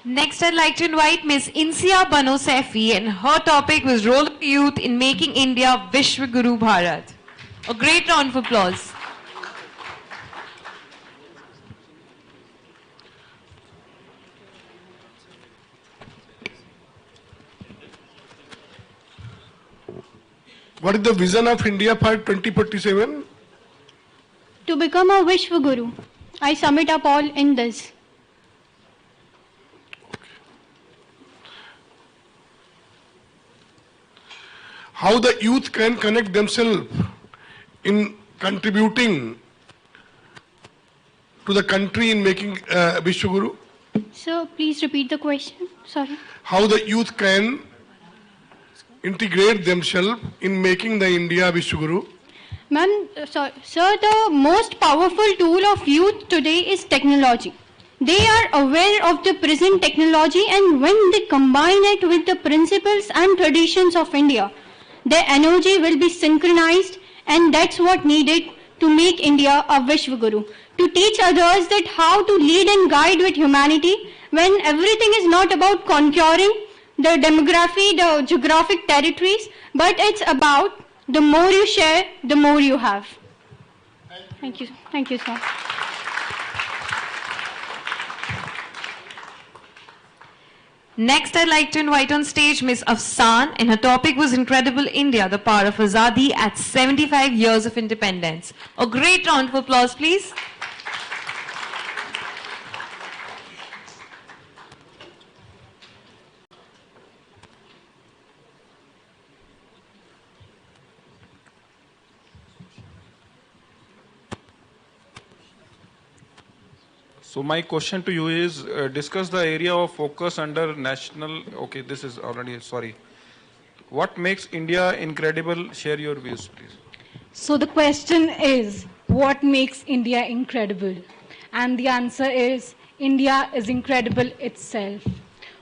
Next, I'd like to invite Ms. Insia Bano Saifi, and her topic was Role of Youth in Making India Vishwa Guru Bharat. A great round of applause. What is the vision of India for 2047? To become a Vishwa Guru. I sum it up all in this. How the youth can connect themselves in contributing to the country in making Vishwa Guru? Sir, please repeat the question. Sorry. How the youth can integrate themselves in making the India Vishwa Guru? Ma'am, sir, the most powerful tool of youth today is technology. They are aware of the present technology, and when they combine it with the principles and traditions of India, their energy will be synchronized, and that's what needed to make India a Vishwa Guru. To teach others that how to lead and guide with humanity when everything is not about conquering the demography, the geographic territories, but it's about the more you share, the more you have. Thank you. Thank you, sir. Next, I'd like to invite on stage Ms. Afsan, and her topic was Incredible India, the power of Azadi at 75 years of independence. A great round of applause, please. So my question to you is, discuss the area of focus under national, okay, this is already, sorry. What makes India incredible? Share your views, please. So the question is, what makes India incredible? And the answer is, India is incredible itself.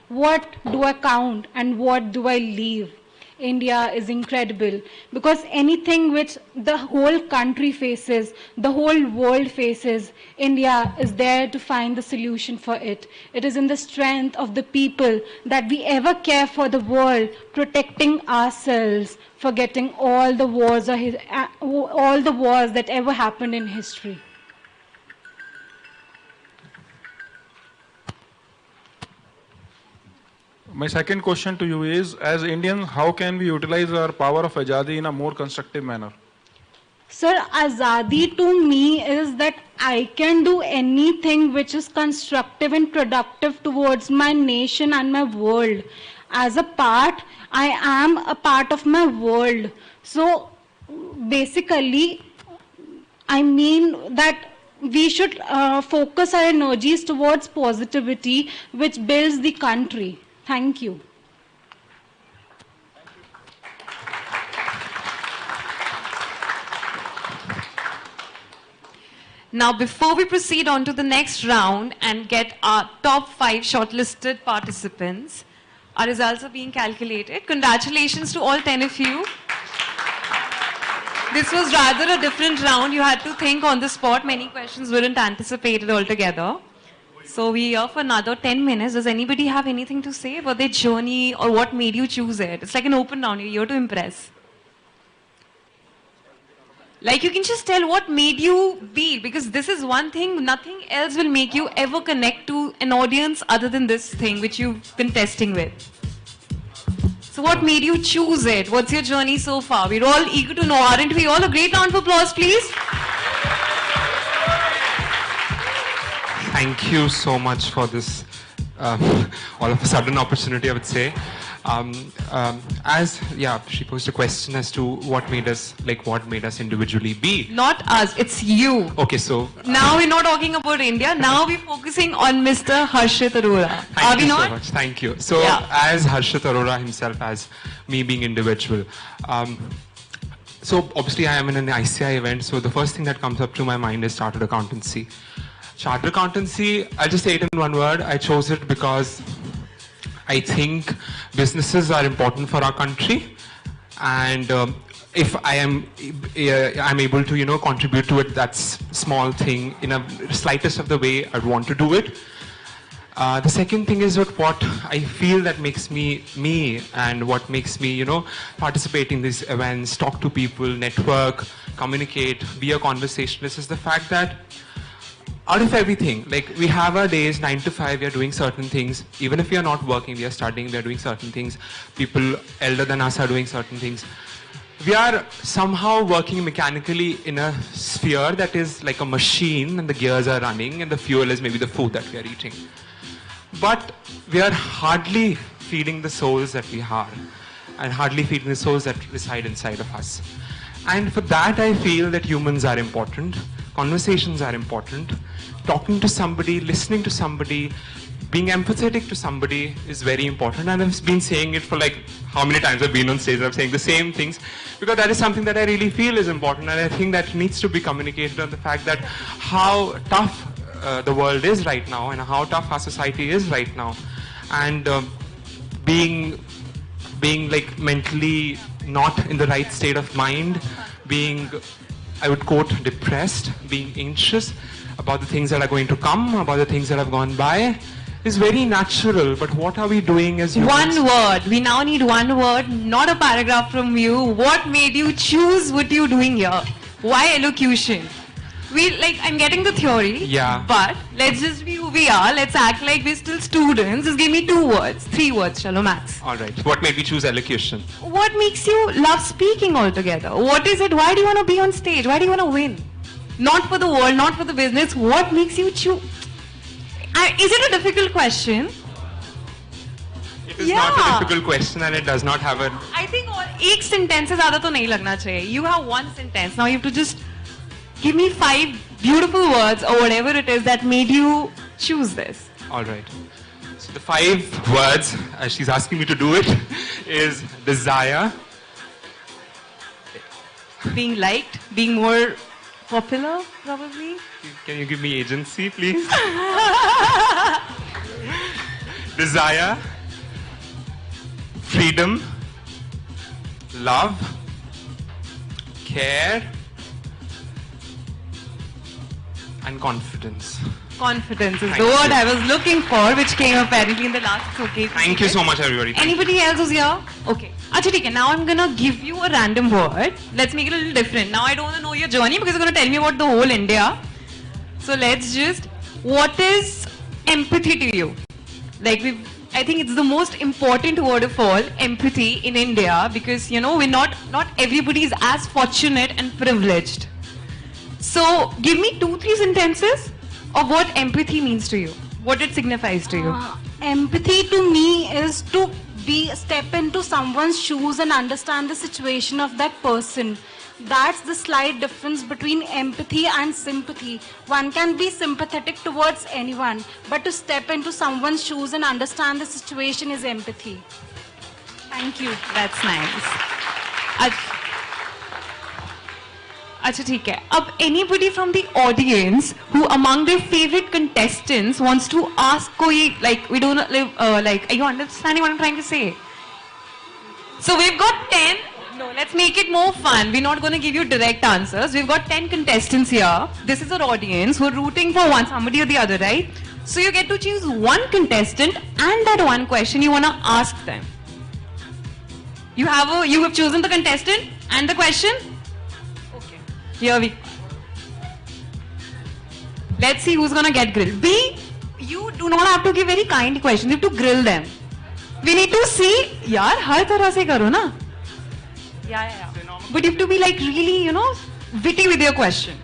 What do I count and what do I leave? India is incredible because anything which the whole country faces, the whole world faces, India is there to find the solution for it. It is in the strength of the people that we ever care for the world, protecting ourselves, forgetting all the wars that ever happened in history. My second question to you is, as Indians, how can we utilize our power of Azadi in a more constructive manner? Sir, Azadi to me is that I can do anything which is constructive and productive towards my nation and my world. As a part, I am a part of my world. So basically, I mean that we should focus our energies towards positivity which builds the country. Thank you. Now, before we proceed on to the next round and get our top 5 shortlisted participants, our results are being calculated. Congratulations to all 10 of you. This was rather a different round. You had to think on the spot. Many questions weren't anticipated altogether. So we're here for another 10 minutes. Does anybody have anything to say about their journey or what made you choose it? It's like an open round. You're here to impress. Like you can just tell what made you be, because this is one thing, nothing else will make you ever connect to an audience other than this thing which you've been testing with. So what made you choose it? What's your journey so far? We're all eager to know, aren't we all? A great round of applause, please. Thank you so much for this all of a sudden opportunity, I would say. She posed a question as to what made us individually be. Not us, it's you. Okay, so now we're not talking about India. Now we're focusing on Mr. Harshit Arora. Thank you so much. Thank you. So as Harshit Arora himself, as me being individual, so obviously I am in an ICAI event. So the first thing that comes up to my mind is chartered accountancy. Chartered accountancy, I'll just say it in one word. I chose it because I think businesses are important for our country, and if I'm able to contribute to it, that's small thing in a slightest of the way I'd want to do it. The second thing is what I feel that makes me and what makes me, participate in these events, talk to people, network, communicate, be a conversationalist is the fact that out of everything, like we have our days 9 to 5, we are doing certain things. Even if we are not working, we are studying, we are doing certain things. People elder than us are doing certain things. We are somehow working mechanically in a sphere that is like a machine and the gears are running and the fuel is maybe the food that we are eating. But we are hardly feeding the souls that we are and hardly feeding the souls that reside inside of us. And for that I feel that humans are important, conversations are important, talking to somebody, listening to somebody, being empathetic to somebody is very important. And I've been saying it for like how many times I've been on stage, I'm saying the same things because that is something that I really feel is important, and I think that needs to be communicated on the fact that how tough the world is right now and how tough our society is right now, and being like mentally not in the right state of mind, being, I would quote, depressed, being anxious about the things that are going to come, about the things that have gone by, is very natural. But what are we doing as humans? One word. We now need one word, not a paragraph from you. What made you choose what you're doing here? Why elocution? I'm getting the theory. Yeah. But let's just be who we are. Let's act like we're still students. Just give me 2 words, 3 words, chalo max. All right. What made you choose elocution? What makes you love speaking altogether? What is it? Why do you want to be on stage? Why do you want to win? Not for the world, not for the business. What makes you choose? Is it a difficult question? It is not a difficult question and it does not have a... I think एक sentence से ज़्यादा तो नहीं लगना चाहिए. You have one sentence. Now you have to just give me 5 beautiful words or whatever it is that made you choose this. All right. So the 5 words, as she's asking me to do it, is desire. Being liked, being more popular, probably. Can you give me agency, please? Desire, freedom, love, care, and confidence. Confidence is the word I was looking for, which came apparently in the last showcase. Thank you so much, everybody. Anybody else who's here? Okay. Achha, theek hai. Now I'm gonna give you a random word. Let's make it a little different. Now I don't want to know your journey because you're gonna tell me about the whole India. So let's just, what is empathy to you? I think it's the most important word of all, empathy in India, because we're not everybody is as fortunate and privileged. So give me 2-3 sentences of what empathy means to you, what it signifies to you. Empathy to me is to step into someone's shoes and understand the situation of that person. That's the slight difference between empathy and sympathy. One can be sympathetic towards anyone, but to step into someone's shoes and understand the situation is empathy. Thank you. That's nice. Acha, theek hai. Ab anybody from the audience who among their favorite contestants wants to ask koi, we don't live, are you understanding what I'm trying to say? So we've got 10. No, let's make it more fun. We're not going to give you direct answers. We've got 10 contestants here. This is our audience who are rooting for somebody or the other, right? So you get to choose one contestant and that one question you want to ask them. You have chosen the contestant and the question? Okay. Here we go. Let's see who's going to get grilled. B, you do not have to give very kind questions. You have to grill them. We need to see, yaar, har tarah se karo na. Yeah. But you have to be really, witty with your question.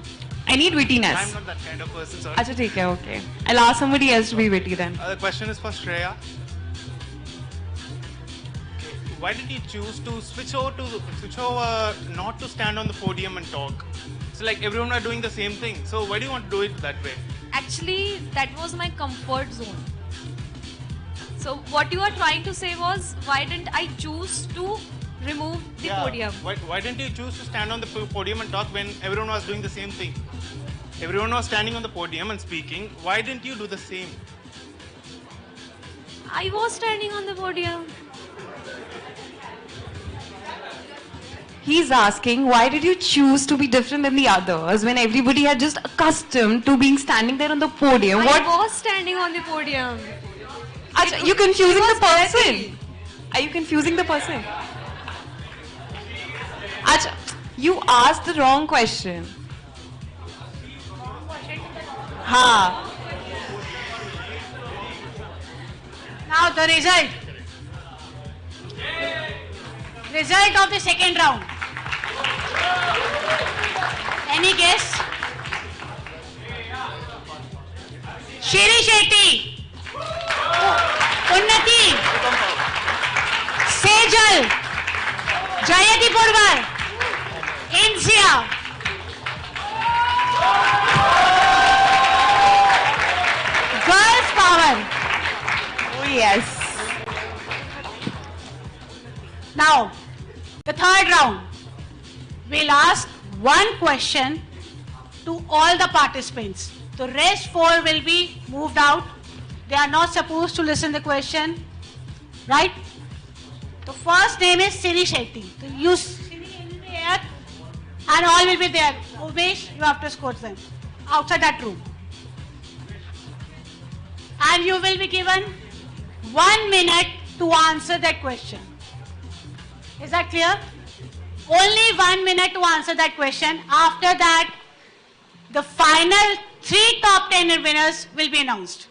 I need wittiness. I'm not that kind of person, sorry. Acha, theek hai, okay. I'll ask somebody else to be witty then. The question is for Shreya. Okay. Why did you choose to switch over not to stand on the podium and talk? So everyone are doing the same thing. So why do you want to do it that way? Actually, that was my comfort zone. So what you are trying to say was, why didn't I choose to remove the podium? Why didn't you choose to stand on the podium and talk when everyone was doing the same thing? Everyone was standing on the podium and speaking. Why didn't you do the same? I was standing on the podium. He's asking, why did you choose to be different than the others when everybody had just accustomed to being standing there on the podium? I was standing on the podium. Are you confusing the person? Are you confusing the person? Acha, you asked the wrong question. Ha. Now the result. Result of the second round. Any guess? Shiri Shetty, Unnati, Sejal, Jayati Purwar, MCA. Girls power. Oh yes. Now, the third round. We'll ask one question to all the participants. The rest four will be moved out. They are not supposed to listen the question. Right? The first name is Siri Shetty. So you Siri in the air and all will be there. Umesh, you have to escort them outside that room. And you will be given 1 minute to answer that question. Is that clear? Only 1 minute to answer that question. After that, the final 3 top 10 winners will be announced.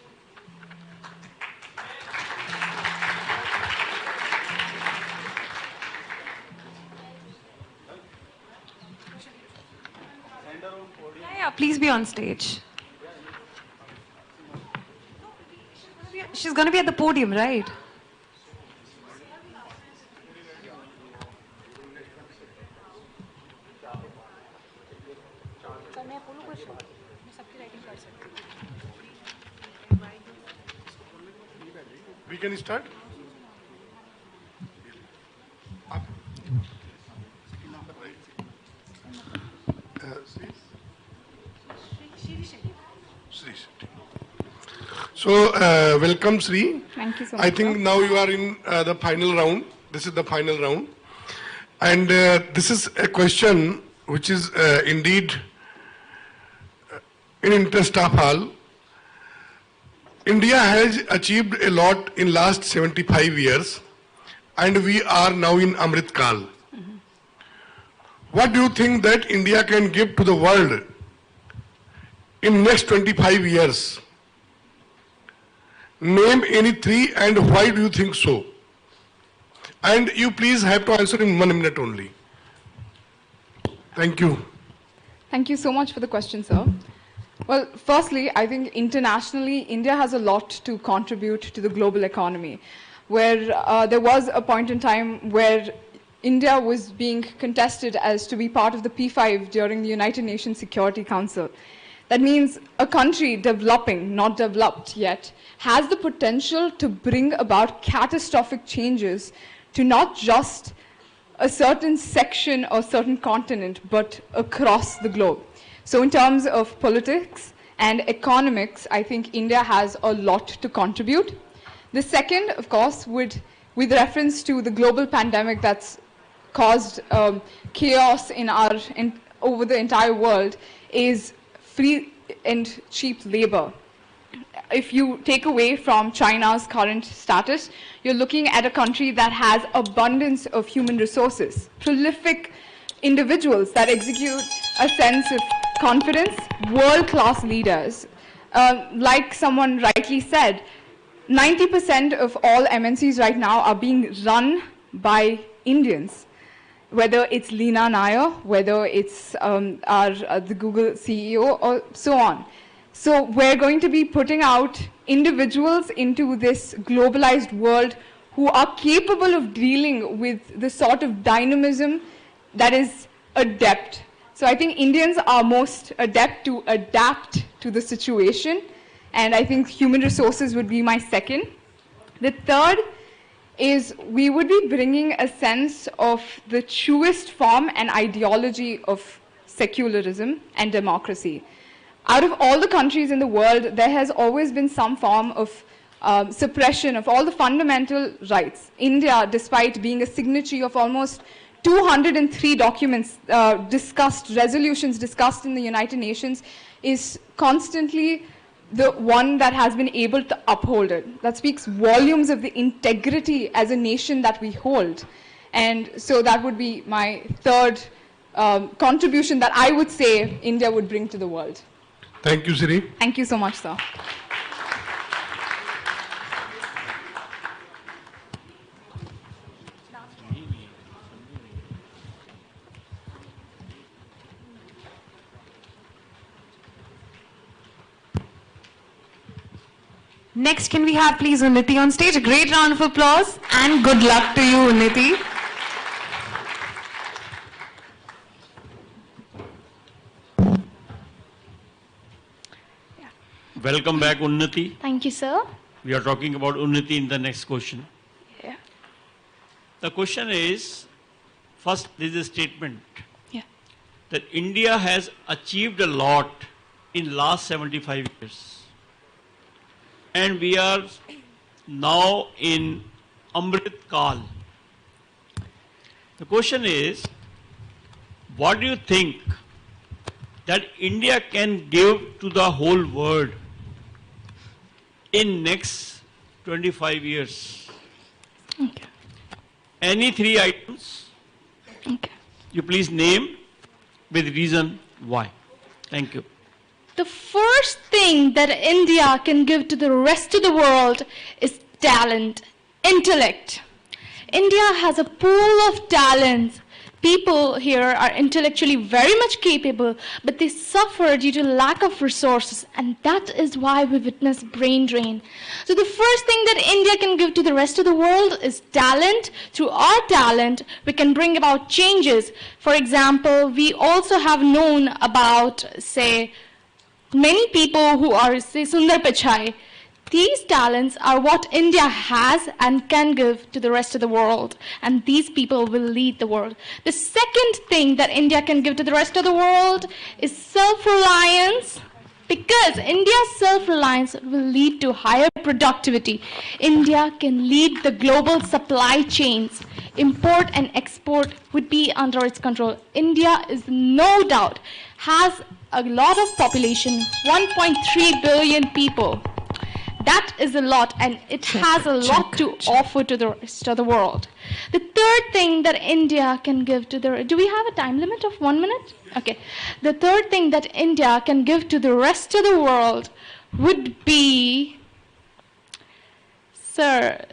Yeah, please be on stage. She's going to be at the podium, right? We can start. So, welcome, Sri. Thank you so much. I think now you are in the final round. This is the final round. And this is a question which is indeed in interest of all. India has achieved a lot in last 75 years and we are now in Amrit Kal. What do you think that India can give to the world in next 25 years? Name any 3 and why do you think so? And you please have to answer in 1 minute only. Thank you. Thank you so much for the question, sir. Well, firstly, I think internationally, India has a lot to contribute to the global economy, where there was a point in time where India was being contested as to be part of the P5 during the United Nations Security Council. That means a country developing, not developed yet, has the potential to bring about catastrophic changes to not just a certain section or certain continent, but across the globe. So in terms of politics and economics, I think India has a lot to contribute. The second, of course, with reference to the global pandemic that's caused chaos over the entire world, is free and cheap labor. If you take away from China's current status, you're looking at a country that has abundance of human resources, prolific individuals that execute a sense of confidence, world-class leaders. Like someone rightly said, 90% of all MNCs right now are being run by Indians, whether it's Leena Nair, whether it's the Google CEO, or so on. So we're going to be putting out individuals into this globalized world who are capable of dealing with the sort of dynamism that is adept. So I think Indians are most adept to adapt to the situation, and I think human resources would be my second. The third is we would be bringing a sense of the truest form and ideology of secularism and democracy. Out of all the countries in the world, there has always been some form of suppression of all the fundamental rights. India, despite being a signatory of almost 203 documents resolutions discussed in the United Nations, is constantly the one that has been able to uphold it. That speaks volumes of the integrity as a nation that we hold. And so that would be my third contribution that I would say India would bring to the world. Thank you, Siri. Thank you so much, sir. Next, can we have please Unnati on stage? A great round of applause and good luck to you, Unnati. Welcome back, Unnati. Thank you, sir. We are talking about Unnati in the next question. Yeah. The question is, first, there is a statement Yeah. that India has achieved a lot in last 75 years. And we are now in Amrit Kal. The question is, what do you think that India can give to the whole world in next 25 years? Okay. Any three items? Okay. You please name with reason why. Thank you. The first thing that India can give to the rest of the world is talent, intellect. India has a pool of talents. People here are intellectually very much capable, but they suffer due to lack of resources, and that is why we witness brain drain. So the first thing that India can give to the rest of the world is talent. Through our talent, we can bring about changes. For example, we also have known about, say, many people who are, say, Sundar Pichai. These talents are what India has and can give to the rest of the world. And these people will lead the world. The second thing that India can give to the rest of the world is self-reliance. Because India's self-reliance will lead to higher productivity. India can lead the global supply chains. Import and export would be under its control. India is no doubt has a lot of population, 1.3 billion people. That is a lot, and it has a lot to offer to the rest of the world. The third thing that India can give to the... Do we have a time limit of 1 minute? Okay. The third thing that India can give to the rest of the world would be... Sir,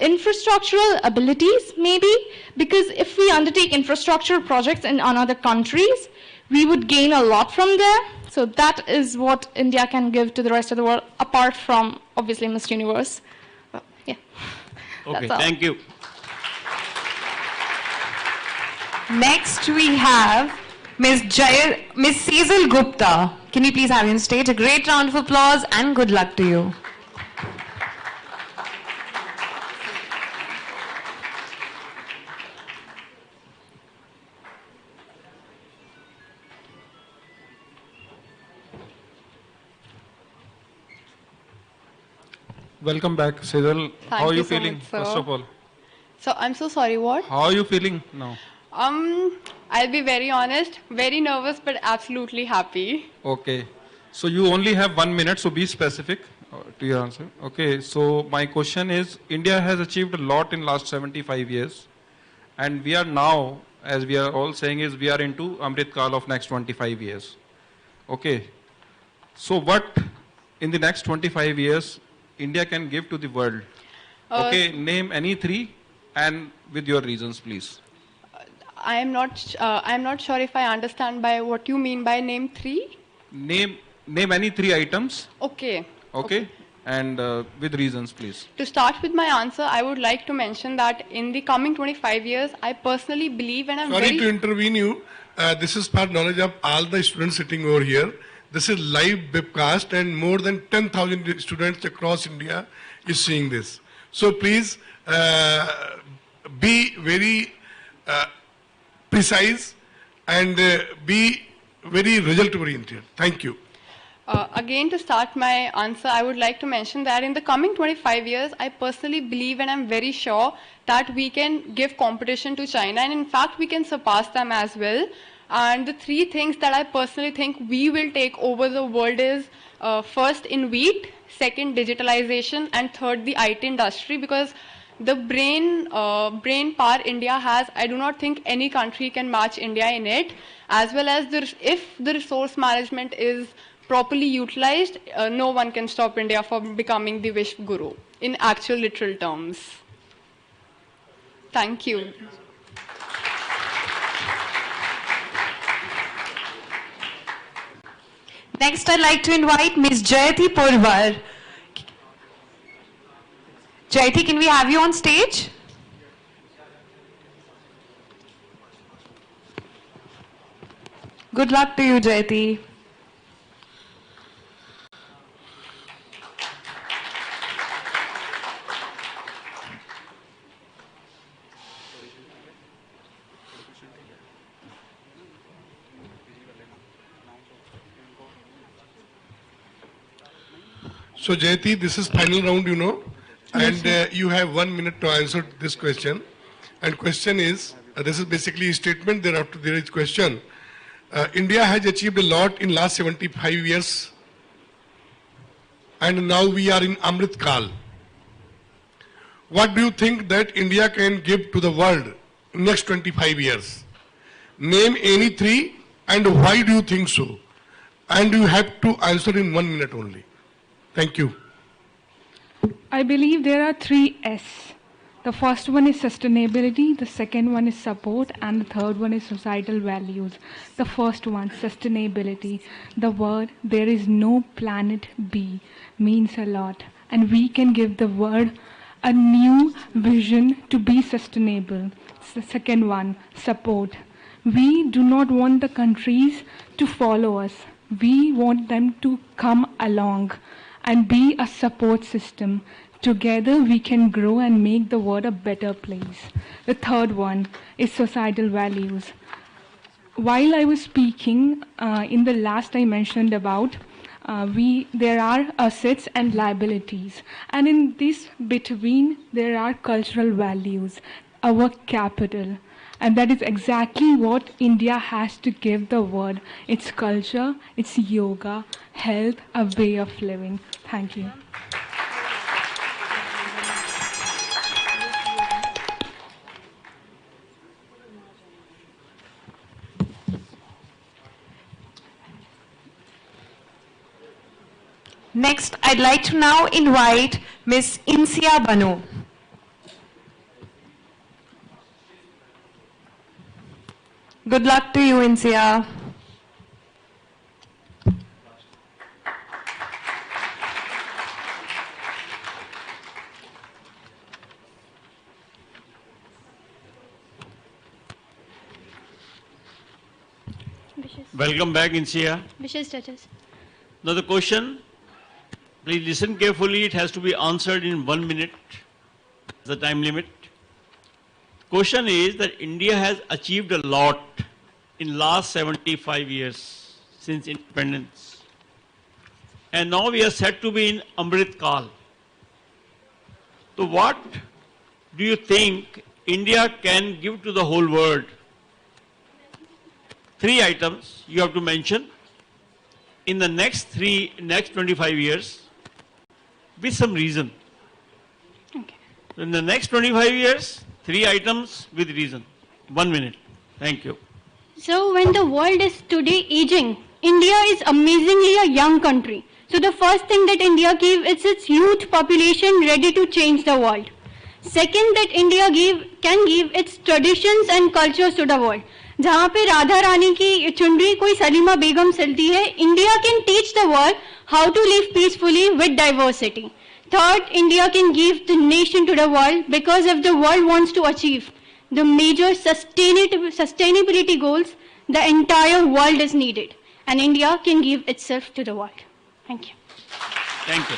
infrastructural abilities, maybe? Because if we undertake infrastructure projects in other countries, we would gain a lot from there. So that is what India can give to the rest of the world, apart from, obviously, Miss Universe. Well, yeah. Okay, thank you. Next, we have Miss Cecil Gupta. Can we please have you on stage? A great round of applause and good luck to you. Welcome back, Cecil. How are you you so feeling, much, sir. first of all? So I'm so sorry, what? How are you feeling now? I'll be very honest, very nervous, but absolutely happy. Okay. So you only have 1 minute, so be specific to your answer. Okay, so my question is, India has achieved a lot in last 75 years. And we are now, as we are all saying, is we are into Amrit Kal of next 25 years. Okay. So what in the next 25 years India can give to the world? Okay, name any three and with your reasons, please. I'm not sure if I understand by what you mean by name three. Name any three items. Okay. Okay. And with reasons, please. To start with my answer, I would like to mention that in the coming 25 years, I personally believe, and I'm Sorry to intervene you. This is for knowledge of all the students sitting over here. This is live webcast and more than 10,000 students across India is seeing this. So please be very precise and be very result oriented. Thank you. Again, to start my answer, I would like to mention that in the coming 25 years, I personally believe and I'm very sure that we can give competition to China, and in fact, we can surpass them as well. And the three things that I personally think we will take over the world is first in wheat, second digitalization, and third the IT industry, because the brain power India has, I do not think any country can match India in it, as well as if the resource management is properly utilized, no one can stop India from becoming the Vishwa Guru in actual literal terms. Thank you. Next, I'd like to invite Ms. Jayati Purvar. Jayati, can we have you on stage? Good luck to you, Jayati. So Jayati, this is final round, you know, and you have 1 minute to answer this question. And question is, this is basically a statement, thereafter there is question. India has achieved a lot in last 75 years, and now we are in Amrit Kal. What do you think that India can give to the world in next 25 years? Name any three, and why do you think so? And you have to answer in 1 minute only. Thank you. I believe there are 3 S. The first one is sustainability, the second one is support, and the third one is societal values. The first one, sustainability. The word, there is no planet B, means a lot. And we can give the world a new vision to be sustainable. The second one, support. We do not want the countries to follow us. We want them to come along and be a support system. Together we can grow and make the world a better place. The third one is societal values. While I was speaking, in the last I mentioned about there are assets and liabilities, and in this between there are cultural values, our capital. And that is exactly what India has to give the world. Its culture, its yoga, health, a way of living. Thank you. Next, I'd like to now invite Ms. Insia Banu. Good luck to you, Insia. Welcome back, Insia. Wishes, judges. Now the question, please listen carefully. It has to be answered in 1 minute, the time limit. Question is that India has achieved a lot in last 75 years since independence. And now we are set to be in Amrit Kal. So what do you think India can give to the whole world? 3 items you have to mention in the next 25 years with some reason. Okay. In the next 25 years, 3 items with reason. 1 minute. Thank you. So when the world is today aging, India is amazingly a young country. So the first thing that India gave is its youth population ready to change the world. Second, that India can give its traditions and cultures to the world. जहाँ पे राधा रानी की चुनरी कोई सलीमा बेगम सिलती है, India can teach the world how to live peacefully with diversity. Third, India can give the nation to the world, because if the world wants to achieve the major sustainability goals, the entire world is needed, and India can give itself to the world. Thank you. Thank you.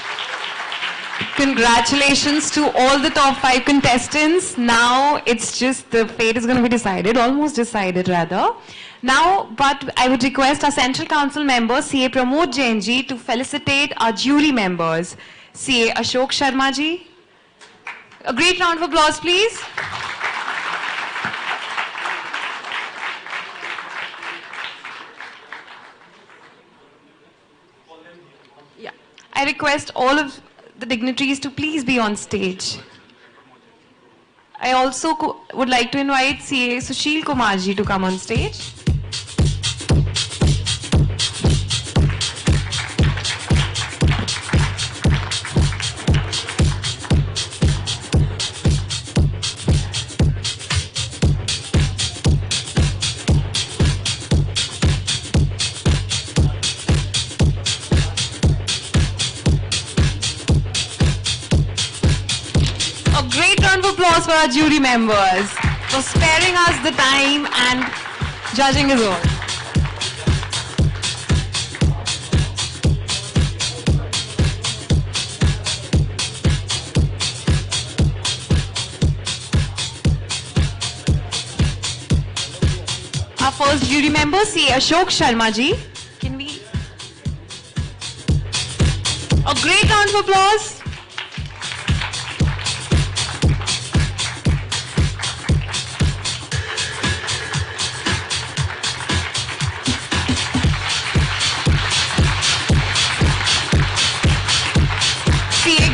Congratulations to all the top 5 contestants. Now it's just the fate is going to be decided, almost decided rather. Now, but I would request our Central Council member, CA Pramod Jain ji, to felicitate our jury members. CA Ashok Sharma ji. A great round of applause, please. I request all of the dignitaries to please be on stage. I also would like to invite CA Sushil Kumarji to come on stage. A great round of applause for our jury members for sparing us the time and judging us all. Our first jury member, C. Ashok Sharma ji. Can we? A great round of applause.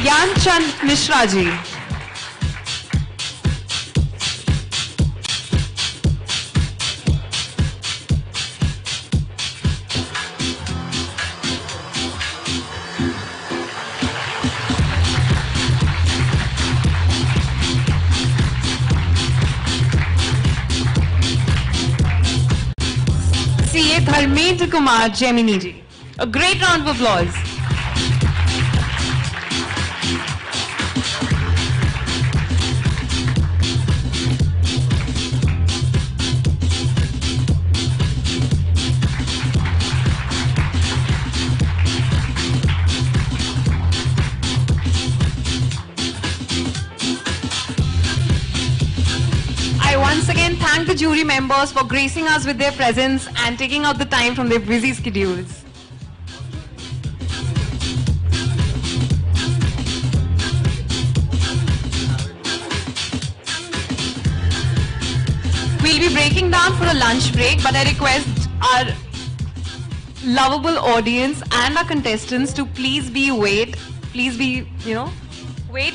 Gyan Chand Mishra ji. CA Dharmendra Kumar Gemini ji. A great round of applause. Once again, thank the jury members for gracing us with their presence and taking out the time from their busy schedules. We'll be breaking down for a lunch break, but I request our lovable audience and our contestants to please wait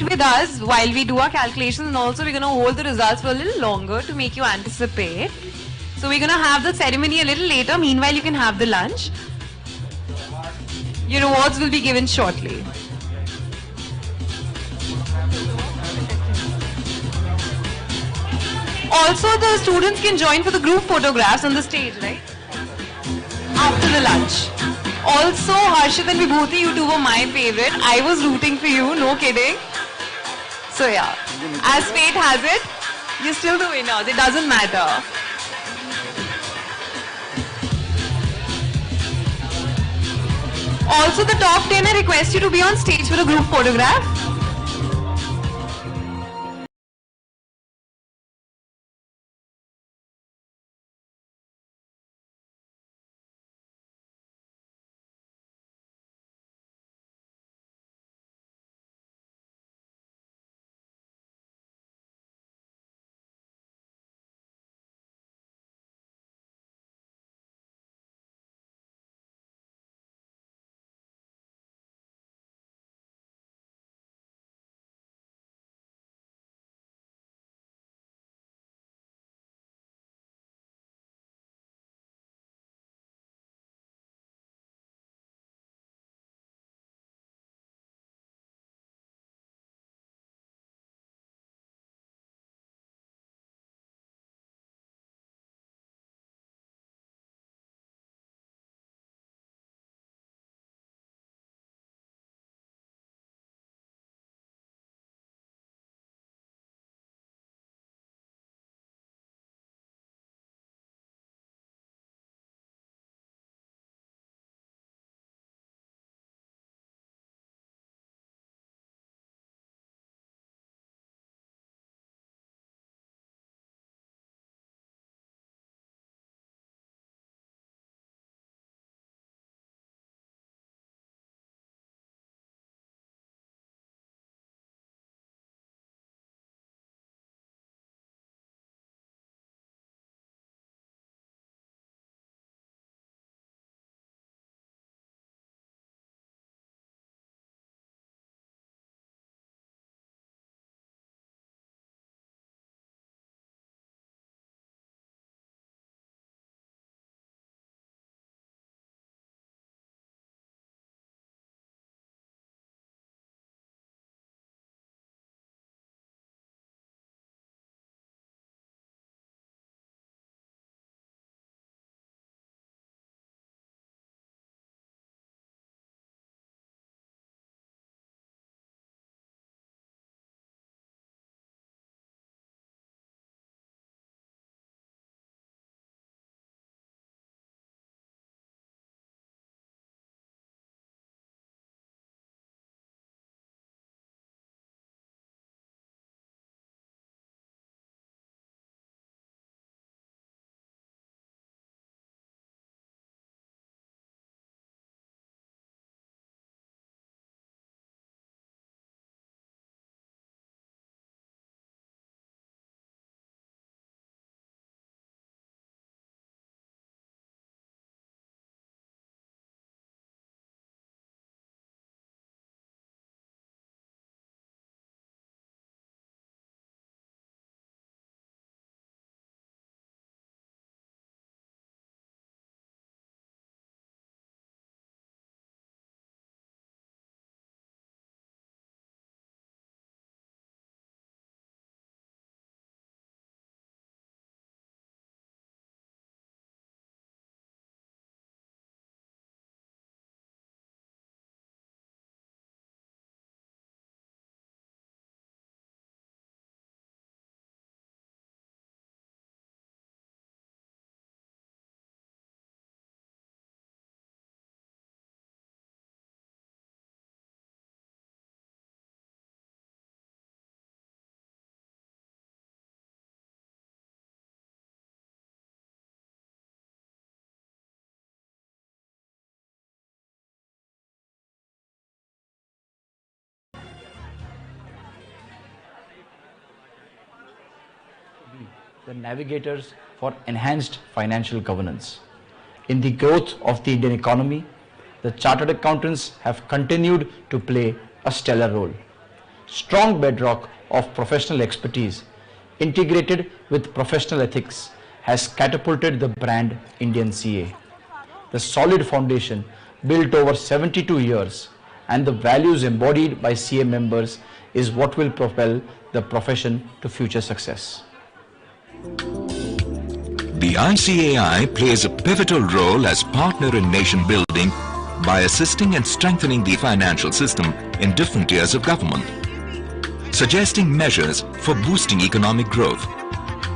with us while we do our calculations, and also we're going to hold the results for a little longer to make you anticipate. So we're going to have the ceremony a little later. Meanwhile, you can have the lunch. Your rewards will be given shortly. Also, the students can join for the group photographs on the stage, right? After the lunch. Also, Harshit and Vibhuti, you two were my favorite. I was rooting for you, no kidding. So yeah, as fate has it, you're still the winners. It doesn't matter. Also, the top 10, I request you to be on stage for a group photograph. the navigators for enhanced financial governance. In the growth of the Indian economy, the chartered accountants have continued to play a stellar role. Strong bedrock of professional expertise integrated with professional ethics has catapulted the brand Indian CA. The solid foundation built over 72 years and the values embodied by CA members is what will propel the profession to future success. The ICAI plays a pivotal role as partner in nation building by assisting and strengthening the financial system in different tiers of government, suggesting measures for boosting economic growth,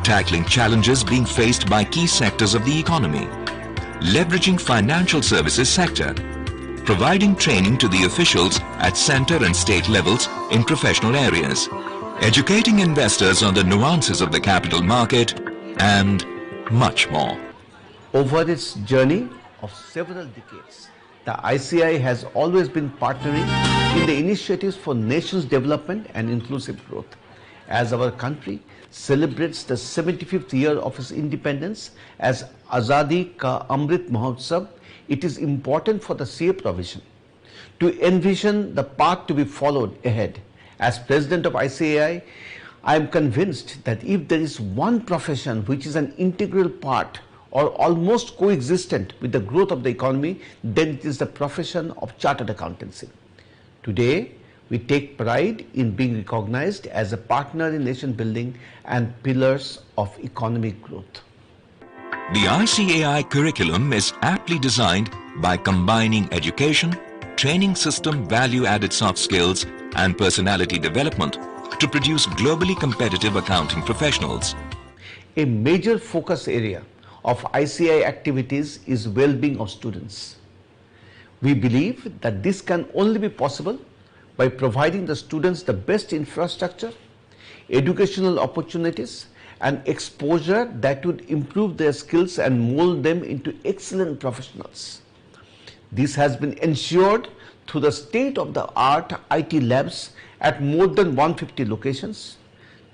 tackling challenges being faced by key sectors of the economy, leveraging financial services sector, providing training to the officials at center and state levels in professional areas, educating investors on the nuances of the capital market, and much more. Over its journey of several decades, the ICAI has always been partnering in the initiatives for nation's development and inclusive growth. As our country celebrates the 75th year of its independence as Azadi ka Amrit Mahotsav, it is important for the CA provision to envision the path to be followed ahead. As President of ICAI, I am convinced that if there is one profession which is an integral part or almost coexistent with the growth of the economy, then it is the profession of chartered accountancy. Today, we take pride in being recognized as a partner in nation building and pillars of economic growth. The ICAI curriculum is aptly designed by combining education, training system value-added soft skills and personality development to produce globally competitive accounting professionals. A major focus area of ICAI activities is well-being of students. We believe that this can only be possible by providing the students the best infrastructure, educational opportunities, and exposure that would improve their skills and mold them into excellent professionals. This has been ensured through the state-of-the-art IT labs at more than 150 locations,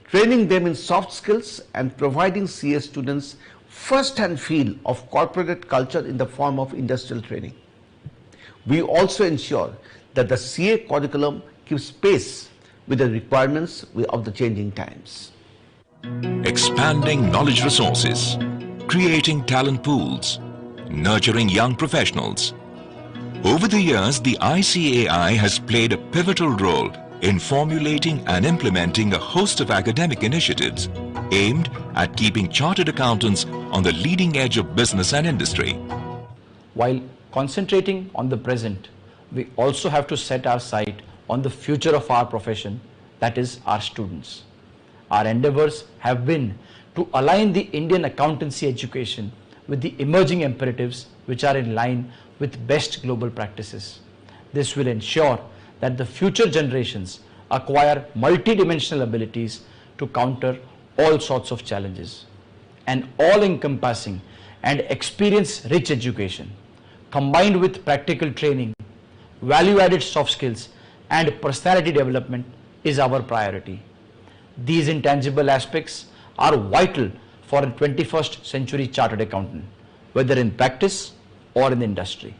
training them in soft skills and providing CA students first-hand feel of corporate culture in the form of industrial training. We also ensure that the CA curriculum keeps pace with the requirements of the changing times. Expanding knowledge resources, creating talent pools, nurturing young professionals. Over the years, the ICAI has played a pivotal role in formulating and implementing a host of academic initiatives aimed at keeping chartered accountants on the leading edge of business and industry. While concentrating on the present, we also have to set our sight on the future of our profession, that is our students. Our endeavors have been to align the Indian accountancy education with the emerging imperatives which are in line with best global practices. This will ensure that the future generations acquire multidimensional abilities to counter all sorts of challenges. An all-encompassing and experience-rich education combined with practical training, value-added soft skills and personality development is our priority. These intangible aspects are vital for a 21st century chartered accountant, whether in practice or in industry.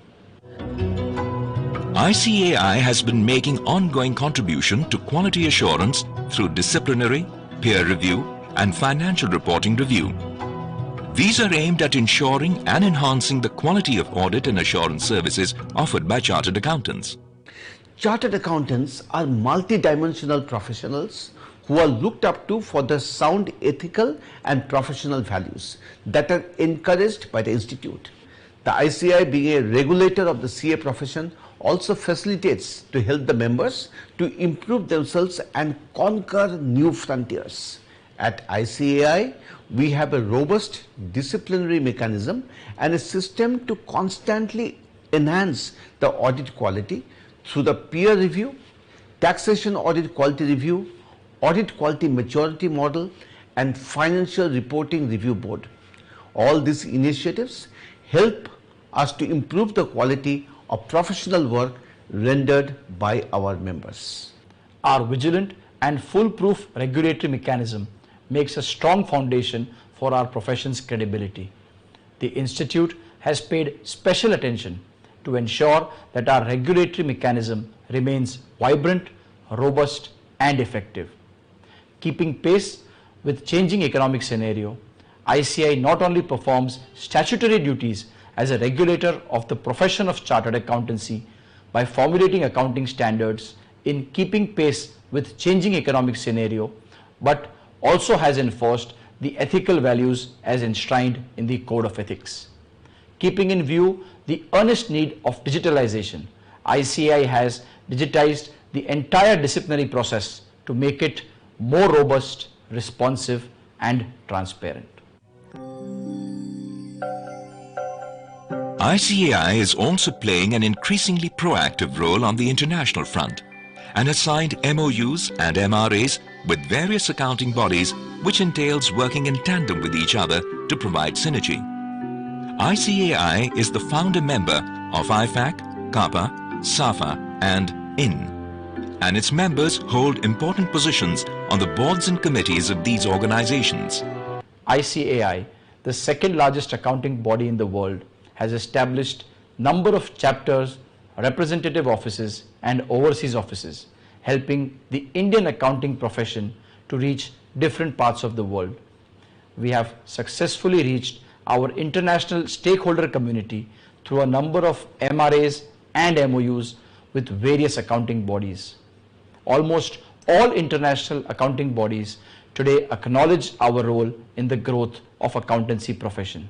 ICAI has been making ongoing contribution to quality assurance through disciplinary, peer review and financial reporting review. These are aimed at ensuring and enhancing the quality of audit and assurance services offered by chartered accountants. Chartered accountants are multidimensional professionals who are looked up to for their sound ethical and professional values that are encouraged by the institute. The ICAI, being a regulator of the CA profession, also facilitates to help the members to improve themselves and conquer new frontiers. At ICAI, we have a robust disciplinary mechanism and a system to constantly enhance the audit quality through the peer review, taxation audit quality review, audit quality maturity model, and financial reporting review board. All these initiatives help us to improve the quality of professional work rendered by our members. Our vigilant and foolproof regulatory mechanism makes a strong foundation for our profession's credibility. The Institute has paid special attention to ensure that our regulatory mechanism remains vibrant, robust and effective. Keeping pace with changing economic scenario, ICAI not only performs statutory duties as a regulator of the profession of chartered accountancy by formulating accounting standards in keeping pace with changing economic scenario, but also has enforced the ethical values as enshrined in the Code of Ethics. Keeping in view the earnest need of digitalization, ICAI has digitized the entire disciplinary process to make it more robust, responsive and transparent. ICAI is also playing an increasingly proactive role on the international front and has signed MOUs and MRAs with various accounting bodies, which entails working in tandem with each other to provide synergy. ICAI is the founder member of IFAC, CAPA, SAFA and IN, and its members hold important positions on the boards and committees of these organizations. ICAI, the second largest accounting body in the world, has established number of chapters, representative offices and overseas offices, helping the Indian accounting profession to reach different parts of the world. We have successfully reached our international stakeholder community through a number of MRAs and MOUs with various accounting bodies. Almost all international accounting bodies today acknowledge our role in the growth of accountancy profession.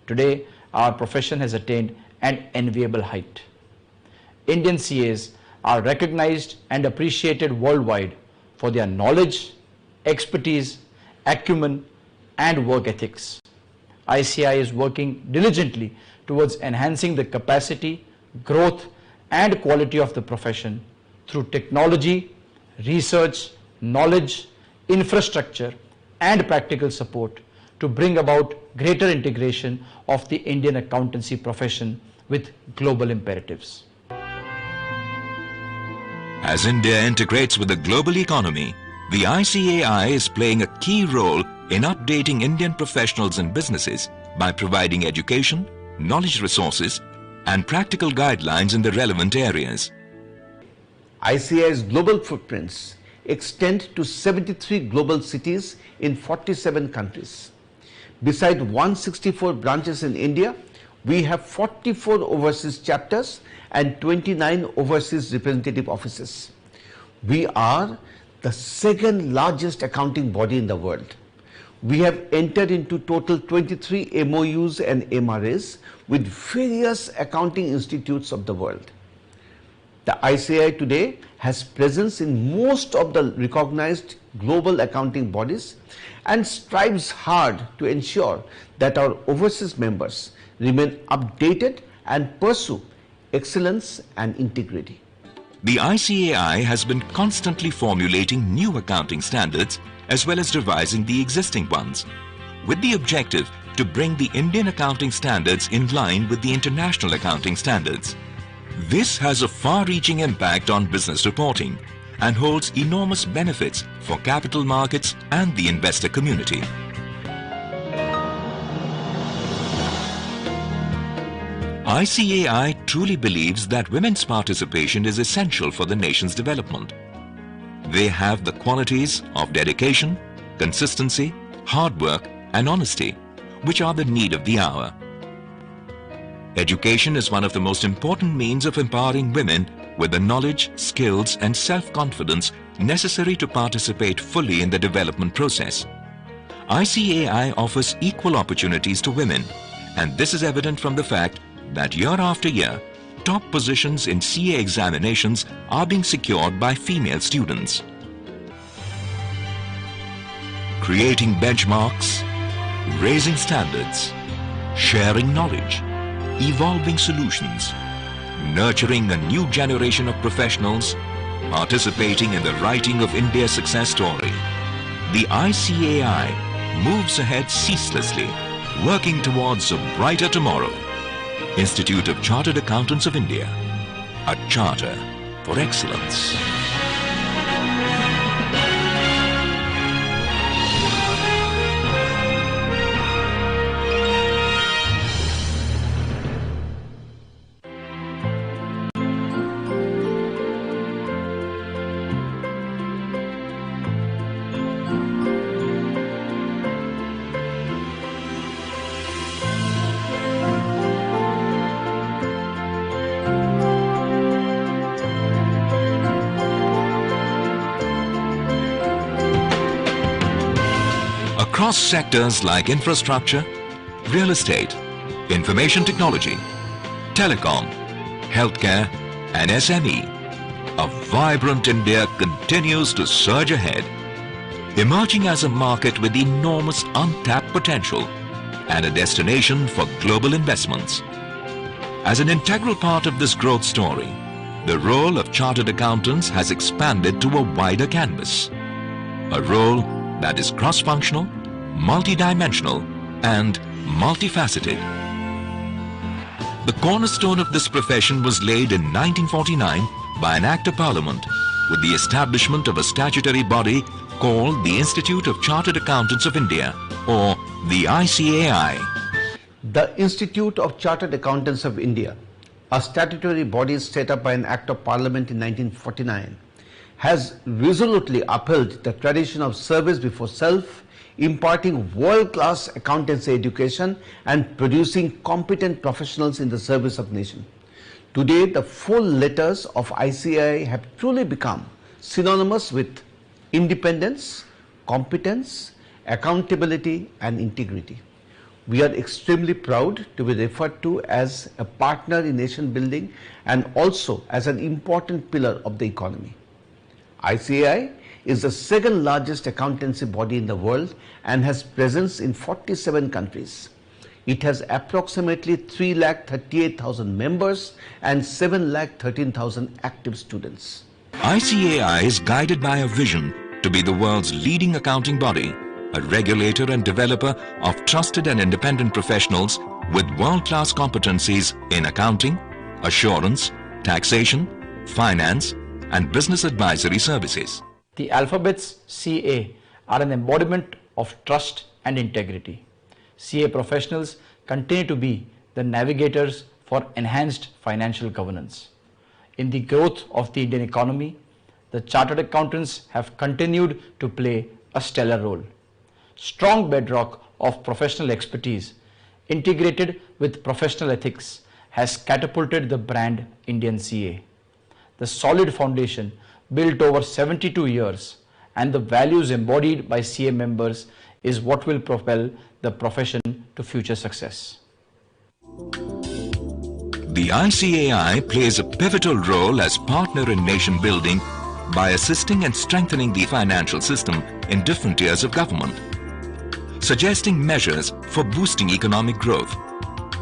Today, our profession has attained an enviable height. Indian CAs are recognized and appreciated worldwide for their knowledge, expertise, acumen and work ethics. ICAI is working diligently towards enhancing the capacity, growth and quality of the profession through technology, research, knowledge, infrastructure and practical support to bring about greater integration of the Indian accountancy profession with global imperatives. As India integrates with the global economy, the ICAI is playing a key role in updating Indian professionals and businesses by providing education, knowledge resources, and practical guidelines in the relevant areas. ICAI's global footprints extend to 73 global cities in 47 countries. Beside 164 branches in India, we have 44 overseas chapters and 29 overseas representative offices. We are the second largest accounting body in the world. We have entered into total 23 MOUs and MRAs with various accounting institutes of the world. The ICAI today has presence in most of the recognized global accounting bodies and strives hard to ensure that our overseas members remain updated and pursue excellence and integrity. The ICAI has been constantly formulating new accounting standards as well as revising the existing ones, with the objective to bring the Indian accounting standards in line with the international accounting standards. This has a far-reaching impact on business reporting and holds enormous benefits for capital markets and the investor community. ICAI truly believes that women's participation is essential for the nation's development. They have the qualities of dedication, consistency, hard work and honesty, which are the need of the hour. Education is one of the most important means of empowering women with the knowledge, skills and self-confidence necessary to participate fully in the development process. ICAI offers equal opportunities to women, and this is evident from the fact that year after year, top positions in CA examinations are being secured by female students. Creating benchmarks, raising standards, sharing knowledge, evolving solutions, nurturing a new generation of professionals, participating in the writing of India's success story. The ICAI moves ahead ceaselessly, working towards a brighter tomorrow. Institute of Chartered Accountants of India, a charter for excellence. across sectors like infrastructure, real estate, information technology, telecom, healthcare and SME. A vibrant India continues to surge ahead, emerging as a market with enormous untapped potential and a destination for global investments. As an integral part of this growth story, the role of chartered accountants has expanded to a wider canvas, a role that is cross-functional, multidimensional and multifaceted. The cornerstone of this profession was laid in 1949 by an Act of Parliament with the establishment of a statutory body called the Institute of Chartered Accountants of India, or the ICAI. The Institute of Chartered Accountants of India, a statutory body set up by an Act of Parliament in 1949, has resolutely upheld the tradition of service before self, imparting world-class accountancy education and producing competent professionals in the service of nation. Today, the 4 letters of ICAI have truly become synonymous with independence, competence, accountability and integrity. We are extremely proud to be referred to as a partner in nation building and also as an important pillar of the economy. ICAI is the second largest accountancy body in the world and has presence in 47 countries. It has approximately 3,38,000 members and 7,13,000 active students. ICAI is guided by a vision to be the world's leading accounting body, a regulator and developer of trusted and independent professionals with world-class competencies in accounting, assurance, taxation, finance, and business advisory services. The alphabets CA are an embodiment of trust and integrity. CA professionals continue to be the navigators for enhanced financial governance. In the growth of the Indian economy, the chartered accountants have continued to play a stellar role. Strong bedrock of professional expertise integrated with professional ethics has catapulted the brand Indian CA. The solid foundation built over 72 years and the values embodied by CA members is what will propel the profession to future success. The ICAI plays a pivotal role as partner in nation building by assisting and strengthening the financial system in different tiers of government, suggesting measures for boosting economic growth,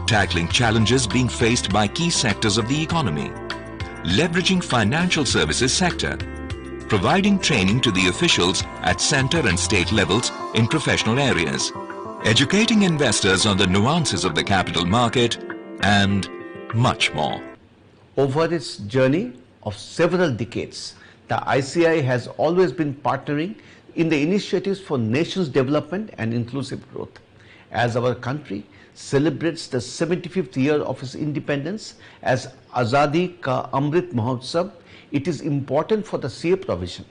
tackling challenges being faced by key sectors of the economy, leveraging financial services sector, providing training to the officials at center and state levels in professional areas, educating investors on the nuances of the capital market, and much more. Over its journey of several decades, the ICAI has always been partnering in the initiatives for nation's development and inclusive growth. As our country celebrates the 75th year of its independence as Azadi ka Amrit Mahotsav, it is important for the CA provision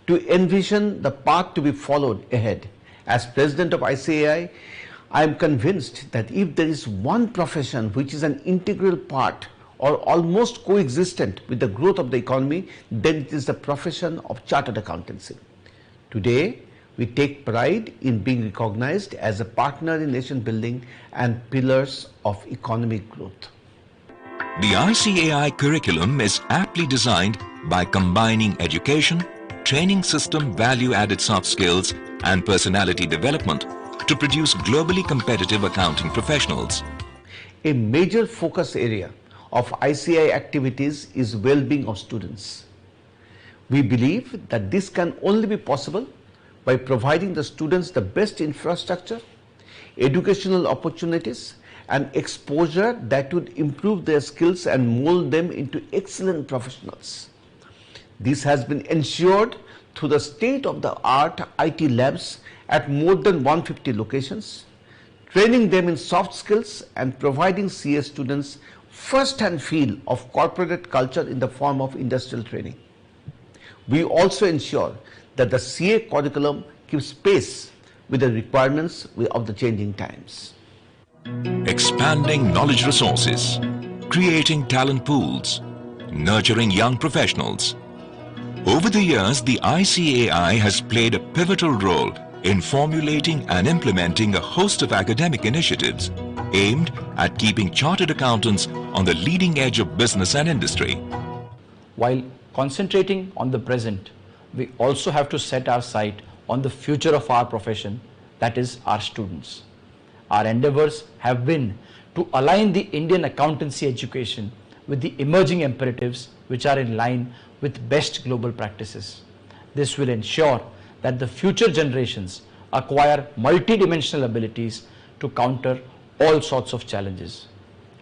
to envision the path to be followed ahead. As president of ICAI, I am convinced that if there is one profession which is an integral part or almost coexistent with the growth of the economy, then it is the profession of chartered accountancy. Today, we take pride in being recognized as a partner in nation building and pillars of economic growth. The ICAI curriculum is aptly designed by combining education, training system value-added soft skills and personality development to produce globally competitive accounting professionals. A major focus area of ICAI activities is well-being of students. We believe that this can only be possible by providing the students the best infrastructure, educational opportunities and exposure that would improve their skills and mold them into excellent professionals. This has been ensured through the state-of-the-art IT labs at more than 150 locations, training them in soft skills and providing CA students first-hand feel of corporate culture in the form of industrial training. We also ensure that the CA curriculum keeps pace with the requirements of the changing times. Expanding knowledge resources, creating talent pools, nurturing young professionals. Over the years, the ICAI has played a pivotal role in formulating and implementing a host of academic initiatives aimed at keeping chartered accountants on the leading edge of business and industry. While concentrating on the present, we also have to set our sight on the future of our profession, that is our students. Our endeavors have been to align the Indian accountancy education with the emerging imperatives which are in line with best global practices. This will ensure that the future generations acquire multidimensional abilities to counter all sorts of challenges.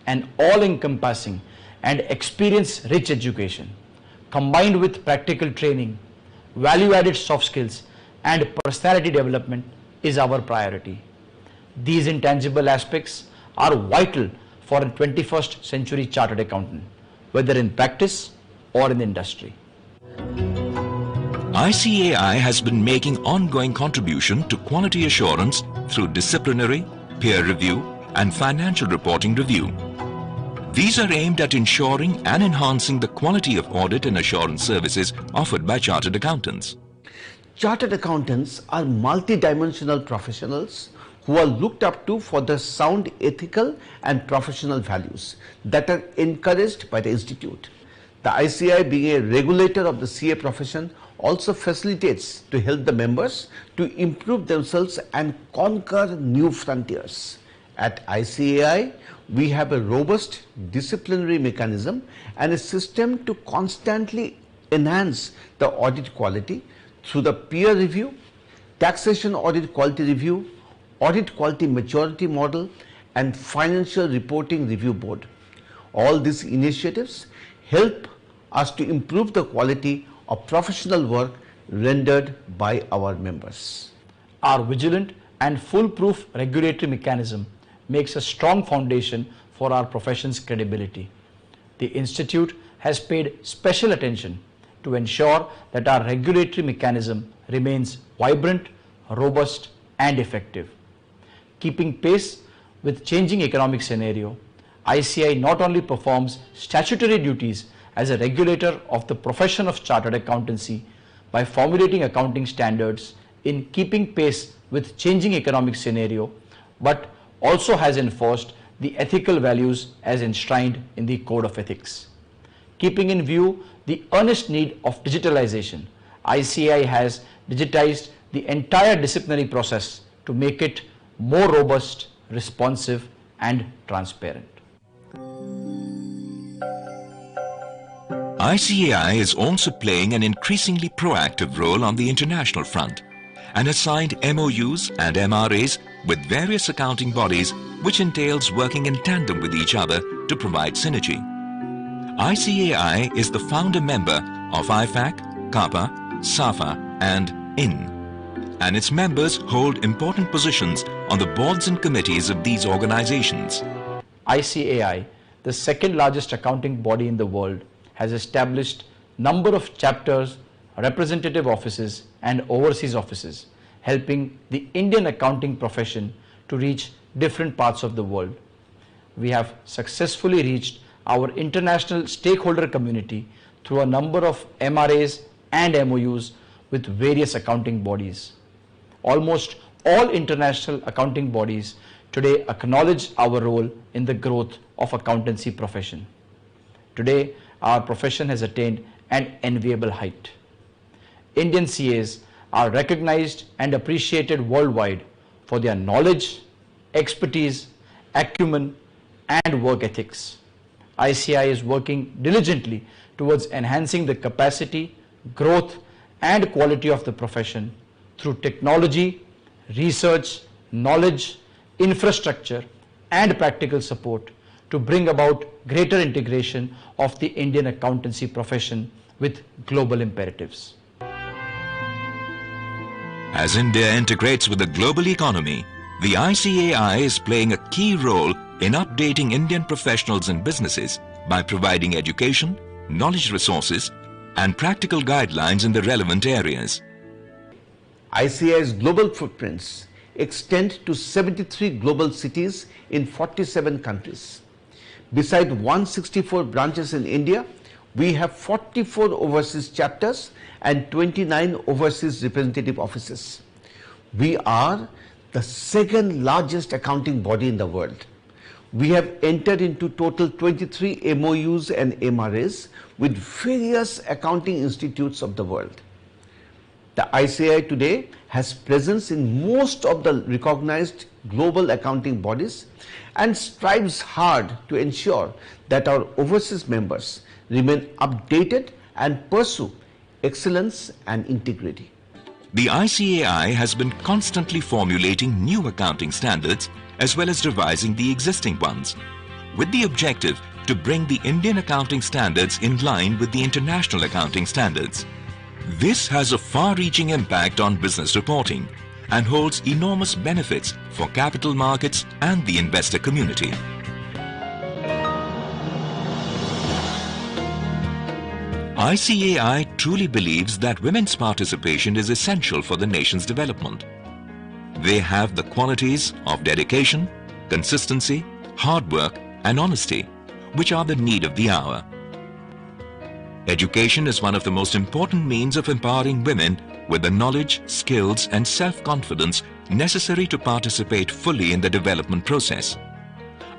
An all-encompassing and experience-rich education combined with practical training, value-added soft skills and personality development is our priority. These intangible aspects are vital for a 21st century chartered accountant, whether in practice or in industry. ICAI has been making ongoing contribution to quality assurance through disciplinary, peer review and financial reporting review. These are aimed at ensuring and enhancing the quality of audit and assurance services offered by chartered accountants. Chartered accountants are multidimensional professionals who are looked up to for their sound ethical and professional values that are encouraged by the institute. The ICAI, being a regulator of the CA profession, also facilitates to help the members to improve themselves and conquer new frontiers. At ICAI, we have a robust disciplinary mechanism and a system to constantly enhance the audit quality through the peer review, taxation audit quality review, audit quality maturity model and financial reporting review board. All these initiatives help us to improve the quality of professional work rendered by our members. Our vigilant and foolproof regulatory mechanism makes a strong foundation for our profession's credibility. The Institute has paid special attention to ensure that our regulatory mechanism remains vibrant, robust and effective. Keeping pace with changing economic scenario, ICAI not only performs statutory duties as a regulator of the profession of chartered accountancy by formulating accounting standards in keeping pace with changing economic scenario, but also has enforced the ethical values as enshrined in the Code of Ethics. Keeping in view the earnest need of digitalization, ICAI has digitized the entire disciplinary process to make it more robust, responsive and transparent. ICAI is also playing an increasingly proactive role on the international front and has signed MOUs and MRAs with various accounting bodies, which entails working in tandem with each other to provide synergy. ICAI is the founder member of IFAC, CAPA, SAFA and IN, and its members hold important positions on the boards and committees of these organizations. ICAI, the second largest accounting body in the world, has established number of chapters, representative offices and overseas offices, helping the Indian accounting profession to reach different parts of the world. We have successfully reached our international stakeholder community through a number of MRAs and MOUs with various accounting bodies. Almost all international accounting bodies today acknowledge our role in the growth of accountancy profession. Today, our profession has attained an enviable height. Indian CAs are recognized and appreciated worldwide for their knowledge, expertise, acumen and work ethics. ICAI is working diligently towards enhancing the capacity, growth and quality of the profession through technology, research, knowledge, infrastructure and practical support to bring about greater integration of the Indian accountancy profession with global imperatives. As India integrates with the global economy, the ICAI is playing a key role in updating Indian professionals and businesses by providing education, knowledge resources, and practical guidelines in the relevant areas. ICAI's global footprints extend to 73 global cities in 47 countries. Beside 164 branches in India, we have 44 overseas chapters and 29 overseas representative offices. We are the second largest accounting body in the world. We have entered into total 23 MOUs and MRAs with various accounting institutes of the world. The ICAI today has presence in most of the recognized global accounting bodies and strives hard to ensure that our overseas members remain updated and pursue excellence and integrity. The ICAI has been constantly formulating new accounting standards as well as revising the existing ones, with the objective to bring the Indian accounting standards in line with the international accounting standards. This has a far-reaching impact on business reporting and holds enormous benefits for capital markets and the investor community. ICAI truly believes that women's participation is essential for the nation's development. They have the qualities of dedication, consistency, hard work and honesty, which are the need of the hour. Education is one of the most important means of empowering women with the knowledge, skills and self-confidence necessary to participate fully in the development process.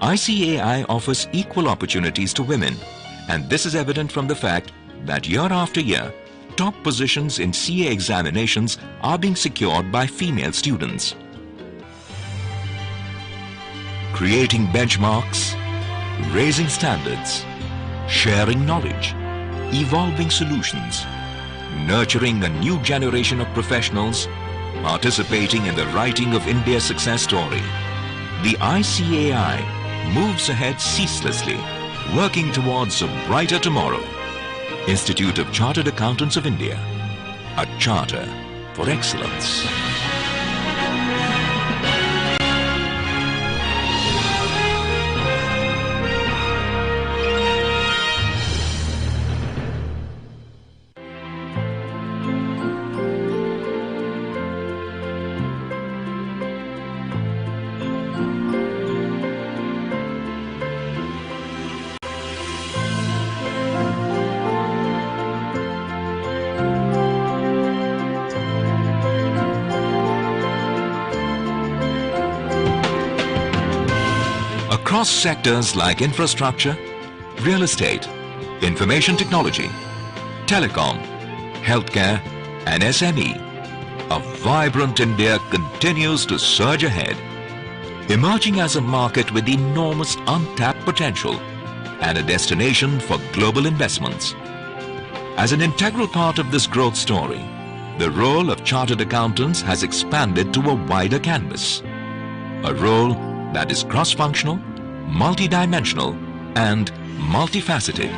ICAI offers equal opportunities to women, and this is evident from the fact that year after year, top positions in CA examinations are being secured by female students. Creating benchmarks, raising standards, sharing knowledge, evolving solutions, nurturing a new generation of professionals, participating in the writing of India's success story. The ICAI moves ahead ceaselessly, working towards a brighter tomorrow. Institute of Chartered Accountants of India, a charter for excellence. Across sectors like infrastructure, real estate, information technology, telecom, healthcare and SME, a vibrant India continues to surge ahead, emerging as a market with enormous untapped potential and a destination for global investments. As an integral part of this growth story, the role of chartered accountants has expanded to a wider canvas, a role that is cross-functional, multi-dimensional and multifaceted.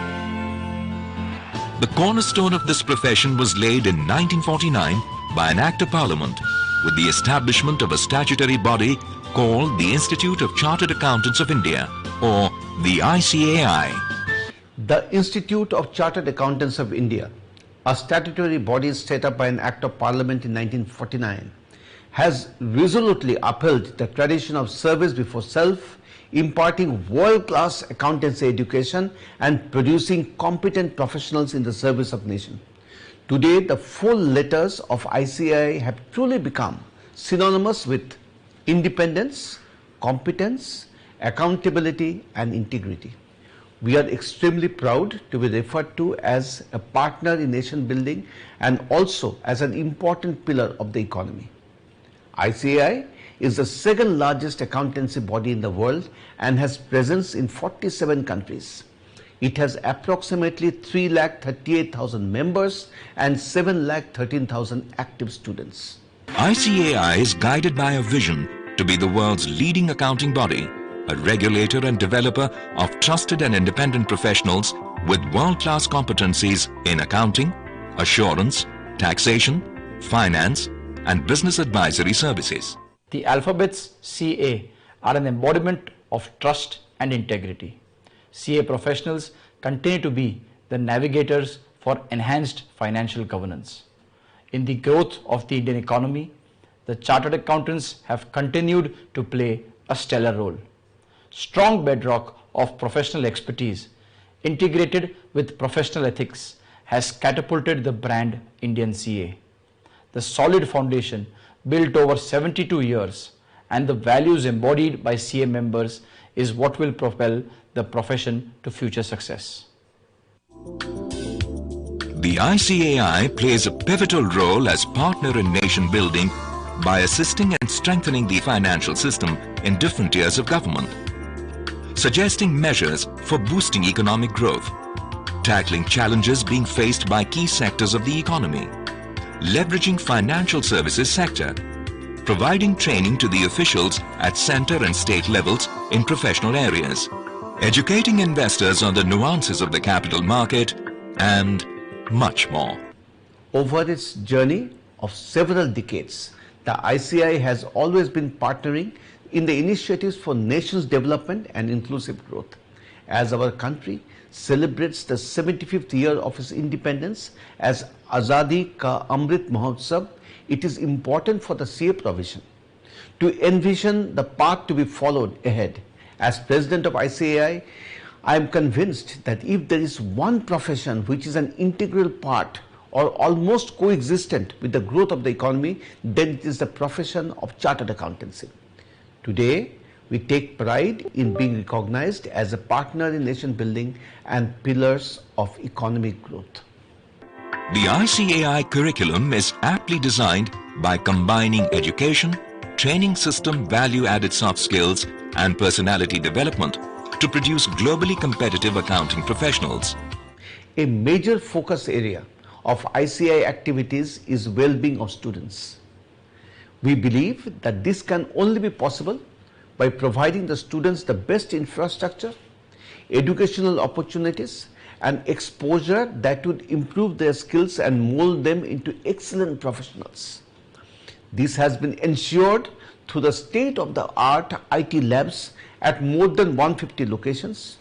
The cornerstone of this profession was laid in 1949 by an Act of Parliament with the establishment of a statutory body called the Institute of Chartered Accountants of India, or the ICAI. The Institute of Chartered Accountants of India, a statutory body set up by an Act of Parliament in 1949, has resolutely upheld the tradition of service before self, imparting world-class accountancy education and producing competent professionals in the service of nation. Today, the full letters of ICAI have truly become synonymous with independence, competence, accountability and integrity. We are extremely proud to be referred to as a partner in nation building and also as an important pillar of the economy. ICAI is the second largest accountancy body in the world and has presence in 47 countries. It has approximately 3,38,000 members and 7,13,000 active students. ICAI is guided by a vision to be the world's leading accounting body, a regulator and developer of trusted and independent professionals with world-class competencies in accounting, assurance, taxation, finance, and business advisory services. The alphabets CA are an embodiment of trust and integrity. CA professionals continue to be the navigators for enhanced financial governance. In the growth of the Indian economy, the chartered accountants have continued to play a stellar role. Strong bedrock of professional expertise integrated with professional ethics has catapulted the brand Indian CA. The solid foundation built over 72 years, and the values embodied by CA members is what will propel the profession to future success. The ICAI plays a pivotal role as partner in nation building by assisting and strengthening the financial system in different tiers of government, suggesting measures for boosting economic growth, tackling challenges being faced by key sectors of the economy, leveraging financial services sector, providing training to the officials at center and state levels in professional areas, educating investors on the nuances of the capital market, and much more. Over its journey of several decades, the ICAI has always been partnering in the initiatives for nation's development and inclusive growth. As our country celebrates the 75th year of its independence as Azadi ka Amrit Mahotsav, it is important for the CA provision to envision the path to be followed ahead. As President of ICAI, I am convinced that if there is one profession which is an integral part or almost coexistent with the growth of the economy, then it is the profession of chartered accountancy. Today, we take pride in being recognized as a partner in nation building and pillars of economic growth. The ICAI curriculum is aptly designed by combining education, training system value-added soft skills and personality development to produce globally competitive accounting professionals. A major focus area of ICAI activities is well-being of students. We believe that this can only be possible by providing the students the best infrastructure, educational opportunities, and exposure that would improve their skills and mold them into excellent professionals. This has been ensured through the state-of-the-art IT labs at more than 150 locations,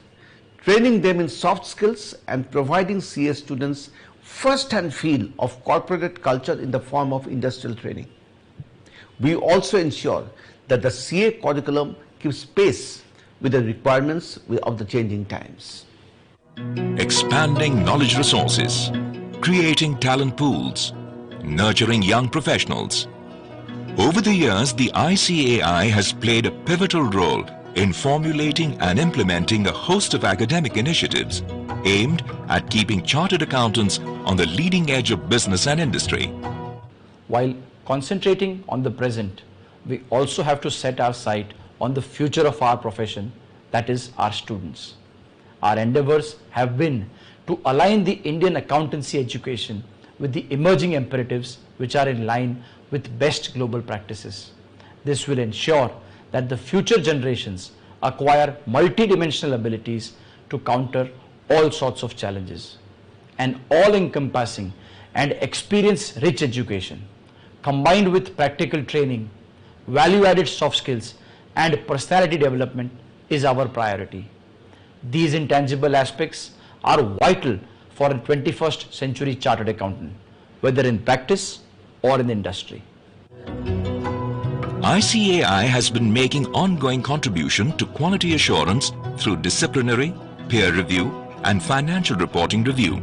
training them in soft skills and providing CA students first-hand feel of corporate culture in the form of industrial training. We also ensure that the CA curriculum keeps pace with the requirements of the changing times. Expanding knowledge resources, creating talent pools, nurturing young professionals. Over the years, the ICAI has played a pivotal role in formulating and implementing a host of academic initiatives aimed at keeping chartered accountants on the leading edge of business and industry. While concentrating on the present, we also have to set our sight on the future of our profession, that is our students. Our endeavors have been to align the Indian accountancy education with the emerging imperatives which are in line with best global practices. This will ensure that the future generations acquire multidimensional abilities to counter all sorts of challenges. An all-encompassing and experience-rich education combined with practical training, value-added soft skills and personality development is our priority. These intangible aspects are vital for a 21st century chartered accountant, whether in practice or in industry. ICAI has been making ongoing contribution to quality assurance through disciplinary, peer review and financial reporting review.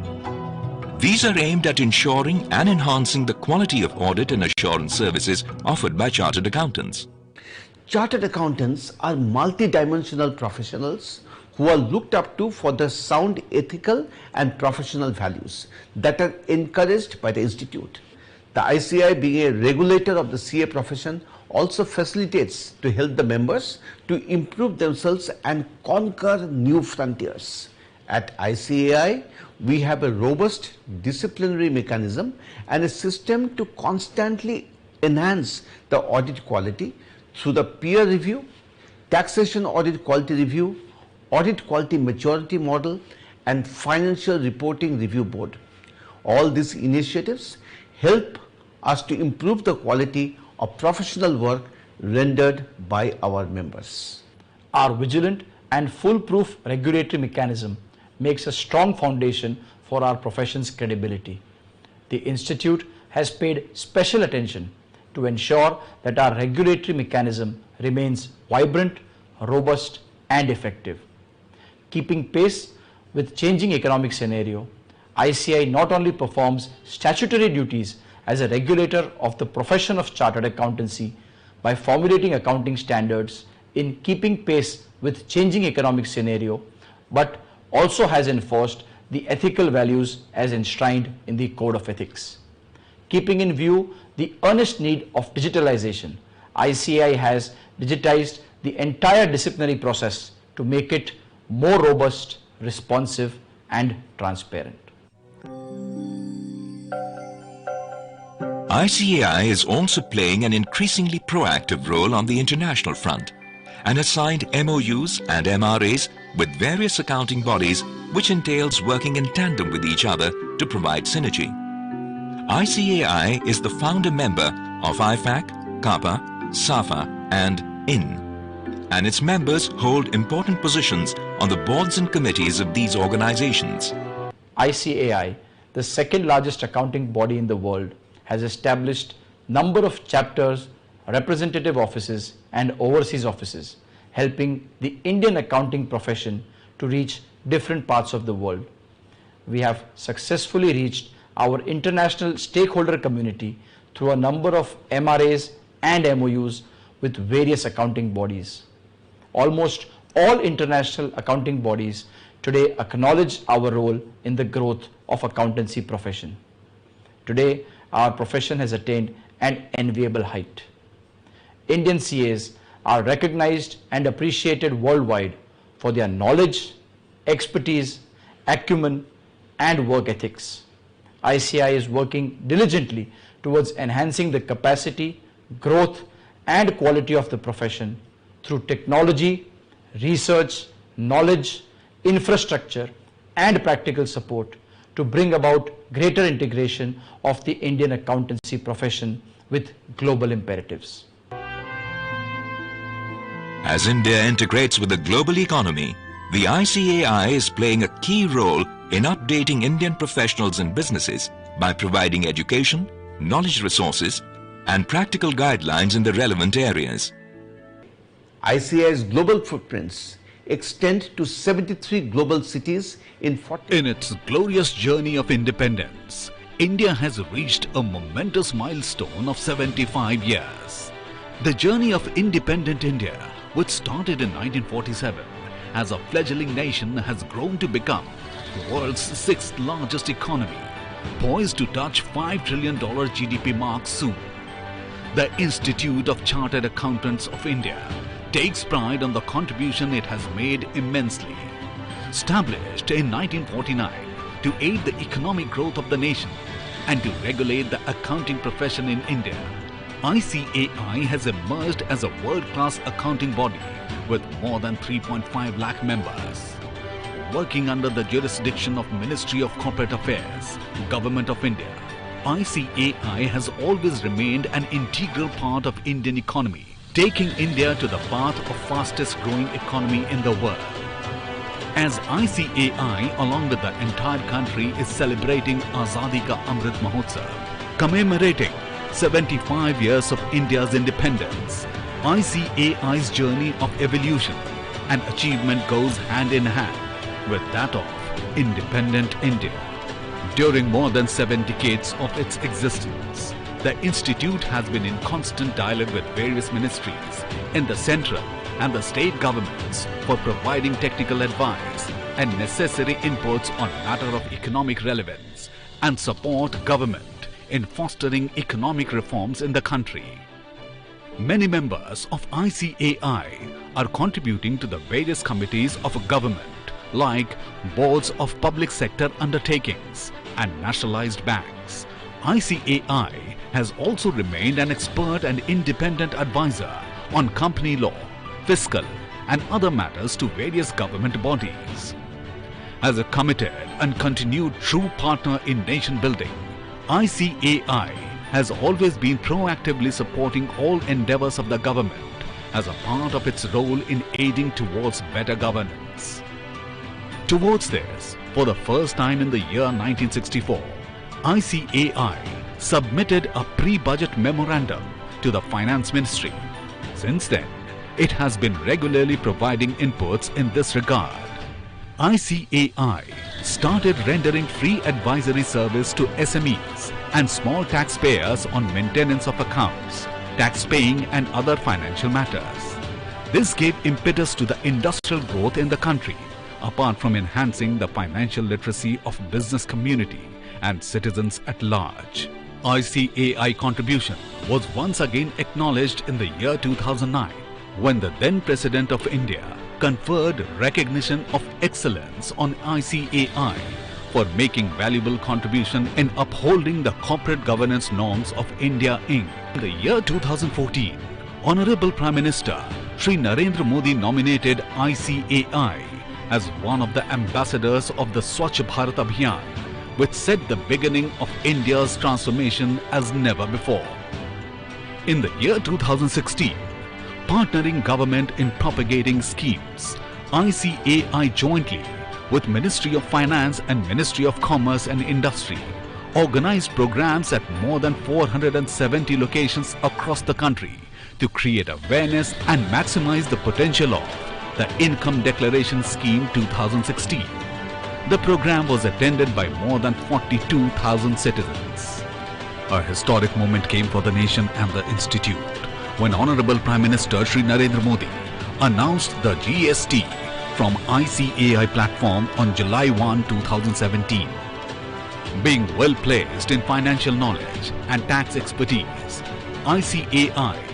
These are aimed at ensuring and enhancing the quality of audit and assurance services offered by chartered accountants. Chartered accountants are multidimensional professionals who are looked up to for their sound ethical and professional values that are encouraged by the institute. The ICAI, being a regulator of the CA profession, also facilitates to help the members to improve themselves and conquer new frontiers. At ICAI, we have a robust disciplinary mechanism and a system to constantly enhance the audit quality through the peer review, taxation audit quality review, audit quality maturity model, and financial reporting review board. All these initiatives help us to improve the quality of professional work rendered by our members. Our vigilant and foolproof regulatory mechanism makes a strong foundation for our profession's credibility. The Institute has paid special attention to ensure that our regulatory mechanism remains vibrant, robust and effective. Keeping pace with changing economic scenario, ICAI not only performs statutory duties as a regulator of the profession of chartered accountancy by formulating accounting standards in keeping pace with changing economic scenario, but also has enforced the ethical values as enshrined in the Code of Ethics. Keeping in view the earnest need of digitalization, ICAI has digitized the entire disciplinary process to make it more robust, responsive and transparent. ICAI is also playing an increasingly proactive role on the international front and has signed MOUs and MRAs with various accounting bodies, which entails working in tandem with each other to provide synergy. ICAI is the founder member of IFAC, CAPA, SAFA and IN, and its members hold important positions on the boards and committees of these organizations. ICAI, the second largest accounting body in the world, has established number of chapters, representative offices and overseas offices, helping the Indian accounting profession to reach different parts of the world. We have successfully reached our international stakeholder community through a number of MRAs and MOUs with various accounting bodies. Almost all international accounting bodies today acknowledge our role in the growth of accountancy profession. Today, our profession has attained an enviable height. Indian CAs are recognized and appreciated worldwide for their knowledge, expertise, acumen and work ethics. ICAI is working diligently towards enhancing the capacity, growth and quality of the profession through technology, research, knowledge, infrastructure and practical support to bring about greater integration of the Indian accountancy profession with global imperatives. As India integrates with the global economy, the ICAI is playing a key role in updating Indian professionals and businesses by providing education, knowledge resources, and practical guidelines in the relevant areas. ICAI's global footprints extend to 73 global cities in 40. In its glorious journey of independence, India has reached a momentous milestone of 75 years. The journey of independent India, which started in 1947, as a fledgling nation has grown to become the world's sixth largest economy, poised to touch $5 trillion GDP mark soon. The Institute of Chartered Accountants of India takes pride on the contribution it has made immensely. Established in 1949 to aid the economic growth of the nation and to regulate the accounting profession in India, ICAI has emerged as a world-class accounting body with more than 3.5 lakh members. Working under the jurisdiction of Ministry of Corporate Affairs, Government of India, ICAI has always remained an integral part of Indian economy, taking India to the path of fastest growing economy in the world. As ICAI, along with the entire country, is celebrating Azadi ka Amrit Mahotsav, commemorating 75 years of India's independence, ICAI's journey of evolution and achievement goes hand in hand with that of independent India. During more than 7 decades of its existence, the Institute has been in constant dialogue with various ministries in the central and the state governments for providing technical advice and necessary inputs on matter of economic relevance and support government in fostering economic reforms in the country. Many members of ICAI are contributing to the various committees of government like boards of public sector undertakings and nationalized banks. ICAI has also remained an expert and independent advisor on company law, fiscal and other matters to various government bodies. As a committed and continued true partner in nation building, ICAI has always been proactively supporting all endeavors of the government as a part of its role in aiding towards better governance. Towards this, for the first time in the year 1964, ICAI submitted a pre-budget memorandum to the Finance Ministry. Since then, it has been regularly providing inputs in this regard. ICAI started rendering free advisory service to SMEs and small taxpayers on maintenance of accounts, tax paying and other financial matters. This gave impetus to the industrial growth in the country, apart from enhancing the financial literacy of business community and citizens at large. ICAI contribution was once again acknowledged in the year 2009 when the then President of India conferred recognition of excellence on ICAI for making valuable contribution in upholding the corporate governance norms of India Inc. In the year 2014, Honorable Prime Minister Shri Narendra Modi nominated ICAI as one of the ambassadors of the Swachh Bharat Abhiyan, which set the beginning of India's transformation as never before. In the year 2016, partnering government in propagating schemes, ICAI jointly with Ministry of Finance and Ministry of Commerce and Industry organized programs at more than 470 locations across the country to create awareness and maximize the potential of the Income Declaration Scheme 2016. The program was attended by more than 42,000 citizens. A historic moment came for the nation and the institute when Honorable Prime Minister Shri Narendra Modi announced the GST from ICAI platform on July 1, 2017. Being well placed in financial knowledge and tax expertise, ICAI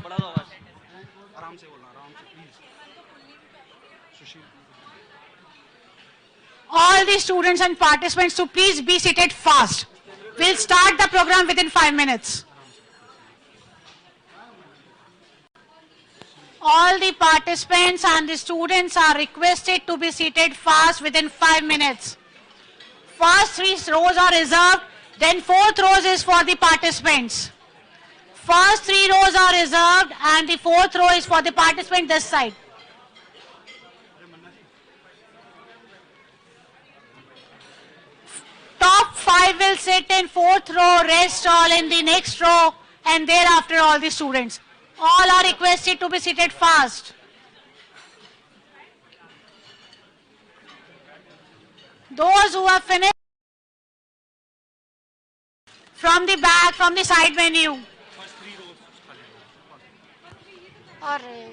बढ़ा दो आवाज आराम से बोलना आराम से please Sushil All the students and participants to please be seated fast. We'll start the program within 5 minutes. All the participants and the students are requested to be seated fast within 5 minutes. First 3 rows are reserved, then 4th rows is for the participants. First 3 rows are reserved and the 4th row is for the participant this side. Top 5 will sit in 4th row, rest all in the next row, and thereafter all the students. All are requested to be seated fast. Those who have finished from the back, from the side menu. Arre.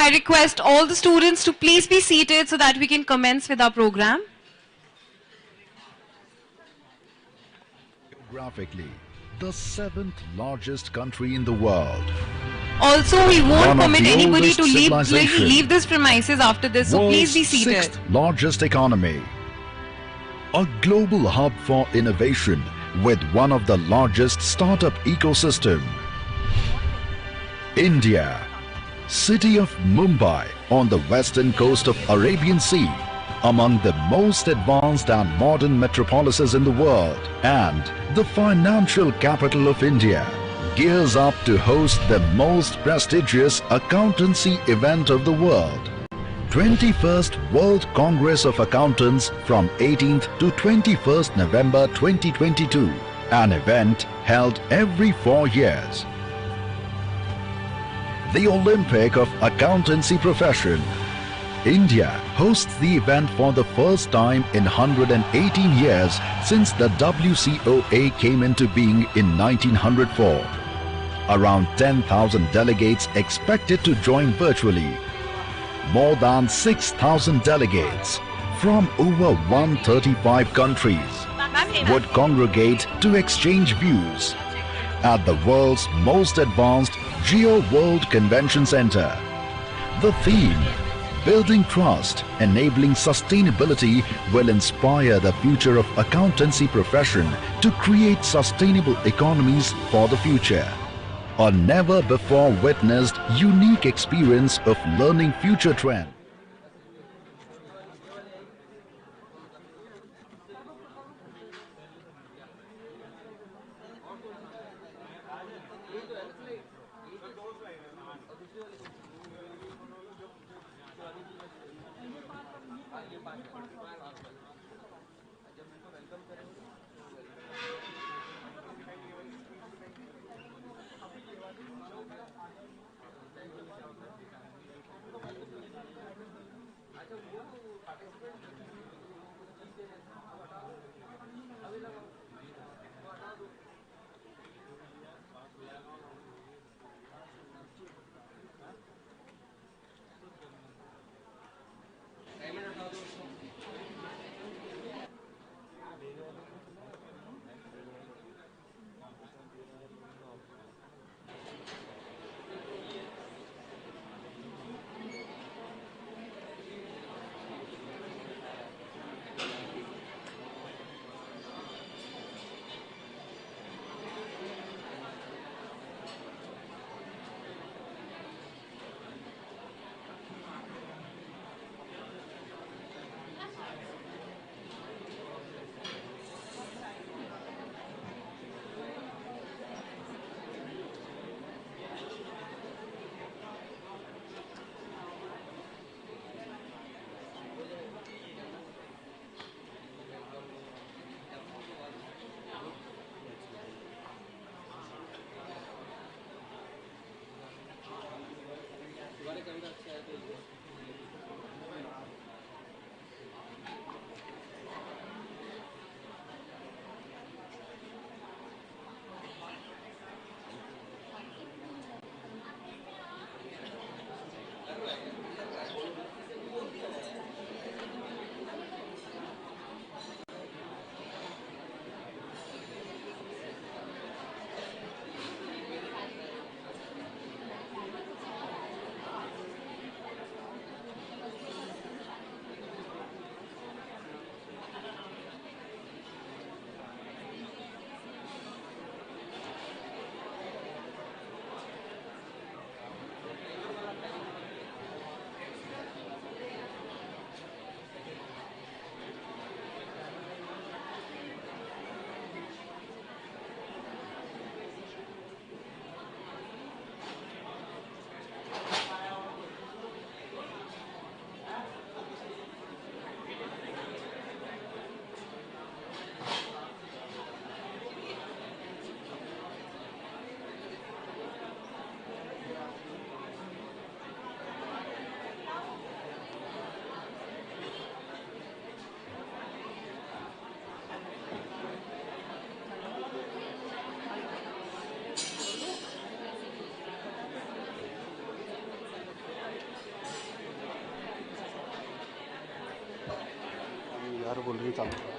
I request all the students to please be seated so that we can commence with our program. Geographically, the 7th largest country in the world. Also, we won't One of permit the anybody oldest to civilization. leave this premises after this, so please be World's seated. 6th largest economy. A global hub for innovation with one of the largest startup ecosystem. India. City of Mumbai on the western coast of Arabian Sea, among the most advanced and modern metropolises in the world, and the financial capital of India, gears up to host the most prestigious accountancy event of the world. 21st World Congress of Accountants from 18th to 21st November 2022, an event held every 4 years. The Olympic of Accountancy Profession. India hosts the event for the first time in 118 years since the WCOA came into being in 1904. Around 10,000 delegates expected to join virtually. More than 6,000 delegates from over 135 countries would congregate to exchange views at the world's most advanced Geo World Convention Center. The theme, Building Trust, Enabling Sustainability, will inspire the future of accountancy profession to create sustainable economies for the future. A never before witnessed unique experience of learning future trends. यार बोल रही चालू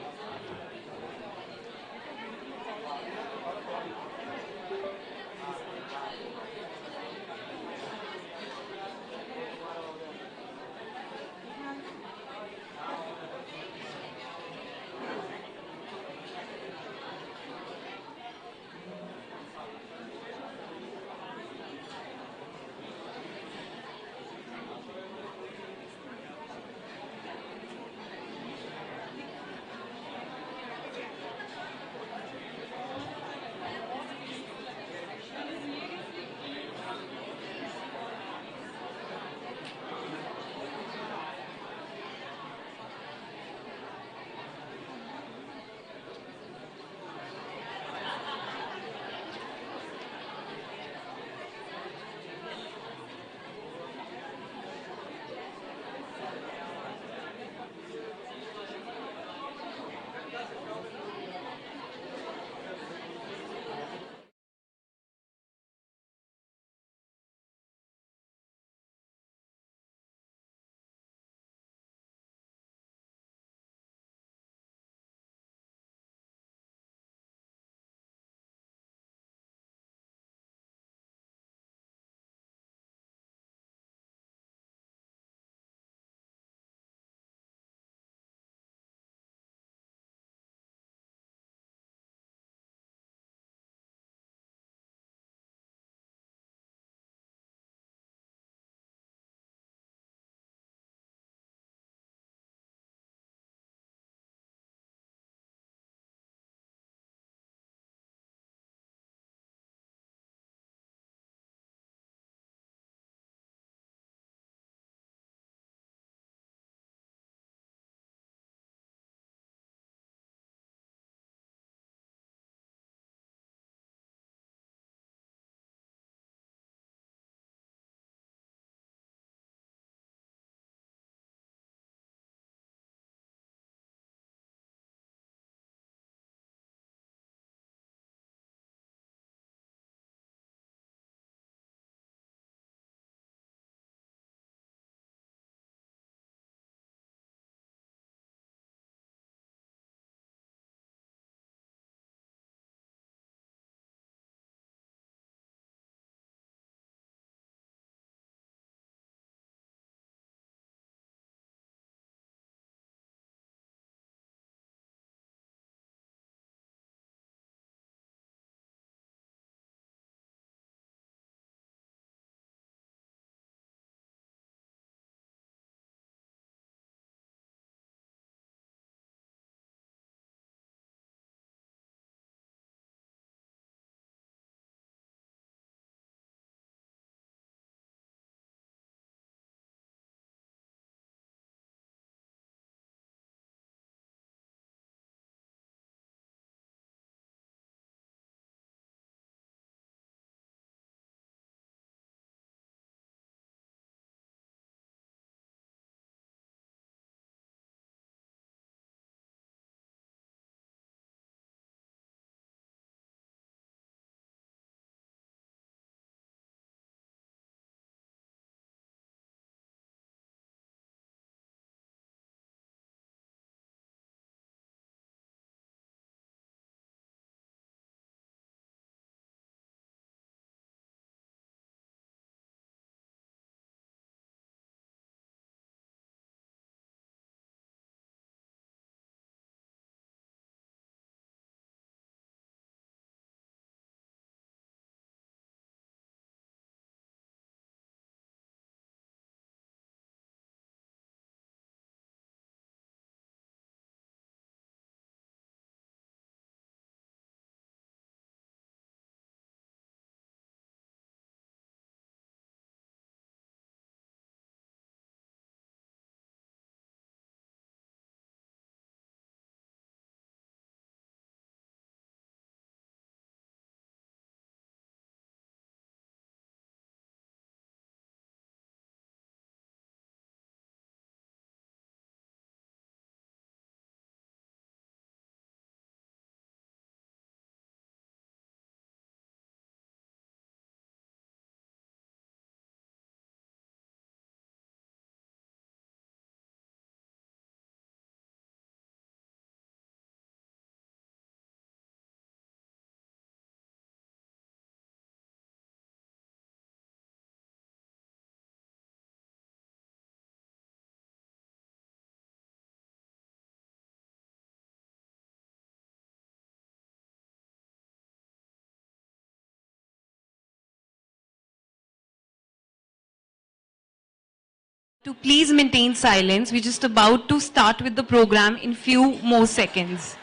To please maintain silence. We're just about to start with the program in few more seconds.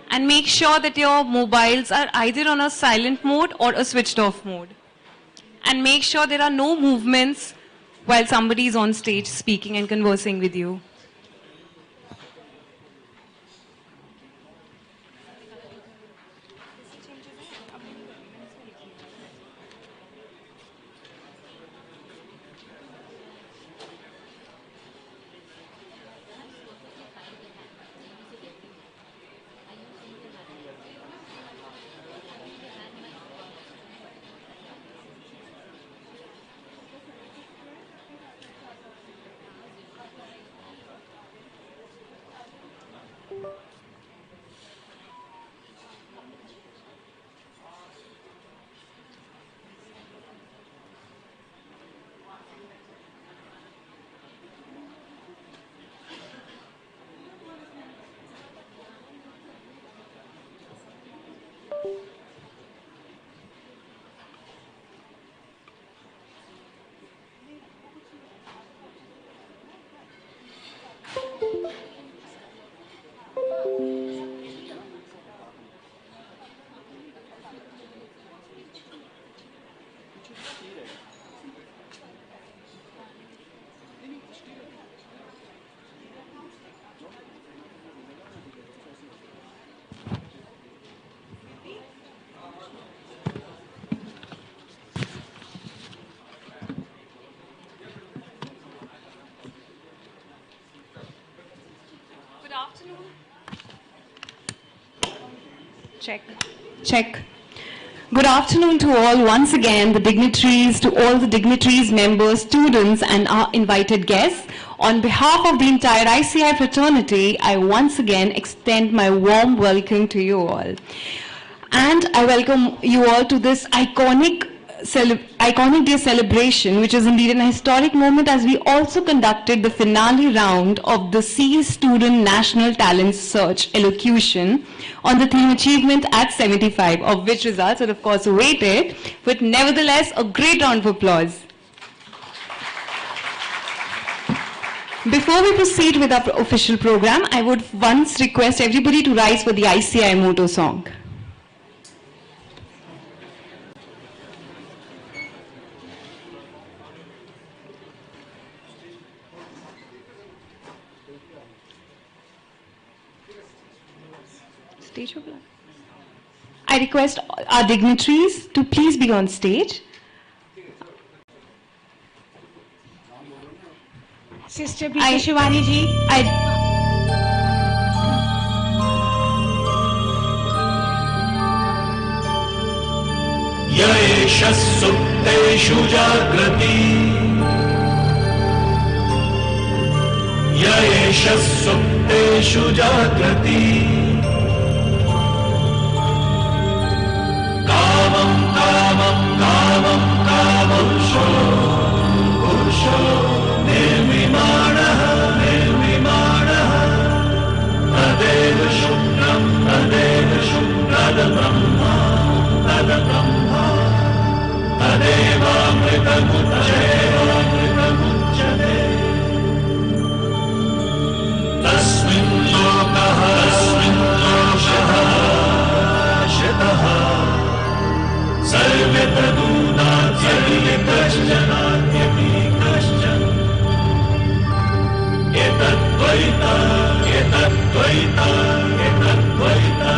And make sure that your mobiles are either on a silent mode or a switched off mode. And make sure there are no movements while somebody is on stage speaking and conversing with you. Check. Good afternoon to all once again, the dignitaries, to all the dignitaries, members, students and our invited guests. On behalf of the entire ICAI fraternity, I once again extend my warm welcome to you all. And I welcome you all to this iconic day celebration, which is indeed an historic moment, as we also conducted the finale round of the CE Student National Talent Search elocution on the theme Achievement at 75, of which results are of course awaited, but nevertheless a great round of applause. Before we proceed with our official program, I would once request everybody to rise for the ICAI motto song. I request our dignitaries to please be on stage. Sister B.K. Shivani ji. Yaesha sukteshu jagrati. Yaesha sukteshu jagrati. Pusho nirvimanah tadeva shukram tada brahma tadeva amritamuchyate tasmin lokah shitah Sarve tadunatyadi kashchanatyadi kashchan etadvaita etadvaita etadvaita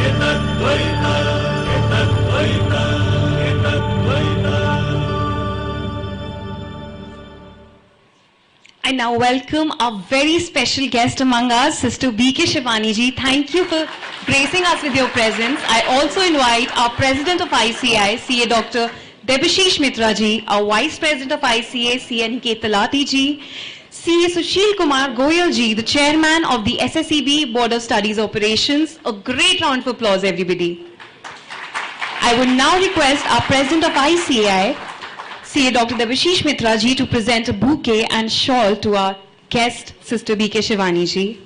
etadvaita etadvaita etadvaita. I now welcome our very special guest among us, Sister B.K. Shivani ji. Thank you for gracing us with your presence. I also invite our President of ICAI, CA Dr. Debashish Mitra ji, our Vice President of ICAI, CA Niket Talati ji, CA Sushil Kumar Goyal ji, the Chairman of the SSEB Board of Studies Operations. A great round of applause, everybody. I would now request our President of ICAI, CA Dr. Debashish Mitra ji, to present a bouquet and shawl to our guest, Sister B.K. Shivani ji.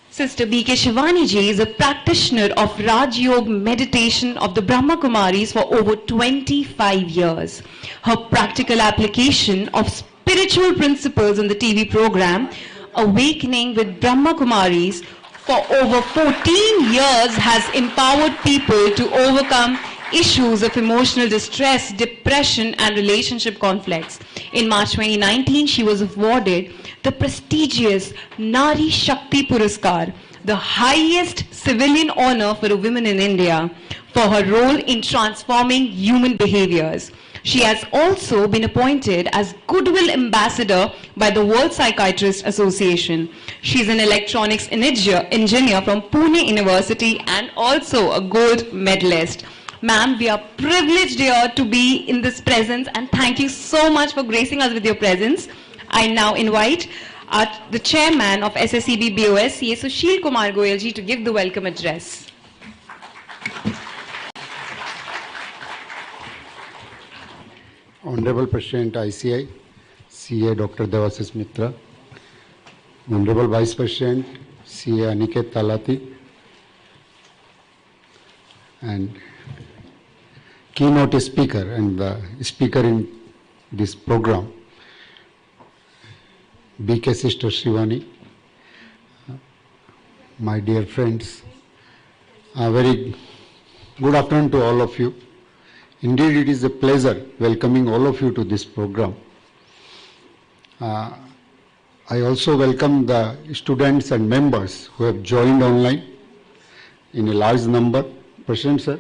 Sister B.K. Shivani ji is a practitioner of Raj Yoga meditation of the Brahma Kumaris for over 25 years. Her practical application of spiritual principles on the TV program Awakening with Brahma Kumaris for over 14 years has empowered people to overcome issues of emotional distress, depression and relationship conflicts. In March 2019, she was awarded the prestigious Nari Shakti Puraskar, the highest civilian honor for a woman in India, for her role in transforming human behaviors. She has also been appointed as Goodwill Ambassador by the World Psychiatrist Association. She is an electronics engineer from Pune University and also a gold medalist. Ma'am, we are privileged here to be in this presence and thank you so much for gracing us with your presence. I now invite the chairman of SSEB BOS, CA Sushil Kumar Goyal ji, to give the welcome address. Honorable President ICAI, CA Dr. Devasis Mitra, Honorable Vice President, CA Aniket Talati, and keynote speaker and the speaker in this program, BK Sister Shivani, my dear friends, a very good afternoon to all of you. Indeed, it is a pleasure welcoming all of you to this program. I also welcome the students and members who have joined online in a large number. President sir,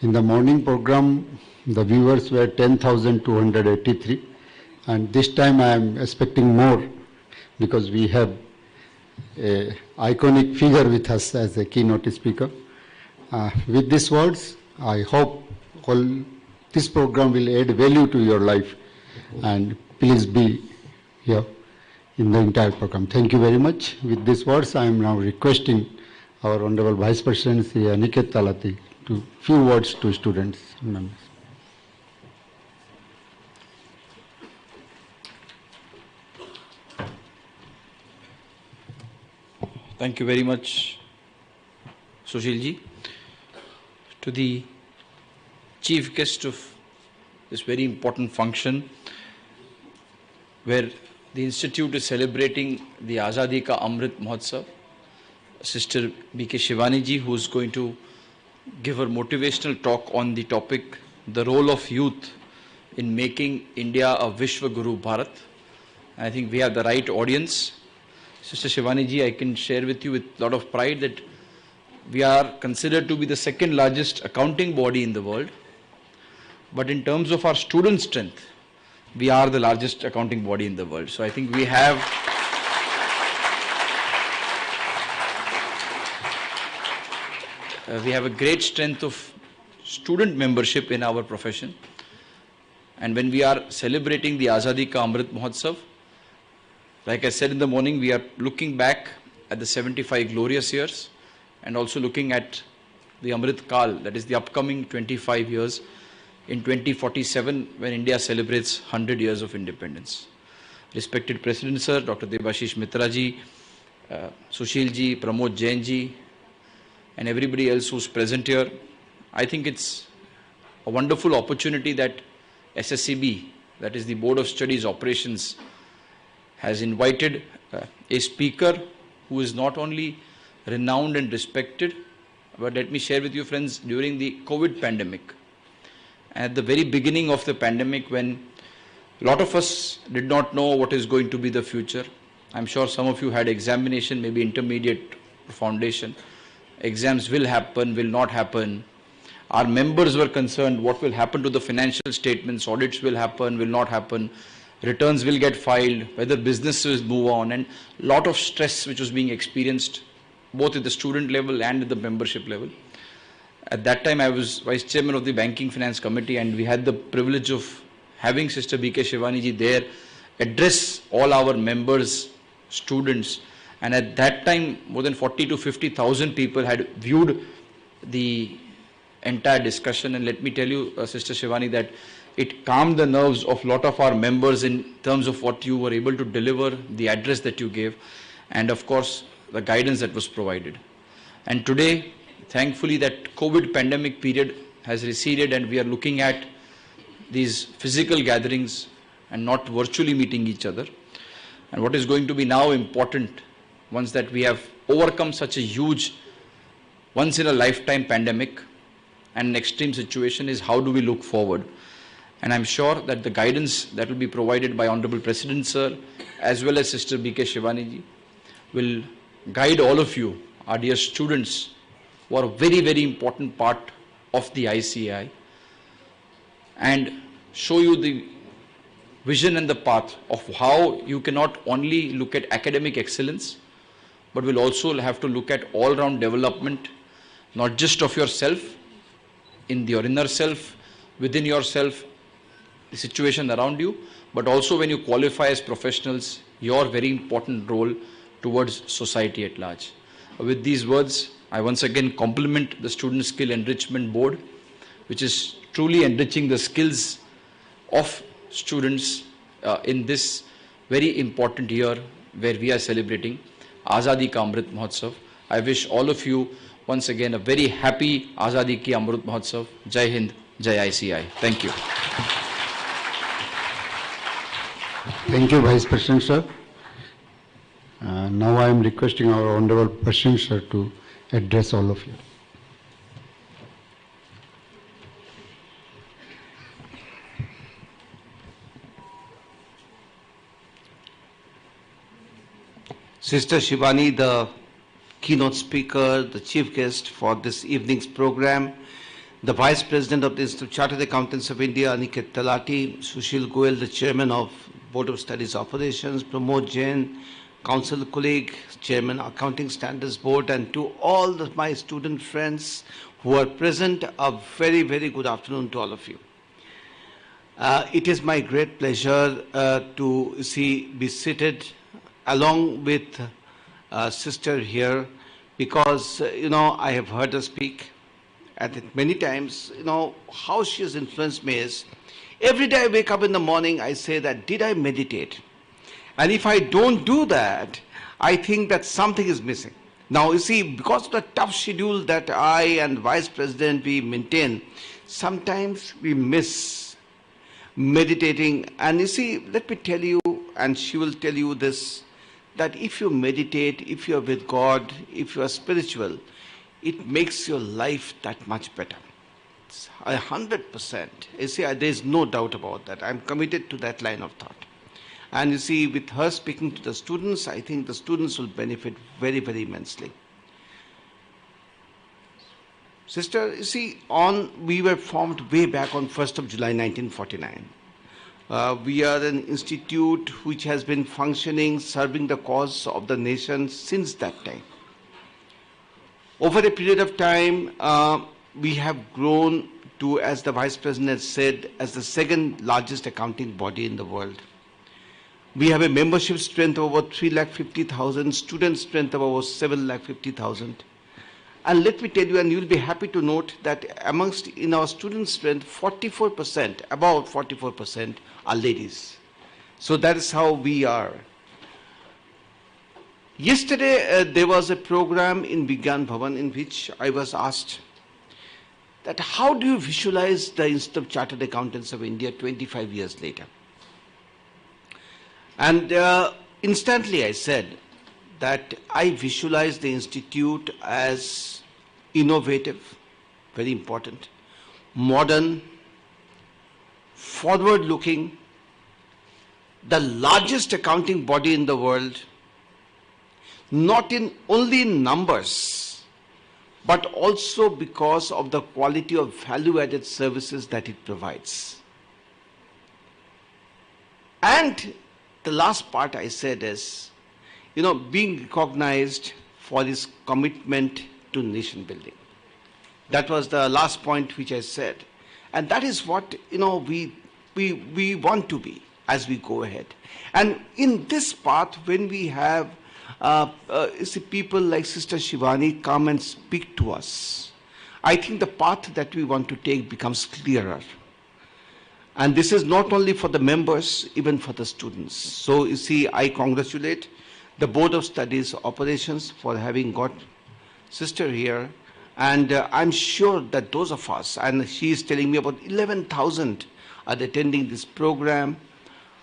in the morning program, the viewers were 10,283, and this time I am expecting more because we have an iconic figure with us as a keynote speaker. With these words, I hope this program will add value to your life, and please be here in the entire program. Thank you very much. With these words, I am now requesting our Honorable Vice President, Sri Aniket Talati, to few words to students and members. Thank you very much, Sushilji. To the chief guest of this very important function, where the Institute is celebrating the Azadi ka Amrit Mahotsav, Sister BK Shivani ji, who is going to give her motivational talk on the topic, the role of youth in making India a Vishwa Guru Bharat. I think we have the right audience. Sister Shivani ji, I can share with you with a lot of pride that we are considered to be the second largest accounting body in the world. But in terms of our student strength, we are the largest accounting body in the world. So I think we have a great strength of student membership in our profession. And when we are celebrating the Azadi Ka Amrit Mahotsav, like I said in the morning, we are looking back at the 75 glorious years and also looking at the Amrit Kal, that is the upcoming 25 years in 2047 when India celebrates 100 years of independence. Respected President Sir, Dr. Debashish Mitra ji, Sushil ji, Pramod Jain ji, and everybody else who's present here, I think it's a wonderful opportunity that SSCB, that is the Board of Studies Operations, has invited a speaker who is not only renowned and respected, but let me share with you friends, during the COVID pandemic, at the very beginning of the pandemic, when a lot of us did not know what is going to be the future. I'm sure some of you had examination, maybe intermediate foundation. Exams will happen, will not happen. Our members were concerned what will happen to the financial statements, audits will happen, will not happen, returns will get filed, whether businesses move on, and a lot of stress which was being experienced both at the student level and at the membership level. At that time, I was Vice Chairman of the Banking Finance Committee, and we had the privilege of having Sister BK Shivani ji there address all our members, students, and at that time, more than 40 to 50,000 people had viewed the entire discussion. And let me tell you, Sister Shivani, that it calmed the nerves of a lot of our members in terms of what you were able to deliver, the address that you gave, and of course, the guidance that was provided. And today, thankfully, that COVID pandemic period has receded and we are looking at these physical gatherings and not virtually meeting each other. And what is going to be now important, once that we have overcome such a huge, once in a lifetime pandemic and an extreme situation, is how do we look forward? And I'm sure that the guidance that will be provided by Honorable President Sir, as well as Sister B.K. Shivani ji, will guide all of you, our dear students, who are a very, very important part of the ICAI, and show you the vision and the path of how you cannot only look at academic excellence, but will also have to look at all-round development, not just of yourself, in your inner self, within yourself, the situation around you, but also when you qualify as professionals, your very important role towards society at large. With these words, I once again compliment the Student Skill Enrichment Board, which is truly enriching the skills of students in this very important year where we are celebrating Azadi ka Amrit Mahotsav. I wish all of you once again a very happy Azadi ki Amrit Mahotsav. Jai Hind, Jai ICAI. Thank you. Thank you, Vice President Sir. Now I am requesting our Honorable President Sir to address all of you. Sister Shivani, the keynote speaker, the chief guest for this evening's program, the Vice President of the Institute of Chartered Accountants of India, Aniket Talati, Sushil Goel, the Chairman of Board of Studies Operations, Pramod Jain, Council colleague, Chairman, Accounting Standards Board, and to all my student friends who are present, a very, very good afternoon to all of you. It is my great pleasure to be seated along with sister here, because, I have heard her speak, and many times, how she has influenced me is, every day I wake up in the morning, I say that, did I meditate? And if I don't do that, I think that something is missing. Now, you see, because of the tough schedule that I and Vice President we maintain, sometimes we miss meditating. And you see, let me tell you, and she will tell you this, that if you meditate, if you are with God, if you are spiritual, it makes your life that much better. 100%. You see, there is no doubt about that. I'm committed to that line of thought. And you see, with her speaking to the students, I think the students will benefit very, very immensely. Sister, you see, we were formed way back on 1st of July 1949. We are an institute which has been functioning, serving the cause of the nation since that time. Over a period of time, we have grown to, as the Vice President said, as the second largest accounting body in the world. We have a membership strength of over 350,000, student strength of over 750,000. And let me tell you, and you'll be happy to note that in our student strength, 44%, about 44% are ladies. So that is how we are. Yesterday, there was a program in Vigyan Bhavan in which I was asked that how do you visualize the Institute of Chartered Accountants of India 25 years later? And instantly I said that I visualize the institute as innovative, very important, modern, forward-looking, the largest accounting body in the world, not only in numbers, but also because of the quality of value-added services that it provides. And the last part I said is, being recognized for his commitment to nation building. That was the last point which I said. And that is what, we want to be as we go ahead. And in this path, when we have people like Sister Shivani come and speak to us, I think the path that we want to take becomes clearer. And this is not only for the members, even for the students. So you see, I congratulate the Board of Studies Operations for having got sister here. And I'm sure that those of us, and she is telling me about 11,000 are attending this program.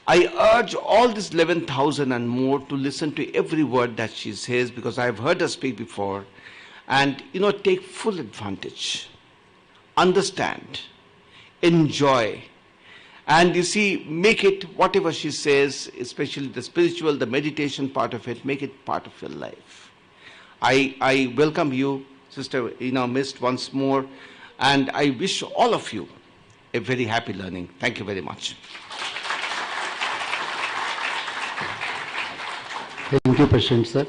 I urge all this 11,000 and more to listen to every word that she says, because I've heard her speak before, and take full advantage, understand, enjoy, and make it whatever she says, especially the spiritual, the meditation part of it, make it part of your life. I welcome you, Sister Mist, once more, and I wish all of you a very happy learning. Thank you very much. Thank you, President sir.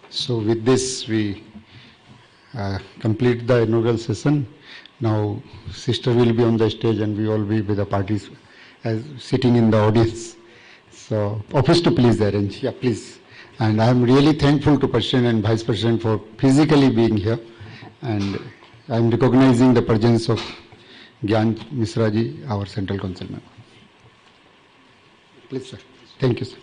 So with this, we complete the inaugural session. Now, sister will be on the stage and we all be with the parties as sitting in the audience. So, office to please arrange. Yeah, please. And I am really thankful to President and Vice President for physically being here. And I am recognizing the presence of Gyan Misra ji, our Central Council member. Please, sir. Thank you, sir.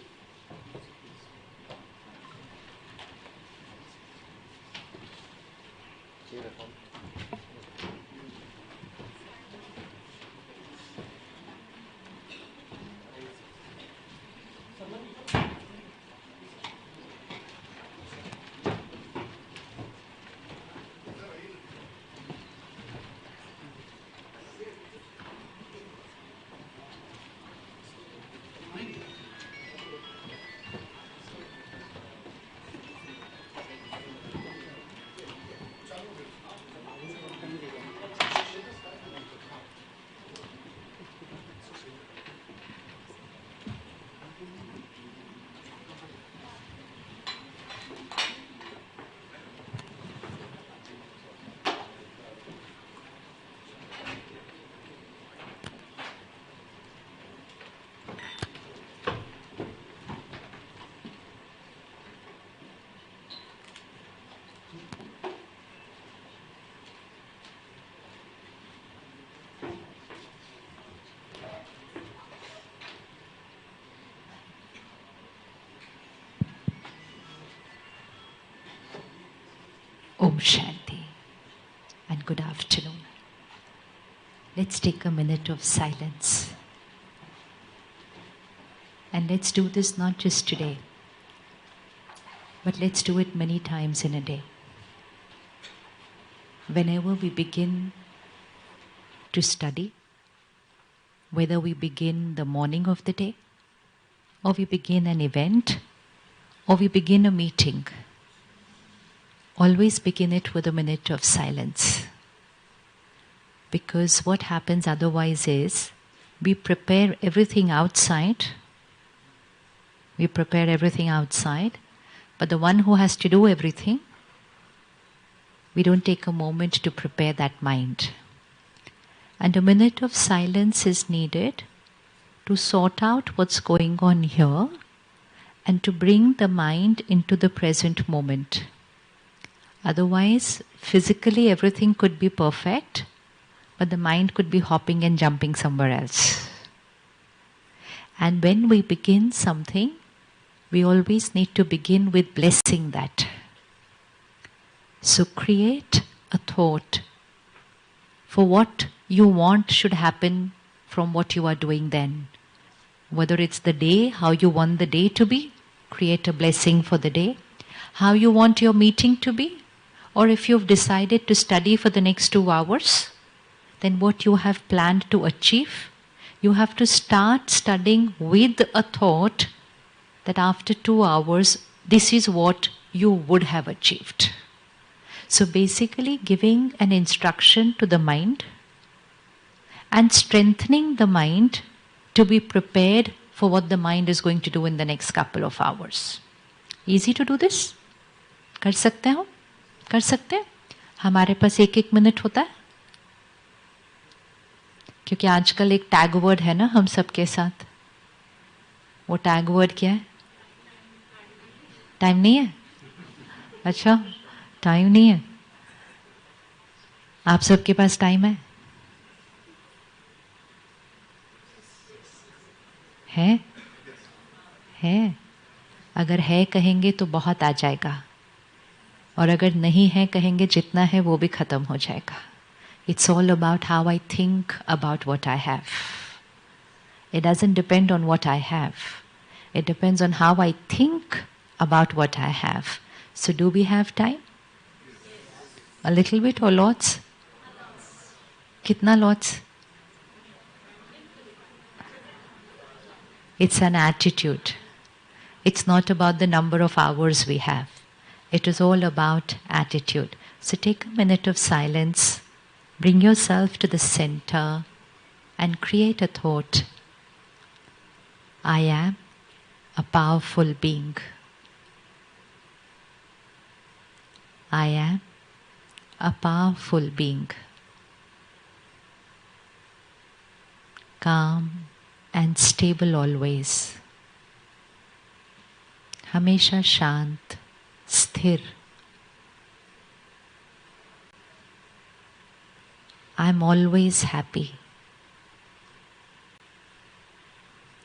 Om Shanti and good afternoon. Let's take a minute of silence. And let's do this not just today, but let's do it many times in a day. Whenever we begin to study, whether we begin the morning of the day, or we begin an event, or we begin a meeting, always begin it with a minute of silence. Because what happens otherwise is, we prepare everything outside. We prepare everything outside, but the one who has to do everything, we don't take a moment to prepare that mind. And a minute of silence is needed to sort out what's going on here and to bring the mind into the present moment. Otherwise, physically everything could be perfect, but the mind could be hopping and jumping somewhere else. And when we begin something, we always need to begin with blessing that. So create a thought for what you want should happen from what you are doing then. Whether it's the day, how you want the day to be, create a blessing for the day. How you want your meeting to be, or if you've decided to study for the next 2 hours, then what you have planned to achieve, you have to start studying with a thought that after 2 hours, this is what you would have achieved. So basically giving an instruction to the mind and strengthening the mind to be prepared for what the mind is going to do in the next couple of hours. Easy to do this? कर सकते हो? कर सकते हैं? हमारे पास 1-1 minute होता है? क्योंकि आजकल एक टैग वर्ड है ना हम सबके साथ. वो टैग वर्ड क्या है? टाइम नहीं है? अच्छा, टाइम नहीं है. आप सबके पास टाइम है? है? है? अगर है कहेंगे तो बहुत आ जाएगा, और अगर नहीं है कहेंगे जितना है वो भी खत्म हो जाएगा. It's all about how I think about what I have. It doesn't depend on what I have. It depends on how I think about what I have. So do we have time? A little bit or lots? Kitna lots? It's an attitude. It's not about the number of hours we have. It is all about attitude. So take a minute of silence, bring yourself to the center and create a thought. I am a powerful being. I am a powerful being. Calm and stable always. हमेशा शांत, स्थिर. I'm always happy.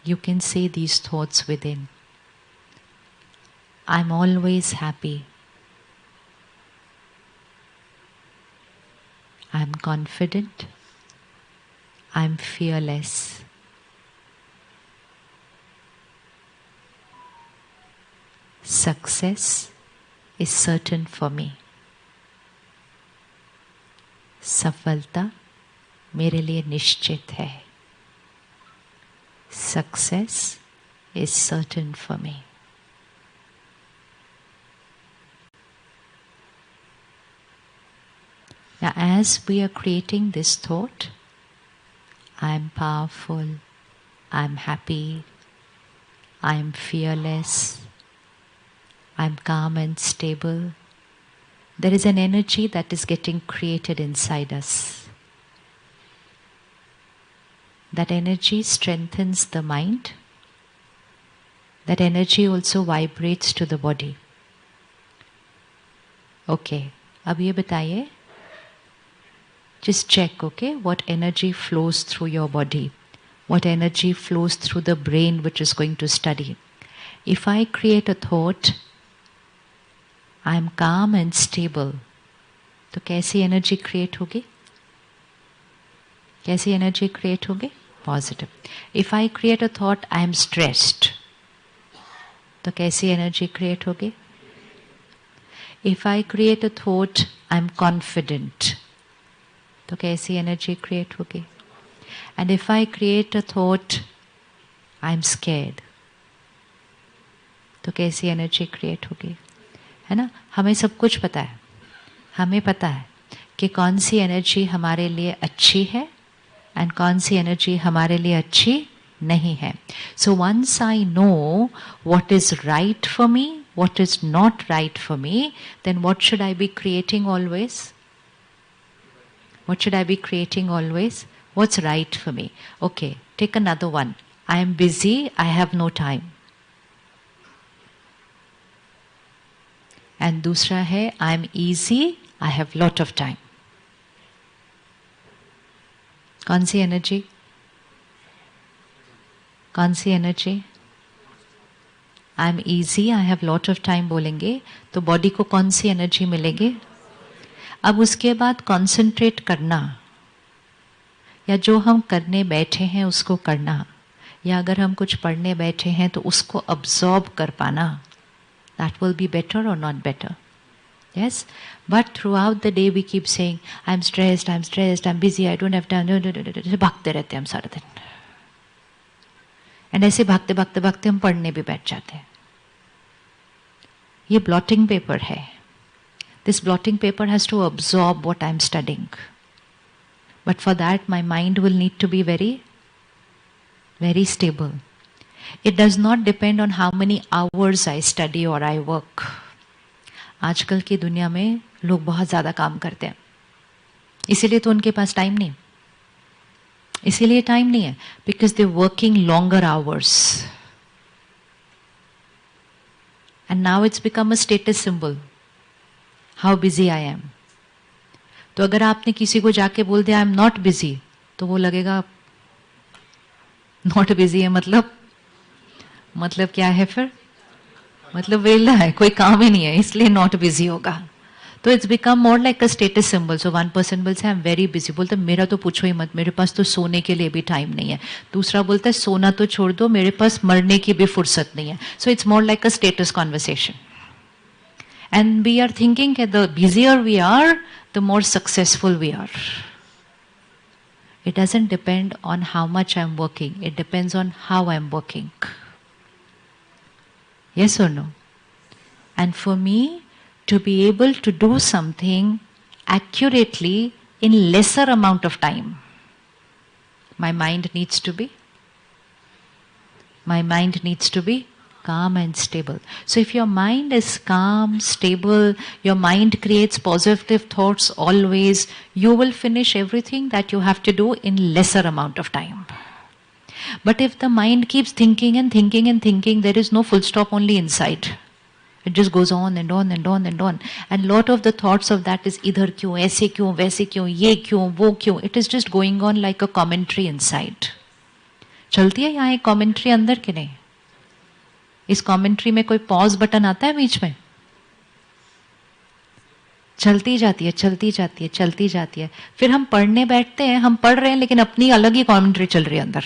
You can say these thoughts within. I'm always happy. I'm confident. I'm fearless. Success is certain for me. सफलता मेरे लिए निश्चित है. Success is certain for me. Now, as we are creating this thought, I am powerful, I am happy, I am fearless, I am calm and stable. There is an energy that is getting created inside us. That energy strengthens the mind. That energy also vibrates to the body. Okay, अब ये बताइए. Just check, okay, what energy flows through your body. What energy flows through the brain which is going to study. If I create a thought, I am calm and stable, तो कैसी energy create होगी? कैसी energy create होगी? Positive. If I create a thought I am stressed, तो कैसी energy create होगी? If I create a thought I am confident, तो कैसी एनर्जी क्रिएट होगी? And if I create a thought I am scared, तो कैसी energy create होगी? है ना? हमें सब कुछ पता है. हमें पता है कि कौन सी एनर्जी हमारे लिए अच्छी है एंड कौन सी एनर्जी हमारे लिए अच्छी नहीं है. So once I know what is right for me, what is not right for me, then what should I be creating always? What should I be creating always? What's right for me? Okay, take another one. I am busy, I have no time. And दूसरा है I am easy, I have lot of time. कौन सी energy? कौन सी energy? I am easy, I have lot of time बोलेंगे तो body को कौन सी एनर्जी मिलेगी? अब उसके बाद कॉन्सेंट्रेट करना, या जो हम करने बैठे हैं उसको करना, या अगर हम कुछ पढ़ने बैठे हैं तो उसको अब्सॉर्ब कर पाना. That will be better or not better? Yes? But throughout the day we keep saying, I'm stressed, I'm busy, I don't have time. भागते रहते हैं हम सारा दिन. And ऐसे भागते भागते भागते हम पढ़ने भी बैठ जाते हैं. ये blotting paper है. This blotting paper has to absorb what I'm studying. But for that my mind will need to be very, very stable. It does not depend on how many hours I study or I work. आजकल की दुनिया में लोग बहुत ज़्यादा काम करते हैं, इसीलिए तो उनके पास टाइम नहीं. इसीलिए टाइम नहीं है because they're working longer hours. And now it's become a status symbol. How busy I am. तो अगर आपने किसी को जाके बोल दिया I'm not busy, तो वो लगेगा not busy है मतलब क्या है फिर? मतलब वेला है, कोई काम ही नहीं है, इसलिए नॉट बिजी होगा. तो it's become more like a status symbol. So one person बोलते हैं आई एम वेरी बिजी, बोलते मेरा तो पूछो ही मत, मेरे पास तो सोने के लिए भी टाइम नहीं है. दूसरा बोलता है सोना तो छोड़ दो, मेरे पास मरने की भी फुर्सत नहीं है. So it's more like a status conversation. And we are thinking that the busier we are, the more successful we are. It doesn't depend on how much I'm working. It depends on how I'm working. Yes or no? And for me, to be able to do something accurately in lesser amount of time, my mind needs to be calm and stable. So if your mind is calm, stable, your mind creates positive thoughts always, you will finish everything that you have to do in lesser amount of time. But if the mind keeps thinking and thinking and thinking, there is no full stop only inside. It just goes on and on and on and on. And lot of the thoughts of that is idhar kyun, aise kyun, waise kyun, ye kyun, wo kyun. It is just going on like a commentary inside. चलती है यहाँ एक commentary अंदर कि नहीं? इस commentary में कोई पॉज बटन आता है बीच में? चलती जाती है, चलती जाती है, चलती जाती है. फिर हम पढ़ने बैठते हैं, हम पढ़ रहे हैं लेकिन अपनी अलग ही कमेंट्री चल रही है अंदर.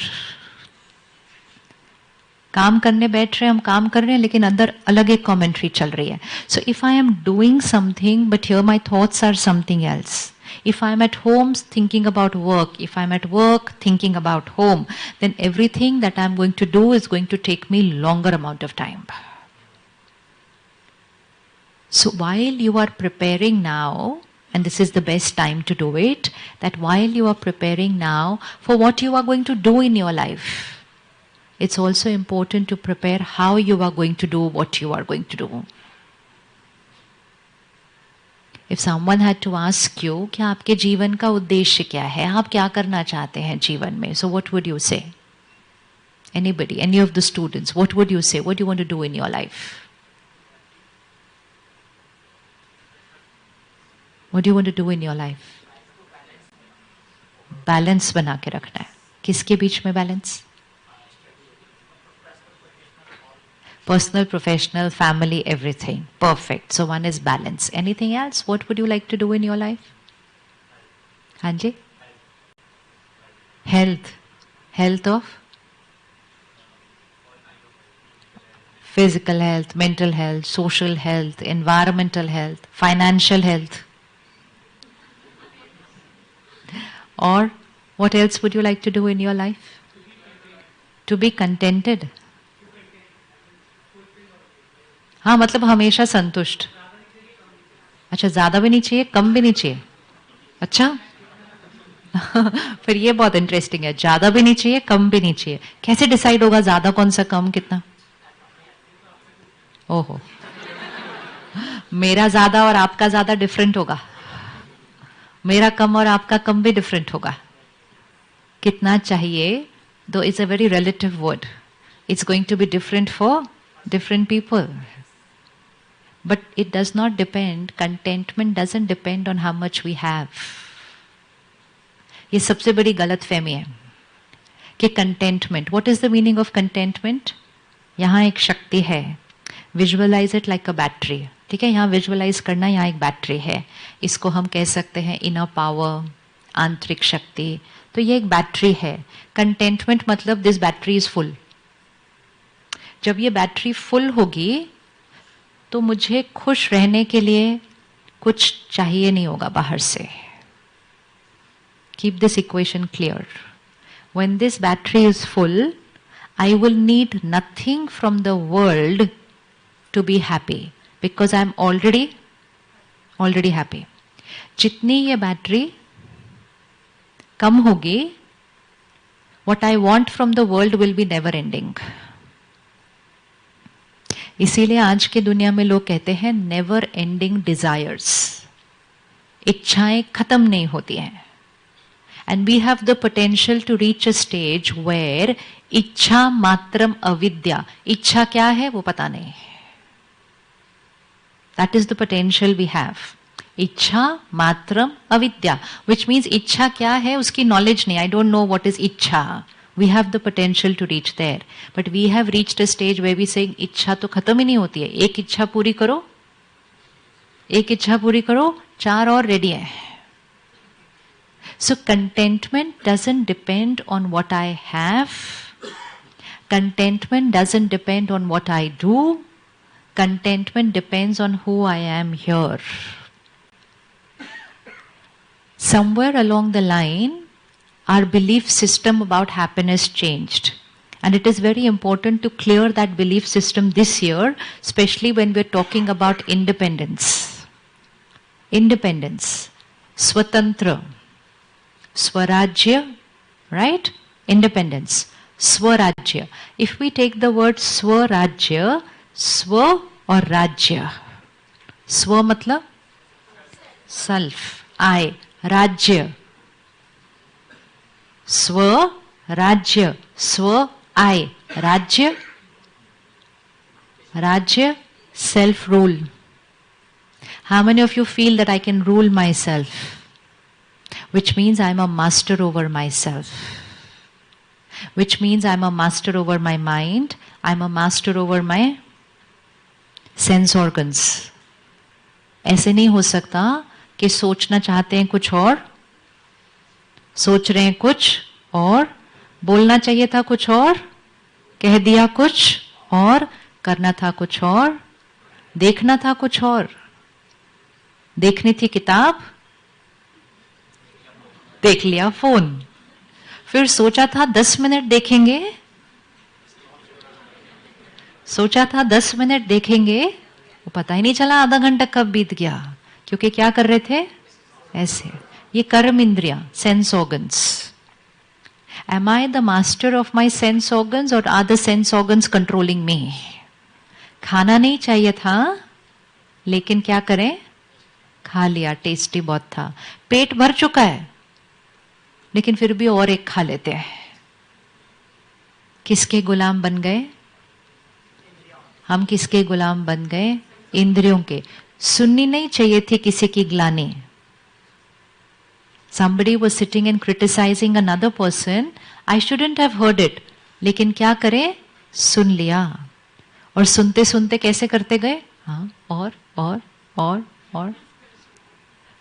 काम करने बैठ रहे हैं, हम काम कर रहे हैं लेकिन अंदर अलग एक कमेंट्री चल रही है. So if I am doing something but here my thoughts are something else. If I'm at home thinking about work, if I'm at work thinking about home, then everything that I'm going to do is going to take me longer amount of time. So while you are preparing now, and this is the best time to do it, that while you are preparing now for what you are going to do in your life, it's also important to prepare how you are going to do what you are going to do. If someone had to ask you कि आपके जीवन का उद्देश्य क्या है, आप क्या करना चाहते हैं जीवन में, so what would you say? Anybody, any of the students, what would you say? What do you want to do in your life? What do you want to do in your life? Balance बना के रखना है. किसके बीच में balance? Personal, professional, family, everything. Perfect. So one is balance. Anything else? What would you like to do in your life? Hanji? Health. Health of? Physical health, mental health, social health, environmental health, financial health. Or what else would you like to do in your life? To be contented. हाँ, मतलब हमेशा संतुष्ट. अच्छा, ज्यादा भी नहीं चाहिए, कम भी नहीं चाहिए. अच्छा फिर ये बहुत इंटरेस्टिंग है. ज्यादा भी नहीं चाहिए, कम भी नहीं चाहिए. कैसे डिसाइड होगा ज्यादा कौन सा, कम कितना? ओहो, मेरा ज्यादा और आपका ज्यादा डिफरेंट होगा. मेरा कम और आपका कम भी डिफरेंट होगा. कितना चाहिए, दो is a very relative word. It's going to be different for different people. But it does not depend, contentment doesn't depend on how much we have. ये सबसे बड़ी गलत फहमी है कि contentment, what is the meaning of contentment? यहाँ एक शक्ति है. Visualize it like a battery. ठीक है, यहाँ visualize करना, यहाँ एक बैटरी है. इसको हम कह सकते हैं inner power, आंतरिक शक्ति. तो ये एक बैटरी है. Contentment मतलब this battery is full. जब ये बैटरी फुल होगी तो मुझे खुश रहने के लिए कुछ चाहिए नहीं होगा बाहर से. Keep this equation clear. When this battery is full, I will need nothing from the world to be happy because I am already happy. जितनी ये बैटरी कम होगी, what I want from the world will be never ending. इसीलिए आज की दुनिया में लोग कहते हैं नेवर एंडिंग डिजायर्स. इच्छाएं खत्म नहीं होती हैं. And we have the potential to reach a stage where इच्छा मात्रम अविद्या. इच्छा क्या है वो पता नहीं. That is the potential we have. इच्छा मात्रम अविद्या, विच मीन्स इच्छा क्या है उसकी नॉलेज नहीं. I don't know what is इच्छा. We have the potential to reach there, but we have reached a stage where we saying इच्छा तो खत्म ही नहीं होती है. एक इच्छा पूरी करो एक इच्छा पूरी करो, 4 और रेडी है. So contentment doesn't depend on what I have. Contentment doesn't depend on what I do. Contentment depends on who I am here. Somewhere along the line, our belief system about happiness changed. And it is very important to clear that belief system this year, especially when we're talking about independence. Independence. Swatantra. Swarajya. Right? Independence. Swarajya. If we take the word Swarajya, Swa or Rajya. Swa matlab? Self. I. Rajya. Swa, Rajya. Swa, I. Rajya. Rajya, self-rule. How many of you feel that I can rule myself? Which means I'm a master over myself. Which means I'm a master over my mind. I'm a master over my sense organs. ऐसे नहीं हो सकता कि सोचना चाहते हैं कुछ और, सोच रहे हैं कुछ और, बोलना चाहिए था कुछ और, कह दिया कुछ और, करना था कुछ और, देखना था कुछ और. देखनी थी किताब, देख लिया फोन. फिर सोचा था 10 मिनट देखेंगे, सोचा था 10 मिनट देखेंगे, वो पता ही नहीं चला आधा घंटा कब बीत गया. क्योंकि क्या कर रहे थे? ऐसे. ये कर्म इंद्रिया, sense organs. Am I the master of my sense organs or are the sense organs controlling me? खाना नहीं चाहिए था, लेकिन क्या करें? खा लिया, टेस्टी बहुत था. पेट भर चुका है, लेकिन फिर भी और एक खा लेते हैं. किसके गुलाम बन गए? हम किसके गुलाम बन गए? इंद्रियों के. सुननी नहीं चाहिए थी किसी की ग्लानि. Somebody was sitting and criticizing another person. I shouldn't have heard it. लेकिन क्या करें? सुन लिया. और सुनते सुनते कैसे करते गए? हाँ, और.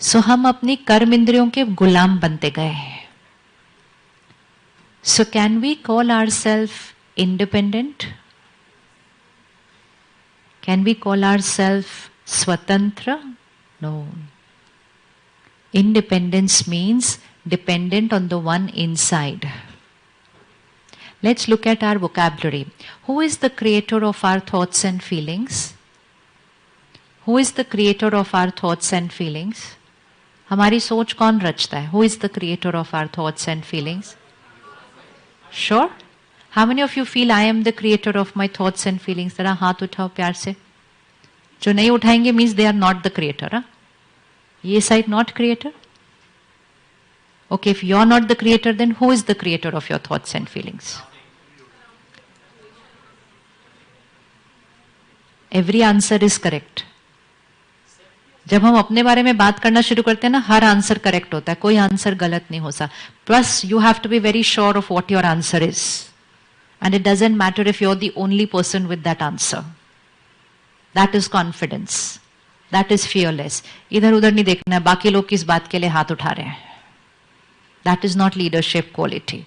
सो हम अपनी कर्म इंद्रियों के गुलाम बनते गए. So can we call ourselves independent? Can we call ourselves swatantra? No. Independence means dependent on the one inside. Let's look at our vocabulary. Who is the creator of our thoughts and feelings? Who is the creator of our thoughts and feelings? हमारी सोच कौन रचता है? Who is the creator of our thoughts and feelings? Sure? How many of you feel I am the creator of my thoughts and feelings? जरा हाथ उठाओ प्यार से. जो नहीं उठाएंगे means they are not the creator. Huh? ये side not creator? Okay, if you are not the creator, then who is the creator of your thoughts and feelings? Every answer is correct. जब हम अपने बारे में बात करना शुरू करते हैं ना, हर आंसर करेक्ट होता है, कोई आंसर गलत नहीं होता. Plus you have to be very sure of what your answer is, and it doesn't matter if you are the only person with that answer. That is confidence, that is fearless. इधर उधर नहीं देखना है बाकी लोग किस बात के लिए हाथ उठा रहे हैं. That is not leadership quality.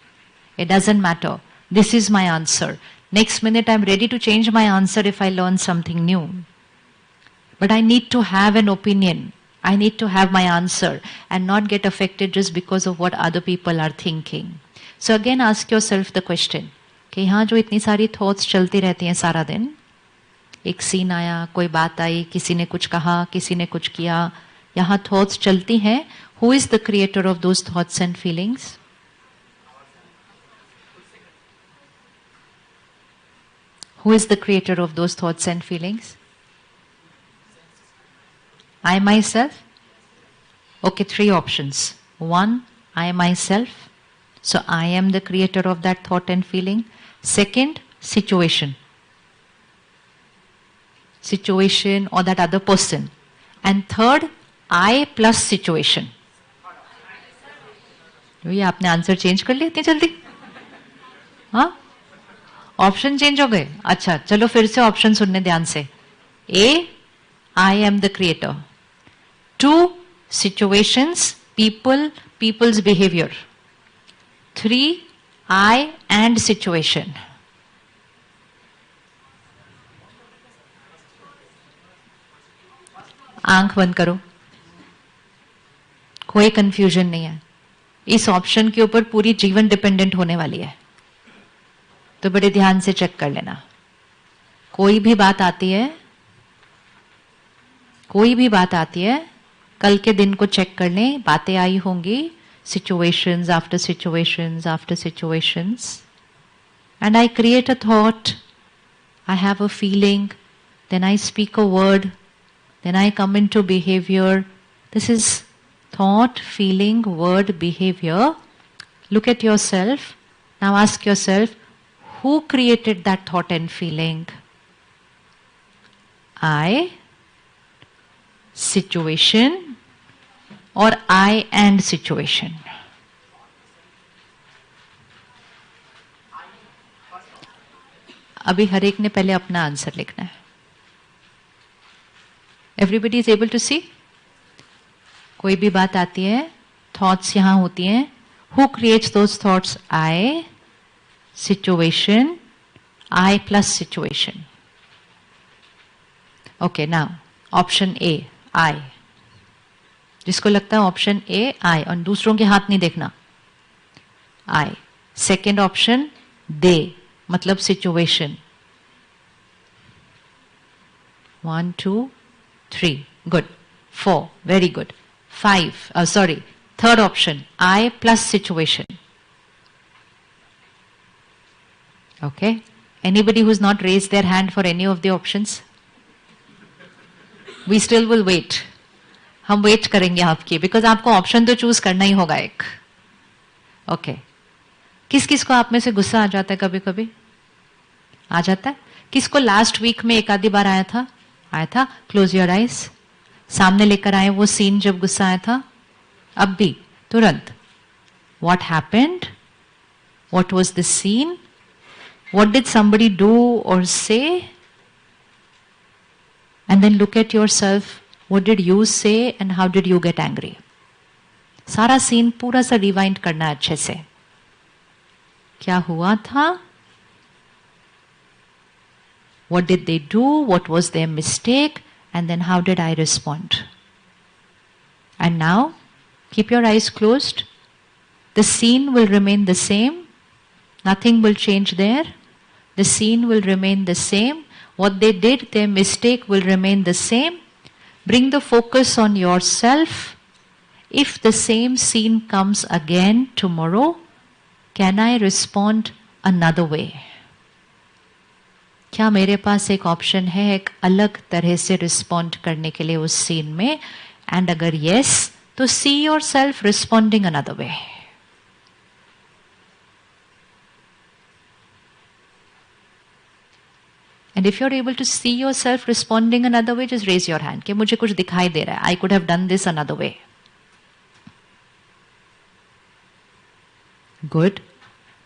It doesn't matter. This is my answer. Next minute I am ready to change my answer if I learn something new. But I need to have an opinion. I need to have my answer and not get affected just because of what other people are thinking. So again ask yourself the question कि यहाँ जो इतनी सारी thoughts चलती रहती हैं सारा दिन, एक सीन आया, कोई बात आई, किसी ने कुछ कहा, किसी ने कुछ किया, यहाँ thoughts चलती हैं. Who is the creator of those thoughts and feelings? Who is the creator of those thoughts and feelings? I myself? Okay, 3 options. 1, I myself. So I am the creator of that thought and feeling. Second, situation. Situation or that other person. And third, I plus situation. ये आपने answer change कर लिया इतनी जल्दी? हाँ? Option change हो गए? अच्छा, चलो फिर से ऑप्शन सुनने ध्यान से. A, I am the creator. 2. Situations, people, people's behavior. 3. I and situation. आंख बंद करो, कोई कंफ्यूजन नहीं है. इस ऑप्शन के ऊपर पूरी जीवन डिपेंडेंट होने वाली है, तो बड़े ध्यान से चेक कर लेना. कोई भी बात आती है, कोई भी बात आती है, कल के दिन को चेक कर लें. बातें आई होंगी, situations after situations after situations, and I create a thought, I have a feeling, then I speak a word, then I come into behavior. This is thought, feeling, word, behavior. Look at yourself. Now ask yourself, who created that thought and feeling? I, situation, or I and situation? अभी हर एक ने पहले अपना answer लिखना है. Everybody is able to see? कोई भी बात आती है, thoughts यहाँ होती हैं. Who creates those thoughts? I, situation, I plus situation. Okay, now option A, I. जिसको लगता है ऑप्शन ए आई, और दूसरों के हाथ नहीं देखना. आई. सेकेंड ऑप्शन दे, मतलब situation. 1 2 3 good. 4 very good. 5 sorry, third option I plus situation. Okay, anybody who is not raise their hand for any of the options? We still will wait. हम wait करेंगे आपकी, बिकॉज आपको option तो choose करना ही होगा एक. Okay, किस किस को आप में से गुस्सा आ जाता है? कभी कभी आ जाता है. किसको लास्ट वीक में एक आधी बार आया था? आया था. Close your eyes. सामने लेकर आए वो सीन जब गुस्सा आया था. अब भी तुरंत. What happened? What was the scene? What did somebody do और से? And then look at yourself. What did you say and how did you get angry? सारा सीन पूरा सा रिवाइंड करना है अच्छे से. क्या हुआ था? What did they do? What was their mistake? And then how did I respond? And now, keep your eyes closed. The scene will remain the same. Nothing will change there. The scene will remain the same. What they did, their mistake will remain the same. Bring the focus on yourself. If the same scene comes again tomorrow, can I respond another way? क्या मेरे पास एक option है एक अलग तरह से respond करने के लिए उस सीन में? एंड अगर yes, तो see yourself responding another way. And if you're able to see yourself responding another way, just raise your hand. कि मुझे कुछ दिखाई दे रहा है. I could have done this another way. Good.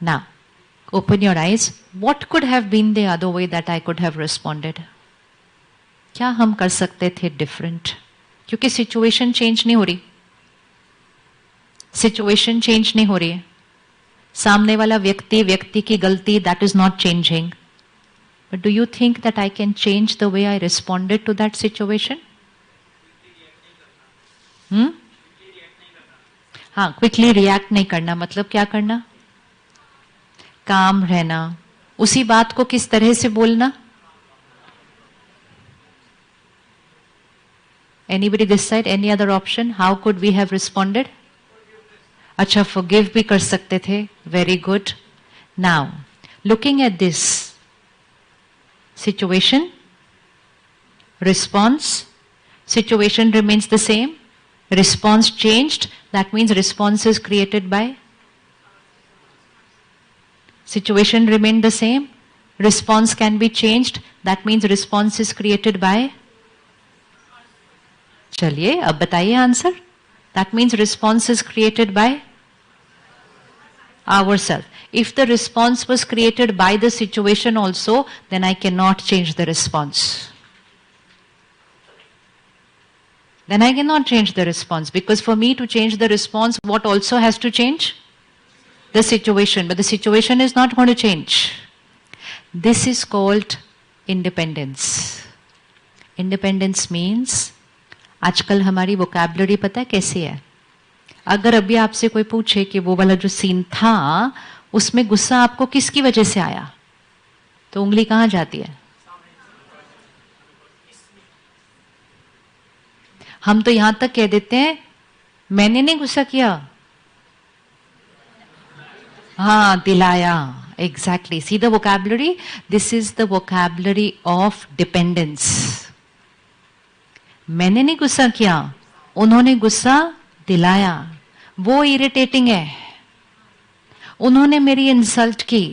Now, open your eyes. What could have been the other way that I could have responded? क्या हम कर सकते थे different? क्योंकि situation change नहीं हो रही. Situation change नहीं हो रही है. सामने वाला व्यक्ति की गलती, that is not changing. But do you think that I can change the way I responded to that situation? हाँ, क्विकली रिएक्ट नहीं करना. मतलब क्या करना? काम रहना. उसी बात को किस तरह से बोलना? Anybody this side? Any other option? How could we have responded? अच्छा, forgive भी कर सकते थे. Very good. Now, looking at this situation, response, situation remains the same, response changed, that means response is created by, situation remained the same, response can be changed, that means response is created by. चलिए अब बताइए answer. That means response is created by ourselves. If the response was created by the situation also, then I cannot change the response. then I cannot change the response, because for me to change the response, what also has to change? The situation, but the situation is not going to change. This is called independence. Independence means, आजकल हमारी vocabulary पता है कैसी है? अगर अभी आपसे कोई पूछे कि वो वाला जो सीन था, उसमें गुस्सा आपको किसकी वजह से आया, तो उंगली कहाँ जाती है? हम तो यहां तक कह देते हैं, मैंने नहीं गुस्सा किया, हाँ दिलाया. Exactly. See the vocabulary? This is the vocabulary of dependence. मैंने नहीं गुस्सा किया, उन्होंने गुस्सा दिलाया. वो इरिटेटिंग है, उन्होंने मेरी इंसल्ट की,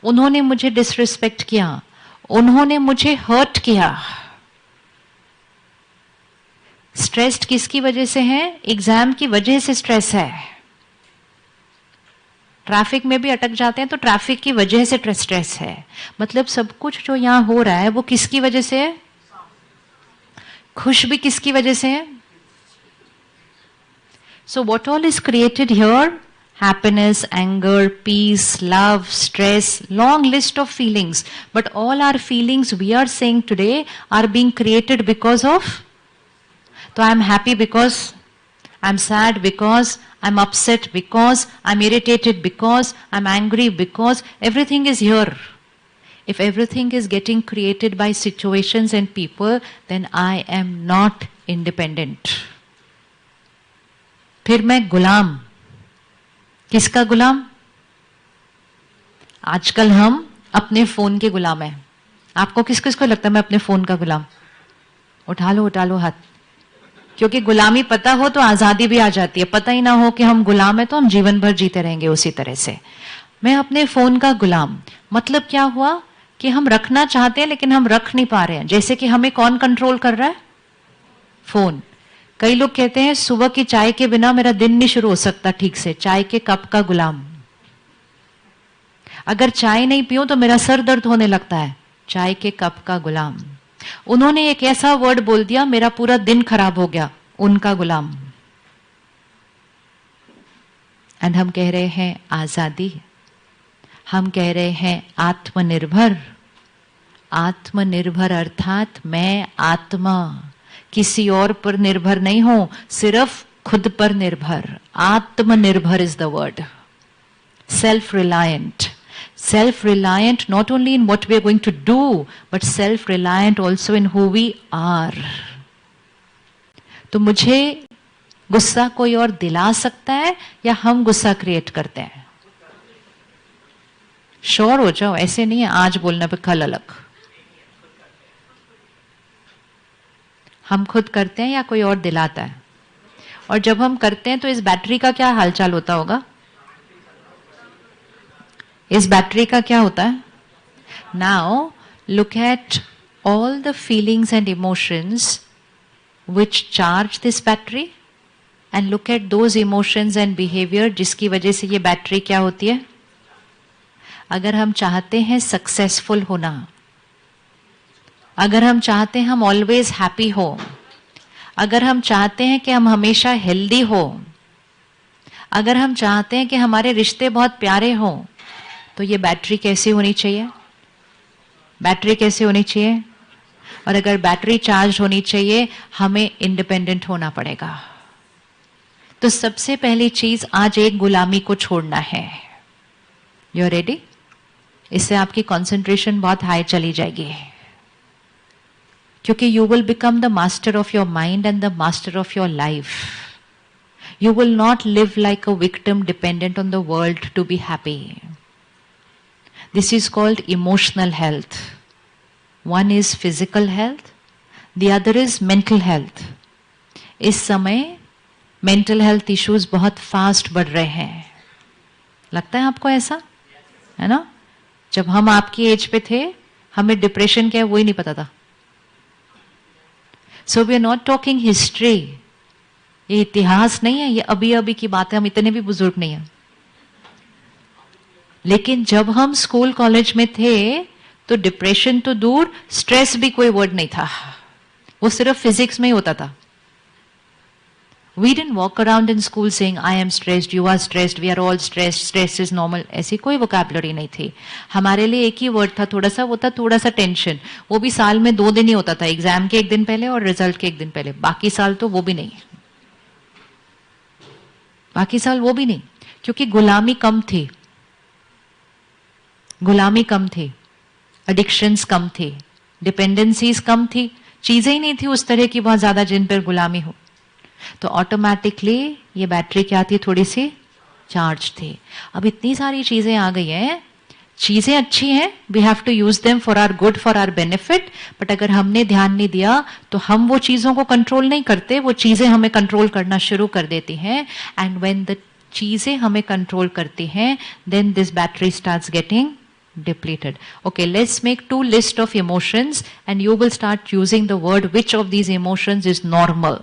उन्होंने मुझे डिसरिस्पेक्ट किया, उन्होंने मुझे हर्ट किया. स्ट्रेस्ड किसकी वजह से है? एग्जाम की वजह से स्ट्रेस है. ट्रैफिक में भी अटक जाते हैं तो ट्रैफिक की वजह से स्ट्रेस है. मतलब सब कुछ जो यहां हो रहा है वो किसकी वजह से है? खुश भी किसकी वजह से है? So what all is created here? Happiness, anger, peace, love, stress, long list of feelings. But all our feelings we are saying today are being created because of. So I am happy because, I am sad because, I am upset because, I am irritated because, I am angry because, everything is here. If everything is getting created by situations and people, then I am not independent. फिर मैं गुलाम. किसका गुलाम? आजकल हम अपने phone के गुलाम हैं. आपको किस किस को लगता है मैं अपने फोन का गुलाम? उठा लो हाथ. क्योंकि गुलामी पता हो तो आजादी भी आ जाती है. पता ही ना हो कि हम गुलाम है तो हम जीवन भर जीते रहेंगे उसी तरह से. मैं अपने फोन का गुलाम. मतलब क्या हुआ कि हम रखना चाहते हैं लेकिन हम रख नहीं पा रहे हैं. जैसे कि हमें कौन कंट्रोल कर रहा है? फोन. कई लोग कहते हैं सुबह की चाय के बिना मेरा दिन नहीं शुरू हो सकता ठीक से. चाय के कप का गुलाम. अगर चाय नहीं पीऊं तो मेरा सर दर्द होने लगता है. चाय के कप का गुलाम. उन्होंने एक ऐसा वर्ड बोल दिया, मेरा पूरा दिन खराब हो गया. उनका गुलाम. एंड हम कह रहे हैं आजादी. हम कह रहे हैं आत्मनिर्भर. आत्मनिर्भर अर्थात मैं आत्मा, किसी और पर निर्भर नहीं हूं, सिर्फ खुद पर निर्भर. आत्मनिर्भर is the word. Self reliant. Self-reliant not only in what we are going to do, but self-reliant also in who we are. तो मुझे गुस्सा कोई और दिला सकता है या हम गुस्सा क्रिएट करते हैं? श्योर हो जाओ, ऐसे नहीं है आज बोलने पे कल अलग. हम खुद करते हैं या कोई और दिलाता है? और जब हम करते हैं तो इस बैटरी का क्या हालचाल होता होगा? इस बैटरी का क्या होता है? Now look at all the feelings and emotions which charge this battery and look at those emotions and behaviour जिसकी वजह से ये बैटरी क्या होती है? अगर हम चाहते हैं सक्सेसफुल होना, अगर हम चाहते हैं हम ऑलवेज हैप्पी हो, अगर हम चाहते हैं कि हम हमेशा हेल्दी हो, अगर हम चाहते हैं कि हमारे रिश्ते बहुत प्यारे हों, तो ये बैटरी कैसी होनी चाहिए? बैटरी कैसे होनी चाहिए? और अगर बैटरी चार्ज होनी चाहिए हमें इंडिपेंडेंट होना पड़ेगा. तो सबसे पहली चीज आज एक गुलामी को छोड़ना है. You are ready? इससे आपकी कंसंट्रेशन बहुत हाई चली जाएगी, क्योंकि you will become the master of your mind and the master of your life. You will not live like a victim dependent on the world to be happy. This is called emotional health. One is physical health, the other is mental health. इस समय mental health issues बहुत fast बढ़ रहे हैं. लगता है आपको ऐसा? है ना? जब हम आपकी एज पे थे, हमें डिप्रेशन क्या है वो ही नहीं पता था. So we are not talking history. ये इतिहास नहीं है, ये अभी अभी की बात है. हम इतने भी बुजुर्ग नहीं हैं. लेकिन जब हम स्कूल कॉलेज में थे तो डिप्रेशन तो दूर, स्ट्रेस भी कोई वर्ड नहीं था. वो सिर्फ फिजिक्स में ही होता था. We didn't walk around in school saying, I am stressed, you are stressed, we are all stressed, stress is normal. ऐसी कोई vocabulary नहीं थी. हमारे लिए एक ही word था, थोड़ा सा, वो था थोड़ा सा tension. वो भी साल में 2 दिन ही होता था, एग्जाम के 1 दिन पहले और रिजल्ट के 1 दिन पहले. बाकी साल तो वो भी नहीं. बाकी साल वो भी नहीं, क्योंकि गुलामी कम थी. गुलामी कम थी, एडिक्शंस कम थी, डिपेंडेंसीज कम थी, चीजें ही नहीं थी उस तरह की बहुत ज्यादा जिन पर गुलामी हो. तो ऑटोमेटिकली ये बैटरी क्या थी, थोड़ी सी चार्ज थी. अब इतनी सारी चीजें आ गई हैं, चीजें अच्छी हैं, we have to use them for our good, for our benefit. But अगर हमने ध्यान नहीं दिया तो हम वो चीजों को कंट्रोल नहीं करते, वो चीजें हमें कंट्रोल करना शुरू कर देती हैं. एंड व्हेन द चीजें हमें कंट्रोल करती हैं, then this battery starts getting depleted. Okay, let's make 2 lists of emotions and you will start using the word which of these emotions is normal.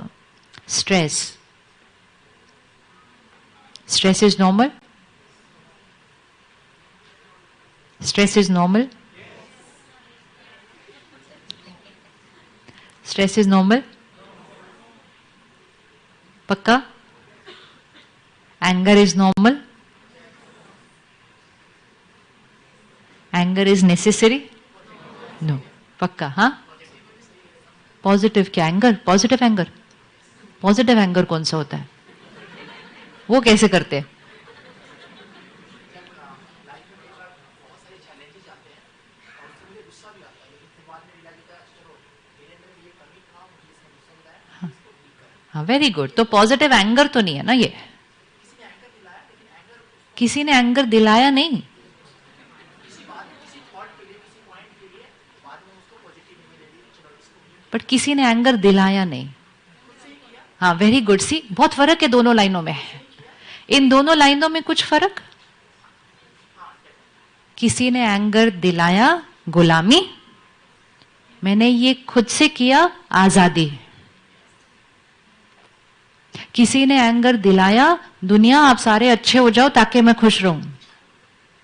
Stress. Stress is normal? Stress is normal? Stress is normal? Pakka? Anger is normal? Anger is necessary? No. पक्का? हाँ? Positive क्या? Anger? Positive anger? Positive anger कौन सा होता है? वो कैसे करते हैं? हाँ, वेरी गुड. तो पॉजिटिव एंगर तो नहीं है ना ये. किसी ने एंगर दिलाया नहीं. बट किसी ने एंगर दिलाया नहीं. हाँ, वेरी गुड. सी, बहुत फर्क है दोनों लाइनों में. इन दोनों लाइनों में कुछ फर्क. किसी ने एंगर दिलाया, गुलामी. मैंने ये खुद से किया, आजादी. किसी ने एंगर दिलाया, दुनिया आप सारे अच्छे हो जाओ ताकि मैं खुश रहूं.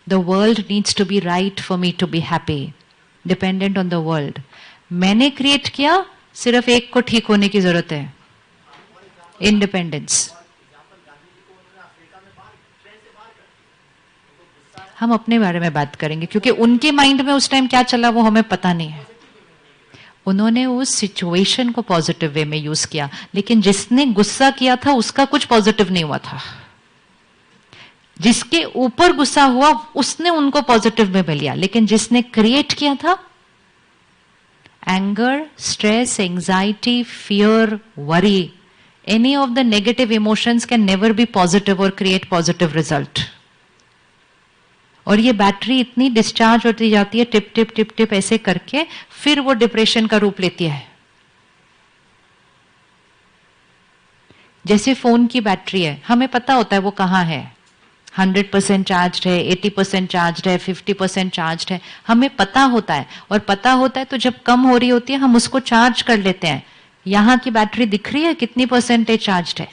The world needs to be right for me to be happy. Dependent on the world. मैंने क्रिएट किया, सिर्फ एक को ठीक होने की जरूरत है. इंडिपेंडेंस. हम अपने बारे में बात करेंगे क्योंकि उनके माइंड में उस टाइम क्या चला वो हमें पता नहीं है. उन्होंने उस सिचुएशन को पॉजिटिव वे में यूज किया, लेकिन जिसने गुस्सा किया था उसका कुछ पॉजिटिव नहीं हुआ था. जिसके ऊपर गुस्सा हुआ उसने उनको पॉजिटिव में लिया, लेकिन जिसने क्रिएट किया था, anger, stress, anxiety, fear, worry, any of the negative emotions can never be positive or create positive result. और ये बैटरी इतनी डिस्चार्ज होती जाती है, टिप टिप टिप टिप ऐसे करके, फिर वो डिप्रेशन का रूप लेती है. जैसे फोन की बैटरी है, हमें पता होता है वो कहाँ है. 100% चार्ज है, 80% चार्ज है, 50% चार्ज है, हमें पता होता है. और पता होता है तो जब कम हो रही होती है हम उसको चार्ज कर लेते हैं. यहां की बैटरी दिख रही है कितनी परसेंटेज चार्ज है?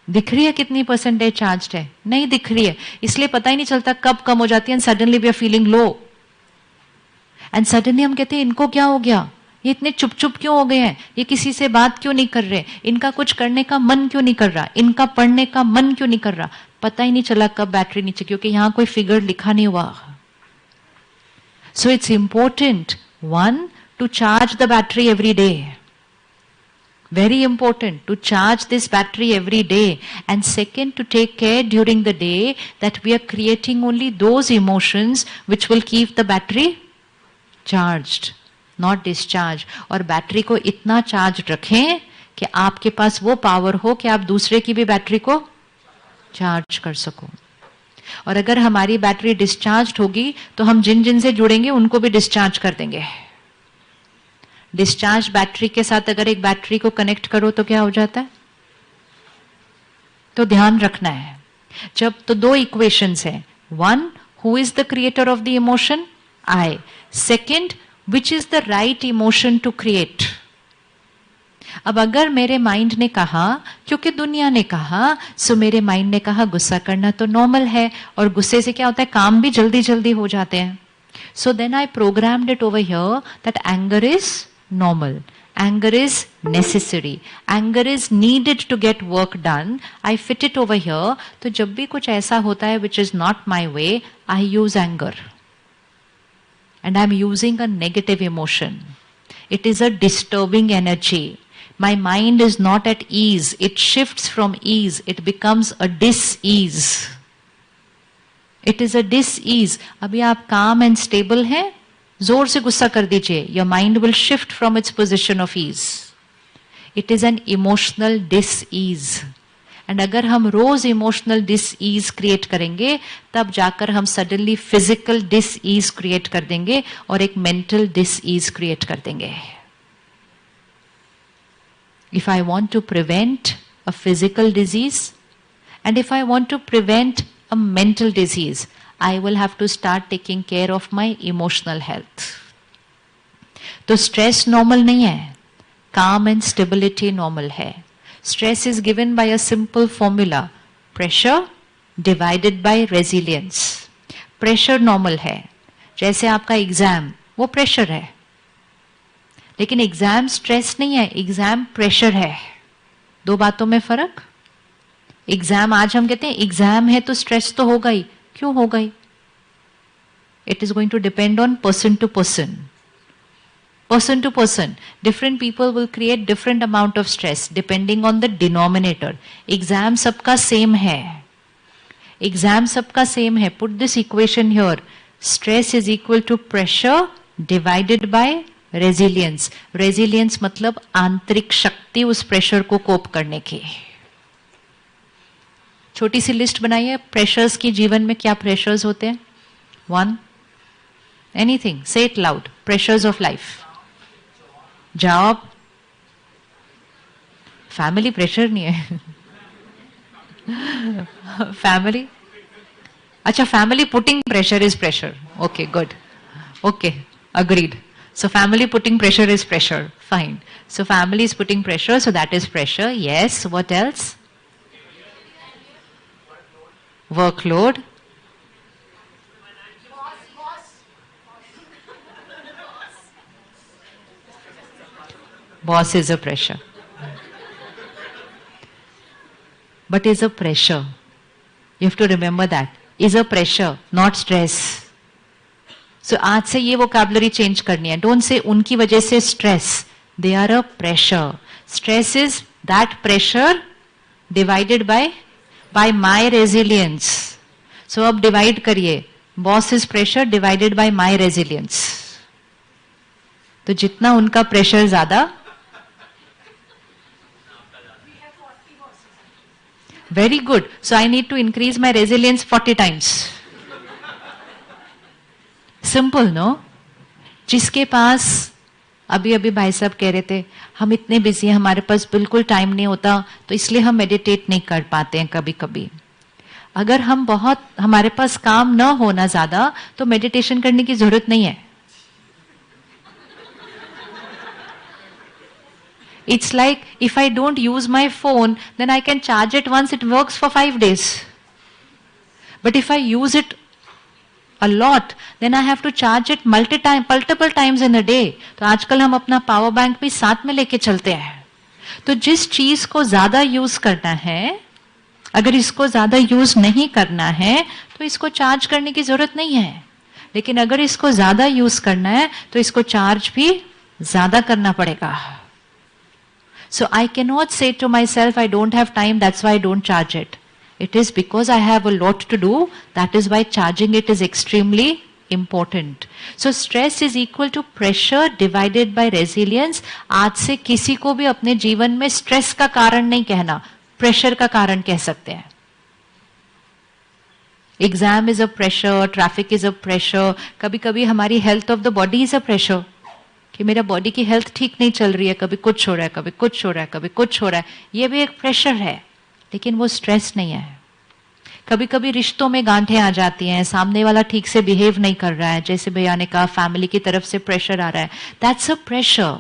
दिख रही है कितनी परसेंटेज चार्ज है? नहीं दिख रही है. इसलिए पता ही नहीं चलता कब कम हो जाती है. And suddenly we are feeling low. And suddenly हम कहते हैं इनको क्या हो गया, ये इतने चुप चुप क्यों हो गए हैं, ये किसी से बात क्यों नहीं कर रहे, इनका कुछ करने का मन क्यों नहीं कर रहा, इनका पढ़ने का मन क्यों नहीं कर रहा. पता ही नहीं चला कब बैटरी नीचे, क्योंकि यहां कोई फिगर लिखा नहीं हुआ. So it's important, 1, to charge the battery every day. Very important to charge this battery every day. And second, to take care during the day that we are creating only those emotions which will keep the battery charged, not discharged. और battery को इतना charge रखें कि आपके पास वो power हो कि आप दूसरे की भी बैटरी को चार्ज कर सको. और अगर हमारी बैटरी डिस्चार्ज होगी तो हम जिन जिन से जुड़ेंगे उनको भी डिस्चार्ज कर देंगे. डिस्चार्ज बैटरी के साथ अगर एक बैटरी को कनेक्ट करो तो क्या हो जाता है? तो ध्यान रखना है. जब तो 2 इक्वेशंस हैं. 1, who is the creator of the emotion? I. Second, which is the right emotion to create? अब अगर मेरे माइंड ने कहा, क्योंकि दुनिया ने कहा, सो मेरे माइंड ने कहा गुस्सा करना तो नॉर्मल है और गुस्से से क्या होता है, काम भी जल्दी जल्दी हो जाते हैं. So then I programmed it over here that anger is normal. Anger is necessary. Anger is needed to get work done. I fit it over here. तो जब भी कुछ ऐसा होता है which is not my way, I use anger. And I'm using a negative emotion. It is a disturbing energy. My mind is not at ease. It shifts from ease. It becomes a dis-ease. It is a dis-ease. अभी आप calm and stable हैं? जोर से गुस्सा कर दीजिए. Your mind will shift from its position of ease. It is an emotional dis-ease. And अगर हम रोज इमोशनल डिस-ईज क्रिएट करेंगे तब जाकर हम सडनली फिजिकल डिस-ईज क्रिएट कर देंगे और एक मेंटल डिस-ईज क्रिएट कर देंगे. If I want to prevent a physical disease and if I want to prevent a mental disease, I will have to start taking care of my emotional health. तो stress normal नहीं है, calm and stability normal है. Stress is given by a simple formula, pressure divided by resilience. Pressure normal है. जैसे आपका exam, वो pressure है. लेकिन एग्जाम स्ट्रेस नहीं है, एग्जाम प्रेशर है. दो बातों में फर्क. एग्जाम आज हम कहते हैं एग्जाम है तो स्ट्रेस तो होगा ही. क्यों होगा ही? It is going to depend on person to person. Person to person, different people will create different amount of stress depending on the denominator. Exam सबका same है. Exam सबका same है. Put this equation here. Stress is equal to pressure divided by resilience. Resilience मतलब आंतरिक शक्ति उस pressure को कोप करने की. छोटी सी लिस्ट बनाइए प्रेशर्स की. जीवन में क्या प्रेशर्स होते हैं? 1. Anything. Say it loud. Pressures of life. Job. Family pressure नहीं है. फैमिली. अच्छा, family putting pressure is pressure. Okay, good. Okay, agreed. So family putting pressure is pressure. Fine. So family is putting pressure, so that is pressure. Yes. What else? Workload. Boss is a pressure. But is a pressure. You have to remember that. Is a pressure, not stress. So आज से ये vocabulary change करनी है. Don't say उनकी वजह से stress. They are a pressure. Stress is that pressure divided by my resilience. So अब divide करिए. Boss is pressure divided by my resilience. तो जितना उनका pressure ज़्यादा. Very good. So I need to increase my resilience 40 times. Simple, no? जिसके पास अभी भाई साहब कह रहे थे हम इतने बिजी हैं, हमारे पास बिल्कुल टाइम नहीं होता, तो इसलिए हम मेडिटेट नहीं कर पाते हैं कभी कभी. अगर हम बहुत हमारे पास काम न होना ज्यादा तो मेडिटेशन करने की जरूरत नहीं है. It's like if I don't use my phone, then I can charge it once, it works for 5 days. But if I use it a lot, then I have to charge it multiple times in a day. तो आजकल हम अपना power bank भी साथ में लेके चलते हैं. तो जिस चीज को ज्यादा यूज करना है, अगर इसको ज्यादा यूज नहीं करना है तो इसको चार्ज करने की जरूरत नहीं है. लेकिन अगर इसको ज्यादा यूज करना है तो इसको चार्ज भी ज्यादा करना पड़ेगा. So I cannot say to myself, I don't have time, that's why I don't charge it. It is because I have a lot to do, that is why charging it is extremely important. So stress is equal to pressure divided by resilience. आज से किसी को भी अपने जीवन में stress का कारण नहीं कहना, प्रेशर का कारण कह सकते हैं. Exam is a pressure, traffic is a pressure. कभी कभी हमारी health of the body is a pressure, कि मेरा बॉडी की हेल्थ ठीक नहीं चल रही है, कभी कुछ हो रहा है, कभी कुछ हो रहा है, कभी कुछ हो रहा है. ये भी एक प्रेशर है, लेकिन वो स्ट्रेस नहीं है. कभी कभी रिश्तों में गांठें आ जाती हैं, सामने वाला ठीक से बिहेव नहीं कर रहा है, जैसे भैया ने कहा फैमिली की तरफ से प्रेशर आ रहा है, दैट्स अ प्रेशर.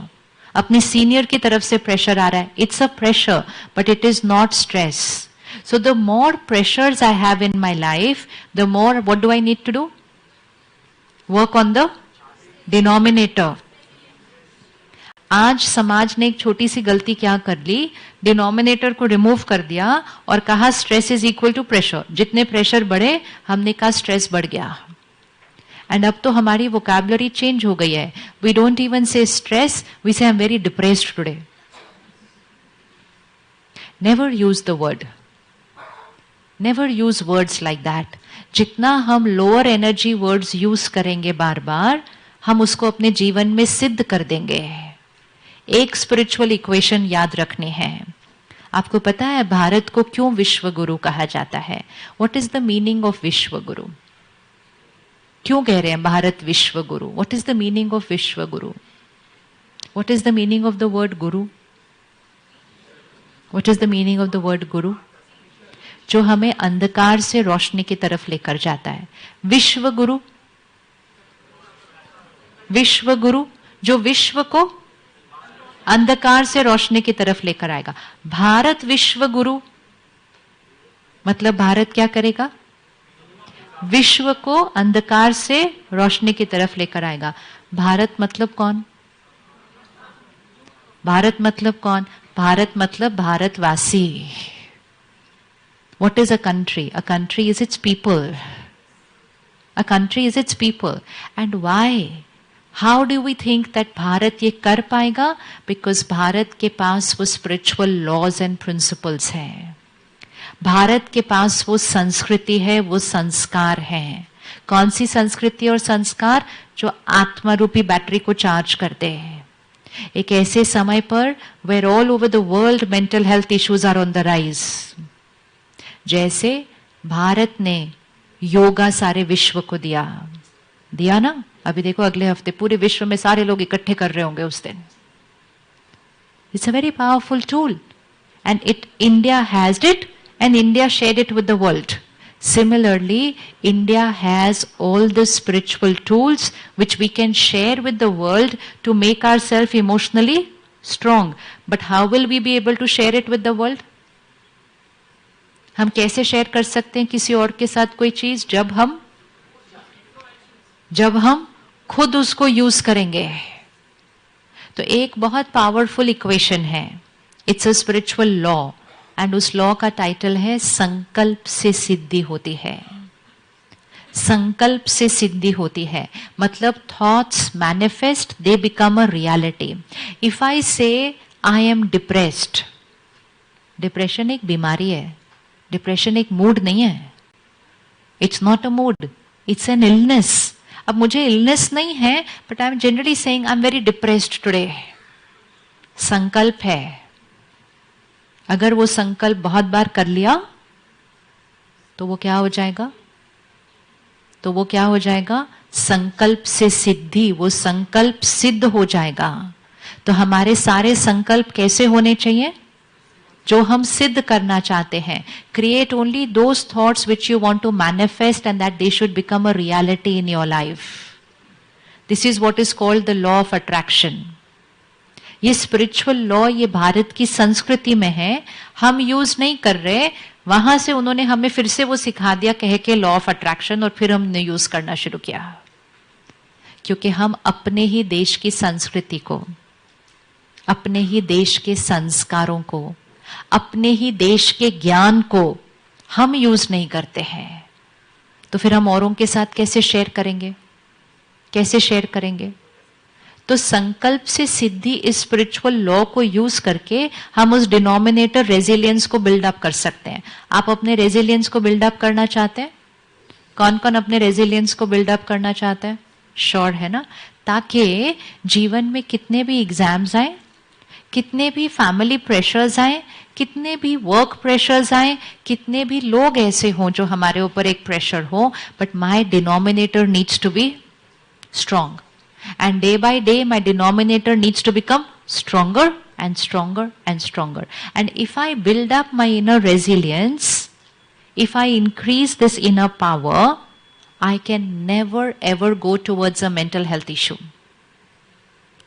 अपने सीनियर की तरफ से प्रेशर आ रहा है, it's a pressure, but it is not stress. So the more pressures I have in my life, the more what do I need to do? Work on the denominator. आज समाज ने एक छोटी सी गलती क्या कर ली, डिनोमिनेटर को रिमूव कर दिया और कहा stress is equal to pressure. जितने प्रेशर बढ़े हमने कहा स्ट्रेस बढ़ गया. एंड अब तो हमारी वोकैबुलरी चेंज हो गई है. वी डोंट इवन से स्ट्रेस, वी से I am very depressed today. Never use the word, never use words like that. जितना हम लोअर एनर्जी वर्ड्स यूज करेंगे बार बार, हम उसको अपने जीवन में सिद्ध कर देंगे. एक स्पिरिचुअल इक्वेशन याद रखनी है. आपको पता है भारत को क्यों विश्व गुरु कहा जाता है? What is the meaning of vishwa guru? क्यों कह रहे हैं भारत विश्व गुरु? What is the meaning of vishwa Guru? What is the meaning of the word guru? What is the meaning of the word guru? जो हमें अंधकार से रोशनी की तरफ लेकर जाता है. विश्व गुरु, विश्व गुरु जो विश्व को अंधकार से रोशनी की तरफ लेकर आएगा. भारत विश्व गुरु मतलब भारत क्या करेगा? विश्व को अंधकार से रोशनी की तरफ लेकर आएगा. भारत मतलब कौन? भारत मतलब कौन? भारत मतलब भारतवासी. What is a country? A country is its people. A country is its people. And why? How do we think that Bharat ये कर पाएगा? Because भारत के पास वो spiritual laws and principles हैं. भारत के पास वो संस्कृति है, वो संस्कार हैं. कौन सी संस्कृति और संस्कार? जो आत्मा रूपी बैटरी को चार्ज करते हैं. एक ऐसे समय पर where all over the world mental health issues are on the rise. जैसे भारत ने योगा सारे विश्व को दिया ना. अभी देखो अगले हफ्ते पूरे विश्व में सारे लोग इकट्ठे कर रहे होंगे उस दिन. It's a very powerful tool and India has it and India shared it with the world. Similarly, India has all the spiritual tools which we can share with the world to make ourselves emotionally strong. But how will we be able to share it with the world? हम कैसे share कर सकते हैं किसी और के साथ कोई चीज? जब हम खुद उसको यूज करेंगे. तो एक बहुत पावरफुल इक्वेशन है. It's a spiritual law and उस लॉ का टाइटल है संकल्प से सिद्धि होती है. संकल्प से सिद्धि होती है मतलब thoughts manifest, they become a reality. If I से आई एम डिप्रेस्ड, डिप्रेशन एक बीमारी है. डिप्रेशन एक मूड नहीं है. It's not a mood, it's an illness. अब मुझे इलनेस नहीं है but I am generally saying I am very depressed today. संकल्प है. अगर वो संकल्प बहुत बार कर लिया तो वो क्या हो जाएगा? तो वो क्या हो जाएगा? संकल्प से सिद्धि. वो संकल्प सिद्ध हो जाएगा. तो हमारे सारे संकल्प कैसे होने चाहिए? जो हम सिद्ध करना चाहते हैं. Create only those thoughts which you want to manifest and that they should become a reality in your life. This is what is called the law of attraction. ये स्पिरिचुअल लॉ ये भारत की संस्कृति में है. हम यूज नहीं कर रहे. वहां से उन्होंने हमें फिर से वो सिखा दिया कह के लॉ ऑफ अट्रैक्शन, और फिर हमने यूज करना शुरू किया. क्योंकि हम अपने ही देश की संस्कृति को, अपने ही देश के संस्कारों को, अपने ही देश के ज्ञान को हम यूज नहीं करते हैं. तो फिर हम औरों के साथ कैसे शेयर करेंगे? कैसे शेयर करेंगे? तो संकल्प से सिद्धि इस स्पिरिचुअल लॉ को यूज करके हम उस डिनोमिनेटर रेजिलियंस को बिल्डअप कर सकते हैं. आप अपने रेजिलियंस को बिल्डअप करना चाहते हैं? कौन कौन अपने रेजिलियंस को बिल्डअप करना चाहते हैं? श्योर है ना? ताकि जीवन में कितने भी एग्जाम्स आए, कितने भी फैमिली प्रेशर्स आए, कितने भी वर्क प्रेशर्स आए, कितने भी लोग ऐसे हों जो हमारे ऊपर एक प्रेशर हो, but my denominator needs to be strong. And day by day, my denominator needs to become stronger and stronger and stronger. And if I build up my inner resilience, if I increase this inner power, I can never ever go towards a mental health issue.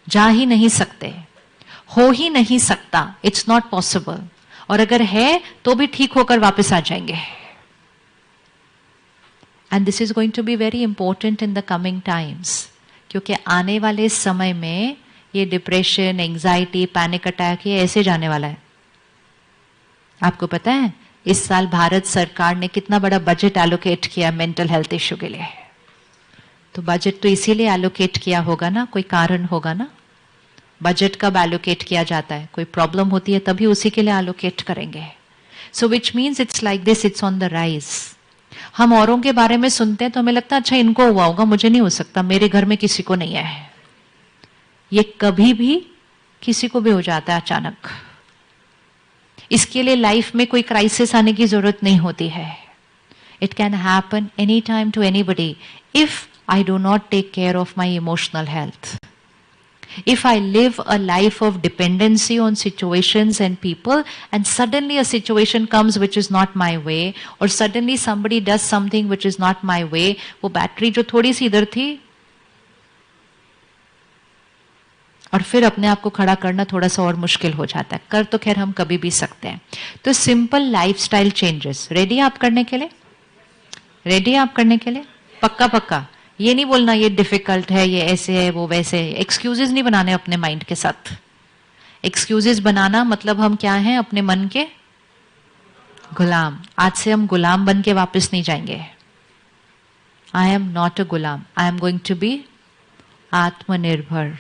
जा ही नहीं सकते, हो ही नहीं सकता. It's not possible. और अगर है तो भी ठीक होकर वापस आ जाएंगे. And this is going to be very important in the coming times. क्योंकि आने वाले समय में ये डिप्रेशन, एंजाइटी, पैनिक अटैक ये ऐसे जाने वाला है। आपको पता है इस साल भारत सरकार ने कितना बड़ा बजट एलोकेट किया मेंटल हेल्थ इश्यू के लिए? तो बजट तो इसीलिए एलोकेट किया होगा ना, कोई कारण होगा ना। बजट कब एलोकेट किया जाता है? कोई प्रॉब्लम होती है तभी उसी के लिए एलोकेट करेंगे। So which means it's like this, it's on the rise. हम औरों के बारे में सुनते हैं तो हमें लगता है अच्छा इनको हुआ होगा, मुझे नहीं हो सकता, मेरे घर में किसी को नहीं है। ये कभी भी किसी को भी हो जाता है अचानक। इसके लिए लाइफ में कोई क्राइसिस आने की जरूरत नहीं होती है। It can happen any time to anybody if I do not take care of my emotional health. If I live a life of dependency on situations and people, and suddenly a situation comes which is not my way, or suddenly somebody does something which is not my way, वो battery जो थोड़ी सी इधर थी और फिर अपने आप को खड़ा करना थोड़ा सा और मुश्किल हो जाता है। कर तो खैर हम कभी भी सकते हैं। तो सिंपल लाइफस्टाइल चेंजेस, रेडी आप करने के लिए? रेडी आप करने के लिए? पक्का पक्का? ये नहीं बोलना ये डिफिकल्ट है, ये ऐसे है, वो वैसे है। एक्सक्यूजेस नहीं बनाने अपने माइंड के साथ। एक्सक्यूजेस बनाना मतलब हम क्या हैं? अपने मन के गुलाम। आज से हम गुलाम बन के वापस नहीं जाएंगे। आई एम नॉट अ गुलाम, I am going to be आत्मनिर्भर।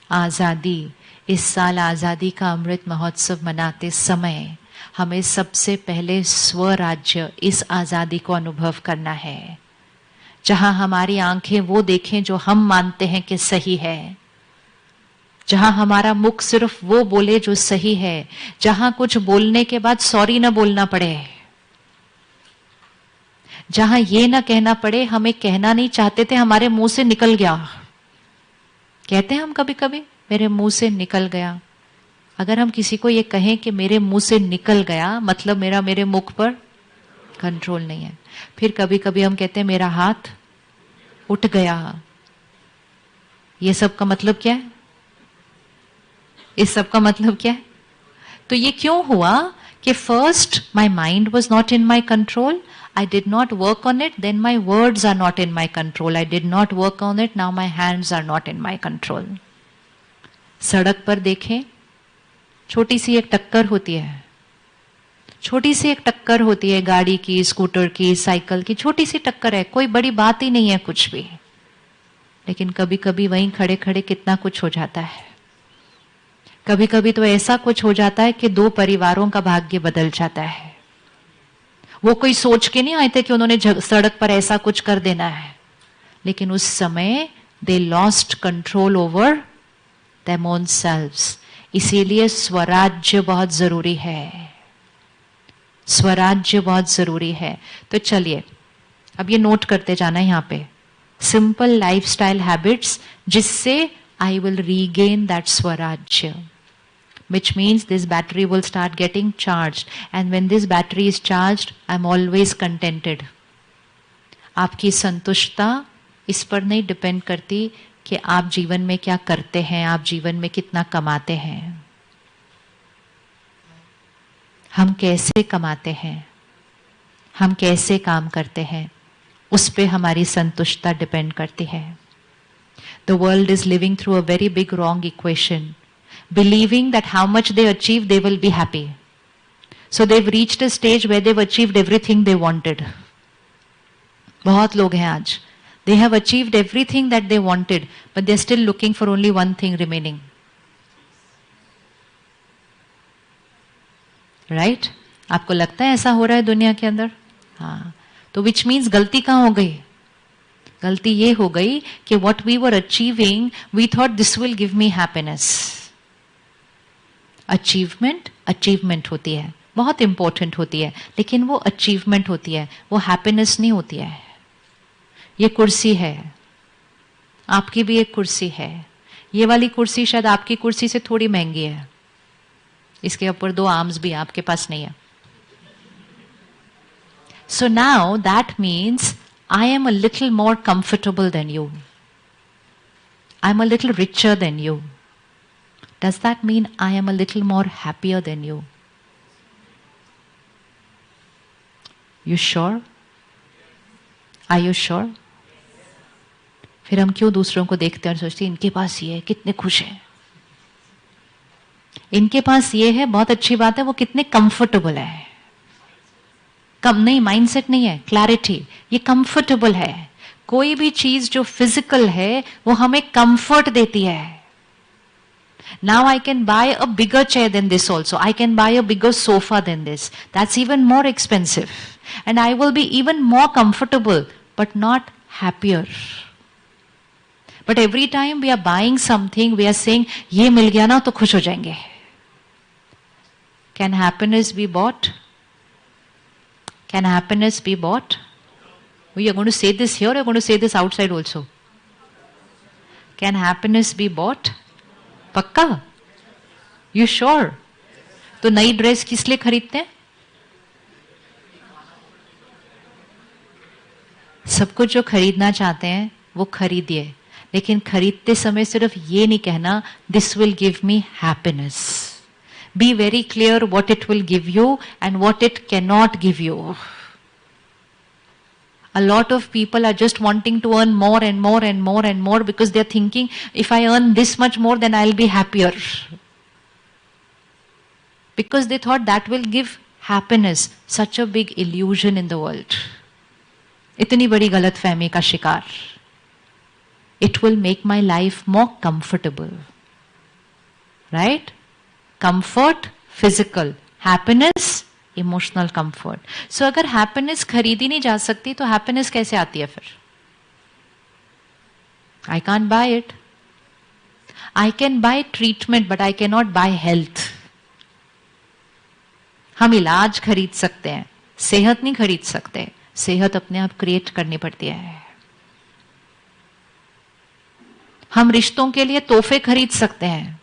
आजादी, इस साल आजादी का अमृत महोत्सव मनाते समय हमें सबसे पहले स्वराज्य, इस आजादी को अनुभव करना है, जहां हमारी आंखें वो देखें जो हम मानते हैं कि सही है, जहां हमारा मुख सिर्फ वो बोले जो सही है, जहां कुछ बोलने के बाद सॉरी ना बोलना पड़े, जहां ये ना कहना पड़े हमें कहना नहीं चाहते थे, हमारे मुंह से निकल गया। कहते हैं हम कभी कभी मेरे मुंह से निकल गया। अगर हम किसी को ये कहें कि मेरे मुंह से निकल गया, मतलब मेरे मुख पर कंट्रोल नहीं है। फिर कभी कभी हम कहते हैं मेरा हाथ उठ गया। ये सब का मतलब क्या है? इस सब का मतलब क्या है? तो ये क्यों हुआ कि first my mind was not in my control, I did not work on it, then my words are not in my control. I did not work on it, now my hands are not in my control. सड़क पर देखें, छोटी सी एक टक्कर होती है, छोटी सी एक टक्कर होती है, गाड़ी की, स्कूटर की, साइकिल की, छोटी सी टक्कर है, कोई बड़ी बात ही नहीं है कुछ भी। लेकिन कभी कभी वहीं खड़े खड़े कितना कुछ हो जाता है। कभी कभी तो ऐसा कुछ हो जाता है कि दो परिवारों का भाग्य बदल जाता है। वो कोई सोच के नहीं आए थे कि उन्होंने सड़क पर ऐसा कुछ कर देना है, लेकिन उस समय they lost control over them own selves. इसीलिए स्वराज्य बहुत जरूरी है, स्वराज्य बहुत जरूरी है। तो चलिए अब ये नोट करते जाना है यहाँ पे, सिंपल लाइफस्टाइल हैबिट्स जिससे आई विल रीगेन दैट स्वराज्य, which means this battery will start getting charged, and when this battery is charged I am always contented. आपकी संतुष्टता इस पर नहीं डिपेंड करती कि आप जीवन में क्या करते हैं, आप जीवन में कितना कमाते हैं। हम कैसे कमाते हैं, हम कैसे काम करते हैं, उस पे हमारी संतुष्टता डिपेंड करती है। The world is living through a very big wrong equation, believing that how much they achieve they will be happy. So they've reached a stage where they've achieved everything they wanted. बहुत लोग हैं आज, they have achieved everything that they wanted, but they're still looking for only one thing remaining. Right? आपको लगता है ऐसा हो रहा है दुनिया के अंदर? हाँ, तो which means गलती कहाँ हो गई? गलती ये हो गई कि what we were achieving, we thought this will give me happiness. Achievement होती है, बहुत इंपॉर्टेंट होती है, लेकिन वो अचीवमेंट होती है, वो हैप्पीनेस नहीं होती है। ये कुर्सी है, आपकी भी एक कुर्सी है, ये वाली कुर्सी शायद आपकी कुर्सी से थोड़ी महंगी है, इसके ऊपर दो आर्म्स भी आपके पास नहीं है। So now that means I am a little more comfortable than you. I am a little richer than you. Does that mean I am a little more happier than you? You sure? Are you sure? फिर हम क्यों दूसरों को देखते हैं और सोचते हैं इनके पास ये है, कितने खुश हैं, इनके पास ये है, बहुत अच्छी बात है, वो कितने कंफर्टेबल है। कम नहीं, माइंडसेट नहीं है, क्लैरिटी, ये कंफर्टेबल है। कोई भी चीज जो फिजिकल है वो हमें कंफर्ट देती है। Now I can buy a bigger chair than this also. I can buy a bigger sofa than this. That's even more expensive. And I will be even more comfortable, but not happier. But every time we are buying something, we are saying, ये मिल गया ना तो खुश हो जाएंगे. Can happiness be bought? Can happiness be bought? We are going to say this here, or are going to say this outside also? Can happiness be bought? पक्का? You sure? तो नई ड्रेस किस लिए खरीदते हैं? सब कुछ जो खरीदना चाहते हैं वो खरीदिए, लेकिन खरीदते समय सिर्फ ये नहीं कहना this will give me happiness. Be very clear what it will give you and what it can not give you. A lot of people are just wanting to earn more and more and more and more because they're thinking, if I earn this much more, then I'll be happier. Because they thought that will give happiness. Such a big illusion in the world. इतनी बड़ी गलतफहमी का शिकार. It will make my life more comfortable. Right? Comfort, physical. Happiness, emotional comfort. So अगर happiness खरीदी नहीं जा सकती तो हैप्पीनेस कैसे आती है फिर? I can't buy it. I can buy treatment but I can not by health. हम इलाज खरीद सकते हैं, सेहत नहीं खरीद सकते. सेहत अपने आप क्रिएट करनी पड़ती है. हम रिश्तों के लिए तोहफे खरीद सकते हैं,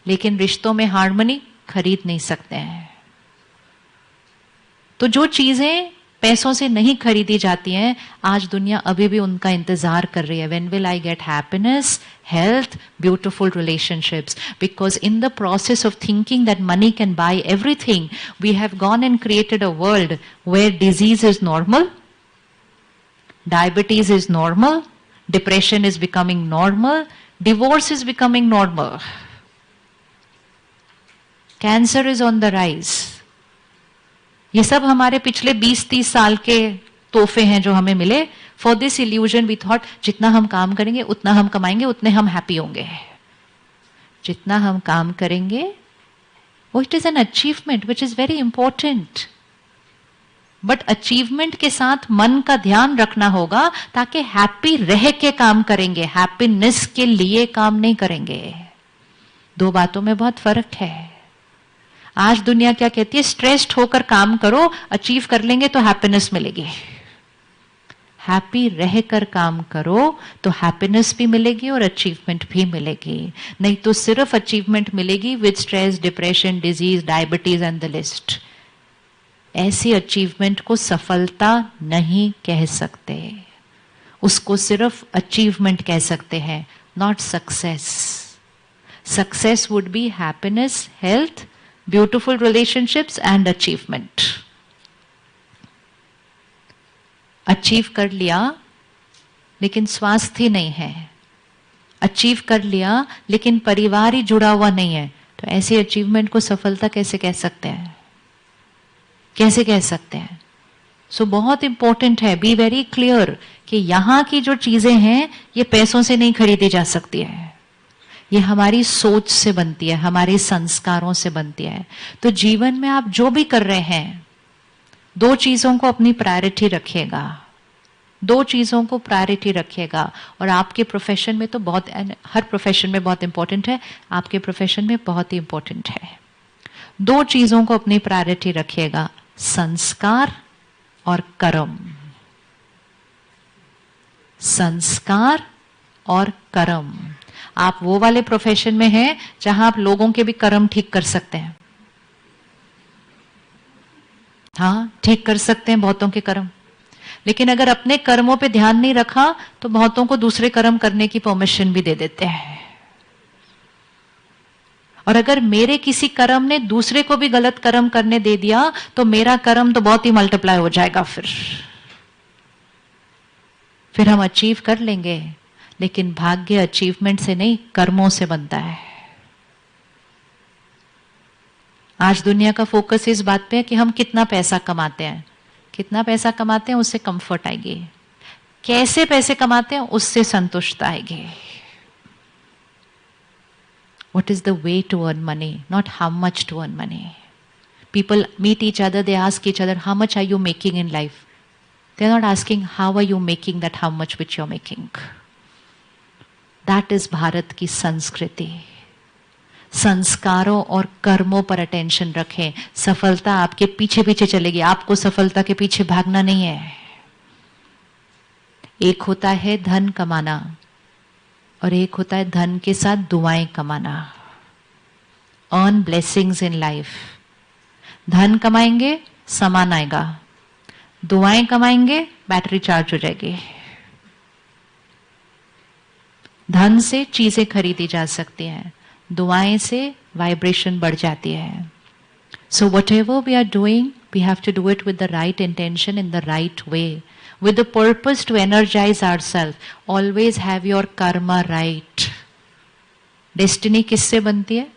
लेकिन रिश्तों में हार्मनी खरीद नहीं सकते हैं. तो जो चीजें पैसों से नहीं खरीदी जाती हैं, आज दुनिया अभी भी उनका इंतजार कर रही है. When will I get happiness, health, beautiful relationships? Because in the process of thinking that money can buy everything, we have gone and created a world where disease is normal, diabetes is normal, depression is becoming normal, divorce is becoming normal, cancer is on the rise. ये सब हमारे पिछले 20-30 साल के तोहफे हैं जो हमें मिले. For this illusion we thought जितना हम काम करेंगे उतना हम कमाएंगे, उतने हम हैप्पी होंगे. जितना हम काम करेंगे वो it is an achievement which is very important. But achievement के साथ मन का ध्यान रखना होगा ताकि हैप्पी रह के काम करेंगे, हैप्पीनेस के लिए काम नहीं करेंगे. दो बातों में बहुत फर्क है. आज दुनिया क्या कहती है? स्ट्रेस्ड होकर काम करो, अचीव कर लेंगे तो हैप्पीनेस मिलेगी. हैप्पी रहकर काम करो तो हैप्पीनेस भी मिलेगी और अचीवमेंट भी मिलेगी. नहीं तो सिर्फ अचीवमेंट मिलेगी with stress, depression, disease, diabetes and the list. ऐसी अचीवमेंट को सफलता नहीं कह सकते. उसको सिर्फ अचीवमेंट कह सकते हैं, not success. Success would be happiness, health, beautiful relationships and achievement. Achieve कर लिया लेकिन स्वास्थ्य नहीं है, अचीव कर लिया लेकिन परिवार ही जुड़ा हुआ नहीं है, तो ऐसी अचीवमेंट को सफलता कैसे कह सकते हैं? कैसे कह सकते हैं? सो बहुत इंपॉर्टेंट है, बी वेरी क्लियर कि यहां की जो चीजें हैं ये पैसों से नहीं खरीदी जा सकती है. ये हमारी सोच से बनती है, हमारे संस्कारों से बनती है. तो जीवन में आप जो भी कर रहे हैं, दो चीजों को अपनी प्रायोरिटी रखिएगा. दो चीजों को प्रायोरिटी रखिएगा. और आपके प्रोफेशन में तो बहुत, हर प्रोफेशन में बहुत इंपॉर्टेंट है, आपके प्रोफेशन में बहुत ही इंपॉर्टेंट है. दो चीजों को अपनी प्रायोरिटी रखिएगा, संस्कार और कर्म. संस्कार और कर्म. आप वो वाले प्रोफेशन में हैं जहां आप लोगों के भी कर्म ठीक कर सकते हैं. हाँ, ठीक कर सकते हैं बहुतों के कर्म. लेकिन अगर अपने कर्मों पे ध्यान नहीं रखा तो बहुतों को दूसरे कर्म करने की परमिशन भी दे देते हैं. और अगर मेरे किसी कर्म ने दूसरे को भी गलत कर्म करने दे दिया तो मेरा कर्म तो बहुत ही मल्टीप्लाई हो जाएगा. फिर हम अचीव कर लेंगे लेकिन भाग्य अचीवमेंट से नहीं, कर्मों से बनता है। आज दुनिया का फोकस इस बात पे है कि हम कितना पैसा कमाते हैं। कितना पैसा कमाते हैं उससे कंफर्ट आएगी, कैसे पैसे कमाते हैं उससे संतुष्ट आएगी। What is the way to earn money, not how much to earn money. People meet each other, they ask each other, how much are you making in life? They're not asking, how are you making that how much which you're making. That is Bharat की संस्कृति। संस्कारों और कर्मों पर attention रखें, सफलता आपके पीछे पीछे चलेगी, आपको सफलता के पीछे भागना नहीं है। एक होता है धन कमाना और एक होता है धन के साथ दुआएं कमाना। Earn blessings in life. धन कमाएंगे सामान आएगा, दुआएं कमाएंगे बैटरी चार्ज हो जाएगी। धन से चीजें खरीदी जा सकती हैं, दुआएं से वाइब्रेशन बढ़ जाती है। So whatever we are doing, we have to do it with the right intention, in the right way, with the purpose to energize ourselves. Always have your karma right. Destiny किससे बनती है?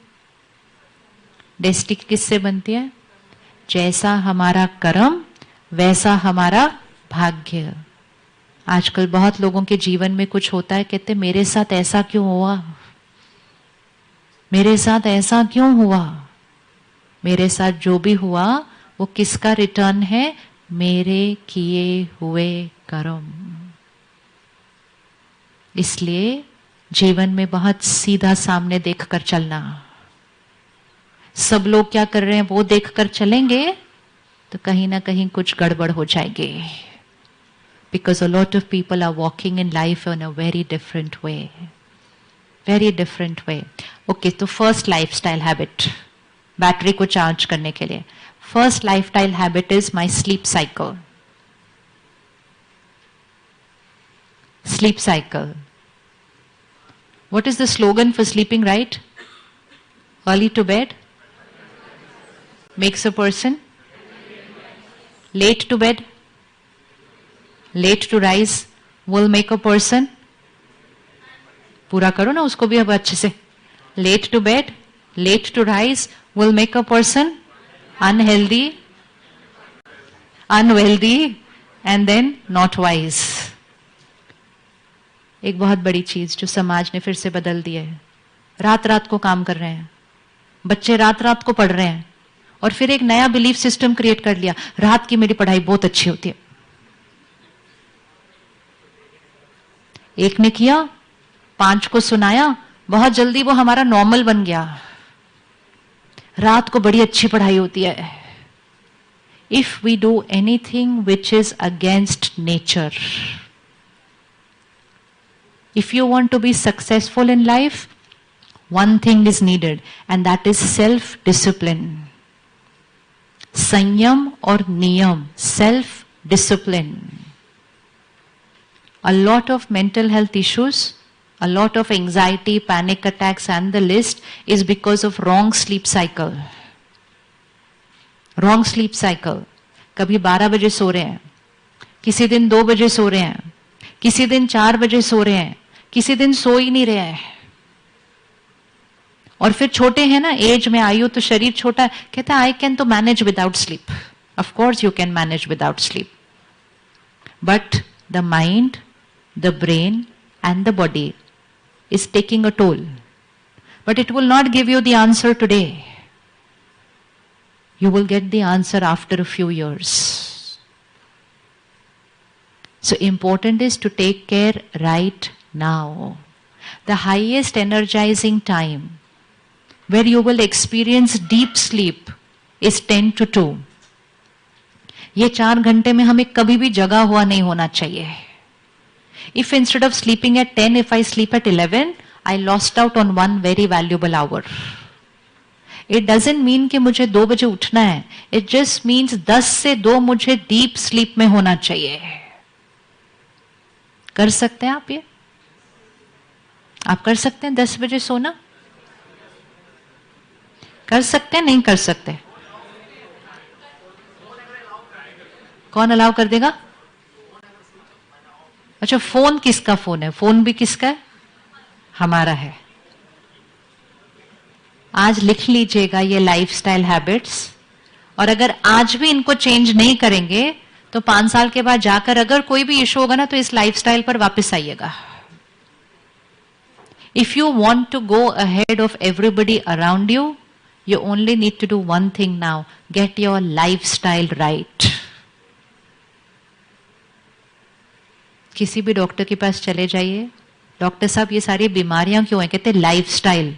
Destiny किससे बनती है? जैसा हमारा कर्म वैसा हमारा भाग्य। आजकल बहुत लोगों के जीवन में कुछ होता है, कहते मेरे साथ ऐसा क्यों हुआ, मेरे साथ ऐसा क्यों हुआ। मेरे साथ जो भी हुआ वो किसका रिटर्न है? मेरे किए हुए कर्म। इसलिए जीवन में बहुत सीधा सामने देखकर चलना। सब लोग क्या कर रहे हैं वो देखकर चलेंगे तो कहीं ना कहीं कुछ गड़बड़ हो जाएगी। Because a lot of people are walking in life in a very different way. Very different way. Okay, तो first lifestyle habit, बैटरी को चार्ज करने के लिए first lifestyle habit is my sleep cycle. Sleep cycle. What is the slogan for sleeping right? Early to bed makes a person. Late to bed, late to rise will make a person. पूरा करो ना उसको भी अब अच्छे से. Late to bed, late to rise will make a person unhealthy, unwealthy, and then not wise. एक बहुत बड़ी चीज जो समाज ने फिर से बदल दी है, रात रात को काम कर रहे हैं, बच्चे रात रात को पढ़ रहे हैं और फिर एक नया बिलीफ सिस्टम क्रिएट कर लिया, रात की मेरी पढ़ाई बहुत अच्छी होती है। एक ने किया, 5 को सुनाया, बहुत जल्दी वो हमारा नॉर्मल बन गया, रात को बड़ी अच्छी पढ़ाई होती है। If we do anything which is against nature, if you want to be successful in life, one thing is needed and that is self-discipline. संयम और नियम, self-discipline. A lot of mental health issues, a lot of anxiety, panic attacks and the list is because of wrong sleep cycle. Wrong sleep cycle. कभी 12 बजे सो रहे हैं, किसी दिन 2 बजे सो रहे हैं, किसी दिन 4 बजे सो रहे हैं, किसी दिन सो ही नहीं रहे हैं। और फिर छोटे हैं ना, एज में आयु तो शरीर छोटा है, कहता है आई कैन तो manage without sleep. Of course you can manage without sleep, but the mind, the brain and the body is taking a toll. But it will not give you the answer today. You will get the answer after a few years. So important is to take care right now. The highest energizing time where you will experience deep sleep is 10 to 2. ये 4 घंटे में हमें कभी भी जगा हुआ नहीं होना चाहिए. If instead of sleeping at 10, if I sleep at 11, I lost out on one very valuable hour. It doesn't mean कि मुझे 2 बजे उठना है. It just means 10 से 2 मुझे deep sleep में होना चाहिए. कर सकते हैं आप ये? आप कर सकते हैं 10 बजे सोना? कर सकते हैं, नहीं कर सकते? कौन अलाउ कर देगा? अच्छा, फोन किसका फोन है? फोन भी किसका है? हमारा है। आज लिख लीजिएगा ये लाइफस्टाइल हैबिट्स, और अगर आज भी इनको चेंज नहीं करेंगे तो 5 साल के बाद जाकर अगर कोई भी इशू होगा ना तो इस लाइफस्टाइल पर वापस आइएगा। If you want to go ahead of everybody around you, you only need to do one thing now. Get your lifestyle right. किसी भी डॉक्टर के पास चले जाइए, डॉक्टर साहब ये सारी बीमारियां क्यों हैं? कहते हैं लाइफस्टाइल।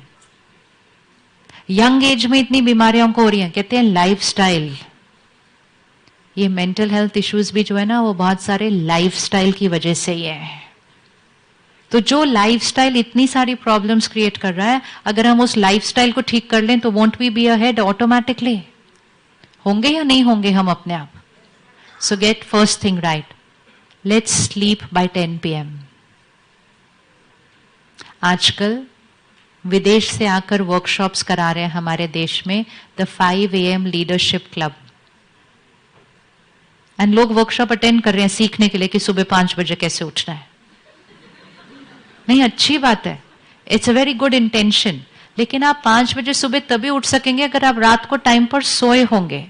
यंग एज में इतनी बीमारियां को हो रही हैं, कहते हैं लाइफस्टाइल। ये मेंटल हेल्थ इश्यूज भी जो है ना वो बहुत सारे लाइफस्टाइल की वजह से ही है। तो जो लाइफस्टाइल इतनी सारी प्रॉब्लम्स क्रिएट कर रहा है, अगर हम उस लाइफस्टाइल को ठीक कर लें तो won't we be ahead automatically? होंगे या नहीं होंगे हम अपने आप? So get first thing right, let's sleep by 10 PM। आजकल विदेश से आकर वर्कशॉप्स करा रहे हैं हमारे देश में the 5 AM leadership club, and लोग वर्कशॉप अटेंड कर रहे हैं सीखने के लिए कि सुबह 5 बजे कैसे उठना है। नहीं, अच्छी बात है, it's a very good intention, लेकिन आप 5 बजे सुबह तभी उठ सकेंगे अगर आप रात को टाइम पर सोए होंगे।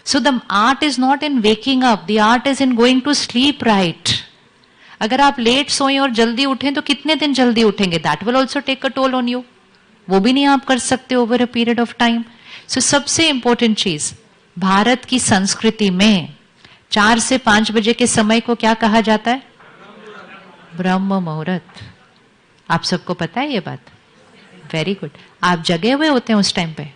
So the art is not in waking up, the art is in going to sleep right. अगर आप लेट सोएं और जल्दी उठें तो कितने दिन जल्दी उठेंगे? That will also take a toll on you. वो भी नहीं आप कर सकते over a period of time. So सबसे इंपॉर्टेंट चीज, भारत की संस्कृति में 4 से 5 बजे के समय को क्या कहा जाता है? ब्रह्म मुहूर्त। आप सबको पता है ये बात? Very good. आप जगे हुए होते हैं उस टाइम पे?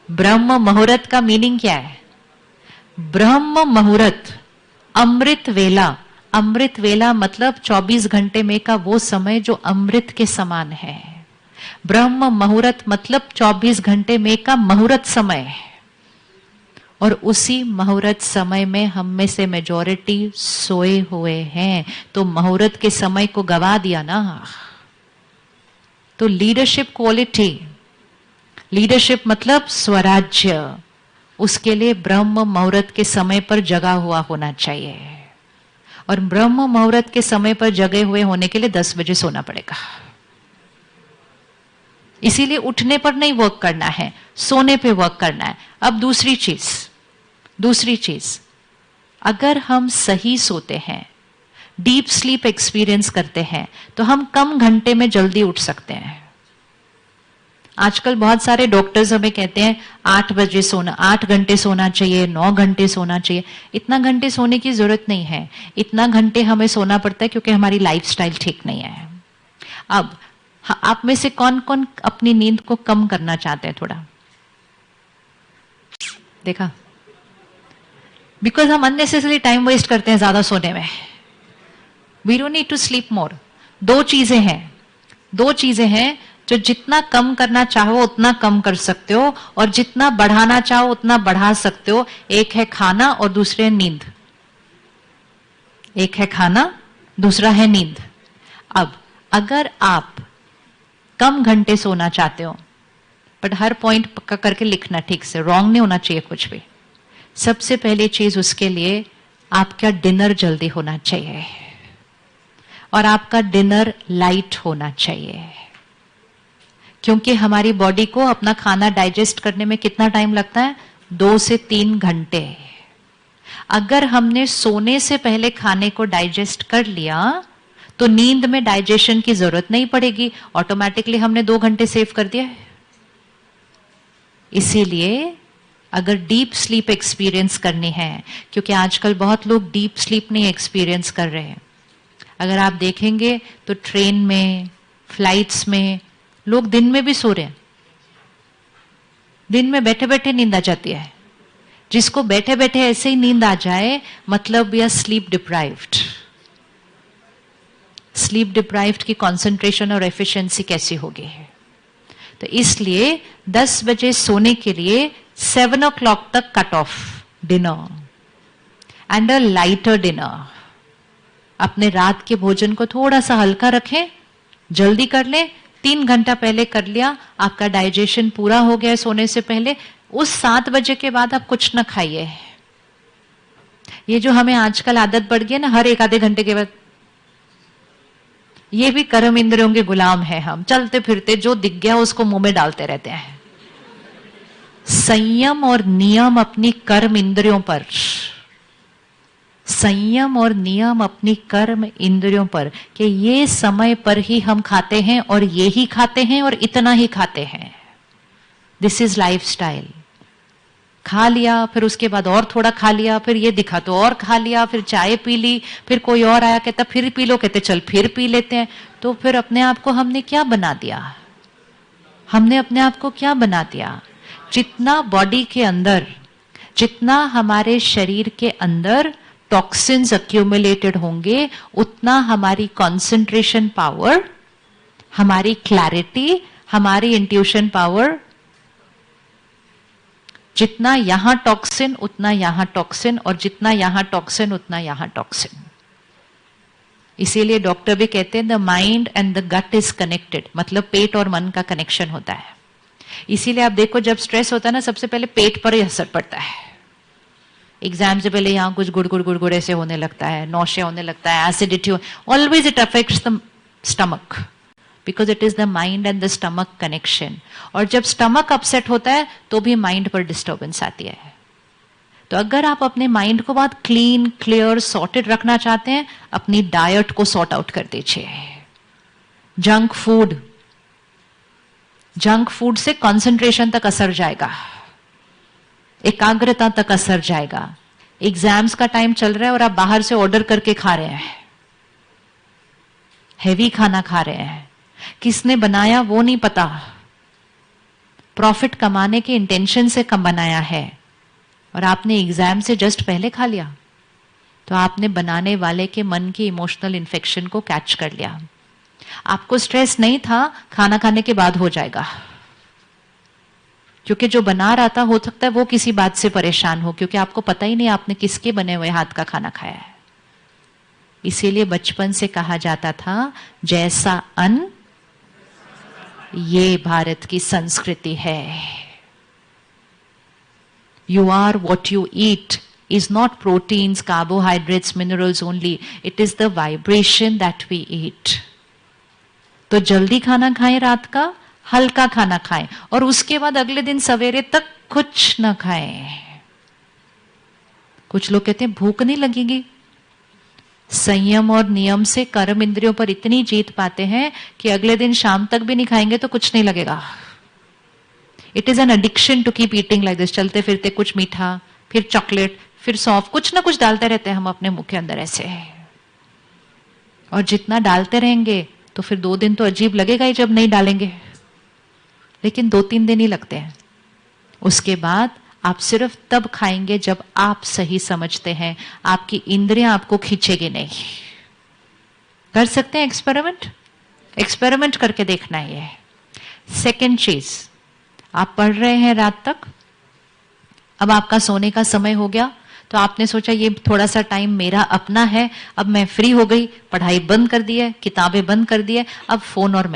ब्रह्म मुहूर्त का मीनिंग क्या है? ब्रह्म मुहूर्त, अमृत वेला। अमृत वेला मतलब 24 घंटे में का वो समय जो अमृत के समान है। ब्रह्म मुहूर्त मतलब 24 घंटे में का मुहूर्त समय है, और उसी मुहूर्त समय में हम में से मेजॉरिटी सोए हुए हैं। तो मुहूर्त के समय को गवा दिया ना। तो लीडरशिप क्वालिटी, लीडरशिप मतलब स्वराज्य, उसके लिए ब्रह्म मुहूर्त के समय पर जगा हुआ होना चाहिए। और ब्रह्म मुहूर्त के समय पर जगे हुए होने के लिए 10 बजे सोना पड़ेगा। इसीलिए उठने पर नहीं वर्क करना है, सोने पे वर्क करना है। अब दूसरी चीज, अगर हम सही सोते हैं, डीप स्लीप एक्सपीरियंस करते हैं, तो हम कम घंटे में जल्दी उठ सकते हैं। आजकल बहुत सारे डॉक्टर्स हमें कहते हैं 8 बजे सोना, 8 घंटे सोना चाहिए, 9 घंटे सोना चाहिए। इतना घंटे सोने की जरूरत नहीं है। इतना घंटे हमें सोना पड़ता है क्योंकि हमारी लाइफस्टाइल ठीक नहीं है। अब आप में से कौन कौन अपनी नींद को कम करना चाहते हैं? थोड़ा देखा? बिकॉज हम अननेसेसरी टाइम वेस्ट करते हैं ज्यादा सोने में। We don't need to sleep more. दो चीजें हैं जो जितना कम करना चाहो उतना कम कर सकते हो, और जितना बढ़ाना चाहो उतना बढ़ा सकते हो। एक है खाना और दूसरे है नींद। एक है खाना, दूसरा है नींद। अब अगर आप कम घंटे सोना चाहते हो, बट हर पॉइंट पक्का करके लिखना ठीक से, रॉन्ग नहीं होना चाहिए कुछ भी। सबसे पहली चीज उसके लिए आपका डिनर जल्दी होना चाहिए, और आपका डिनर लाइट होना चाहिए, क्योंकि हमारी बॉडी को अपना खाना डाइजेस्ट करने में कितना टाइम लगता है? 2 से 3 घंटे। अगर हमने सोने से पहले खाने को डाइजेस्ट कर लिया तो नींद में डाइजेशन की जरूरत नहीं पड़ेगी, ऑटोमेटिकली हमने 2 घंटे सेव कर दिया है। इसीलिए अगर डीप स्लीप एक्सपीरियंस करनी है, क्योंकि आजकल बहुत लोग डीप स्लीप नहीं एक्सपीरियंस कर रहे हैं। अगर आप देखेंगे तो ट्रेन में, फ्लाइट्स में लोग दिन में भी सो रहे हैं। दिन में बैठे बैठे नींद आ जाती है। जिसको बैठे बैठे ऐसे ही नींद आ जाए मतलब we are sleep deprived. Sleep deprived की कंसंट्रेशन और एफिशिएंसी कैसी होगी? तो इसलिए 10 बजे सोने के लिए 7 o'clock तक cut off dinner and a lighter dinner. अपने रात के भोजन को थोड़ा सा हल्का रखें, जल्दी कर लें। 3 घंटा पहले कर लिया, आपका डाइजेशन पूरा हो गया सोने से पहले। उस 7 बजे के बाद आप कुछ ना खाइए, ये जो हमें आजकल आदत पड़ गई है ना, हर एक आधे घंटे के बाद, ये भी कर्म इंद्रियों के गुलाम है हम। चलते फिरते जो दिख गया उसको मुंह में डालते रहते हैं। संयम और नियम अपनी कर्म इंद्रियों पर, संयम और नियम अपनी कर्म इंद्रियों पर, कि ये समय पर ही हम खाते हैं और ये ही खाते हैं और इतना ही खाते हैं। This is lifestyle. खा लिया, फिर उसके बाद और थोड़ा खा लिया, फिर ये दिखा तो और खा लिया, फिर चाय पी ली, फिर कोई और आया कहता फिर पी लो, कहते चल फिर पी लेते हैं। तो फिर अपने आप को हमने क्या बना दिया? हमने अपने आप को क्या बना दिया? जितना बॉडी के अंदर, जितना हमारे शरीर के अंदर टॉक्सिन्स अक्यूमुलेटेड होंगे, उतना हमारी कंसंट्रेशन पावर, हमारी क्लैरिटी, हमारी इंट्यूशन पावर, जितना यहां टॉक्सिन उतना यहां टॉक्सिन, और जितना यहां टॉक्सिन उतना यहां टॉक्सिन। इसीलिए डॉक्टर भी कहते हैं the mind and the gut is connected, मतलब पेट और मन का कनेक्शन होता है। इसीलिए आप देखो जब स्ट्रेस होता है ना, सबसे पहले पेट पर ही असर पड़ता है। एग्जाम से पहले यहाँ कुछ गुड़ ऐसे होने लगता है, नौशिया होने लगता है, acidity, always it affects the stomach, because it is the mind and the stomach connection. और जब स्टमक अपसेट होता है तो भी माइंड पर डिस्टर्बेंस आती है। तो अगर आप अपने माइंड को बहुत क्लीन, क्लियर, सॉर्टेड रखना चाहते हैं, अपनी डाइट को सॉर्ट आउट कर दीजिए। जंक फूड से कंसंट्रेशन तक असर जाएगा, एकाग्रता तक असर जाएगा। एग्जाम्स का टाइम चल रहा है और आप बाहर से ऑर्डर करके खा रहे हैं, हेवी खाना खा रहे हैं, किसने बनाया वो नहीं पता, प्रॉफिट कमाने के इंटेंशन से कम बनाया है, और आपने एग्जाम से जस्ट पहले खा लिया, तो आपने बनाने वाले के मन की इमोशनल इन्फेक्शन को कैच कर लिया। आपको स्ट्रेस नहीं था, खाना खाने के बाद हो जाएगा, क्योंकि जो बना रहा था हो सकता है वो किसी बात से परेशान हो, क्योंकि आपको पता ही नहीं आपने किसके बने हुए हाथ का खाना खाया है। इसीलिए बचपन से कहा जाता था जैसा अन्न, ये भारत की संस्कृति है। You are what you eat is not proteins, carbohydrates, minerals only. It is the vibration that we eat. तो जल्दी खाना खाएं, रात का हल्का खाना खाएं, और उसके बाद अगले दिन सवेरे तक कुछ ना खाएं। कुछ लोग कहते हैं भूख नहीं लगेगी। संयम और नियम से कर्म इंद्रियों पर इतनी जीत पाते हैं कि अगले दिन शाम तक भी नहीं खाएंगे तो कुछ नहीं लगेगा। It is an addiction to keep eating like this. चलते फिरते कुछ मीठा, फिर चॉकलेट, फिर सॉफ्ट, कुछ ना कुछ डालते रहते हैं हम अपने मुंह के अंदर ऐसे। और जितना डालते रहेंगे तो फिर 2 दिन तो अजीब लगेगा ही जब नहीं डालेंगे, लेकिन 2-3 दिन ही लगते हैं। उसके बाद आप सिर्फ तब खाएंगे जब आप सही समझते हैं, आपकी इंद्रियां आपको खींचेगी नहीं। कर सकते हैं एक्सपेरिमेंट करके देखना है। सेकेंड चीज, आप पढ़ रहे हैं रात तक, अब आपका सोने का समय हो गया, तो आपने सोचा ये थोड़ा सा टाइम मेरा अपना है, अब मैं फ्री हो गई, पढ़ाई बंद कर दी है, किताबें बंद कर दी है, अब फोन और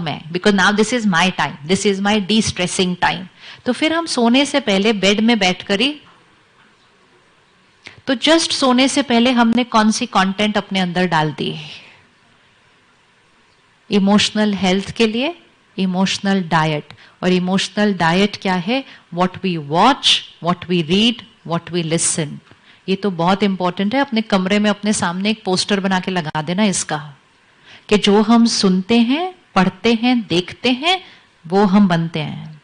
मैं, because now this is my time, this is my D stressing time. तो फिर हम सोने से पहले बेड में बैठकर ही, तो जस्ट सोने से पहले हमने कौन सी कंटेंट अपने अंदर डाल दी? इमोशनल हेल्थ के लिए इमोशनल डाइट। और इमोशनल डाइट क्या है? What we watch, what we read, what we listen. ये तो बहुत इंपॉर्टेंट है। अपने कमरे में अपने सामने एक पोस्टर बना के लगा देना इसका, कि जो हम सुनते हैं, पढ़ते हैं, देखते हैं, वो हम बनते हैं।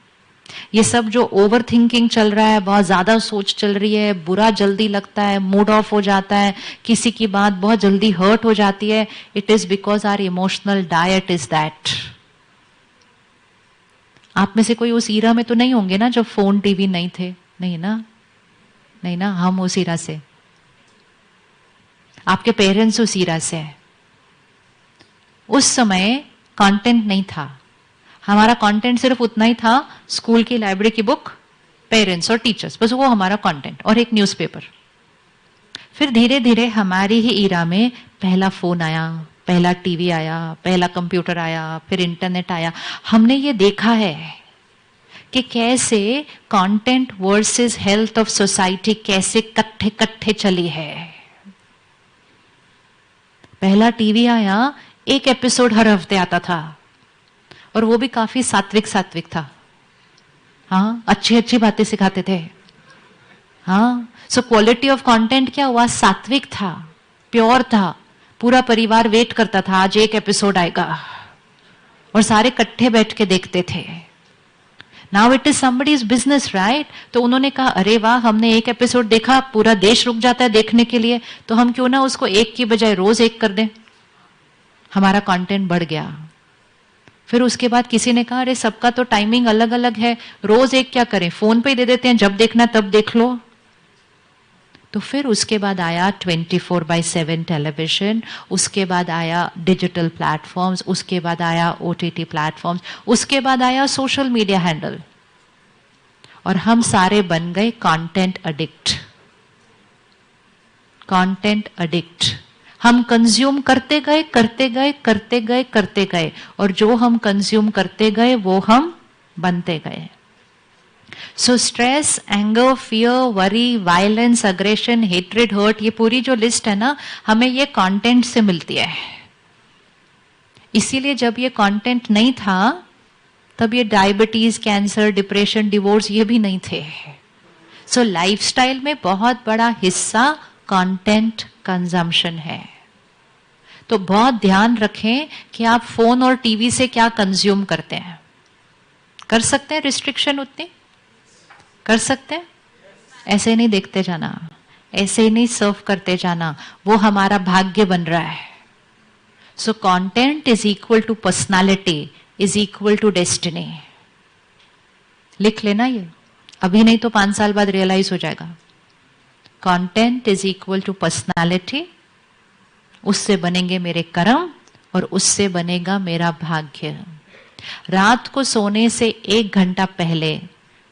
ये सब जो ओवर थिंकिंग चल रहा है, बहुत ज्यादा सोच चल रही है, बुरा जल्दी लगता है, मूड ऑफ हो जाता है, किसी की बात बहुत जल्दी हर्ट हो जाती है, it is because our emotional diet is that. आप में से कोई उस ईरा में तो नहीं होंगे ना जब फोन टीवी नहीं थे? नहीं ना, हम उस ईरा से, आपके पेरेंट्स उस ईरा से हैं। उस समय कंटेंट नहीं था, हमारा कंटेंट सिर्फ उतना ही था, स्कूल की लाइब्रेरी की बुक, पेरेंट्स और टीचर्स, बस वो हमारा कंटेंट, और एक न्यूज़पेपर। फिर धीरे धीरे हमारी ही ईरा में पहला फोन आया, पहला टीवी आया, पहला कंप्यूटर आया, फिर इंटरनेट आया। हमने ये देखा है कि कैसे content versus health of society कैसे कट्ठे कट्ठे चली है। पहला टीवी आया, एक एपिसोड हर हफ्ते आता था और वो भी काफी सात्विक सात्विक था। हाँ, अच्छी अच्छी बातें सिखाते थे। हाँ, सो क्वालिटी ऑफ कंटेंट क्या हुआ? सात्विक था, प्योर था। पूरा परिवार वेट करता था आज एक एपिसोड आएगा और सारे इकट्ठे बैठ के देखते थे। Now it is somebody's business, right? तो उन्होंने कहा अरे वाह, हमने एक एपिसोड देखा, पूरा देश रुक जाता है देखने के लिए, तो हम क्यों ना उसको एक की बजाय रोज एक कर दें। हमारा कंटेंट बढ़ गया। फिर उसके बाद किसी ने कहा अरे सबका तो टाइमिंग अलग अलग है, रोज एक क्या करें, फोन पे दे देते हैं, जब देखना तब देख लो। तो फिर उसके बाद आया 24/7 टेलीविजन, उसके बाद आया डिजिटल प्लेटफॉर्म्स, उसके बाद आया OTT प्लेटफॉर्म्स, उसके बाद आया सोशल मीडिया हैंडल, और हम सारे बन गए कंटेंट एडिक्ट। Content addict. हम कंज्यूम करते गए करते गए करते गए करते गए, और जो हम कंज्यूम करते गए वो हम बनते गए। So stress, anger, fear, worry, violence, aggression, hatred, hurt, ये पूरी जो लिस्ट है ना, हमें ये कंटेंट से मिलती है। इसीलिए जब ये कंटेंट नहीं था तब ये डायबिटीज, कैंसर, डिप्रेशन, डिवोर्स ये भी नहीं थे। सो लाइफस्टाइल में बहुत बड़ा हिस्सा कंटेंट कंजम्पशन है। तो बहुत ध्यान रखें कि आप फोन और टीवी से क्या कंज्यूम करते हैं। कर सकते हैं रिस्ट्रिक्शन उतनी? कर सकते हैं? ऐसे नहीं देखते जाना, ऐसे नहीं सर्व करते जाना, वो हमारा भाग्य बन रहा है। So content is equal to personality is equal to destiny. लिख लेना ये, अभी नहीं तो 5 साल बाद रियलाइज हो जाएगा। Content is equal to personality, उससे बनेंगे मेरे कर्म और उससे बनेगा मेरा भाग्य। रात को सोने से 1 घंटा पहले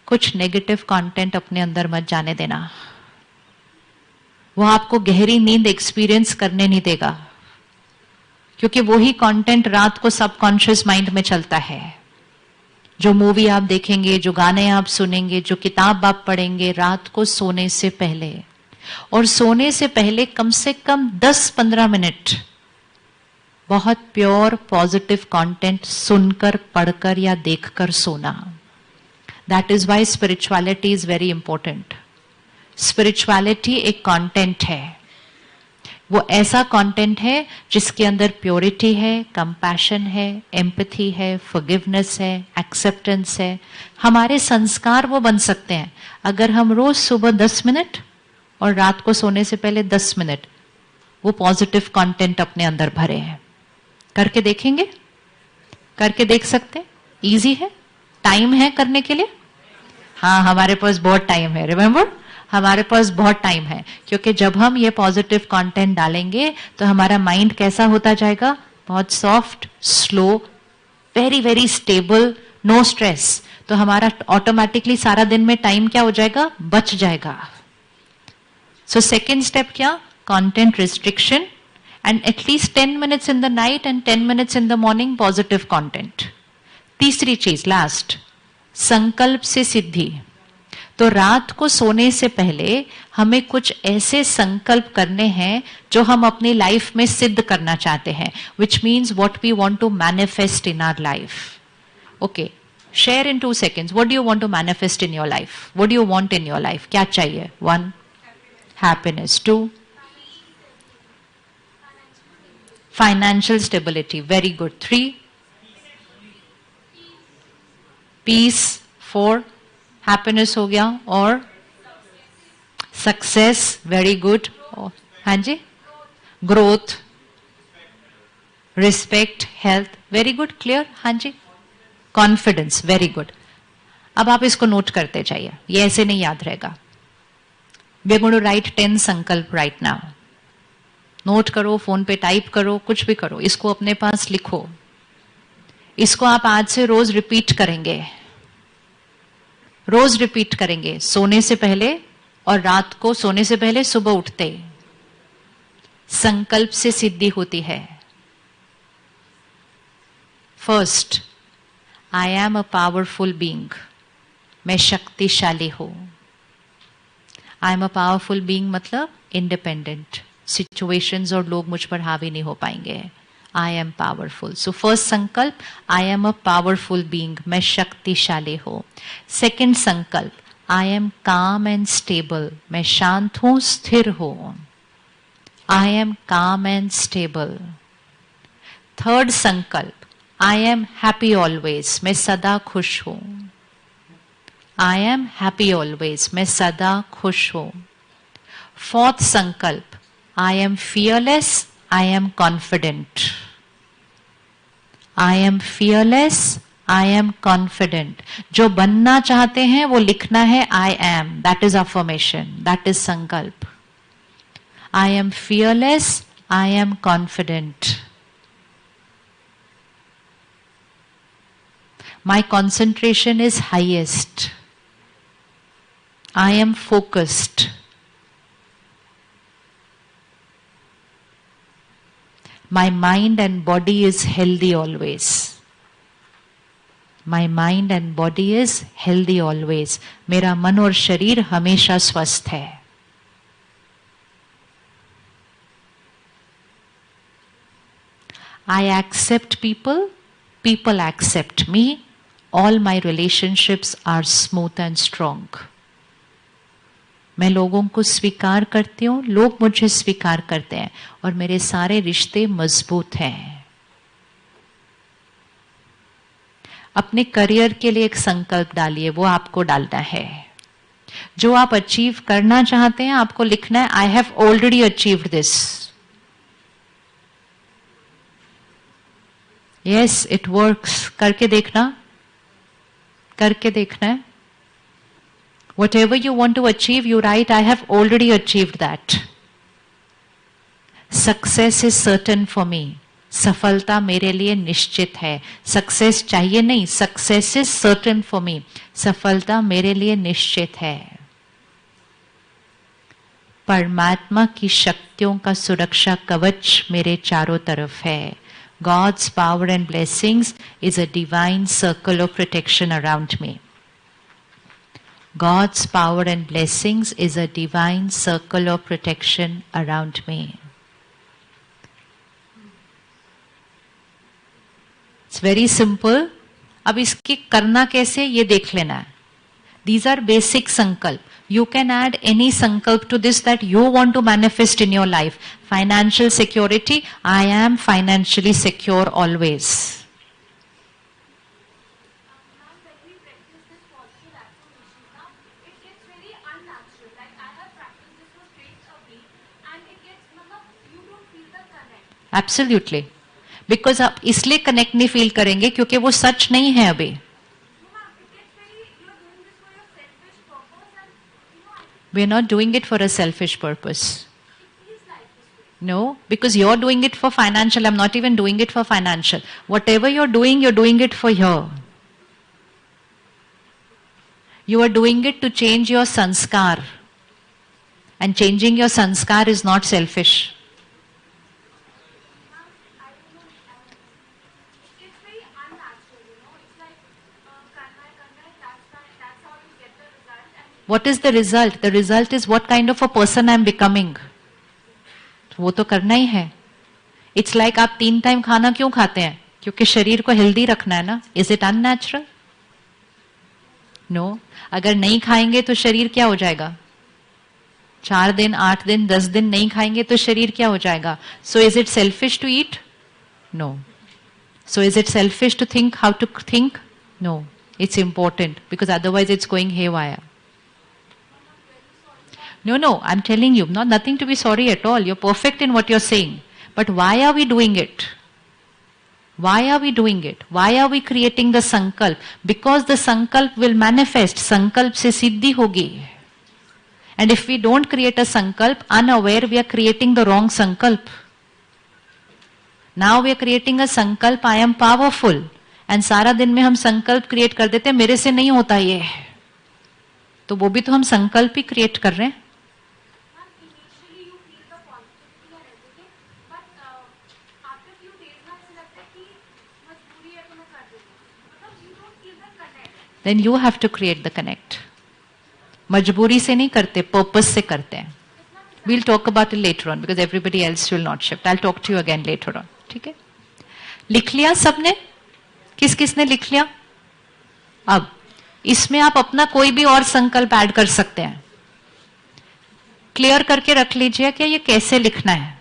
कुछ नेगेटिव कंटेंट अपने अंदर मत जाने देना, वो आपको गहरी नींद एक्सपीरियंस करने नहीं देगा, क्योंकि वही कंटेंट रात को सबकॉन्शियस माइंड में चलता है। जो मूवी आप देखेंगे, जो गाने आप सुनेंगे, जो किताब आप पढ़ेंगे रात को सोने से पहले, और सोने से पहले कम से कम 10-15 मिनट बहुत प्योर पॉजिटिव कंटेंट सुनकर, पढ़कर या देखकर सोना। That is why spirituality is very important. Spirituality एक कंटेंट है, वो ऐसा कंटेंट है जिसके अंदर प्योरिटी है, कंपैशन है, एम्पैथी है, फॉरगिवनेस है, एक्सेप्टेंस है। हमारे संस्कार वो बन सकते हैं अगर हम रोज सुबह 10 मिनट और रात को सोने से पहले 10 मिनट वो पॉजिटिव कंटेंट अपने अंदर भरे हैं। करके देखेंगे? करके देख सकते? इजी है? टाइम है करने के लिए? हाँ, हमारे पास बहुत टाइम है। रिमेंबर, हमारे पास बहुत टाइम है, क्योंकि जब हम ये पॉजिटिव कंटेंट डालेंगे तो हमारा माइंड कैसा होता जाएगा? बहुत soft, slow, very very stable, no stress. तो हमारा ऑटोमेटिकली सारा दिन में टाइम क्या हो जाएगा? बच जाएगा। सो सेकेंड स्टेप क्या? Content restriction, and at least 10 minutes in the night and 10 minutes in the morning positive content. तीसरी चीज, लास्ट, संकल्प से सिद्धि। तो रात को सोने से पहले हमें कुछ ऐसे संकल्प करने हैं जो हम अपनी लाइफ में सिद्ध करना चाहते हैं, which means what we want to manifest in our life. Okay, share in 2 seconds, what do you want to manifest in your life? What do you want in your life? क्या चाहिए? 1, happiness. 2, financial stability, very good. 3, peace. 4, happiness हो गया, और success, very good. हाँ जी, growth, respect, health, very good, clear. हाँ जी, confidence, very good. अब आप इसको नोट करते जाइए, ये ऐसे नहीं याद रहेगा। We are going to write 10 संकल्प राइट नाउ। नोट करो, फोन पे टाइप करो, कुछ भी करो, इसको अपने पास लिखो। इसको आप आज से रोज रिपीट करेंगे, रोज रिपीट करेंगे, सोने से पहले और रात को सोने से पहले, सुबह उठते। संकल्प से सिद्धि होती है। First, I am a powerful being. मैं शक्तिशाली हूँ. I am a powerful being मतलब इंडिपेंडेंट. सिचुएशंस और लोग मुझ पर हावी नहीं हो पाएंगे. I am powerful. So first संकल्प, I am a powerful being, मैं शक्तिशाली हूँ. सेकंड संकल्प, I am calm and stable, मैं शांत हूँ, स्थिर हूँ. I am calm and stable. Third संकल्प, आई एम हैप्पी ऑलवेज, मैं सदा खुश हूँ. आई एम हैप्पी ऑलवेज, मैं सदा खुश हूँ. फोर्थ संकल्प, I am fearless, I am confident. I am fearless, I am confident. जो बनना चाहते हैं वो लिखना है I am. That is affirmation, that is संकल्प. I am fearless, I am confident. My concentration is highest. I am focused. My mind and body is healthy always. My mind and body is healthy always. मेरा मन और शरीर हमेशा स्वस्थ है. I accept people. People accept me. All my relationships are smooth and strong. मैं लोगों को स्वीकार करती हूँ, लोग मुझे स्वीकार करते हैं और मेरे सारे रिश्ते मजबूत हैं. अपने करियर के लिए एक संकल्प डालिए, वो आपको डालना है. जो आप अचीव करना चाहते हैं आपको लिखना है I have already achieved this. Yes, it works. करके देखना, करके देखना है. Whatever you want to achieve, you write, I have already achieved that. Success is certain for me. सफलता मेरे लिए निश्चित है. सक्सेस चाहिए नहीं, success is certain for me. सफलता मेरे लिए निश्चित है. परमात्मा की शक्तियों का सुरक्षा कवच मेरे चारों तरफ है. God's power and blessings is a divine circle of protection around me. God's power and blessings is a divine circle of protection around me. It's very simple. अब इसके करना कैसे ये देख लेना है. These are basic sankalp. You can add any sankalp to this that you want to manifest in your life. Financial security, I am financially secure always. Absolutely. Because आप इसलिए कनेक्ट नहीं फील करेंगे क्योंकि वो सच नहीं है अभी. We are not doing it for a selfish purpose. No, because you're doing it for financial. I'm not even doing it for financial. Whatever you're doing it for here. You are doing it to change your sanskar. And changing your sanskar is not selfish. What is the result? The result is what kind of a person I am becoming. वो तो करना ही है. It's like आप 3 time खाना क्यों खाते हैं? क्योंकि शरीर को हेल्दी रखना है ना. Is it unnatural? No. अगर नहीं खाएंगे तो शरीर क्या हो जाएगा? 4 दिन, 8 दिन, 10 दिन नहीं खाएंगे तो शरीर क्या हो जाएगा? So is it selfish to eat? No. So is it selfish to think how to think? No. It's important because otherwise it's going haywire. No, I'm telling you, nothing to be sorry at all. You're perfect in what you're saying. But why are we doing it? Why are we doing it? Why are we creating the sankalp? Because the sankalp will manifest. Sankalp se siddhi hogi. And if we don't create a sankalp, unaware, we are creating the wrong sankalp. Now we are creating a sankalp, I am powerful. And सारा दिन में हम संकल्प create कर देते हैं, मेरे से नहीं होता ये. तो वो भी तो हम संकल्प ही क्रिएट कर रहे हैं. then you have to create the connect. मजबूरी से नहीं करते, पर्पस से करते हैं. We'll talk about it later on because everybody else will not shift. I'll talk to you again later on. ठीक है? लिख लिया सबने? किस किसने लिख लिया? अब इसमें आप अपना कोई भी और संकल्प ऐड कर सकते हैं. क्लियर करके रख लीजिए कि ये कैसे लिखना है.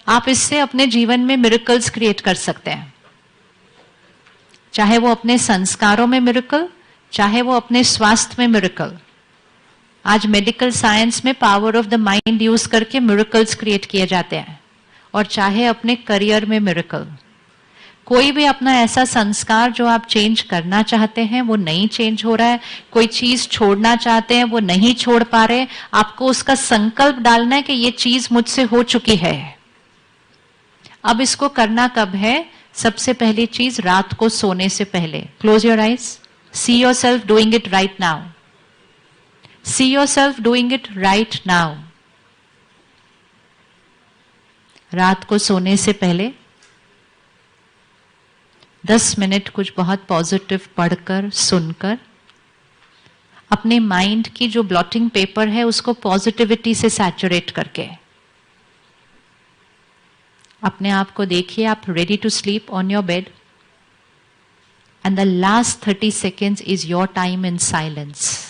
आप इससे अपने जीवन में मिरेकल्स क्रिएट कर सकते हैं. चाहे वो अपने संस्कारों में मिरेकल, चाहे वो अपने स्वास्थ्य में मिरेकल. आज मेडिकल साइंस में power of the mind use करके मिरेकल्स क्रिएट किए जाते हैं. और चाहे अपने करियर में मिरेकल. कोई भी अपना ऐसा संस्कार जो आप चेंज करना चाहते हैं वो नहीं चेंज हो रहा है, कोई चीज छोड़ना चाहते हैं वो नहीं छोड़ पा रहे, आपको उसका संकल्प डालना है कि ये चीज मुझसे हो चुकी है. अब इसको करना कब है? सबसे पहली चीज रात को सोने से पहले. Close your eyes, see yourself doing it right now. See yourself doing it right now. रात को सोने से पहले 10 मिनट कुछ बहुत पॉजिटिव पढ़कर सुनकर अपने माइंड की जो ब्लॉटिंग पेपर है उसको पॉजिटिविटी से सैचुरेट करके अपने आप को देखिए आप ready to sleep on your bed and the last 30 seconds is your time in silence.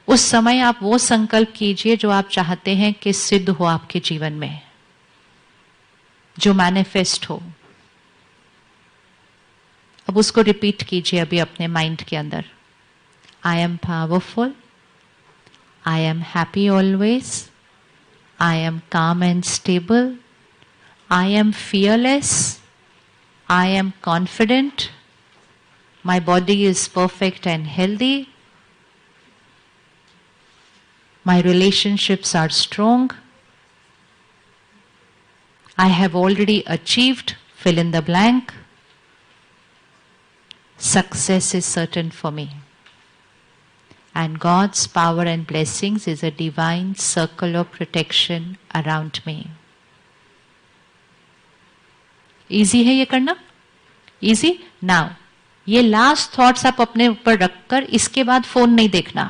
उस समय आप वो संकल्प कीजिए जो आप चाहते हैं कि सिद्ध हो आपके जीवन में, जो मैनिफेस्ट हो. अब उसको रिपीट कीजिए अभी अपने माइंड के अंदर. आई am powerful, I am happy always, I am calm and stable, I am fearless, I am confident, my body is perfect and healthy, my relationships are strong, I have already achieved, fill in the blank, success is certain for me. And God's power and blessings is a divine circle of protection around me. Easy है ये करना? Easy? Now, ये last thoughts आप अपने ऊपर रखकर इसके बाद फोन नहीं देखना.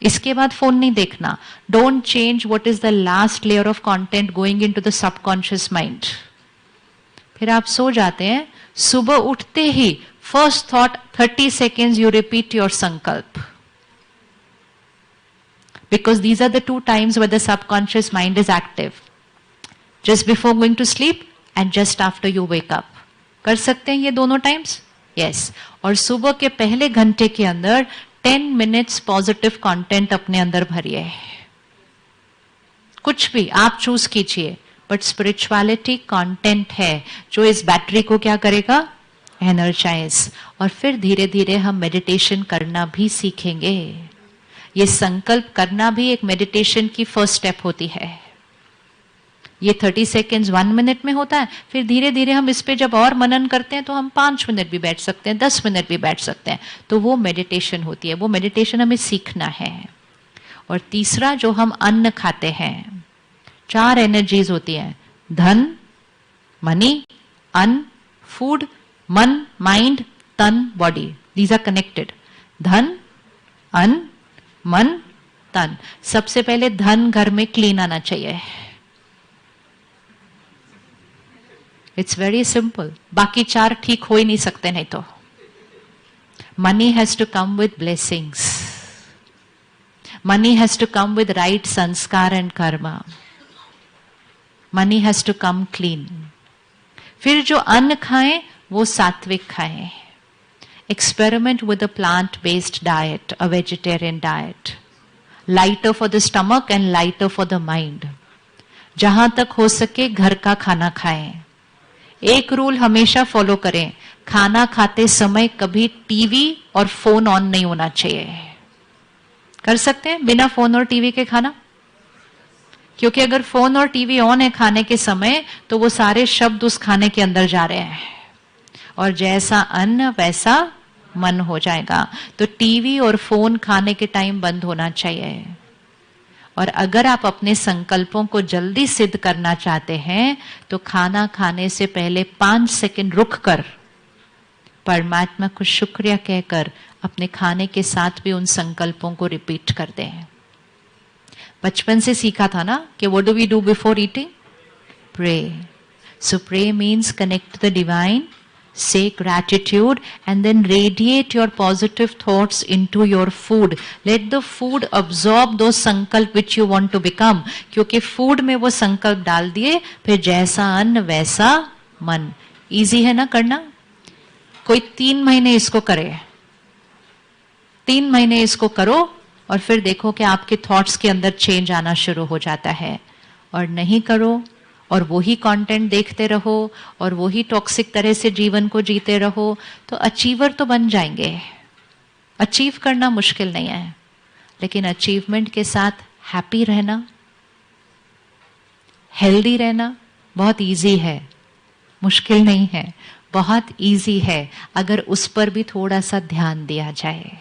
इसके बाद फोन नहीं देखना. Don't change what is the last layer of content going into the subconscious mind. फिर आप सो जाते हैं. सुबह उठते ही first thought 30 seconds you repeat your sankalp. Because these are the two times where the subconscious mind is active. Just before going to sleep and just after you wake up. कर सकते हैं ये दोनों times? Yes. और सुबह के पहले घंटे के अंदर 10 minutes positive content अपने अंदर भरिए. कुछ भी आप चूज कीजिए. बट स्पिरिचुअलिटी कंटेंट है जो इस बैटरी को क्या करेगा? एनर्जाइज. और फिर धीरे धीरे हम मेडिटेशन करना भी सीखेंगे. ये संकल्प करना भी एक मेडिटेशन की फर्स्ट स्टेप होती है. ये 30 seconds 1 minute में होता है. फिर धीरे धीरे हम इस पे जब और मनन करते हैं तो हम 5 मिनट भी बैठ सकते हैं, 10 मिनट भी बैठ सकते हैं. तो वो मेडिटेशन होती है. वो मेडिटेशन हमें सीखना है. और तीसरा जो हम अन्न खाते हैं, 4 एनर्जीज होती हैं. धन, मनी, अन्न, फूड, मन, माइंड, तन, बॉडी. These are connected. धन, अन्न, मन, तन. सबसे पहले धन घर में क्लीन आना चाहिए. It's very simple. बाकी 4 ठीक हो ही नहीं सकते नहीं तो. Money has to come with blessings. Money has to come with right संस्कार and karma. Money has to come clean. फिर जो अन्न खाएं वो सात्विक खाएं. Experiment with a plant-based diet, a vegetarian diet. Lighter for the stomach and lighter for the mind. जहां तक हो सके घर का खाना खाएं. एक रूल हमेशा फॉलो करें. खाना खाते समय कभी टीवी और फोन ऑन नहीं होना चाहिए. कर सकते हैं बिना फोन और टीवी के खाना? क्योंकि अगर फोन और टीवी ऑन है खाने के समय तो वो सारे शब्द उस खाने के अंदर जा रहे हैं. और जैसा अन्न वैसा मन हो जाएगा. तो टीवी और फोन खाने के टाइम बंद होना चाहिए. और अगर आप अपने संकल्पों को जल्दी सिद्ध करना चाहते हैं तो खाना खाने से पहले 5 सेकंड रुक कर परमात्मा को शुक्रिया कहकर अपने खाने के साथ भी उन संकल्पों को रिपीट कर दें। बचपन से सीखा था ना कि what do we do before eating? Pray. So pray means connect to the divine, say gratitude, and then radiate your positive thoughts into your food. Let the food absorb those sankalp which you want to become. क्योंकि food में वो संकल्प डाल दिए, फिर जैसा अन्न वैसा मन। Easy है ना करना? कोई 3 महीने इसको करे, 3 महीने इसको करो और फिर देखो कि आपके थॉट्स के अंदर चेंज आना शुरू हो जाता है। और नहीं करो और वही कंटेंट देखते रहो और वही टॉक्सिक तरह से जीवन को जीते रहो तो अचीवर तो बन जाएंगे। अचीव करना मुश्किल नहीं है, लेकिन अचीवमेंट के साथ हैप्पी रहना, हेल्दी रहना बहुत इजी है, मुश्किल नहीं है, बहुत इजी है अगर उस पर भी थोड़ा सा ध्यान दिया जाए।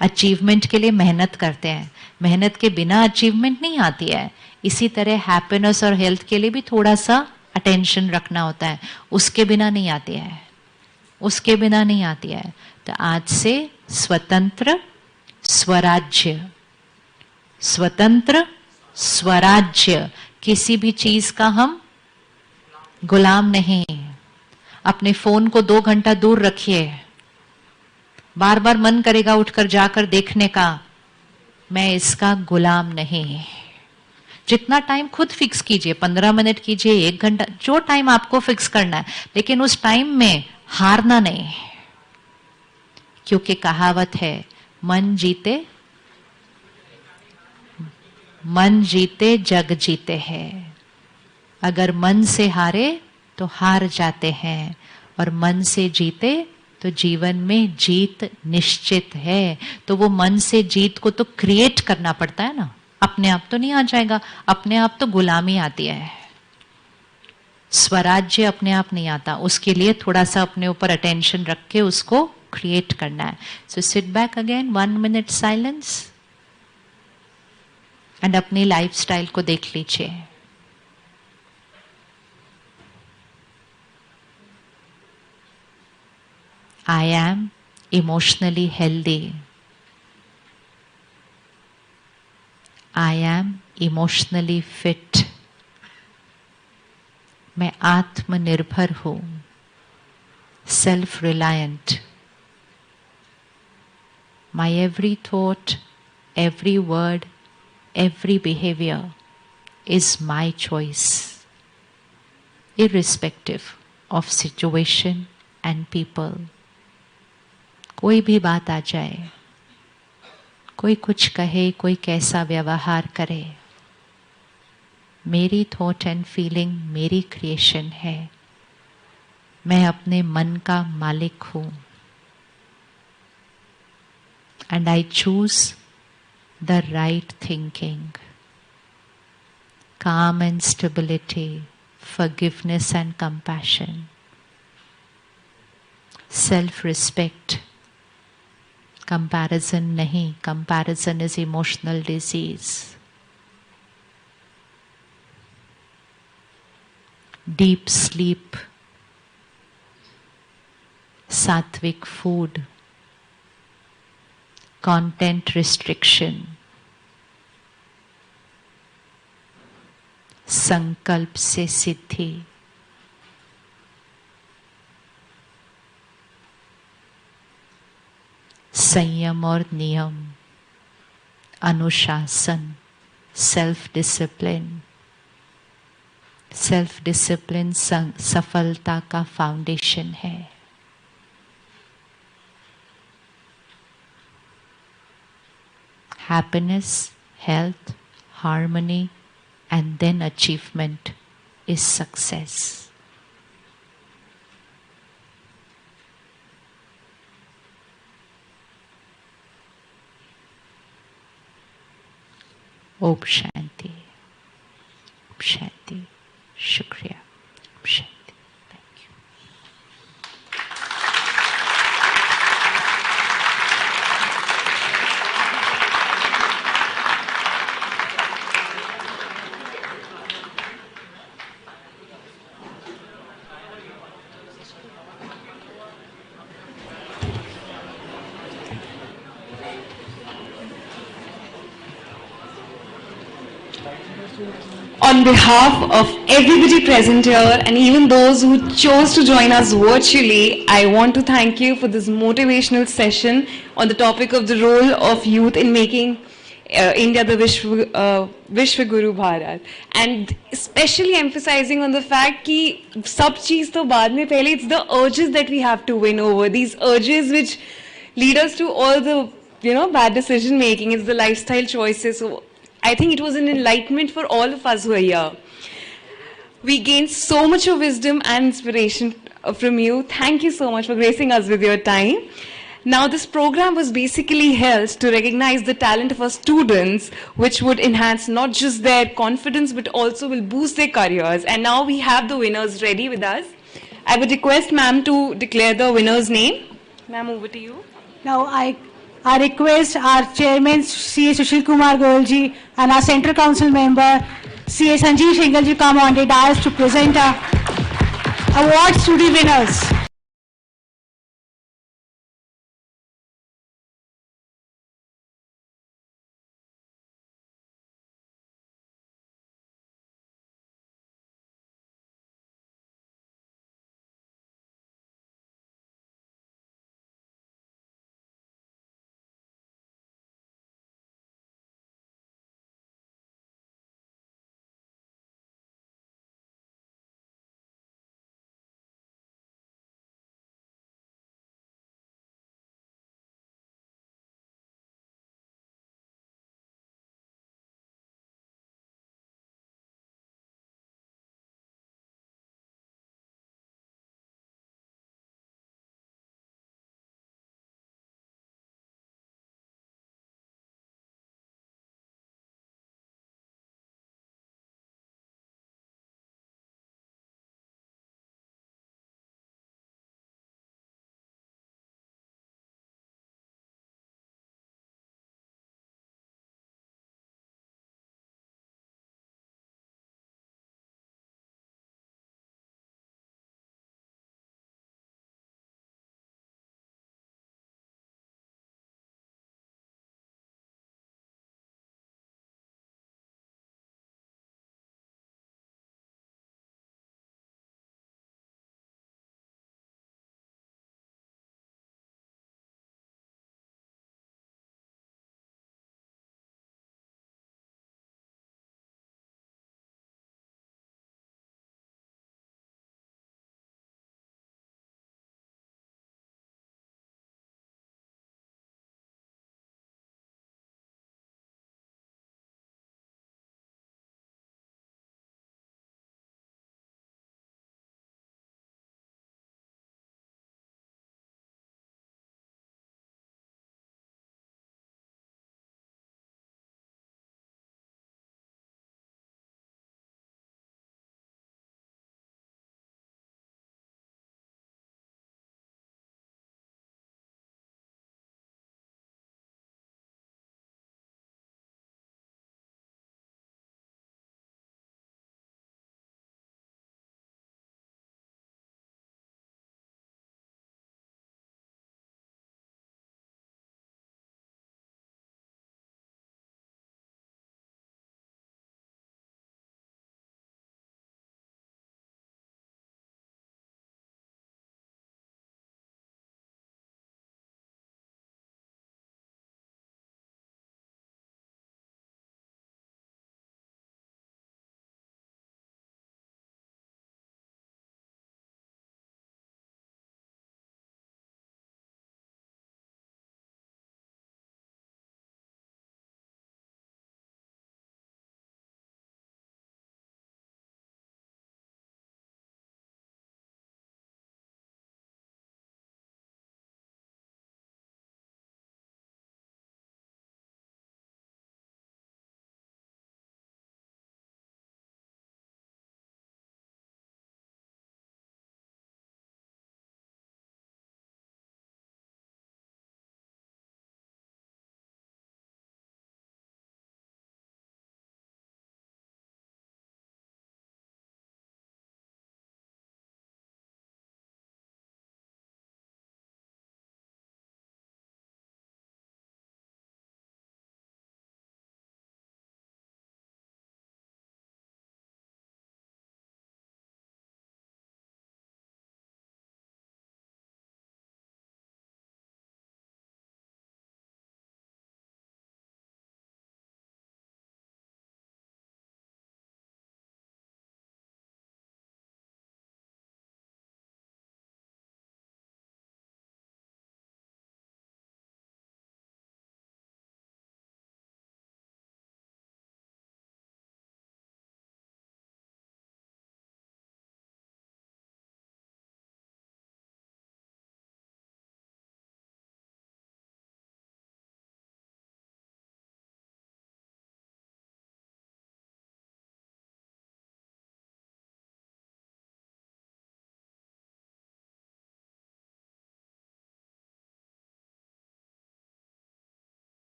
अचीवमेंट के लिए मेहनत करते हैं, मेहनत के बिना अचीवमेंट नहीं आती है। इसी तरह हैप्पीनेस और हेल्थ के लिए भी थोड़ा सा अटेंशन रखना होता है, उसके बिना नहीं आती है, उसके बिना नहीं आती है। तो आज से स्वतंत्र स्वराज्य, स्वतंत्र स्वराज्य, किसी भी चीज का हम गुलाम नहीं। अपने फोन को 2 घंटा दूर रखिए, बार बार मन करेगा उठकर जाकर देखने का, मैं इसका गुलाम नहीं। जितना टाइम खुद फिक्स कीजिए, 15 मिनट कीजिए, 1 घंटा, जो टाइम आपको फिक्स करना है, लेकिन उस टाइम में हारना नहीं। क्योंकि कहावत है मन जीते जग जीते हैं। अगर मन से हारे तो हार जाते हैं और मन से जीते तो जीवन में जीत निश्चित है। तो वो मन से जीत को तो क्रिएट करना पड़ता है ना, अपने आप तो नहीं आ जाएगा। अपने आप तो गुलामी आती है, स्वराज्य अपने आप नहीं आता। उसके लिए थोड़ा सा अपने ऊपर अटेंशन रख के उसको क्रिएट करना है। So sit back again, 1 minute silence and अपनी लाइफस्टाइल को देख लीजिए। I am emotionally healthy. I am emotionally fit. मैं आत्मनिर्भर हूँ, self reliant. My every thought, every word, every behavior is my choice, irrespective of situation and people. कोई भी बात आ जाए, कोई कुछ कहे, कोई कैसा व्यवहार करे, मेरी थॉट एंड फीलिंग मेरी क्रिएशन है। मैं अपने मन का मालिक हूं and I choose the right thinking, calm and stability, forgiveness and compassion, self-respect. Comparison नहीं, comparison is emotional disease. Deep sleep, sattvic food, content restriction, संकल्प से सिद्धि, संयम और नियम, अनुशासन, सेल्फ डिसिप्लिन। सेल्फ डिसिप्लिन सफलता का फाउंडेशन है। Happiness, health, harmony and then achievement is success. Om Shanti. Om Shanti. Shukriya. Om Shanti. On behalf of everybody present here and even those who chose to join us virtually, I want to thank you for this motivational session on the topic of the role of youth in making India the Vishwa Guru Bharat, and especially emphasizing on the fact that sab cheez to baad mein, pehle it's the urges that we have to win over, these urges which lead us to all the bad decision making. It's the lifestyle choices. So I think it was an enlightenment for all of us who are here. We gained so much of wisdom and inspiration from you. Thank you so much for gracing us with your time. Now, this program was basically held to recognize the talent of our students, which would enhance not just their confidence, but also will boost their careers. And now we have the winners ready with us. I would request ma'am to declare the winner's name. Ma'am, over to you. Now I request our chairman CA Sushil Kumar Goyalji and our central council member CA Sanjeev Shingalji come on the dais to present our awards to the winners.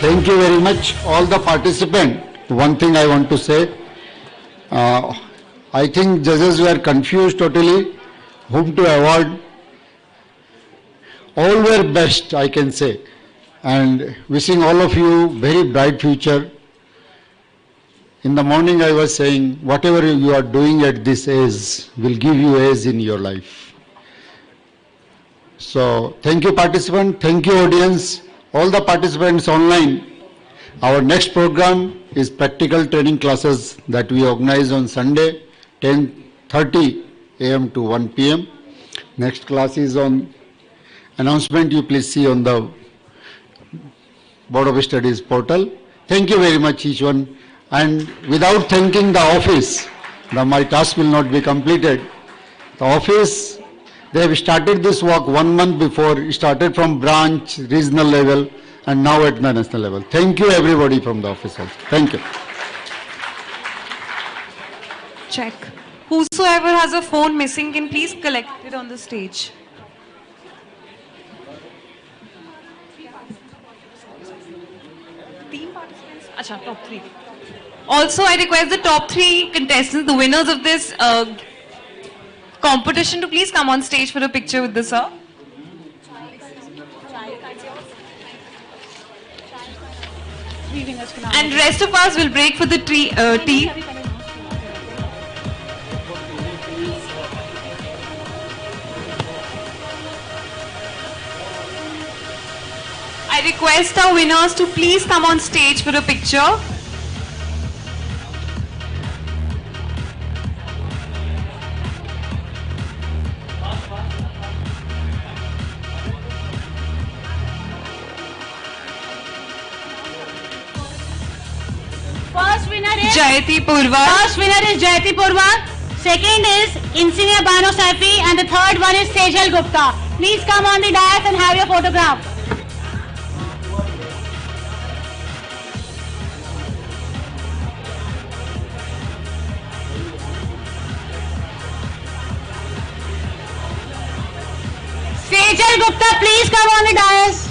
Thank you very much, all the participants. One thing I want to say, I think judges were confused totally whom to award. All were best, I can say, and wishing all of you very bright future. In the morning I was saying, whatever you are doing at this age will give you age in your life. So thank you participants, thank you audience, all the participants online. Our next program is practical training classes that we organize on Sunday, 10:30 a.m. to 1 p.m. Next class is on announcement you please see on the Board of Studies portal. Thank you very much each one. And without thanking the office, my task will not be completed. The office, they have started this work 1 month before, started from branch, regional level, and now at the national level. Thank you everybody from the office also. Thank you. Check. Whosoever has a phone missing can please collect it on the stage. Team participants? Acha, top 3. Also, I request the top 3 contestants, the winners of this competition, to please come on stage for a picture with the sir. And rest of us will break for the tea. I request our winners to please come on stage for a picture. First winner is Jayati Purva. First winner is Jayati Purva. Second is Insigne Bano Saifi, and the third one is Sejal Gupta. Please come on the dais and have your photograph. Sejal Gupta, please come on the dais.